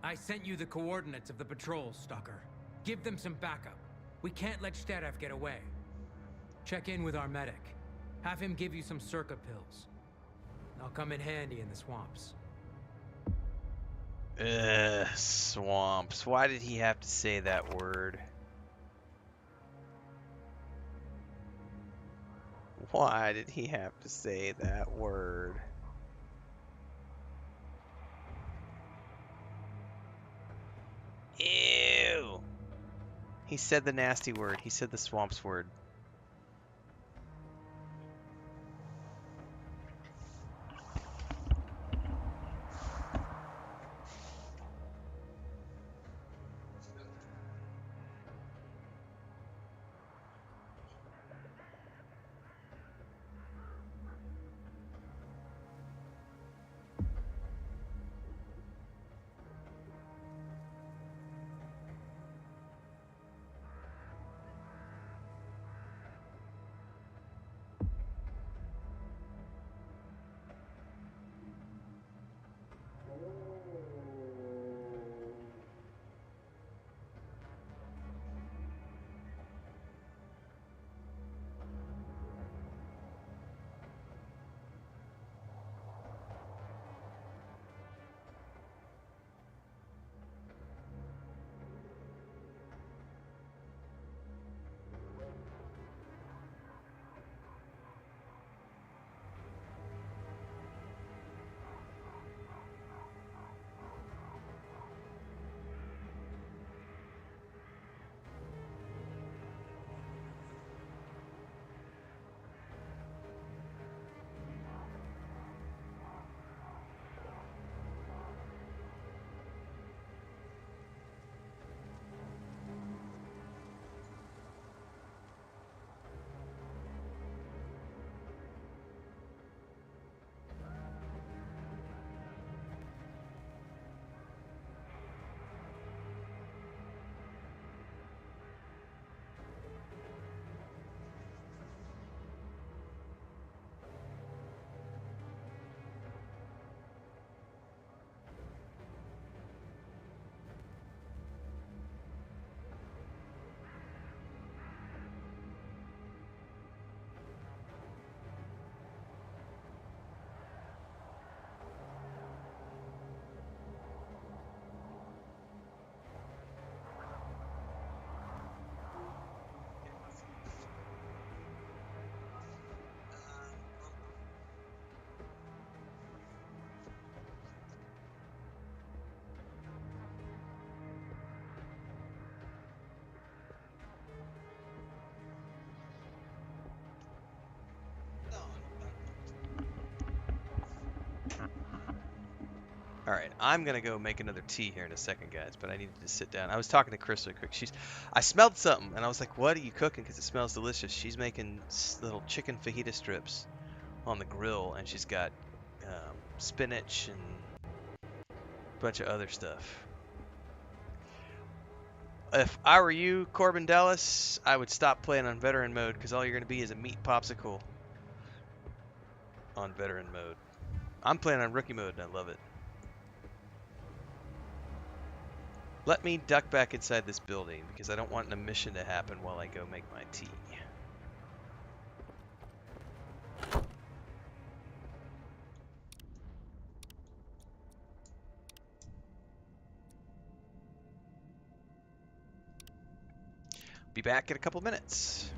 [SPEAKER 22] I sent you the coordinates of the patrols, Stalker. Give them some backup. We can't let S.T.A.L.K.E.R get away. Check in with our medic. Have him give you some circa pills. They'll come in handy in the swamps.
[SPEAKER 1] Swamps. Why did he have to say that word? Why did he have to say that word? Ew! He said the nasty word. He said the swamps word. All right, I'm gonna go make another tea here in a second, guys. But I needed to sit down. I was talking to Chris really quick. I smelled something, and I was like, "What are you cooking?" Because it smells delicious. She's making little chicken fajita strips on the grill, and she's got spinach and a bunch of other stuff. If I were you, Corbin Dallas, I would stop playing on veteran mode because all you're gonna be is a meat popsicle on veteran mode. I'm playing on rookie mode, and I love it. Let me duck back inside this building because I don't want a mission to happen while I go make my tea. Be back in a couple minutes.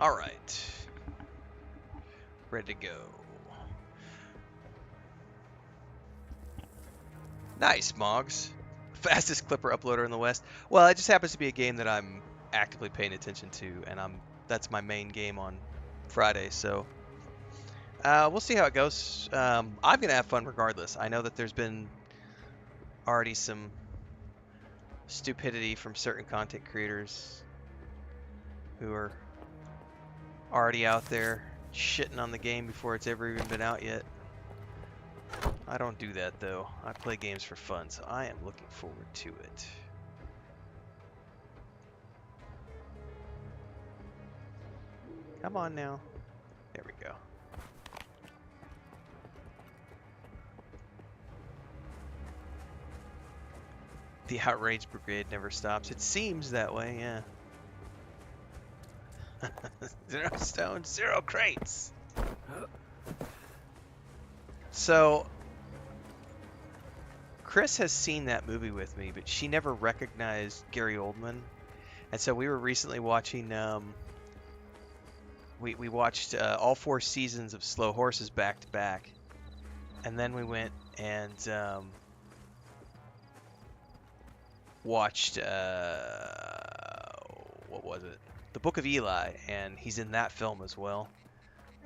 [SPEAKER 1] All right. Ready to go. Nice, Moggs. Fastest Clipper uploader in the West. Well, it just happens to be a game that I'm actively paying attention to, and that's my main game on Friday, so we'll see how it goes. I'm gonna have fun regardless. I know that there's been already some stupidity from certain content creators who are already out there shitting on the game before it's ever even been out yet. I don't do that though. I play games for fun, so I am looking forward to it. Come on now. There we go. The outrage brigade never stops. It seems that way, yeah. 0 stones, 0 crates. So, Chris has seen that movie with me, but she never recognized Gary Oldman. And so we were recently watching, we watched all 4 seasons of Slow Horses back to back. And then we went and watched, what was it? The Book of Eli, and he's in that film as well.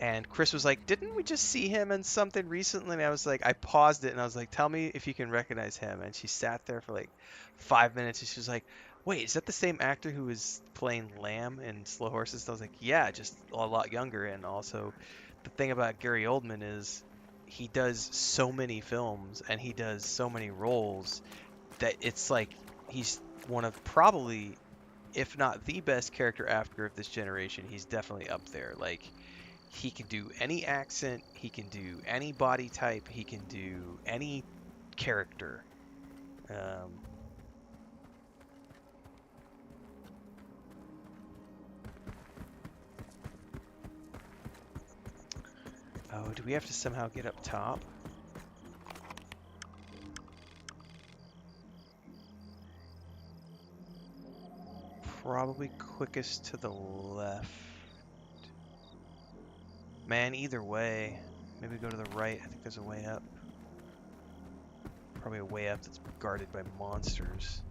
[SPEAKER 1] And Chris was like, didn't we just see him in something recently? And I was like, I paused it and I was like, tell me if you can recognize him. And she sat there for like 5 minutes and she was like, wait, is that the same actor who was playing Lamb in Slow Horses? And I was like, yeah, just a lot younger. And also the thing about Gary Oldman is he does so many films and he does so many roles that it's like he's one of probably, if not the best character actor of this generation. He's definitely up there. Like, he can do any accent, he can do any body type, he can do any character. Oh, do we have to somehow get up top? Probably quickest to the left. Man, either way. Maybe go to the right. I think there's a way up. Probably a way up that's guarded by monsters.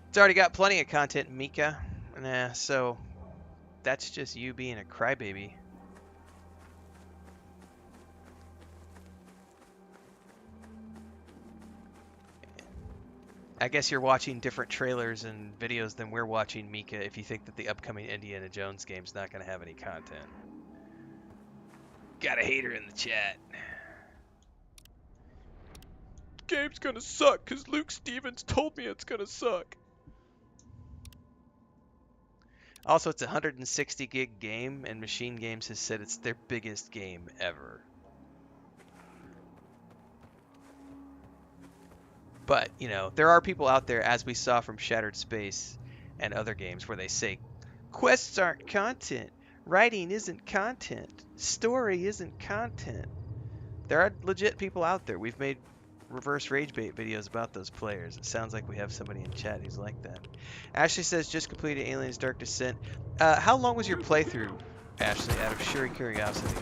[SPEAKER 1] It's already got plenty of content, Mika. Nah, so that's just you being a crybaby. I guess you're watching different trailers and videos than we're watching, Mika, if you think that the upcoming Indiana Jones game's not going to have any content. Got a hater in the chat. Game's gonna suck because Luke Stevens told me it's gonna suck. Also, it's a 160 gig game, and Machine Games has said it's their biggest game ever. But, you know, there are people out there, as we saw from Shattered Space and other games, where they say, quests aren't content, writing isn't content, story isn't content. There are legit people out there. We've made reverse rage bait videos about those players. It sounds like we have somebody in chat who's like that. Ashley says, just completed Aliens Dark Descent. How long was your playthrough, Ashley, out of sheer curiosity?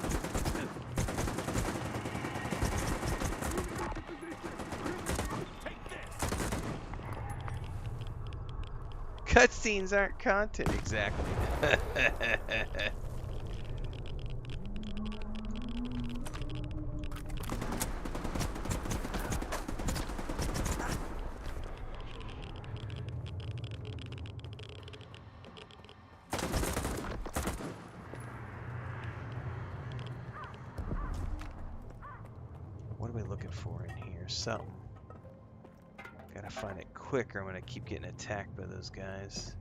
[SPEAKER 1] Cutscenes aren't content, exactly. What are we looking for in here? Something. Gotta find it quick or I'm gonna keep getting attacked by those guys.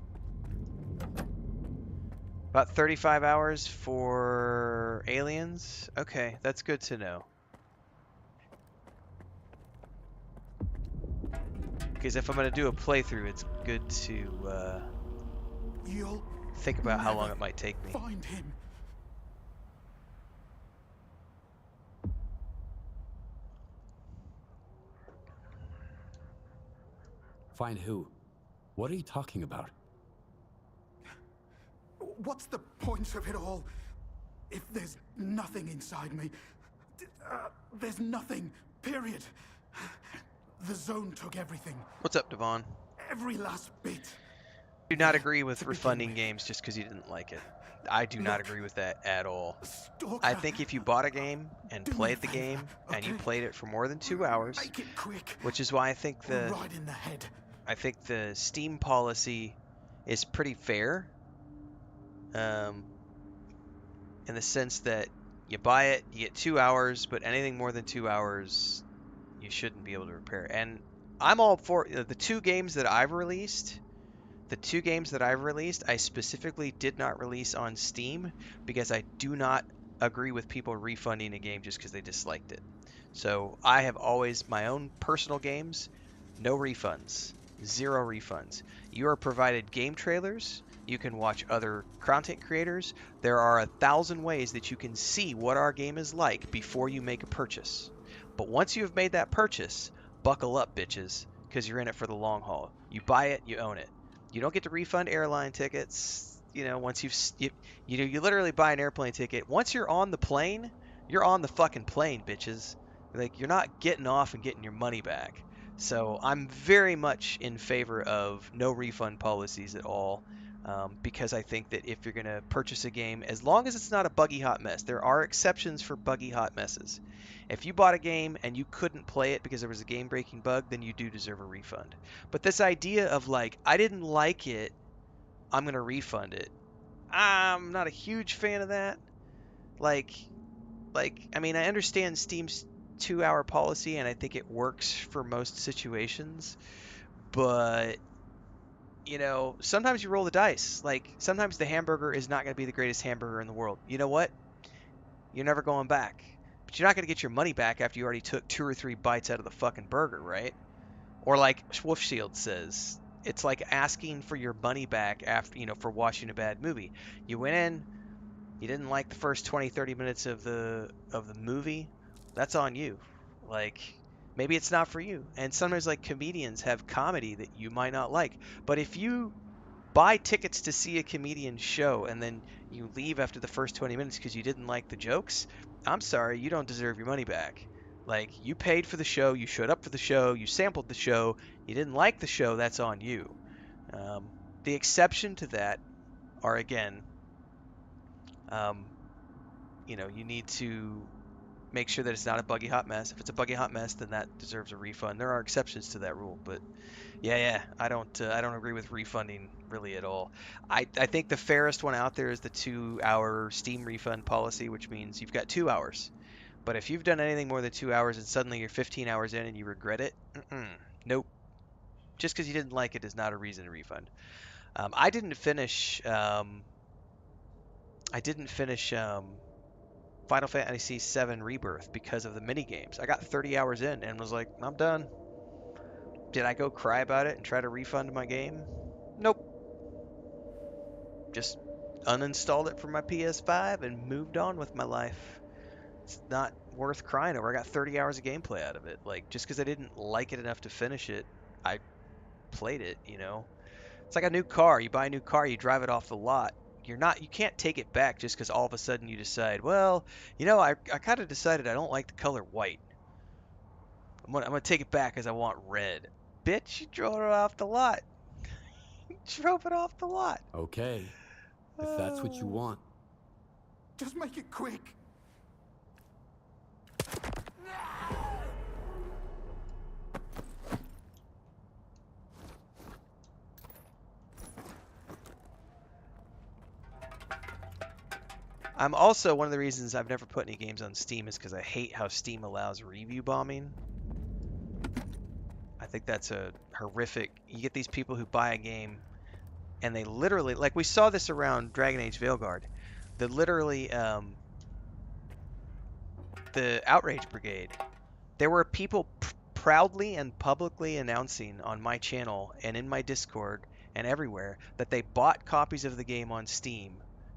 [SPEAKER 1] About 35 hours for aliens? Okay, that's good to know. Because if I'm going to do a playthrough, it's good to
[SPEAKER 7] You'll
[SPEAKER 1] think about how long
[SPEAKER 7] never
[SPEAKER 1] it might take me.
[SPEAKER 7] find him.
[SPEAKER 3] Find who? What are you talking about?
[SPEAKER 7] What's the point of it all? If there's nothing inside me, there's nothing, period. The zone took everything.
[SPEAKER 1] What's up, Devon?
[SPEAKER 7] Every last bit.
[SPEAKER 1] I do not agree with refunding games just because you didn't like it. I do not agree with that at all.
[SPEAKER 7] Stalker,
[SPEAKER 1] I think if you bought a game and played the game and you played it for more than 2 hours,
[SPEAKER 7] make it quick.
[SPEAKER 1] which is why I think
[SPEAKER 7] Right in the head.
[SPEAKER 1] the Steam policy is pretty fair, in the sense that you buy it, you get 2 hours, but anything more than 2 hours, you shouldn't be able to repair. And I'm all for the two games that I've released. The two games that I've released, I specifically did not release on Steam because I do not agree with people refunding a game just because they disliked it. So I have always my own personal games, no refunds, 0 refunds. You are provided game trailers. You can watch other content creators. There are 1,000 ways that you can see what our game is like before you make a purchase. But once you have made that purchase, buckle up, bitches, because you're in it for the long haul. You buy it, you own it. You don't get to refund airline tickets. Once you literally buy an airplane ticket. Once you're on the plane, you're on the fucking plane, bitches. Like, you're not getting off and getting your money back. So I'm very much in favor of no refund policies at all, because I think that if you're going to purchase a game, as long as it's not a buggy hot mess, there are exceptions for buggy hot messes. If you bought a game and you couldn't play it because there was a game-breaking bug, then you do deserve a refund. But this idea of like, I didn't like it, I'm going to refund it, I'm not a huge fan of that. I mean, I understand Steam's 2-hour policy, and I think it works for most situations, but sometimes you roll the dice. Like, sometimes the hamburger is not going to be the greatest hamburger in the world. You know what? You're never going back. But you're not going to get your money back after you already took 2 or 3 bites out of the fucking burger, right? Or like Wolf Shield says, it's like asking for your money back after, for watching a bad movie. You went in, you didn't like the first 20, 30 minutes of the movie, that's on you. Like, maybe it's not for you. And sometimes, like, comedians have comedy that you might not like. But if you buy tickets to see a comedian show and then you leave after the first 20 minutes because you didn't like the jokes, I'm sorry, you don't deserve your money back. Like, you paid for the show, you showed up for the show, you sampled the show, you didn't like the show, that's on you. The exception to that are, again, you need to make sure that it's not a buggy hot mess. If it's a buggy hot mess, then that deserves a refund. There are exceptions to that rule, but yeah, I don't agree with refunding really at all. I think the fairest one out there is the 2-hour Steam refund policy, which means you've got 2 hours. But if you've done anything more than 2 hours and suddenly you're 15 hours in and you regret it, nope. Just because you didn't like it is not a reason to refund. I didn't finish Final Fantasy VII Rebirth because of the minigames. I got 30 hours in and was like, I'm done. Did I go cry about it and try to refund my game? Nope. Just uninstalled it from my PS5 and moved on with my life. It's not worth crying over. I got 30 hours of gameplay out of it. Like, just because I didn't like it enough to finish it, I played it, It's like a new car. You buy a new car, you drive it off the lot. You can't take it back just because all of a sudden you decide, well, I kind of decided I don't like the color white. I'm gonna take it back because I want red. Bitch, you drove it off the lot. You drove it off the lot.
[SPEAKER 3] Okay, if that's what you want.
[SPEAKER 7] Just make it quick.
[SPEAKER 1] I'm also, one of the reasons I've never put any games on Steam is because I hate how Steam allows review bombing. I think that's a horrific. You get these people who buy a game and they literally, like we saw this around Dragon Age Veilguard, the Outrage Brigade. There were people proudly and publicly announcing on my channel and in my Discord and everywhere that they bought copies of the game on Steam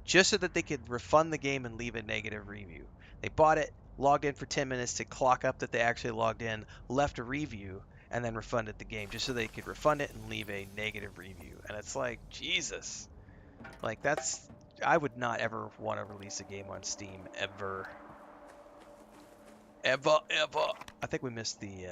[SPEAKER 1] just so that they could refund the game and leave a negative review. They bought it, logged in for 10 minutes to clock up that they actually logged in, left a review, and then refunded the game just so they could refund it and leave a negative review. And it's like, Jesus. Like, that's... I would not ever want to release a game on Steam, ever. Ever. I think we missed the...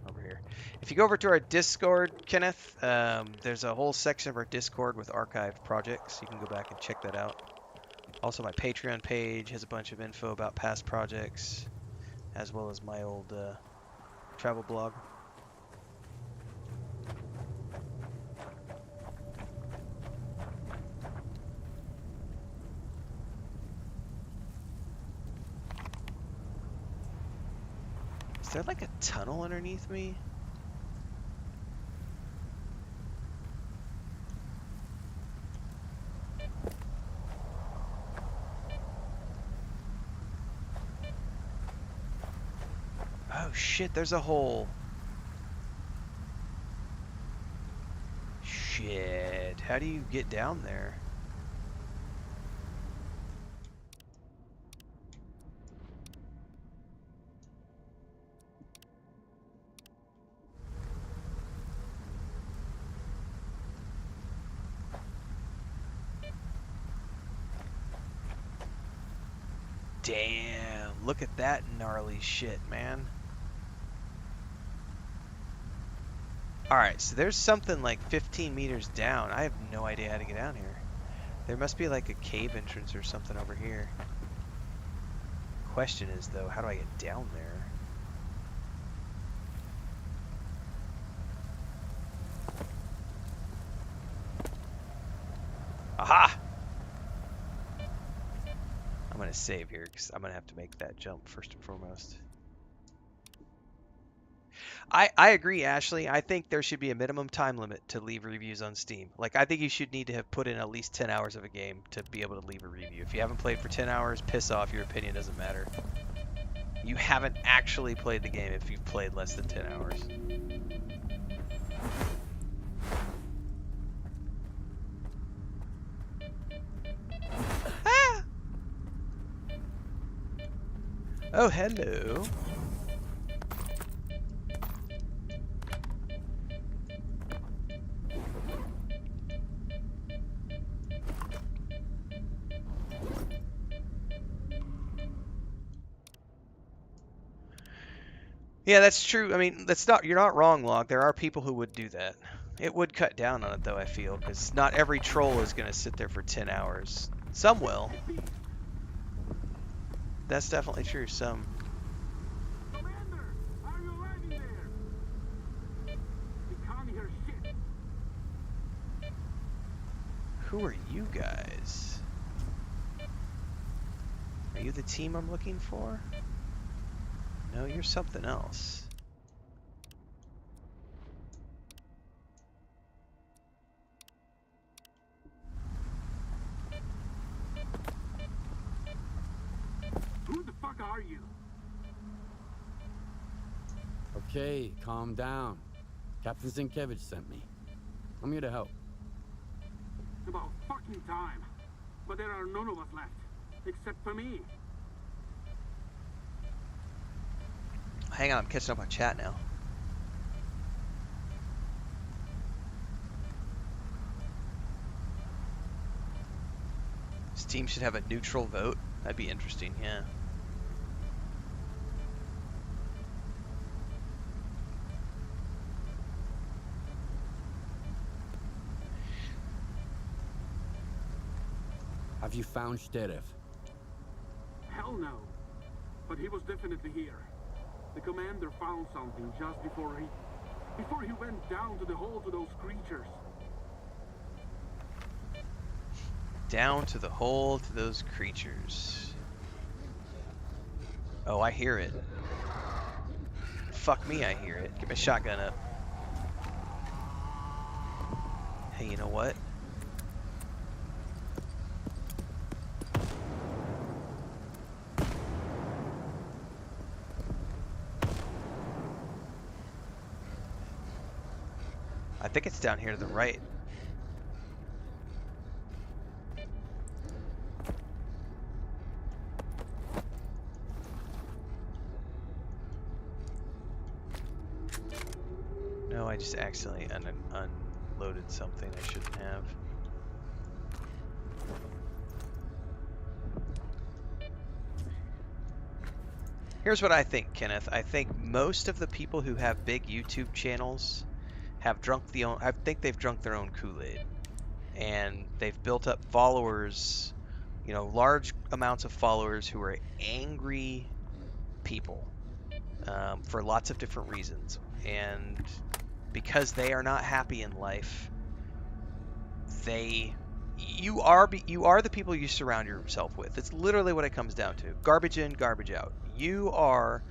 [SPEAKER 1] over here. If you go over to our Discord, Kenneth, there's a whole section of our Discord with archived projects. You can go back and check that out. Also, my Patreon page has a bunch of info about past projects, as well as my old travel blog. Is there like a tunnel underneath me? Oh shit, there's a hole. Shit, how do you get down there? Damn, look at that gnarly shit, man. Alright, so there's something like 15 meters down. I have no idea how to get down here. There must be like a cave entrance or something over here. Question is, though, how do I get down there? Aha! I'm gonna save here because I'm gonna have to make that jump first and foremost. I agree, Ashley. I think there should be a minimum time limit to leave reviews on Steam. Like, I think you should need to have put in at least 10 hours of a game to be able to leave a review. If you haven't played for 10 hours, piss off. Your opinion doesn't matter. You haven't actually played the game if you've played less than 10 hours. Ah! Oh, hello. Yeah, that's true. I mean, you're not wrong, Log. There are people who would do that. It would cut down on it, though, I feel, because not every troll is going to sit there for 10 hours. Some will. That's definitely true, some.
[SPEAKER 13] Commander, are you arriving there? We can't hear shit.
[SPEAKER 1] Who are you guys? Are you the team I'm looking for? No, you're something else.
[SPEAKER 13] Who the fuck are you?
[SPEAKER 3] Okay, calm down. Captain Sienkiewicz sent me. I'm here to help.
[SPEAKER 13] It's about fucking time. But there are none of us left. Except for me.
[SPEAKER 1] Hang on, I'm catching up on chat now. Steam should have a neutral vote. That'd be interesting, yeah.
[SPEAKER 3] Have you found S.T.A.L.K.E.R?
[SPEAKER 13] Hell no. But he was definitely here. The commander found something just before he went down to the hole to those creatures.
[SPEAKER 1] Down to the hole to those creatures. Oh, I hear it. Fuck me, I hear it. Get my shotgun up. Hey, you know what? I think it's down here to the right. No, I just accidentally unloaded something I shouldn't have. Here's what I think, Kenneth. I think most of the people who have big YouTube channels have I think they've drunk their own Kool-Aid. And they've built up followers, you know, large amounts of followers who are angry people for lots of different reasons. And because they are not happy in life, you are the people you surround yourself with. It's literally what it comes down to. Garbage in, garbage out. You are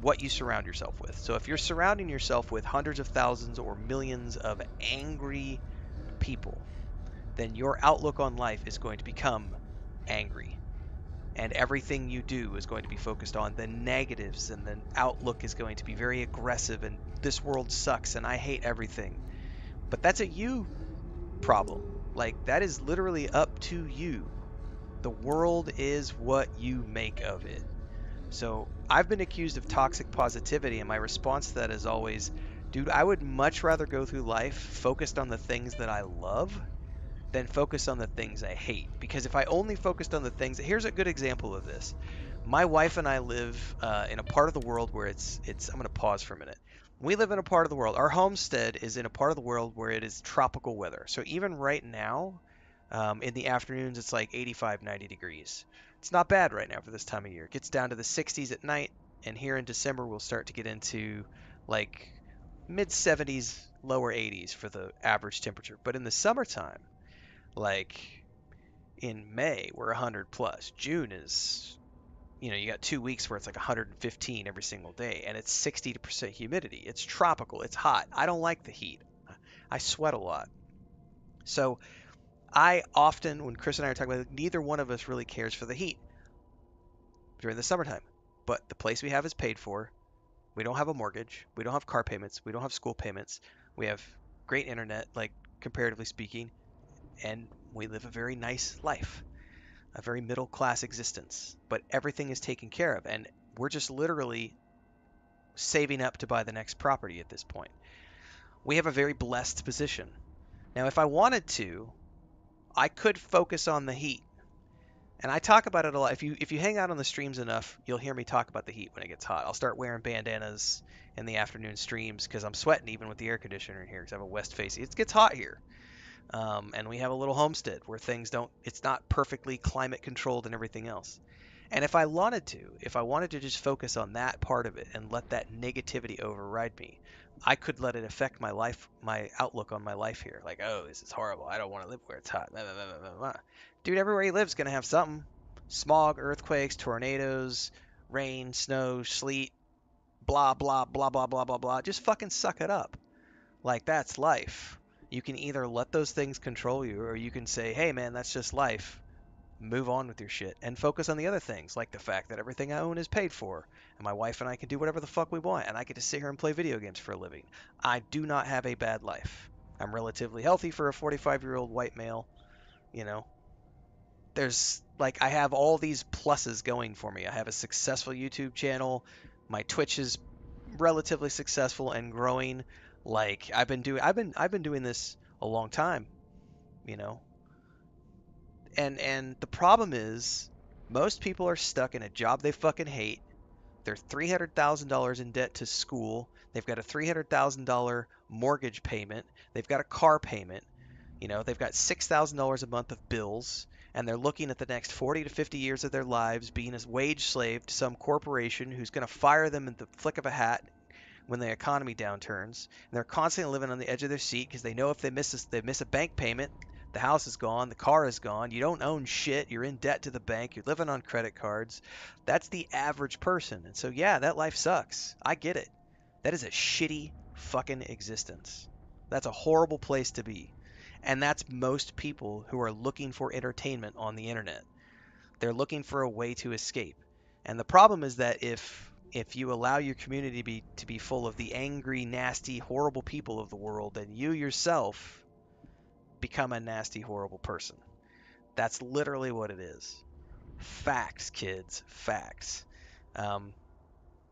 [SPEAKER 1] what you surround yourself with. So if you're surrounding yourself with hundreds of thousands or millions of angry people, then your outlook on life is going to become angry. And everything you do is going to be focused on the negatives, and the outlook is going to be very aggressive, and this world sucks and I hate everything. But that's a you problem. Like, that is literally up to you. The world is what you make of it. So I've been accused of toxic positivity, and my response to that is always, dude, I would much rather go through life focused on the things that I love than focus on the things I hate. Because if I only focused on the things, here's a good example of this. My wife and I live in a part of the world where it's. I'm going to pause for a minute. We live in a part of the world. Our homestead is in a part of the world where it is tropical weather. So even right now, in the afternoons, it's like 85, 90 degrees. It's not bad right now for this time of year. It gets down to the 60s at night, and here in December we'll start to get into like mid 70s, lower 80s for the average temperature. But in the summertime, like in May, we're 100 plus. June is, you got 2 weeks where it's like 115 every single day, and it's 60% humidity. It's tropical. It's hot. I don't like the heat. I sweat a lot. So I often, when Chris and I are talking about it, neither one of us really cares for the heat during the summertime. But the place we have is paid for. We don't have a mortgage. We don't have car payments. We don't have school payments. We have great internet, like comparatively speaking, and we live a very nice life, a very middle class existence. But everything is taken care of, and we're just literally saving up to buy the next property at this point. We have a very blessed position. Now, if I wanted to, I could focus on the heat. And I talk about it a lot. If you hang out on the streams enough, you'll hear me talk about the heat when it gets hot. I'll start wearing bandanas in the afternoon streams because I'm sweating even with the air conditioner in here because I have a west face. It gets hot here. And we have a little homestead where it's not perfectly climate controlled and everything else. And if I wanted to just focus on that part of it and let that negativity override me, I could let it affect my life, my outlook on my life here. Like, oh, this is horrible. I don't want to live where it's hot. Blah, blah, blah, blah, blah. Dude, everywhere you live is going to have something. Smog, earthquakes, tornadoes, rain, snow, sleet, blah, blah, blah, blah, blah, blah, blah. Just fucking suck it up. Like, that's life. You can either let those things control you, or you can say, hey, man, that's just life. Move on with your shit and focus on the other things, like the fact that everything I own is paid for, and my wife and I can do whatever the fuck we want, and I get to sit here and play video games for a living. I do not have a bad life. I'm relatively healthy for a 45-year-old white male. I have all these pluses going for me. I have a successful YouTube channel. My Twitch is relatively successful and growing. Like, I've been doing this a long time, you know. And the problem is, most people are stuck in a job they fucking hate. They're $300,000 in debt to school. They've got a $300,000 mortgage payment. They've got a car payment. They've got $6,000 a month of bills, and they're looking at the next 40 to 50 years of their lives being a wage slave to some corporation who's going to fire them at the flick of a hat when the economy downturns. And they're constantly living on the edge of their seat because they know if they miss a bank payment, the house is gone, the car is gone, you don't own shit, you're in debt to the bank, you're living on credit cards. That's the average person. And so, yeah, that life sucks. I get it. That is a shitty fucking existence. That's a horrible place to be. And that's most people who are looking for entertainment on the internet. They're looking for a way to escape. And the problem is that if if you allow your community to be full of the angry, nasty, horrible people of the world, then you yourself become a nasty, horrible person. That's literally what it is. Facts, kids. Facts.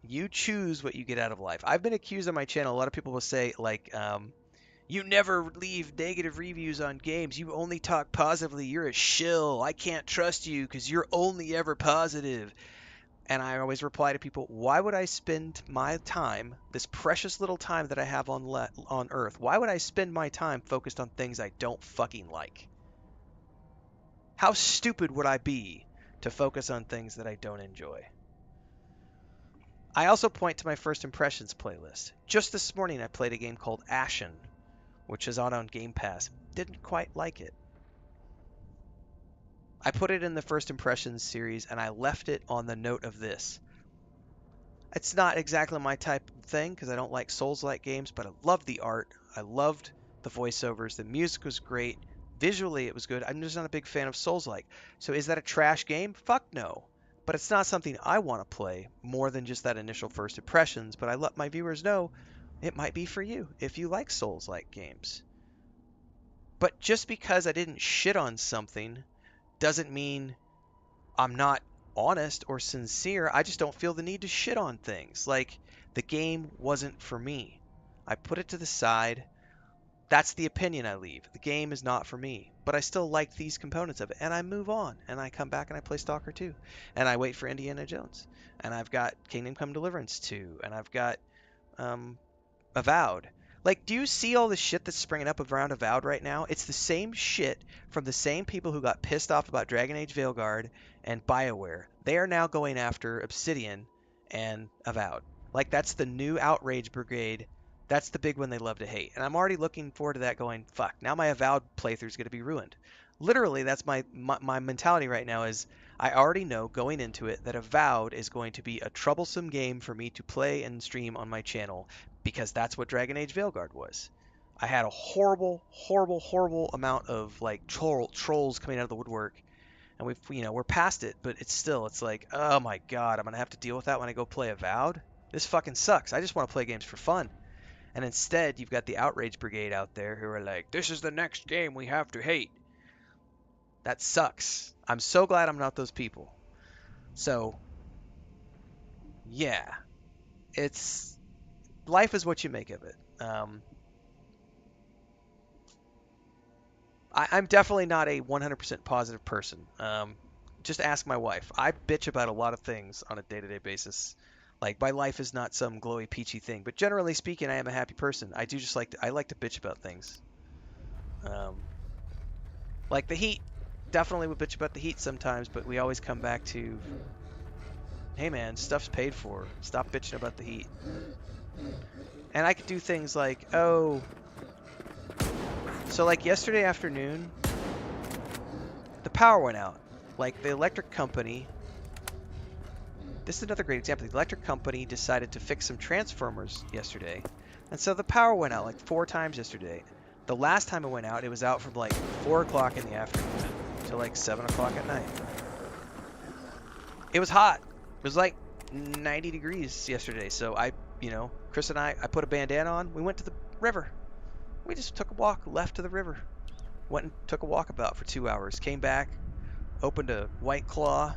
[SPEAKER 1] You choose what you get out of life. I've been accused on my channel. A lot of people will say, like, you never leave negative reviews on games. You only talk positively. You're a shill. I can't trust you because you're only ever positive. And I always reply to people, why would I spend my time, this precious little time that I have on Earth, why would I spend my time focused on things I don't fucking like? How stupid would I be to focus on things that I don't enjoy? I also point to my first impressions playlist. Just this morning I played a game called Ashen, which is on Game Pass. Didn't quite like it. I put it in the first impressions series and I left it on the note of this. It's not exactly my type of thing because I don't like Souls-like games, but I loved the art. I loved the voiceovers. The music was great. Visually it was good. I'm just not a big fan of Souls-like. So is that a trash game? Fuck no. But it's not something I want to play more than just that initial first impressions. But I let my viewers know it might be for you if you like Souls-like games. But just because I didn't shit on something doesn't mean I'm not honest or sincere. I just don't feel the need to shit on things. Like, the game wasn't for me. I put it to the side. That's the opinion I leave. The game is not for me. But I still like these components of it. And I move on. And I come back and I play Stalker 2. And I wait for Indiana Jones. And I've got Kingdom Come Deliverance 2. And I've got Avowed. Like, do you see all the shit that's springing up around Avowed right now? It's the same shit from the same people who got pissed off about Dragon Age Veilguard and BioWare. They are now going after Obsidian and Avowed. Like, that's the new outrage brigade. That's the big one they love to hate. And I'm already looking forward to that going, fuck, now my Avowed playthrough is going to be ruined. Literally, that's my mentality right now is I already know going into it that Avowed is going to be a troublesome game for me to play and stream on my channel because that's what Dragon Age Veilguard was. I had a horrible, horrible, horrible amount of like trolls coming out of the woodwork. And we're past it, but it's like, oh my god, I'm going to have to deal with that when I go play Avowed? This fucking sucks. I just want to play games for fun. And instead, you've got the Outrage Brigade out there who are like, this is the next game we have to hate. That sucks. I'm so glad I'm not those people. So, yeah. Life is what you make of it. I'm definitely not a 100% positive person. Just ask my wife. I bitch about a lot of things on a day-to-day basis. Like, my life is not some glowy, peachy thing. But generally speaking, I am a happy person. I like to bitch about things. Like the heat. Definitely would bitch about the heat sometimes, but we always come back to, hey man, stuff's paid for. Stop bitching about the heat. And I could do things like, so like yesterday afternoon, the power went out. Like, the electric company, this is another great example. The electric company decided to fix some transformers yesterday. And so the power went out like 4 times yesterday. The last time it went out, it was out from like 4 o'clock in the afternoon to like 7 o'clock at night. It was hot. It was like 90 degrees yesterday. So Chris and I put a bandana on. We went to the river. We just took a walk, left to the river. Went and took a walkabout for 2 hours. Came back, opened a White Claw,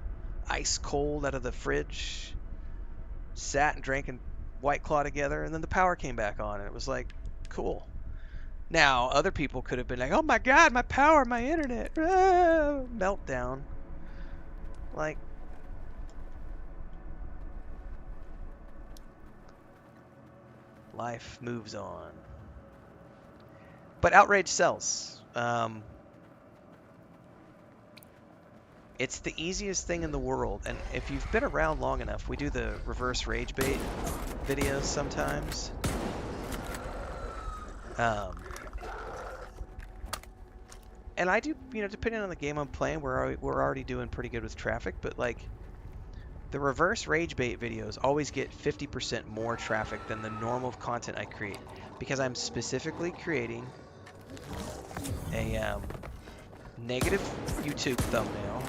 [SPEAKER 1] ice cold out of the fridge. Sat and drank a White Claw together, and then the power came back on, and it was like, cool. Now, other people could have been like, oh my god, my power, my internet, meltdown. Like, life moves on. But Outrage sells. It's the easiest thing in the world, and if you've been around long enough, we do the reverse rage bait videos sometimes. And I do, depending on the game I'm playing, we're already doing pretty good with traffic, but like, the reverse rage bait videos always get 50% more traffic than the normal content I create, because I'm specifically creating a negative YouTube thumbnail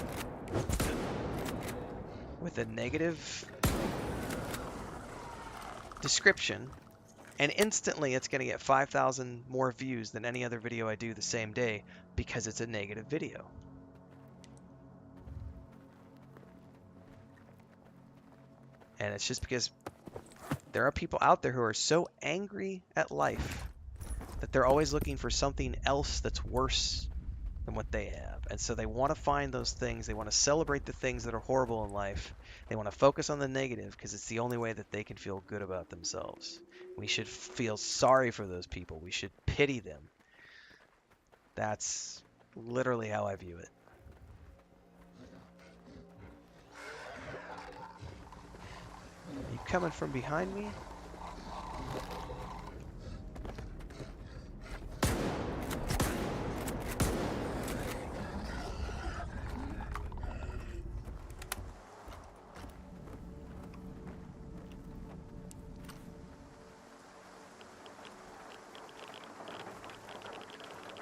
[SPEAKER 1] with a negative description, and instantly it's going to get 5,000 more views than any other video I do the same day because it's a negative video. And it's just because there are people out there who are so angry at life that they're always looking for something else that's worse than what they have. And so they want to find those things. They want to celebrate the things that are horrible in life. They want to focus on the negative because it's the only way that they can feel good about themselves. We should feel sorry for those people. We should pity them. That's literally how I view it. Are you coming from behind me?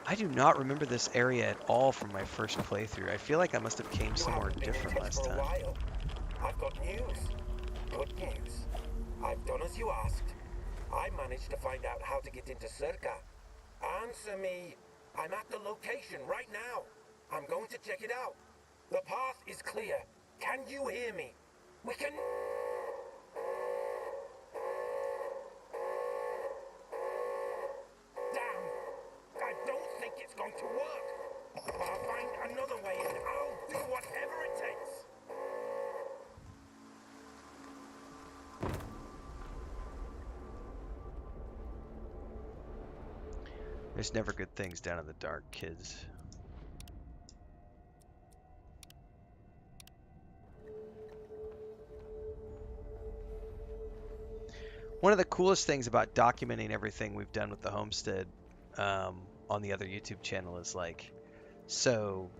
[SPEAKER 1] I do not remember this area at all from my first playthrough. I feel like I must have came somewhere different last time.
[SPEAKER 11] I've got news. Good news. I've done as you asked. I managed to find out how to get into S.T.A.L.K.E.R. Answer me. I'm at the location right now. I'm going to check it out. The path is clear. Can you hear me? We can... Damn! I don't think it's going to work. I'll find another way and I'll do whatever it takes.
[SPEAKER 1] There's never good things down in the dark, kids. One of the coolest things about documenting everything we've done with the homestead on the other YouTube channel is like, so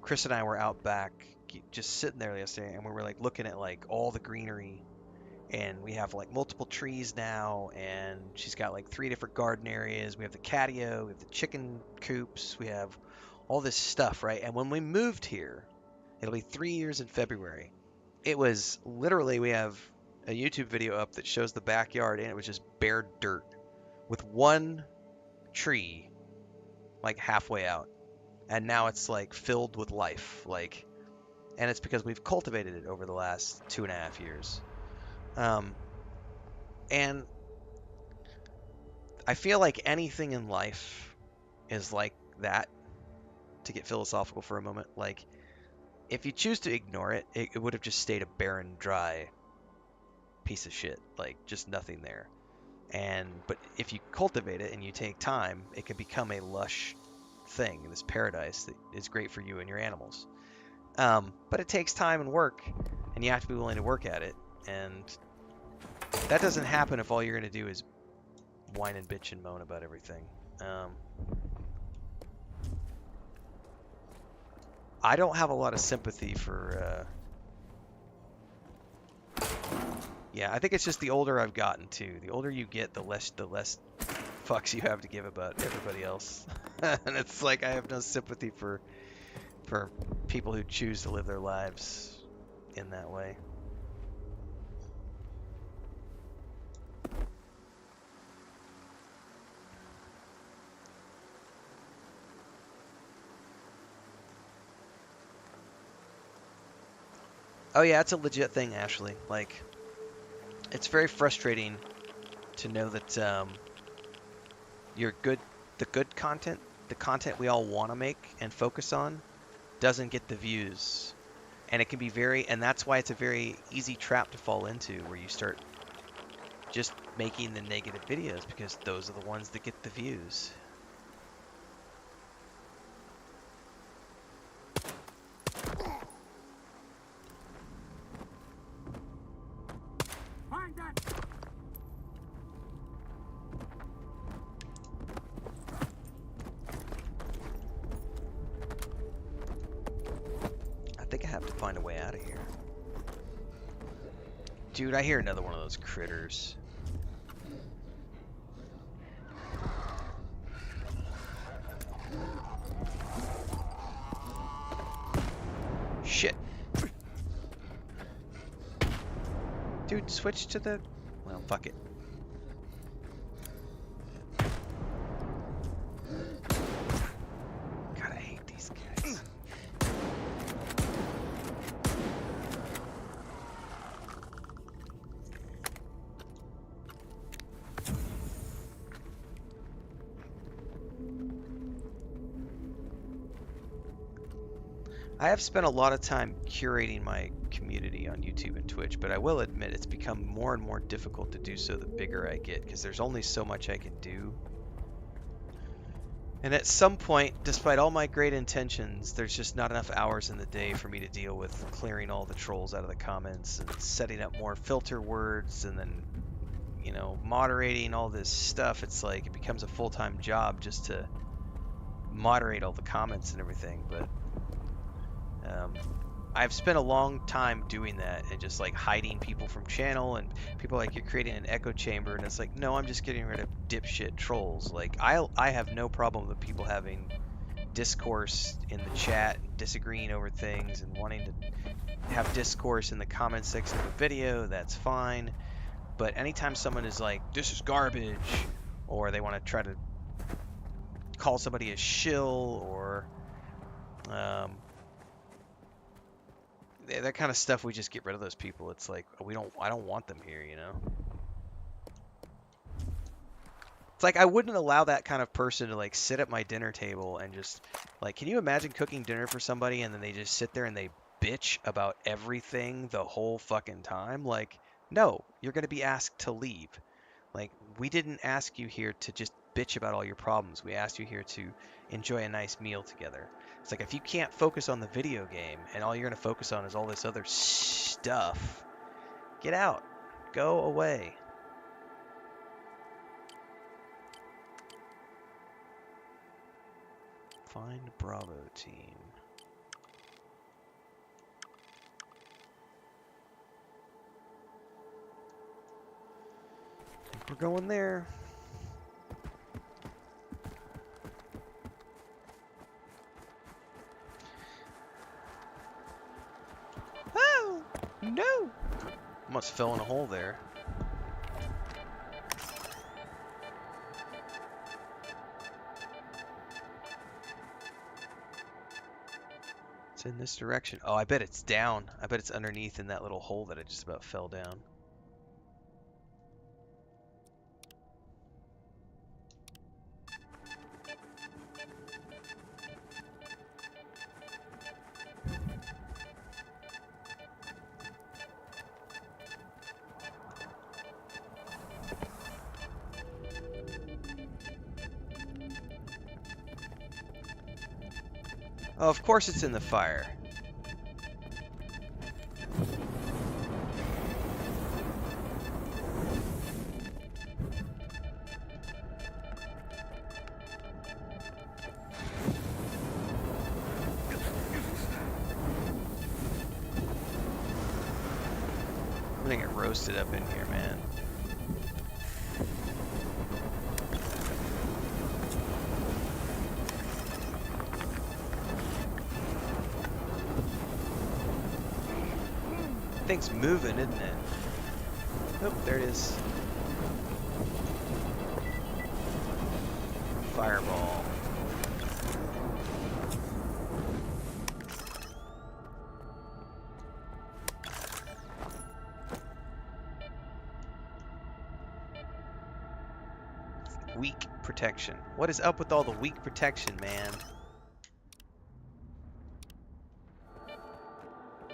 [SPEAKER 1] Chris and I were out back just sitting there yesterday and we were like looking at like all the greenery, and we have like multiple trees now, and she's got like 3 different garden areas. We have the catio, we have the chicken coops, we have all this stuff, right? And when we moved here, it'll be 3 years in February. It was literally, we have a YouTube video up that shows the backyard, and it was just bare dirt with one tree like halfway out. And now it's like filled with life, like, and it's because we've cultivated it over the last 2.5 years. And I feel like anything in life is like that, to get philosophical for a moment. Like, if you choose to ignore it, it would have just stayed a barren, dry piece of shit, like just nothing there. But if you cultivate it and you take time, it can become a lush thing, this paradise that is great for you and your animals. But it takes time and work, and you have to be willing to work at it. And that doesn't happen if all you're going to do is whine and bitch and moan about everything. I don't have a lot of sympathy for... Yeah, I think it's just the older I've gotten too. The older you get, the less fucks you have to give about everybody else. And it's like I have no sympathy for people who choose to live their lives in that way. Oh yeah, it's a legit thing, Ashley. Like, it's very frustrating to know that the good content, the content we all want to make and focus on, doesn't get the views. And it can be and that's why it's a very easy trap to fall into, where you start just making the negative videos because those are the ones that get the views. Dude, I hear another one of those critters. Shit. Dude, switch to the... Well, fuck it. God, I hate these guys. I have spent a lot of time curating my community on YouTube and Twitch, but I will admit it's become more and more difficult to do so the bigger I get, because there's only so much I can do. And at some point, despite all my great intentions, there's just not enough hours in the day for me to deal with clearing all the trolls out of the comments and setting up more filter words and then, you know, moderating all this stuff. It's like it becomes a full-time job just to moderate all the comments and everything, but I've spent a long time doing that and just like hiding people from channel, and people are like, you're creating an echo chamber, and it's like, no, I'm just getting rid of dipshit trolls. Like I have no problem with people having discourse in the chat, disagreeing over things and wanting to have discourse in the comment section of a video. That's fine. But anytime someone is like, this is garbage, or they want to try to call somebody a shill, or that kind of stuff, we just get rid of those people. It's like, I don't want them here, you know? It's like I wouldn't allow that kind of person to like sit at my dinner table and just like, can you imagine cooking dinner for somebody and then they just sit there and they bitch about everything the whole fucking time? Like, no, you're going to be asked to leave. Like, we didn't ask you here to just bitch about all your problems. We asked you here to enjoy a nice meal together. It's like, if you can't focus on the video game and all you're going to focus on is all this other stuff, get out. Go away. Find Bravo team. I think we're going there. Oh, no! Almost fell in a hole there. It's in this direction. Oh, I bet it's down. I bet it's underneath in that little hole that I just about fell down. Oh, of course it's in the fire. I'm gonna get roasted up in here, man. Thing's moving, isn't it? Oh, there it is. Fireball. Weak protection. What is up with all the weak protection, man?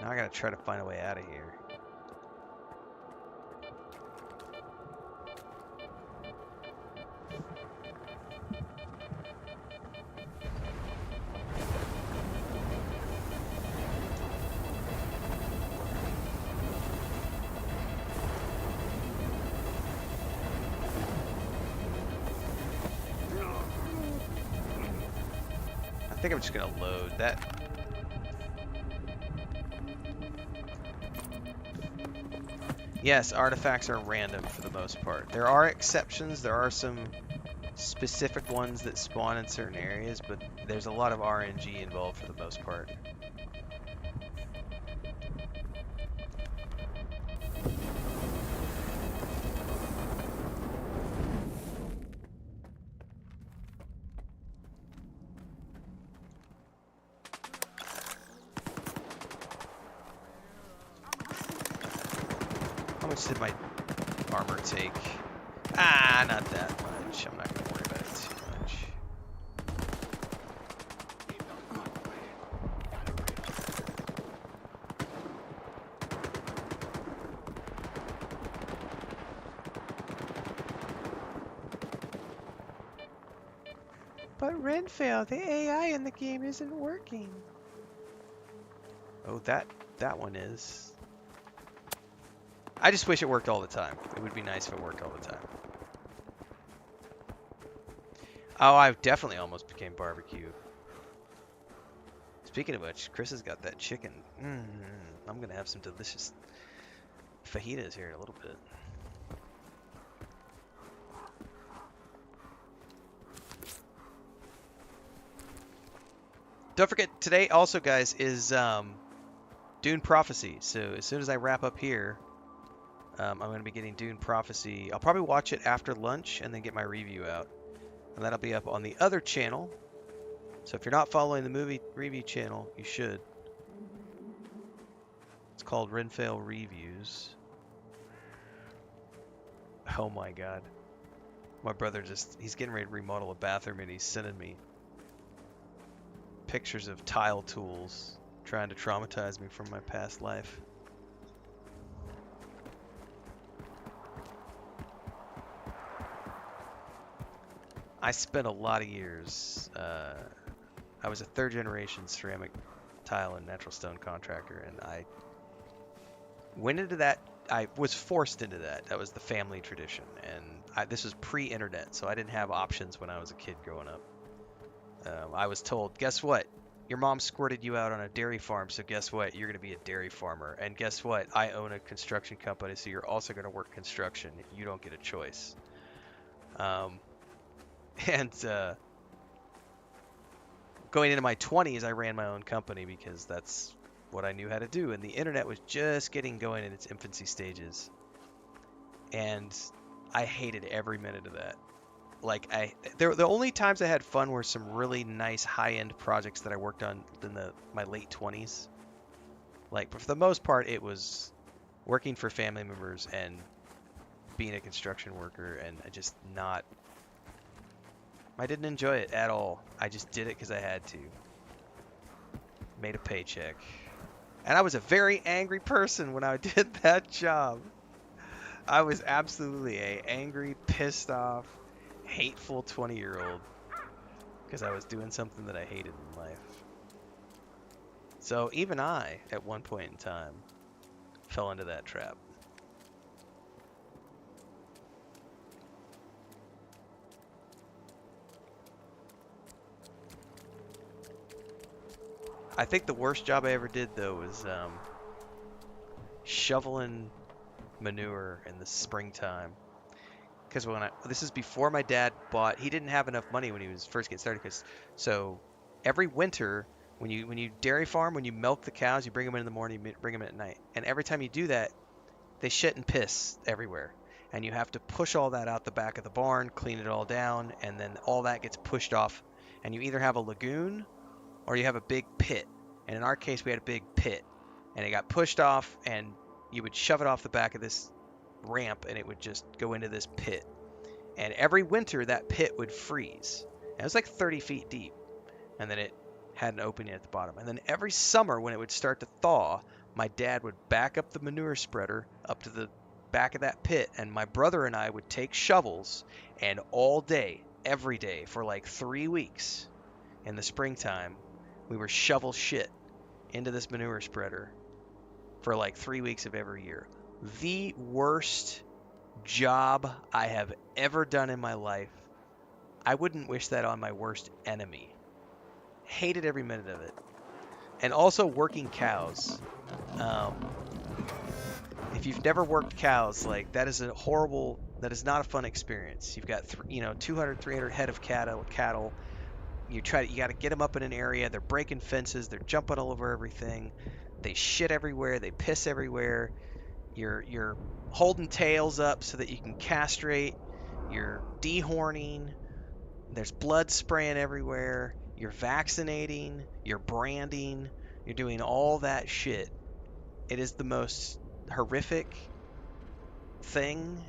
[SPEAKER 1] Now I gotta try to find a way out of here. I think I'm just gonna load that. Yes, artifacts are random for the most part. There are exceptions. There are some specific ones that spawn in certain areas, but there's a lot of RNG involved for the most part. much did my armor take? Ah, not that much. I'm not gonna worry about it too much. But Renfail, the AI in the game isn't working. Oh, that one is. I just wish it worked all the time. It would be nice if it worked all the time. Oh, I definitely almost became barbecue. Speaking of which, Chris has got that chicken. I'm going to have some delicious fajitas here in a little bit. Don't forget, today also, guys, is Dune Prophecy. So as soon as I wrap up here, I'm going to be getting Dune Prophecy. I'll probably watch it after lunch and then get my review out. And that'll be up on the other channel. So if you're not following the movie review channel, you should. It's called Renfail Reviews. Oh my god. My brother he's getting ready to remodel a bathroom and he's sending me pictures of tile tools, trying to traumatize me from my past life. I spent a lot of years, I was a third generation ceramic tile and natural stone contractor, and I went into that, I was forced into that. That was the family tradition, and this was pre-internet, so I didn't have options when I was a kid growing up. I was told, guess what? Your mom squirted you out on a dairy farm, so guess what? You're going to be a dairy farmer. And guess what? I own a construction company, so you're also going to work construction. You don't get a choice. Going into my 20s, I ran my own company because that's what I knew how to do. And the internet was just getting going in its infancy stages. And I hated every minute of that. Like, the only times I had fun were some really nice high-end projects that I worked on in my late 20s. Like, but for the most part, it was working for family members and being a construction worker, and I didn't enjoy it at all. I just did it because I had to. Made a paycheck. And I was a very angry person when I did that job. I was absolutely a angry, pissed off, hateful 20-year-old because I was doing something that I hated in life. So even I, at one point in time, fell into that trap. I think the worst job I ever did, though, was shoveling manure in the springtime. Because this is before my dad he didn't have enough money when he was first getting started. So every winter, when you dairy farm, when you milk the cows, you bring them in the morning, you bring them in at night. And every time you do that, they shit and piss everywhere. And you have to push all that out the back of the barn, clean it all down, and then all that gets pushed off. And you either have a lagoon or you have a big pit. And in our case, we had a big pit. And it got pushed off, and you would shove it off the back of this ramp, and it would just go into this pit. And every winter, that pit would freeze. And it was like 30 feet deep. And then it had an opening at the bottom. And then every summer, when it would start to thaw, my dad would back up the manure spreader up to the back of that pit, and my brother and I would take shovels, and all day, every day, for like 3 weeks in the springtime, we were shovel shit into this manure spreader for like 3 weeks of every year. The worst job I have ever done in my life. I wouldn't wish that on my worst enemy. Hated every minute of it. And also working cows. If you've never worked cows, like, that is not a fun experience. You've got 200, 300 head of cattle. You got to get them up in an area. They're breaking fences. They're jumping all over everything. They shit everywhere. They piss everywhere. You're holding tails up so that you can castrate. You're dehorning. There's blood spraying everywhere. You're vaccinating. You're branding. You're doing all that shit. It is the most horrific, thing,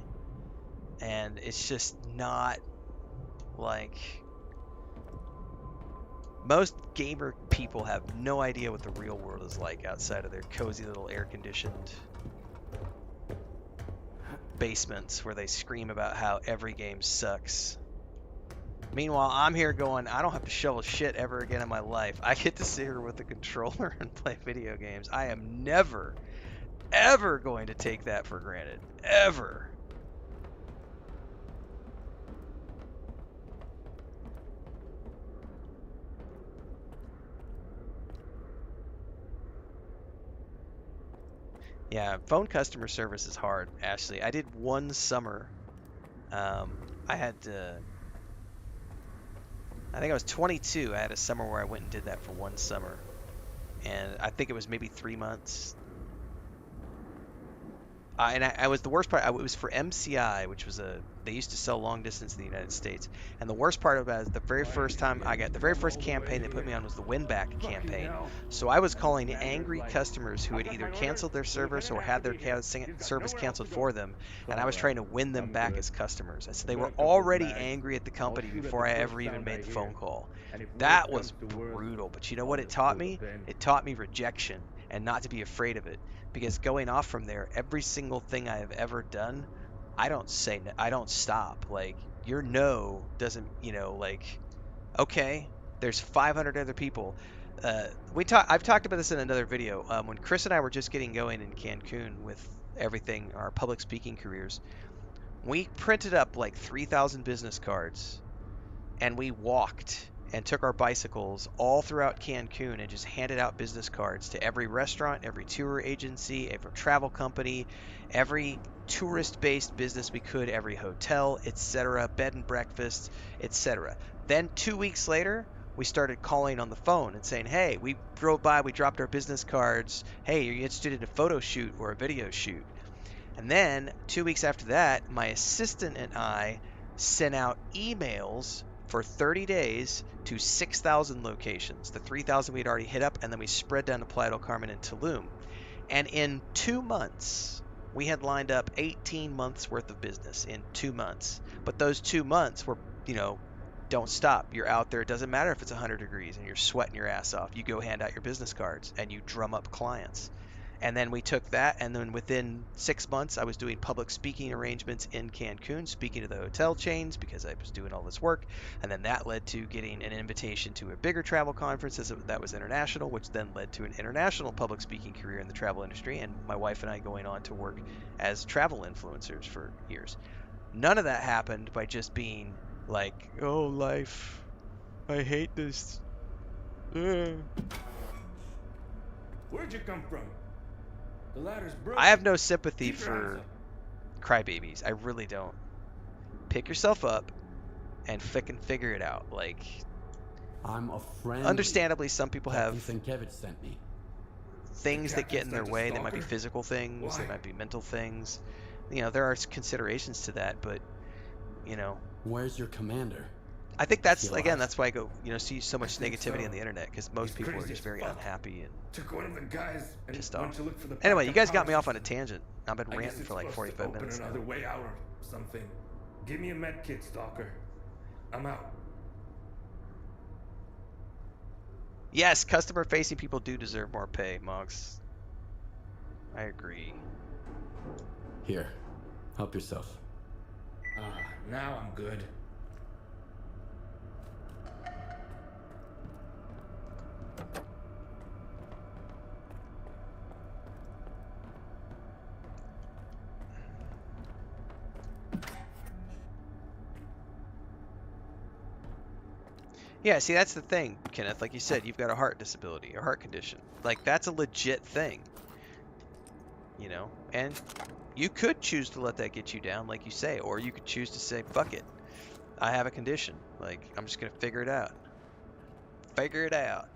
[SPEAKER 1] and it's just not like most gamer people have no idea what the real world is like outside of their cozy little air-conditioned basements where they scream about how every game sucks. Meanwhile, I'm here going, I don't have to shovel shit ever again in my life. I get to sit here with a controller and play video games. I am never, ever going to take that for granted. Ever. Yeah, phone customer service is hard, Ashley. I did one summer. I had I think I was 22. I had a summer where I went and did that for one summer. And I think it was maybe 3 months. And I was the worst part. It was for MCI, which was they used to sell long distance in the United States. And the worst part about it is the very first campaign they put me on was the win back campaign. So I was calling angry customers who had either canceled their service or had their service canceled for them, and I was trying to win them back as customers. So they were already angry at the company before I ever even made the phone call. That was brutal. But you know what it taught me? It taught me rejection and not to be afraid of it. Because going off from there, every single thing I have ever done, I don't stop. Like, your no doesn't, like, okay, there's 500 other people. I've talked about this in another video. When Chris and I were just getting going in Cancun with everything, our public speaking careers, we printed up like 3,000 business cards, and we walked and took our bicycles all throughout Cancun and just handed out business cards to every restaurant, every tour agency, every travel company, every tourist-based business we could, every hotel, etc., bed and breakfast, etc. Then 2 weeks later, we started calling on the phone and saying, hey, we drove by, we dropped our business cards. Hey, are you interested in a photo shoot or a video shoot? And then 2 weeks after that, my assistant and I sent out emails for 30 days to 6,000 locations. The 3,000 we'd already hit up, and then we spread down to Playa del Carmen and Tulum. And in 2 months, we had lined up 18 months worth of business in 2 months. But those 2 months were, don't stop. You're out there. It doesn't matter if it's 100 degrees and you're sweating your ass off. You go hand out your business cards and you drum up clients. And then we took that, and then within 6 months, I was doing public speaking arrangements in Cancun, speaking to the hotel chains because I was doing all this work. And then that led to getting an invitation to a bigger travel conference that was international, which then led to an international public speaking career in the travel industry, and my wife and I going on to work as travel influencers for years. None of that happened by just being like, oh, life, I hate this.
[SPEAKER 13] Where'd you come from? The ladder's broken.
[SPEAKER 1] I have no sympathy for crybabies. I really don't. Pick yourself up and figure it out. Like,
[SPEAKER 3] I'm a friend.
[SPEAKER 1] Understandably, some people have
[SPEAKER 3] St.K.E.R sent me.
[SPEAKER 1] Things that get in their way. They might be physical things. They might be mental things. There are considerations to that, but,
[SPEAKER 3] Where's your commander?
[SPEAKER 1] I think that's why I go, see so much negativity on the internet, because most people are just very unhappy and
[SPEAKER 13] took one of the guys and
[SPEAKER 1] pissed
[SPEAKER 13] went
[SPEAKER 1] off.
[SPEAKER 13] to look for the
[SPEAKER 1] Anyway, you guys got
[SPEAKER 13] backup
[SPEAKER 1] me off on a
[SPEAKER 13] power
[SPEAKER 1] tangent. I've been
[SPEAKER 13] system. I guess
[SPEAKER 1] ranting
[SPEAKER 13] it's
[SPEAKER 1] for like
[SPEAKER 13] supposed to
[SPEAKER 1] 45
[SPEAKER 13] open
[SPEAKER 1] minutes now.
[SPEAKER 13] another way out or something. Give me a med kit, Stalker. I'm out.
[SPEAKER 1] Yes, customer-facing people do deserve more pay, Moggs. I agree.
[SPEAKER 3] Here, help yourself.
[SPEAKER 13] Now I'm good.
[SPEAKER 1] Yeah, see, that's the thing, Kenneth. Like you said, you've got a heart disability, a heart condition. Like, that's a legit thing. And you could choose to let that get you down, like you say, or you could choose to say, fuck it. I have a condition. Like, I'm just going to figure it out. Figure it out.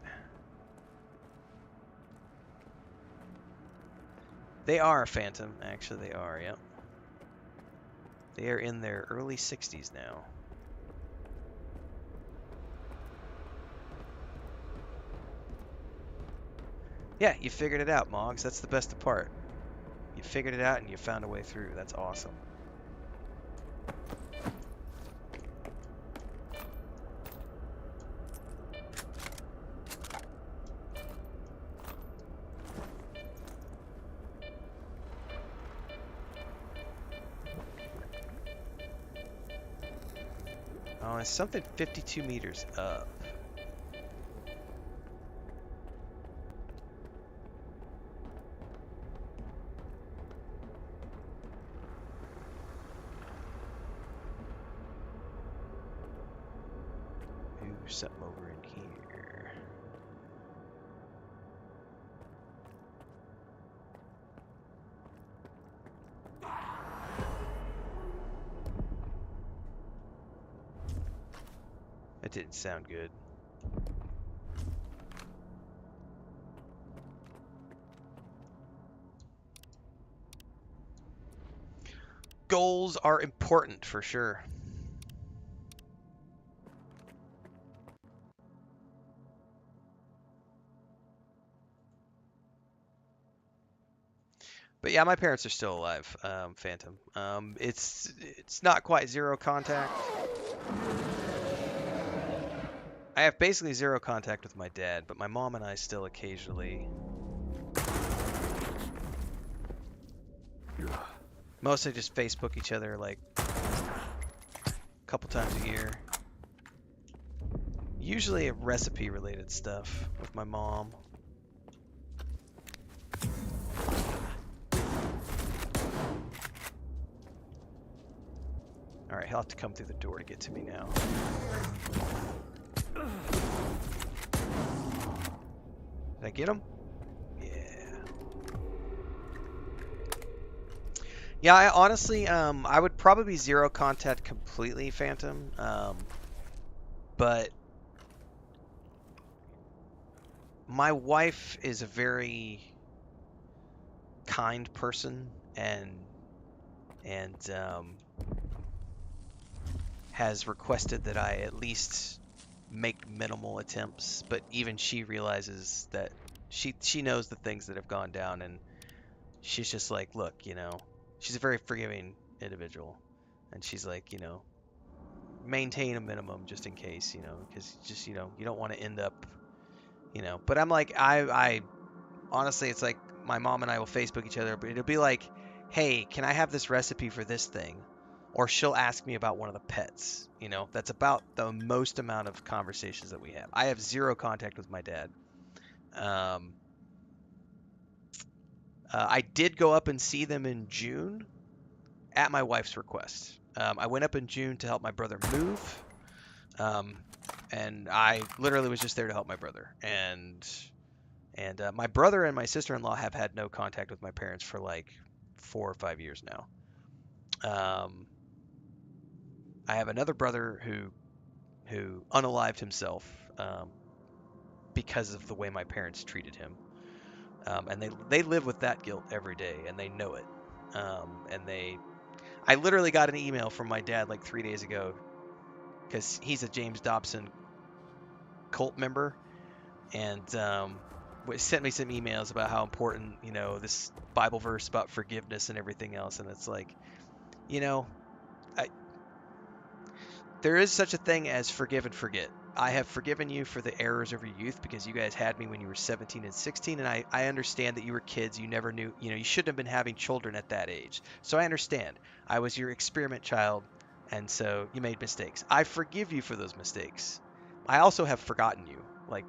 [SPEAKER 1] They are a Phantom. Actually, they are, yep. They are in their early 60s now. Yeah, you figured it out, Moggs. That's the best part. You figured it out and you found a way through. That's awesome. Oh, it's something 52 meters up. Ooh, something over in here. That didn't sound good. Goals are important for sure. But yeah, my parents are still alive, Phantom. It's not quite zero contact. I have basically zero contact with my dad, but my mom and I still occasionally, mostly just Facebook each other like a couple times a year. Usually recipe related stuff with my mom. Alright, he'll have to come through the door to get to me now. Did I get him? Yeah. Yeah, I honestly, I would probably zero contact completely, Phantom. But my wife is a very kind person and has requested that I at least make minimal attempts, but even she realizes that she knows the things that have gone down, and she's just like, look, you know, she's a very forgiving individual, and she's like, you know, maintain a minimum just in case, you know, because just, you know, you don't want to end up, you know. But I'm like, I honestly, it's like my mom and I will Facebook each other, but it'll be like, hey, can I have this recipe for this thing? Or she'll ask me about one of the pets. You know, that's about the most amount of conversations that we have. I have zero contact with my dad. I did go up and see them in June at my wife's request. I went up in June to help my brother move. And I literally was just there to help my brother. And my brother and my sister-in-law have had no contact with my parents for like 4 or 5 years now. I have another brother who unalived himself because of the way my parents treated him, and they live with that guilt every day, and they know it. I literally got an email from my dad like 3 days ago because he's a James Dobson cult member, and sent me some emails about how important, you know, this Bible verse about forgiveness and everything else, and it's like, you know, there is such a thing as forgive and forget. I have forgiven you for the errors of your youth because you guys had me when you were 17 and 16, and I understand that you were kids. You never knew, you know, you shouldn't have been having children at that age. So I understand. I was your experiment child, and so you made mistakes. I forgive you for those mistakes. I also have forgotten you. Like,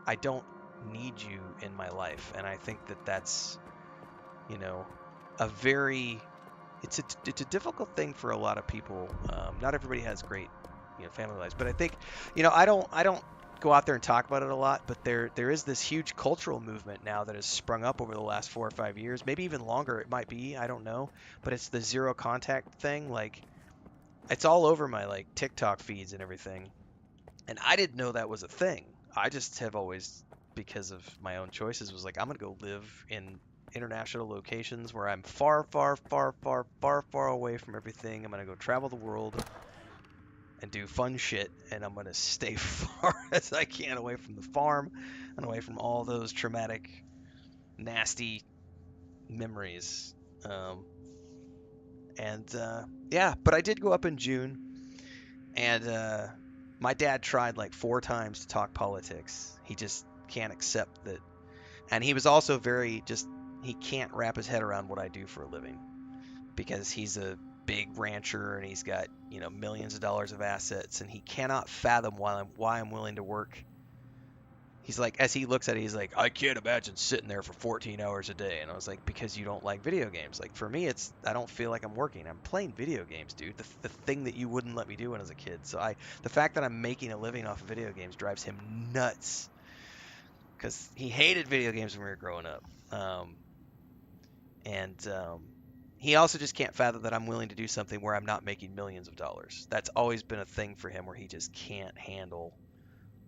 [SPEAKER 1] I don't need you in my life, and I think that that's, you know, a very it's a difficult thing for a lot of people. Not everybody has great, you know, family lives, but I think, you know, I don't go out there and talk about it a lot, but there is this huge cultural movement now that has sprung up over the last 4 or 5 years, maybe even longer. It might be, I don't know, but it's the zero contact thing. Like, it's all over my like TikTok feeds and everything, and I didn't know that was a thing. I just have always, because of my own choices, was like, I'm gonna go live in international locations where I'm far, far, far, far, far, far away from everything. I'm gonna go travel the world and do fun shit, and I'm gonna stay far as I can away from the farm and away from all those traumatic, nasty memories. Yeah, but I did go up in June, and my dad tried like 4 times to talk politics. He just can't accept that. And he was also he can't wrap his head around what I do for a living, because he's a big rancher and he's got, millions of dollars of assets, and he cannot fathom why I'm willing to work. He's like, as he looks at it, he's like, I can't imagine sitting there for 14 hours a day. And I was like, because you don't like video games. Like, for me, I don't feel like I'm working. I'm playing video games, dude. The thing that you wouldn't let me do when I was a kid. So the fact that I'm making a living off of video games drives him nuts, because he hated video games when we were growing up. He also just can't fathom that I'm willing to do something where I'm not making millions of dollars. That's always been a thing for him, where he just can't handle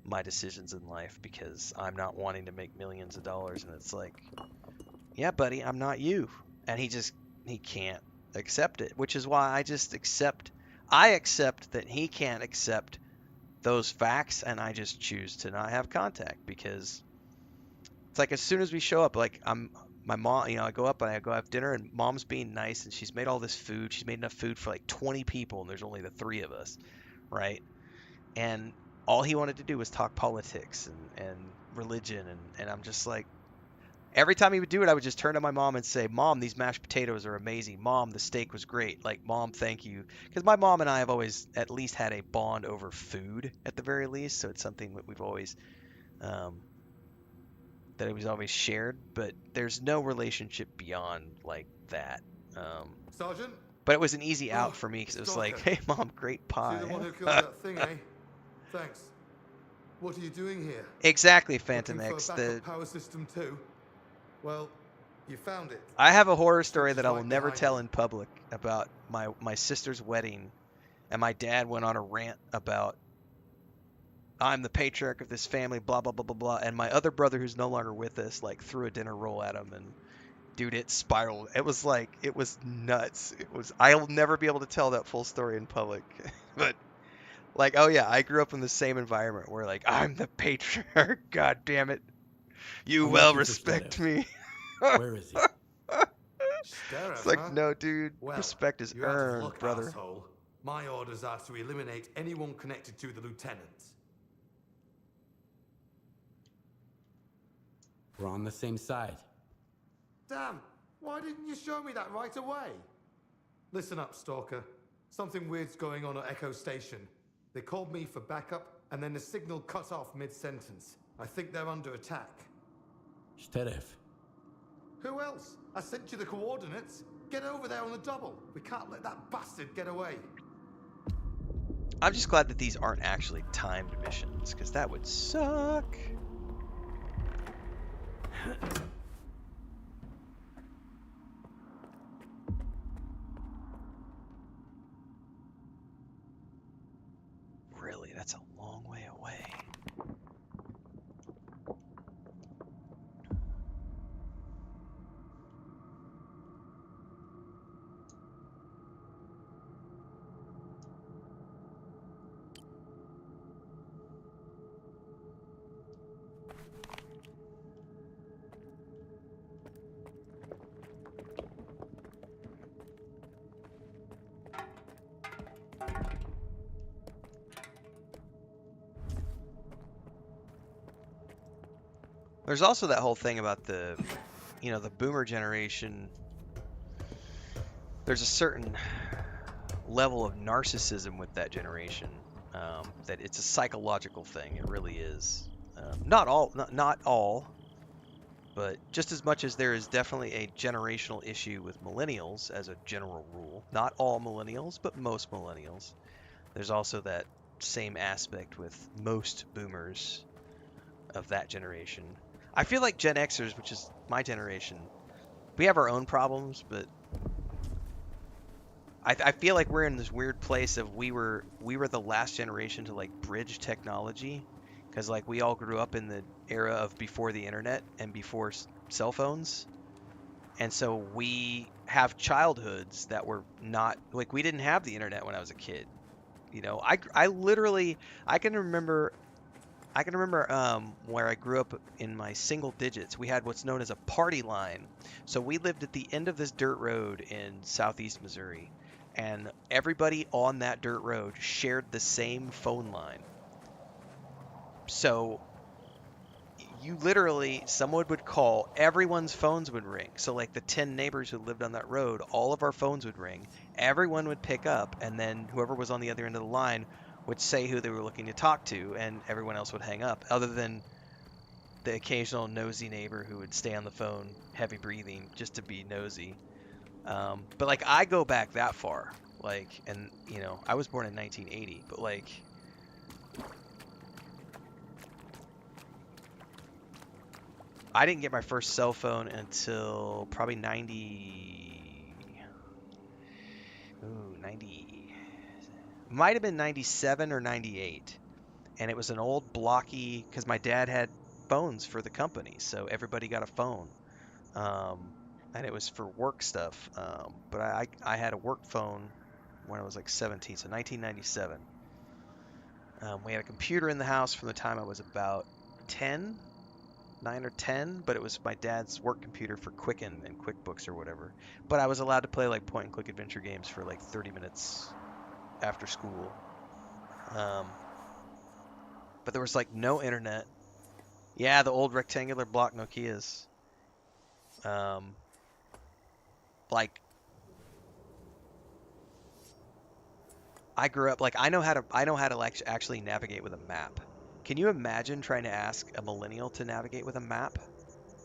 [SPEAKER 1] my decisions in life because I'm not wanting to make millions of dollars. And it's like, yeah, buddy, I'm not you. And he can't accept it, which is why I accept that he can't accept those facts, and I just choose to not have contact, because it's like, as soon as we show up, like, my mom, I go up and I go have dinner, and mom's being nice, and she's made all this food. She's made enough food for like 20 people, and there's only the 3 of us, right? And all he wanted to do was talk politics and religion, and I'm just like, every time he would do it, I would just turn to my mom and say, Mom, these mashed potatoes are amazing. Mom, the steak was great. Like, Mom, thank you. Because my mom and I have always at least had a bond over food, at the very least, so it's something that we've always that it was always shared, but there's no relationship beyond like that.
[SPEAKER 19] Sergeant?
[SPEAKER 1] But it was an easy out for me, because it was like, hey, Mom, great pie.
[SPEAKER 19] See the one who killed that thing, eh? Thanks. What are you doing here?
[SPEAKER 1] Exactly, Phantom
[SPEAKER 19] Looking
[SPEAKER 1] X.
[SPEAKER 19] for a backup power system too? Well, you found it.
[SPEAKER 1] I have a horror story that I will never tell in public about my sister's wedding, and my dad went on a rant about, I'm the patriarch of this family, blah, blah, blah, blah, blah. And my other brother, who's no longer with us, like, threw a dinner roll at him, and dude, it spiraled. It was nuts. I'll never be able to tell that full story in public. But, like, oh yeah, I grew up in the same environment where, like, I'm the patriarch, god damn it. You well respect me.
[SPEAKER 3] Where is he?
[SPEAKER 19] Sheriff,
[SPEAKER 1] It's like, no, dude,
[SPEAKER 19] well,
[SPEAKER 1] respect is
[SPEAKER 19] you're out of
[SPEAKER 1] earned,
[SPEAKER 19] luck,
[SPEAKER 1] brother.
[SPEAKER 19] asshole. My orders are to eliminate anyone connected to the lieutenant.
[SPEAKER 3] We're on the same side.
[SPEAKER 19] Damn, why didn't you show me that right away? Listen up, Stalker. Something weird's going on at Echo Station. They called me for backup, and then the signal cut off mid-sentence. I think they're under attack.
[SPEAKER 3] S.T.A.L.K.E.R.
[SPEAKER 19] Who else? I sent you the coordinates. Get over there on the double. We can't let that bastard get away.
[SPEAKER 1] I'm just glad that these aren't actually timed missions, because that would suck. Really, that's a long way away. There's also that whole thing about the boomer generation. There's a certain level of narcissism with that generation, that it's a psychological thing. It really is. Not all, but just as much as there is definitely a generational issue with millennials as a general rule. Not all millennials, but most millennials. There's also that same aspect with most boomers of that generation. I feel like Gen Xers, which is my generation, we have our own problems, but I feel like we're in this weird place of we were the last generation to like bridge technology, because like we all grew up in the era of before the internet and before cell phones, and so we have childhoods that were not like, we didn't have the internet when I was a kid. I literally, I can remember I can remember where I grew up in my single digits, we had what's known as a party line. So we lived at the end of this dirt road in southeast Missouri, and everybody on that dirt road shared the same phone line. So you literally, someone would call, everyone's phones would ring. So like the 10 neighbors who lived on that road, all of our phones would ring, everyone would pick up, and then whoever was on the other end of the line would say who they were looking to talk to, and everyone else would hang up, other than the occasional nosy neighbor who would stay on the phone, heavy breathing, just to be nosy. But like I go back that far, like, and you know, I was born in 1980, but like I didn't get my first cell phone until probably 90, might have been 97 or 98. And it was an old blocky, because my dad had phones for the company, so everybody got a phone. And it was for work stuff. But I had a work phone when I was like 17, so 1997. We had a computer in the house from the time I was about 10, 9 or 10, but it was my dad's work computer for Quicken and QuickBooks or whatever. But I was allowed to play like point and click adventure games for like 30 minutes after school. But there was like no internet. Yeah, the old rectangular block Nokias. Like I grew up like I know how to actually navigate with a map. Can you imagine trying to ask a millennial to navigate with a map?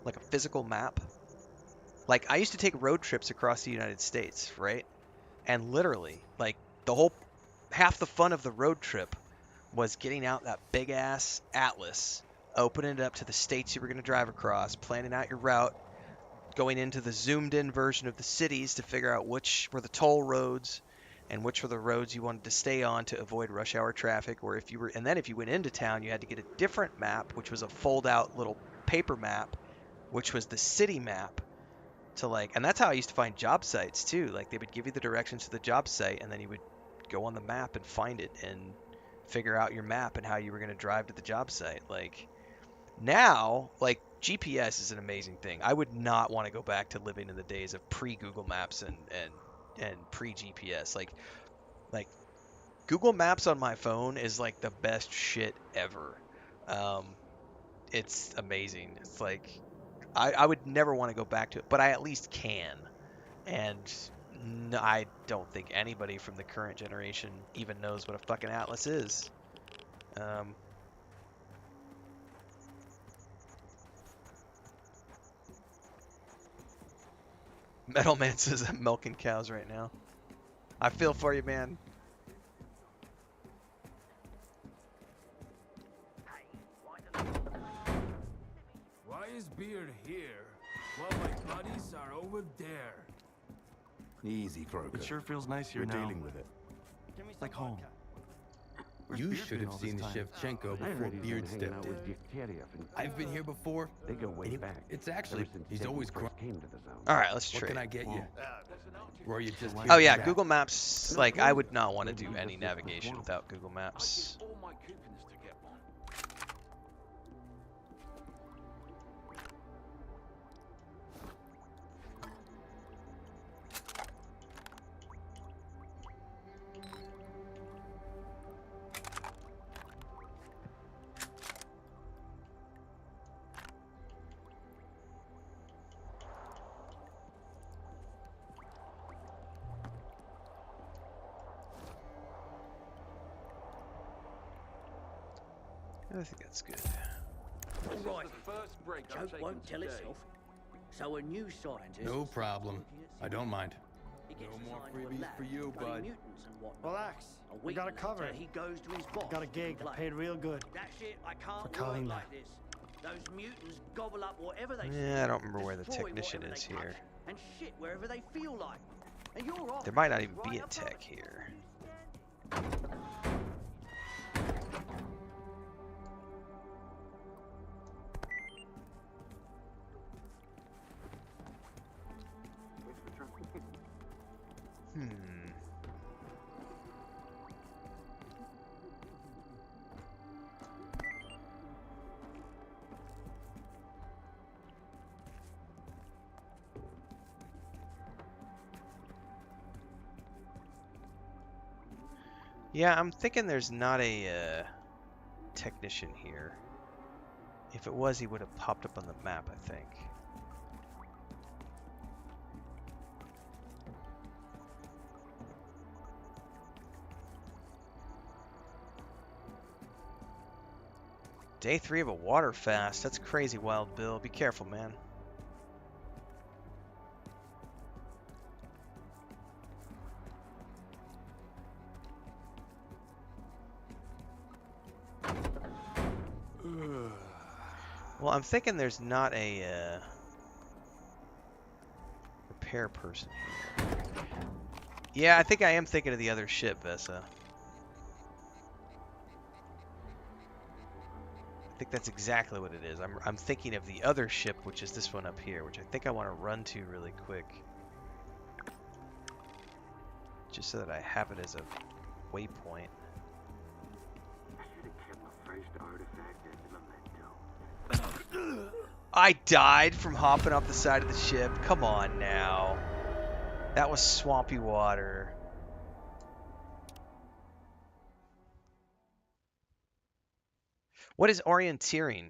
[SPEAKER 1] Like a physical map? Like I used to take road trips across the United States, right? And literally, like half the fun of the road trip was getting out that big ass atlas, opening it up to the states you were going to drive across, planning out your route, going into the zoomed in version of the cities to figure out which were the toll roads and which were the roads you wanted to stay on to avoid rush hour traffic, or and then if you went into town, you had to get a different map, which was a fold out little paper map, which was the city map to like, and that's how I used to find job sites too. Like they would give you the directions to the job site, and then you would go on the map and find it and figure out your map and how you were going to drive to the job site. Like now, like GPS is an amazing thing. I would not want to go back to living in the days of pre-Google Maps and pre-GPS. Like Google Maps on my phone is like the best shit ever. It's amazing. It's like I would never want to go back to it, but I at least can. And I don't think anybody from the current generation even knows what a fucking atlas is. Metal Man says I'm milking cows right now. I feel for you, man.
[SPEAKER 6] Why is Beard here while my buddies are over there?
[SPEAKER 17] Easy, Croker.
[SPEAKER 21] It sure feels nice here
[SPEAKER 17] We're
[SPEAKER 21] now.
[SPEAKER 17] dealing with it.
[SPEAKER 21] Like home.
[SPEAKER 3] You should have seen the Shevchenko before Beard stepped in. I've been here before.
[SPEAKER 17] They go way back.
[SPEAKER 3] It's actually, he's always
[SPEAKER 17] came to the zone.
[SPEAKER 1] All right, let's
[SPEAKER 3] What
[SPEAKER 1] trade.
[SPEAKER 3] can I get you? Or you just
[SPEAKER 1] Oh yeah, Google Maps. Like I would not want to do any navigation without Google Maps. I think that's good.
[SPEAKER 23] All right. Joke won't tell itself. So a new scientist.
[SPEAKER 3] No problem. I don't mind.
[SPEAKER 23] No
[SPEAKER 3] more freebies for you, bud.
[SPEAKER 23] Relax. We got it covered. He goes to his boss.
[SPEAKER 14] Got a gig. Paid real good.
[SPEAKER 23] That's it. I can't
[SPEAKER 14] For
[SPEAKER 23] work
[SPEAKER 14] Kalina.
[SPEAKER 23] like this. Those mutants gobble up whatever they
[SPEAKER 1] Yeah, I don't remember where the
[SPEAKER 23] destroy
[SPEAKER 1] technician
[SPEAKER 23] whatever
[SPEAKER 1] is
[SPEAKER 23] they touch,
[SPEAKER 1] here.
[SPEAKER 23] and shit wherever they feel like. And you're off.
[SPEAKER 1] There might not even
[SPEAKER 23] right
[SPEAKER 1] be a
[SPEAKER 23] up
[SPEAKER 1] tech here. Yeah, I'm thinking there's not a technician here. If it was, he would have popped up on the map, I think. Day 3 of a water fast. That's crazy, Wild Bill. Be careful, man. Well, I'm thinking there's not a repair person here. Yeah, I think I am thinking of the other ship, Vesa. I think that's exactly what it is. I'm thinking of the other ship, which is this one up here, which I think I want to run to really quick. Just so that I have it as a waypoint. I died from hopping off the side of the ship. Come on now. That was swampy water. What is orienteering?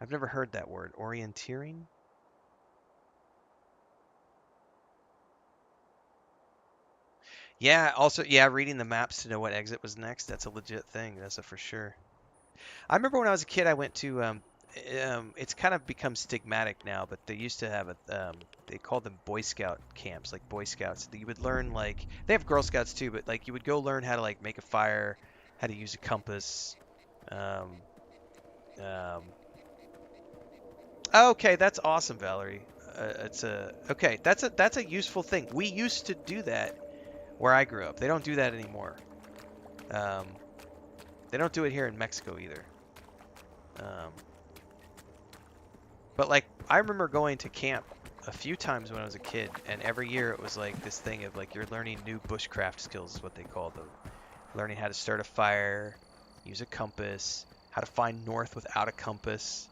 [SPEAKER 1] I've never heard that word. Orienteering? Yeah, also, yeah, reading the maps to know what exit was next. That's a legit thing. That's a for sure. I remember when I was a kid, I went to, it's kind of become stigmatic now, but they used to have they called them Boy Scout camps, like Boy Scouts. You would learn, like, they have Girl Scouts too, but like you would go learn how to like make a fire, how to use a compass. Okay, that's awesome, Valerie. Okay, that's a useful thing. We used to do that where I grew up. They don't do that anymore. They don't do it here in Mexico either. But like, I remember going to camp a few times when I was a kid, and every year it was like this thing of like you're learning new bushcraft skills, is what they call them. Learning how to start a fire, use a compass, how to find north without a compass,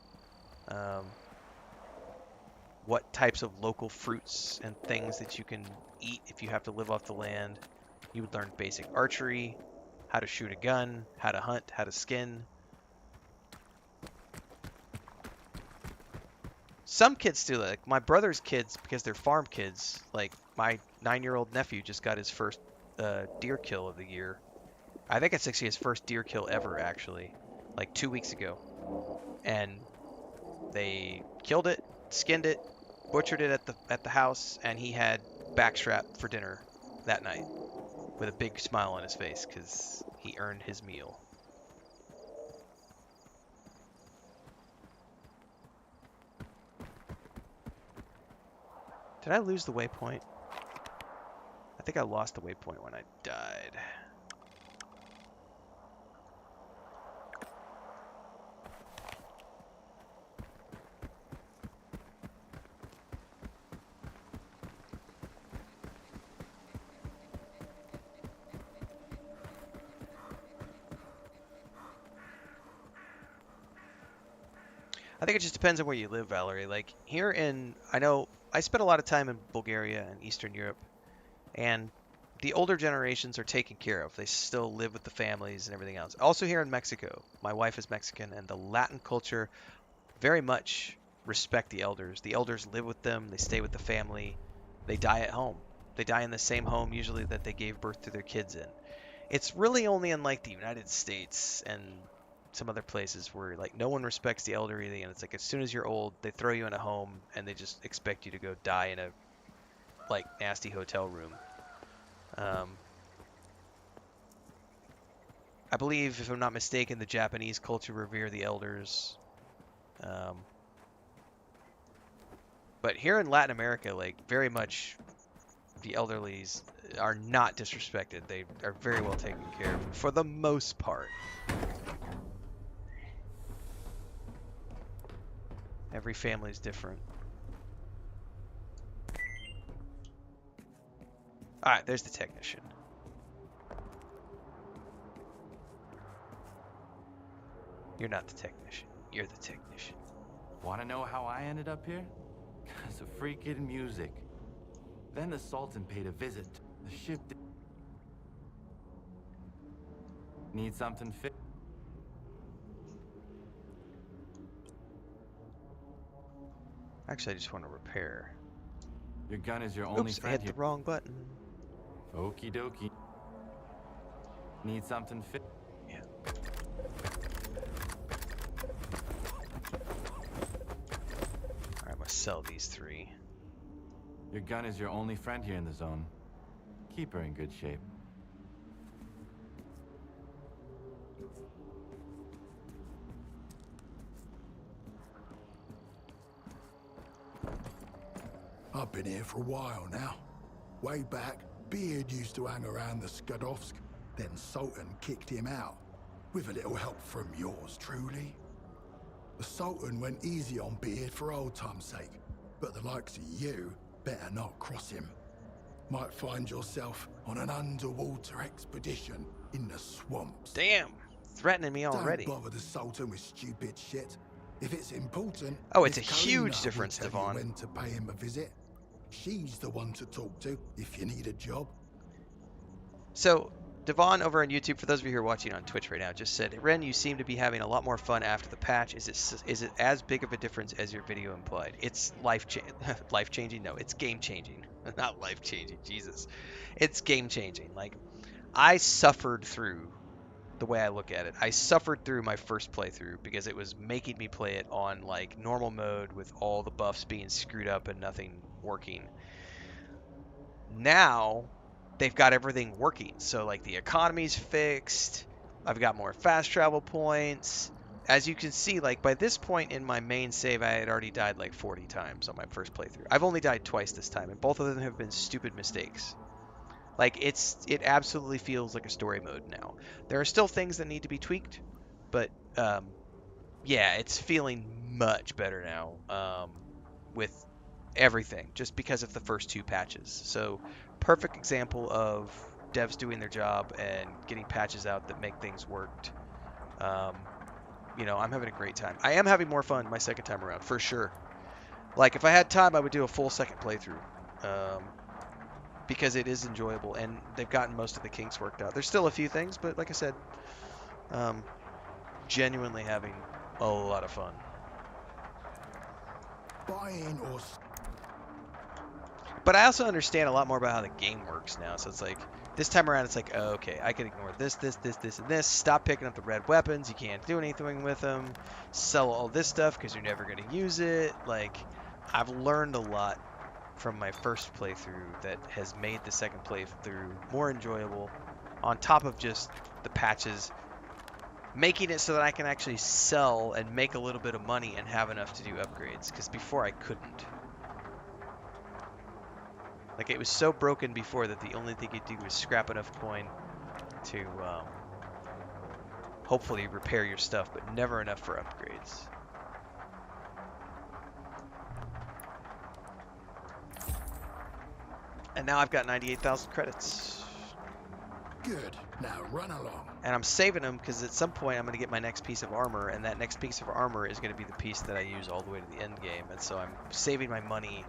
[SPEAKER 1] what types of local fruits and things that you can eat if you have to live off the land. You would learn basic archery, how to shoot a gun, how to hunt, how to skin. Some kids do that. Like my brother's kids, because they're farm kids. Like my 9-year-old nephew just got his first deer kill of the year. I think it's actually his first deer kill ever, actually. Like 2 weeks ago. And they killed it, skinned it, butchered it at the house, and he had backstrap for dinner that night with a big smile on his face because he earned his meal. Did I lose the waypoint? I think I lost the waypoint when I died. I think it just depends on where you live, Valerie. Like here in, I know I spent a lot of time in Bulgaria and Eastern Europe, and the older generations are taken care of. They still live with the families and everything else. Also here in Mexico, my wife is Mexican, and the Latin culture very much respect the elders. The elders live with them. They stay with the family. They die at home. They die in the same home usually that they gave birth to their kids in. It's really only in like the United States and some other places where like no one respects the elderly, and it's like as soon as you're old, they throw you in a home and they just expect you to go die in a like nasty hotel room. I believe, if I'm not mistaken, the Japanese culture revere the elders. But here in Latin America, like very much the elderlies are not disrespected. They are very well taken care of for the most part. Every family is different. Alright, there's the technician. You're not the technician. You're the technician.
[SPEAKER 2] Want to know how I ended up here? Because of freaking music. Then the Sultan paid a visit. The ship need something fixed.
[SPEAKER 1] Actually, I just want to repair.
[SPEAKER 2] Your gun is your only
[SPEAKER 1] Oops, I
[SPEAKER 2] friend
[SPEAKER 1] hit
[SPEAKER 2] here.
[SPEAKER 1] the wrong button.
[SPEAKER 2] Okie dokie. Need something fixed.
[SPEAKER 1] Yeah. Alright, I'm gonna sell these 3.
[SPEAKER 2] Your gun is your only friend here in the zone. Keep her in good shape.
[SPEAKER 5] I've been here for a while now. Way back, Beard used to hang around the Skadovsk, then Sultan kicked him out, with a little help from yours truly. The Sultan went easy on Beard for old time's sake, but the likes of you better not cross him. Might find yourself on an underwater expedition in the swamps.
[SPEAKER 1] Damn! Threatening me already.
[SPEAKER 5] Don't bother the Sultan with stupid shit. If it's important...
[SPEAKER 1] Oh, it's a
[SPEAKER 5] Miss
[SPEAKER 1] huge
[SPEAKER 5] Karina
[SPEAKER 1] difference,
[SPEAKER 5] will tell you
[SPEAKER 1] Devon.
[SPEAKER 5] when to pay him a visit. She's the one to talk to if you need a job.
[SPEAKER 1] So, Devon over on YouTube, for those of you who are watching on Twitch right now, just said, Ren, you seem to be having a lot more fun after the patch. Is it as big of a difference as your video implied? It's life-changing? No, it's game-changing. Not life-changing, Jesus. It's game-changing. Like, I suffered through, the way I look at it, I suffered through my first playthrough because it was making me play it on, like, normal mode with all the buffs being screwed up and nothing working. Now they've got everything working, so like the economy's fixed, I've got more fast travel points. As you can see, like by this point in my main save, I had already died like 40 times on my first playthrough. I've only died twice this time, and both of them have been stupid mistakes. Like it absolutely feels like a story mode now. There are still things that need to be tweaked, but yeah, it's feeling much better now with everything, just because of the first 2 patches. So perfect example of devs doing their job and getting patches out that make things worked. You know, I'm having a great time. I am having more fun my second time around, for sure. Like, if I had time, I would do a full second playthrough. Because it is enjoyable, and they've gotten most of the kinks worked out. There's still a few things, but like I said, genuinely having a lot of fun.
[SPEAKER 5] Buying or...
[SPEAKER 1] But I also understand a lot more about how the game works now. So it's like, this time around, it's like, oh, okay, I can ignore this, and this. Stop picking up the red weapons. You can't do anything with them. Sell all this stuff because you're never going to use it. Like, I've learned a lot from my first playthrough that has made the second playthrough more enjoyable, on top of just the patches, making it so that I can actually sell and make a little bit of money and have enough to do upgrades, because before I couldn't. Like, it was so broken before that the only thing you'd do was scrap enough coin to hopefully repair your stuff, but never enough for upgrades. And now I've got 98,000 credits.
[SPEAKER 5] Good. Now run along.
[SPEAKER 1] And I'm saving them because at some point I'm going to get my next piece of armor, and that next piece of armor is going to be the piece that I use all the way to the end game. And so I'm saving my money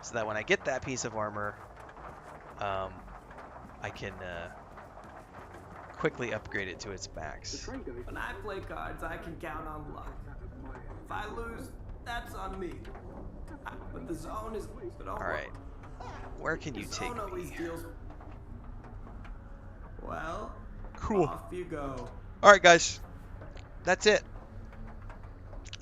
[SPEAKER 1] so that when I get that piece of armor, I can quickly upgrade it to its max.
[SPEAKER 18] When I play cards, I can count on luck. If I lose, that's on me. But the zone is...
[SPEAKER 1] Alright. Where can you take me?
[SPEAKER 18] Well,
[SPEAKER 1] cool.
[SPEAKER 18] Off you go.
[SPEAKER 1] Alright, guys. That's it.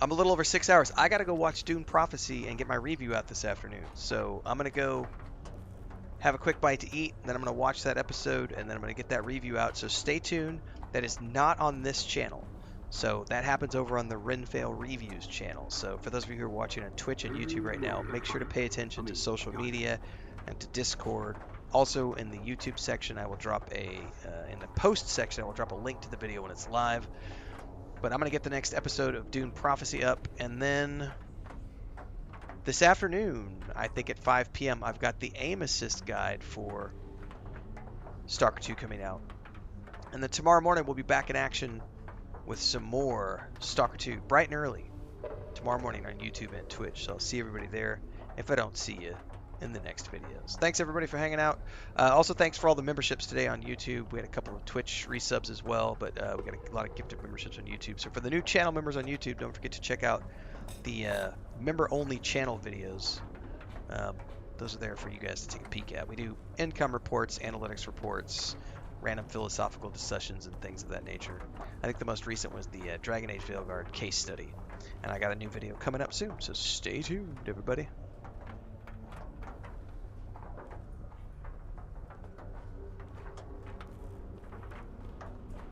[SPEAKER 1] I'm a little over 6 hours. I gotta go watch Dune Prophecy and get my review out this afternoon. So I'm gonna go have a quick bite to eat, then I'm gonna watch that episode, and then I'm gonna get that review out. So stay tuned. That is not on this channel. So that happens over on the Renfail Reviews channel. So for those of you who are watching on Twitch and YouTube right now, make sure to pay attention to social media and to Discord. Also in the YouTube section, I will drop in the post section, I will drop a link to the video when it's live. But I'm going to get the next episode of Dune Prophecy up, and then this afternoon, I think at 5 p.m., I've got the aim assist guide for Stalker 2 coming out. And then tomorrow morning, we'll be back in action with some more Stalker 2 bright and early tomorrow morning on YouTube and Twitch. So I'll see everybody there if I don't see you in the next videos. Thanks everybody for hanging out. Also, thanks for all the memberships today on YouTube. We had a couple of Twitch resubs as well, but we got a lot of gifted memberships on YouTube. So for the new channel members on YouTube, don't forget to check out the member-only channel videos. Those are there for you guys to take a peek at. We do income reports, analytics reports, random philosophical discussions, and things of that nature. I think the most recent was the Dragon Age Veilguard case study. And I got a new video coming up soon, so stay tuned, everybody.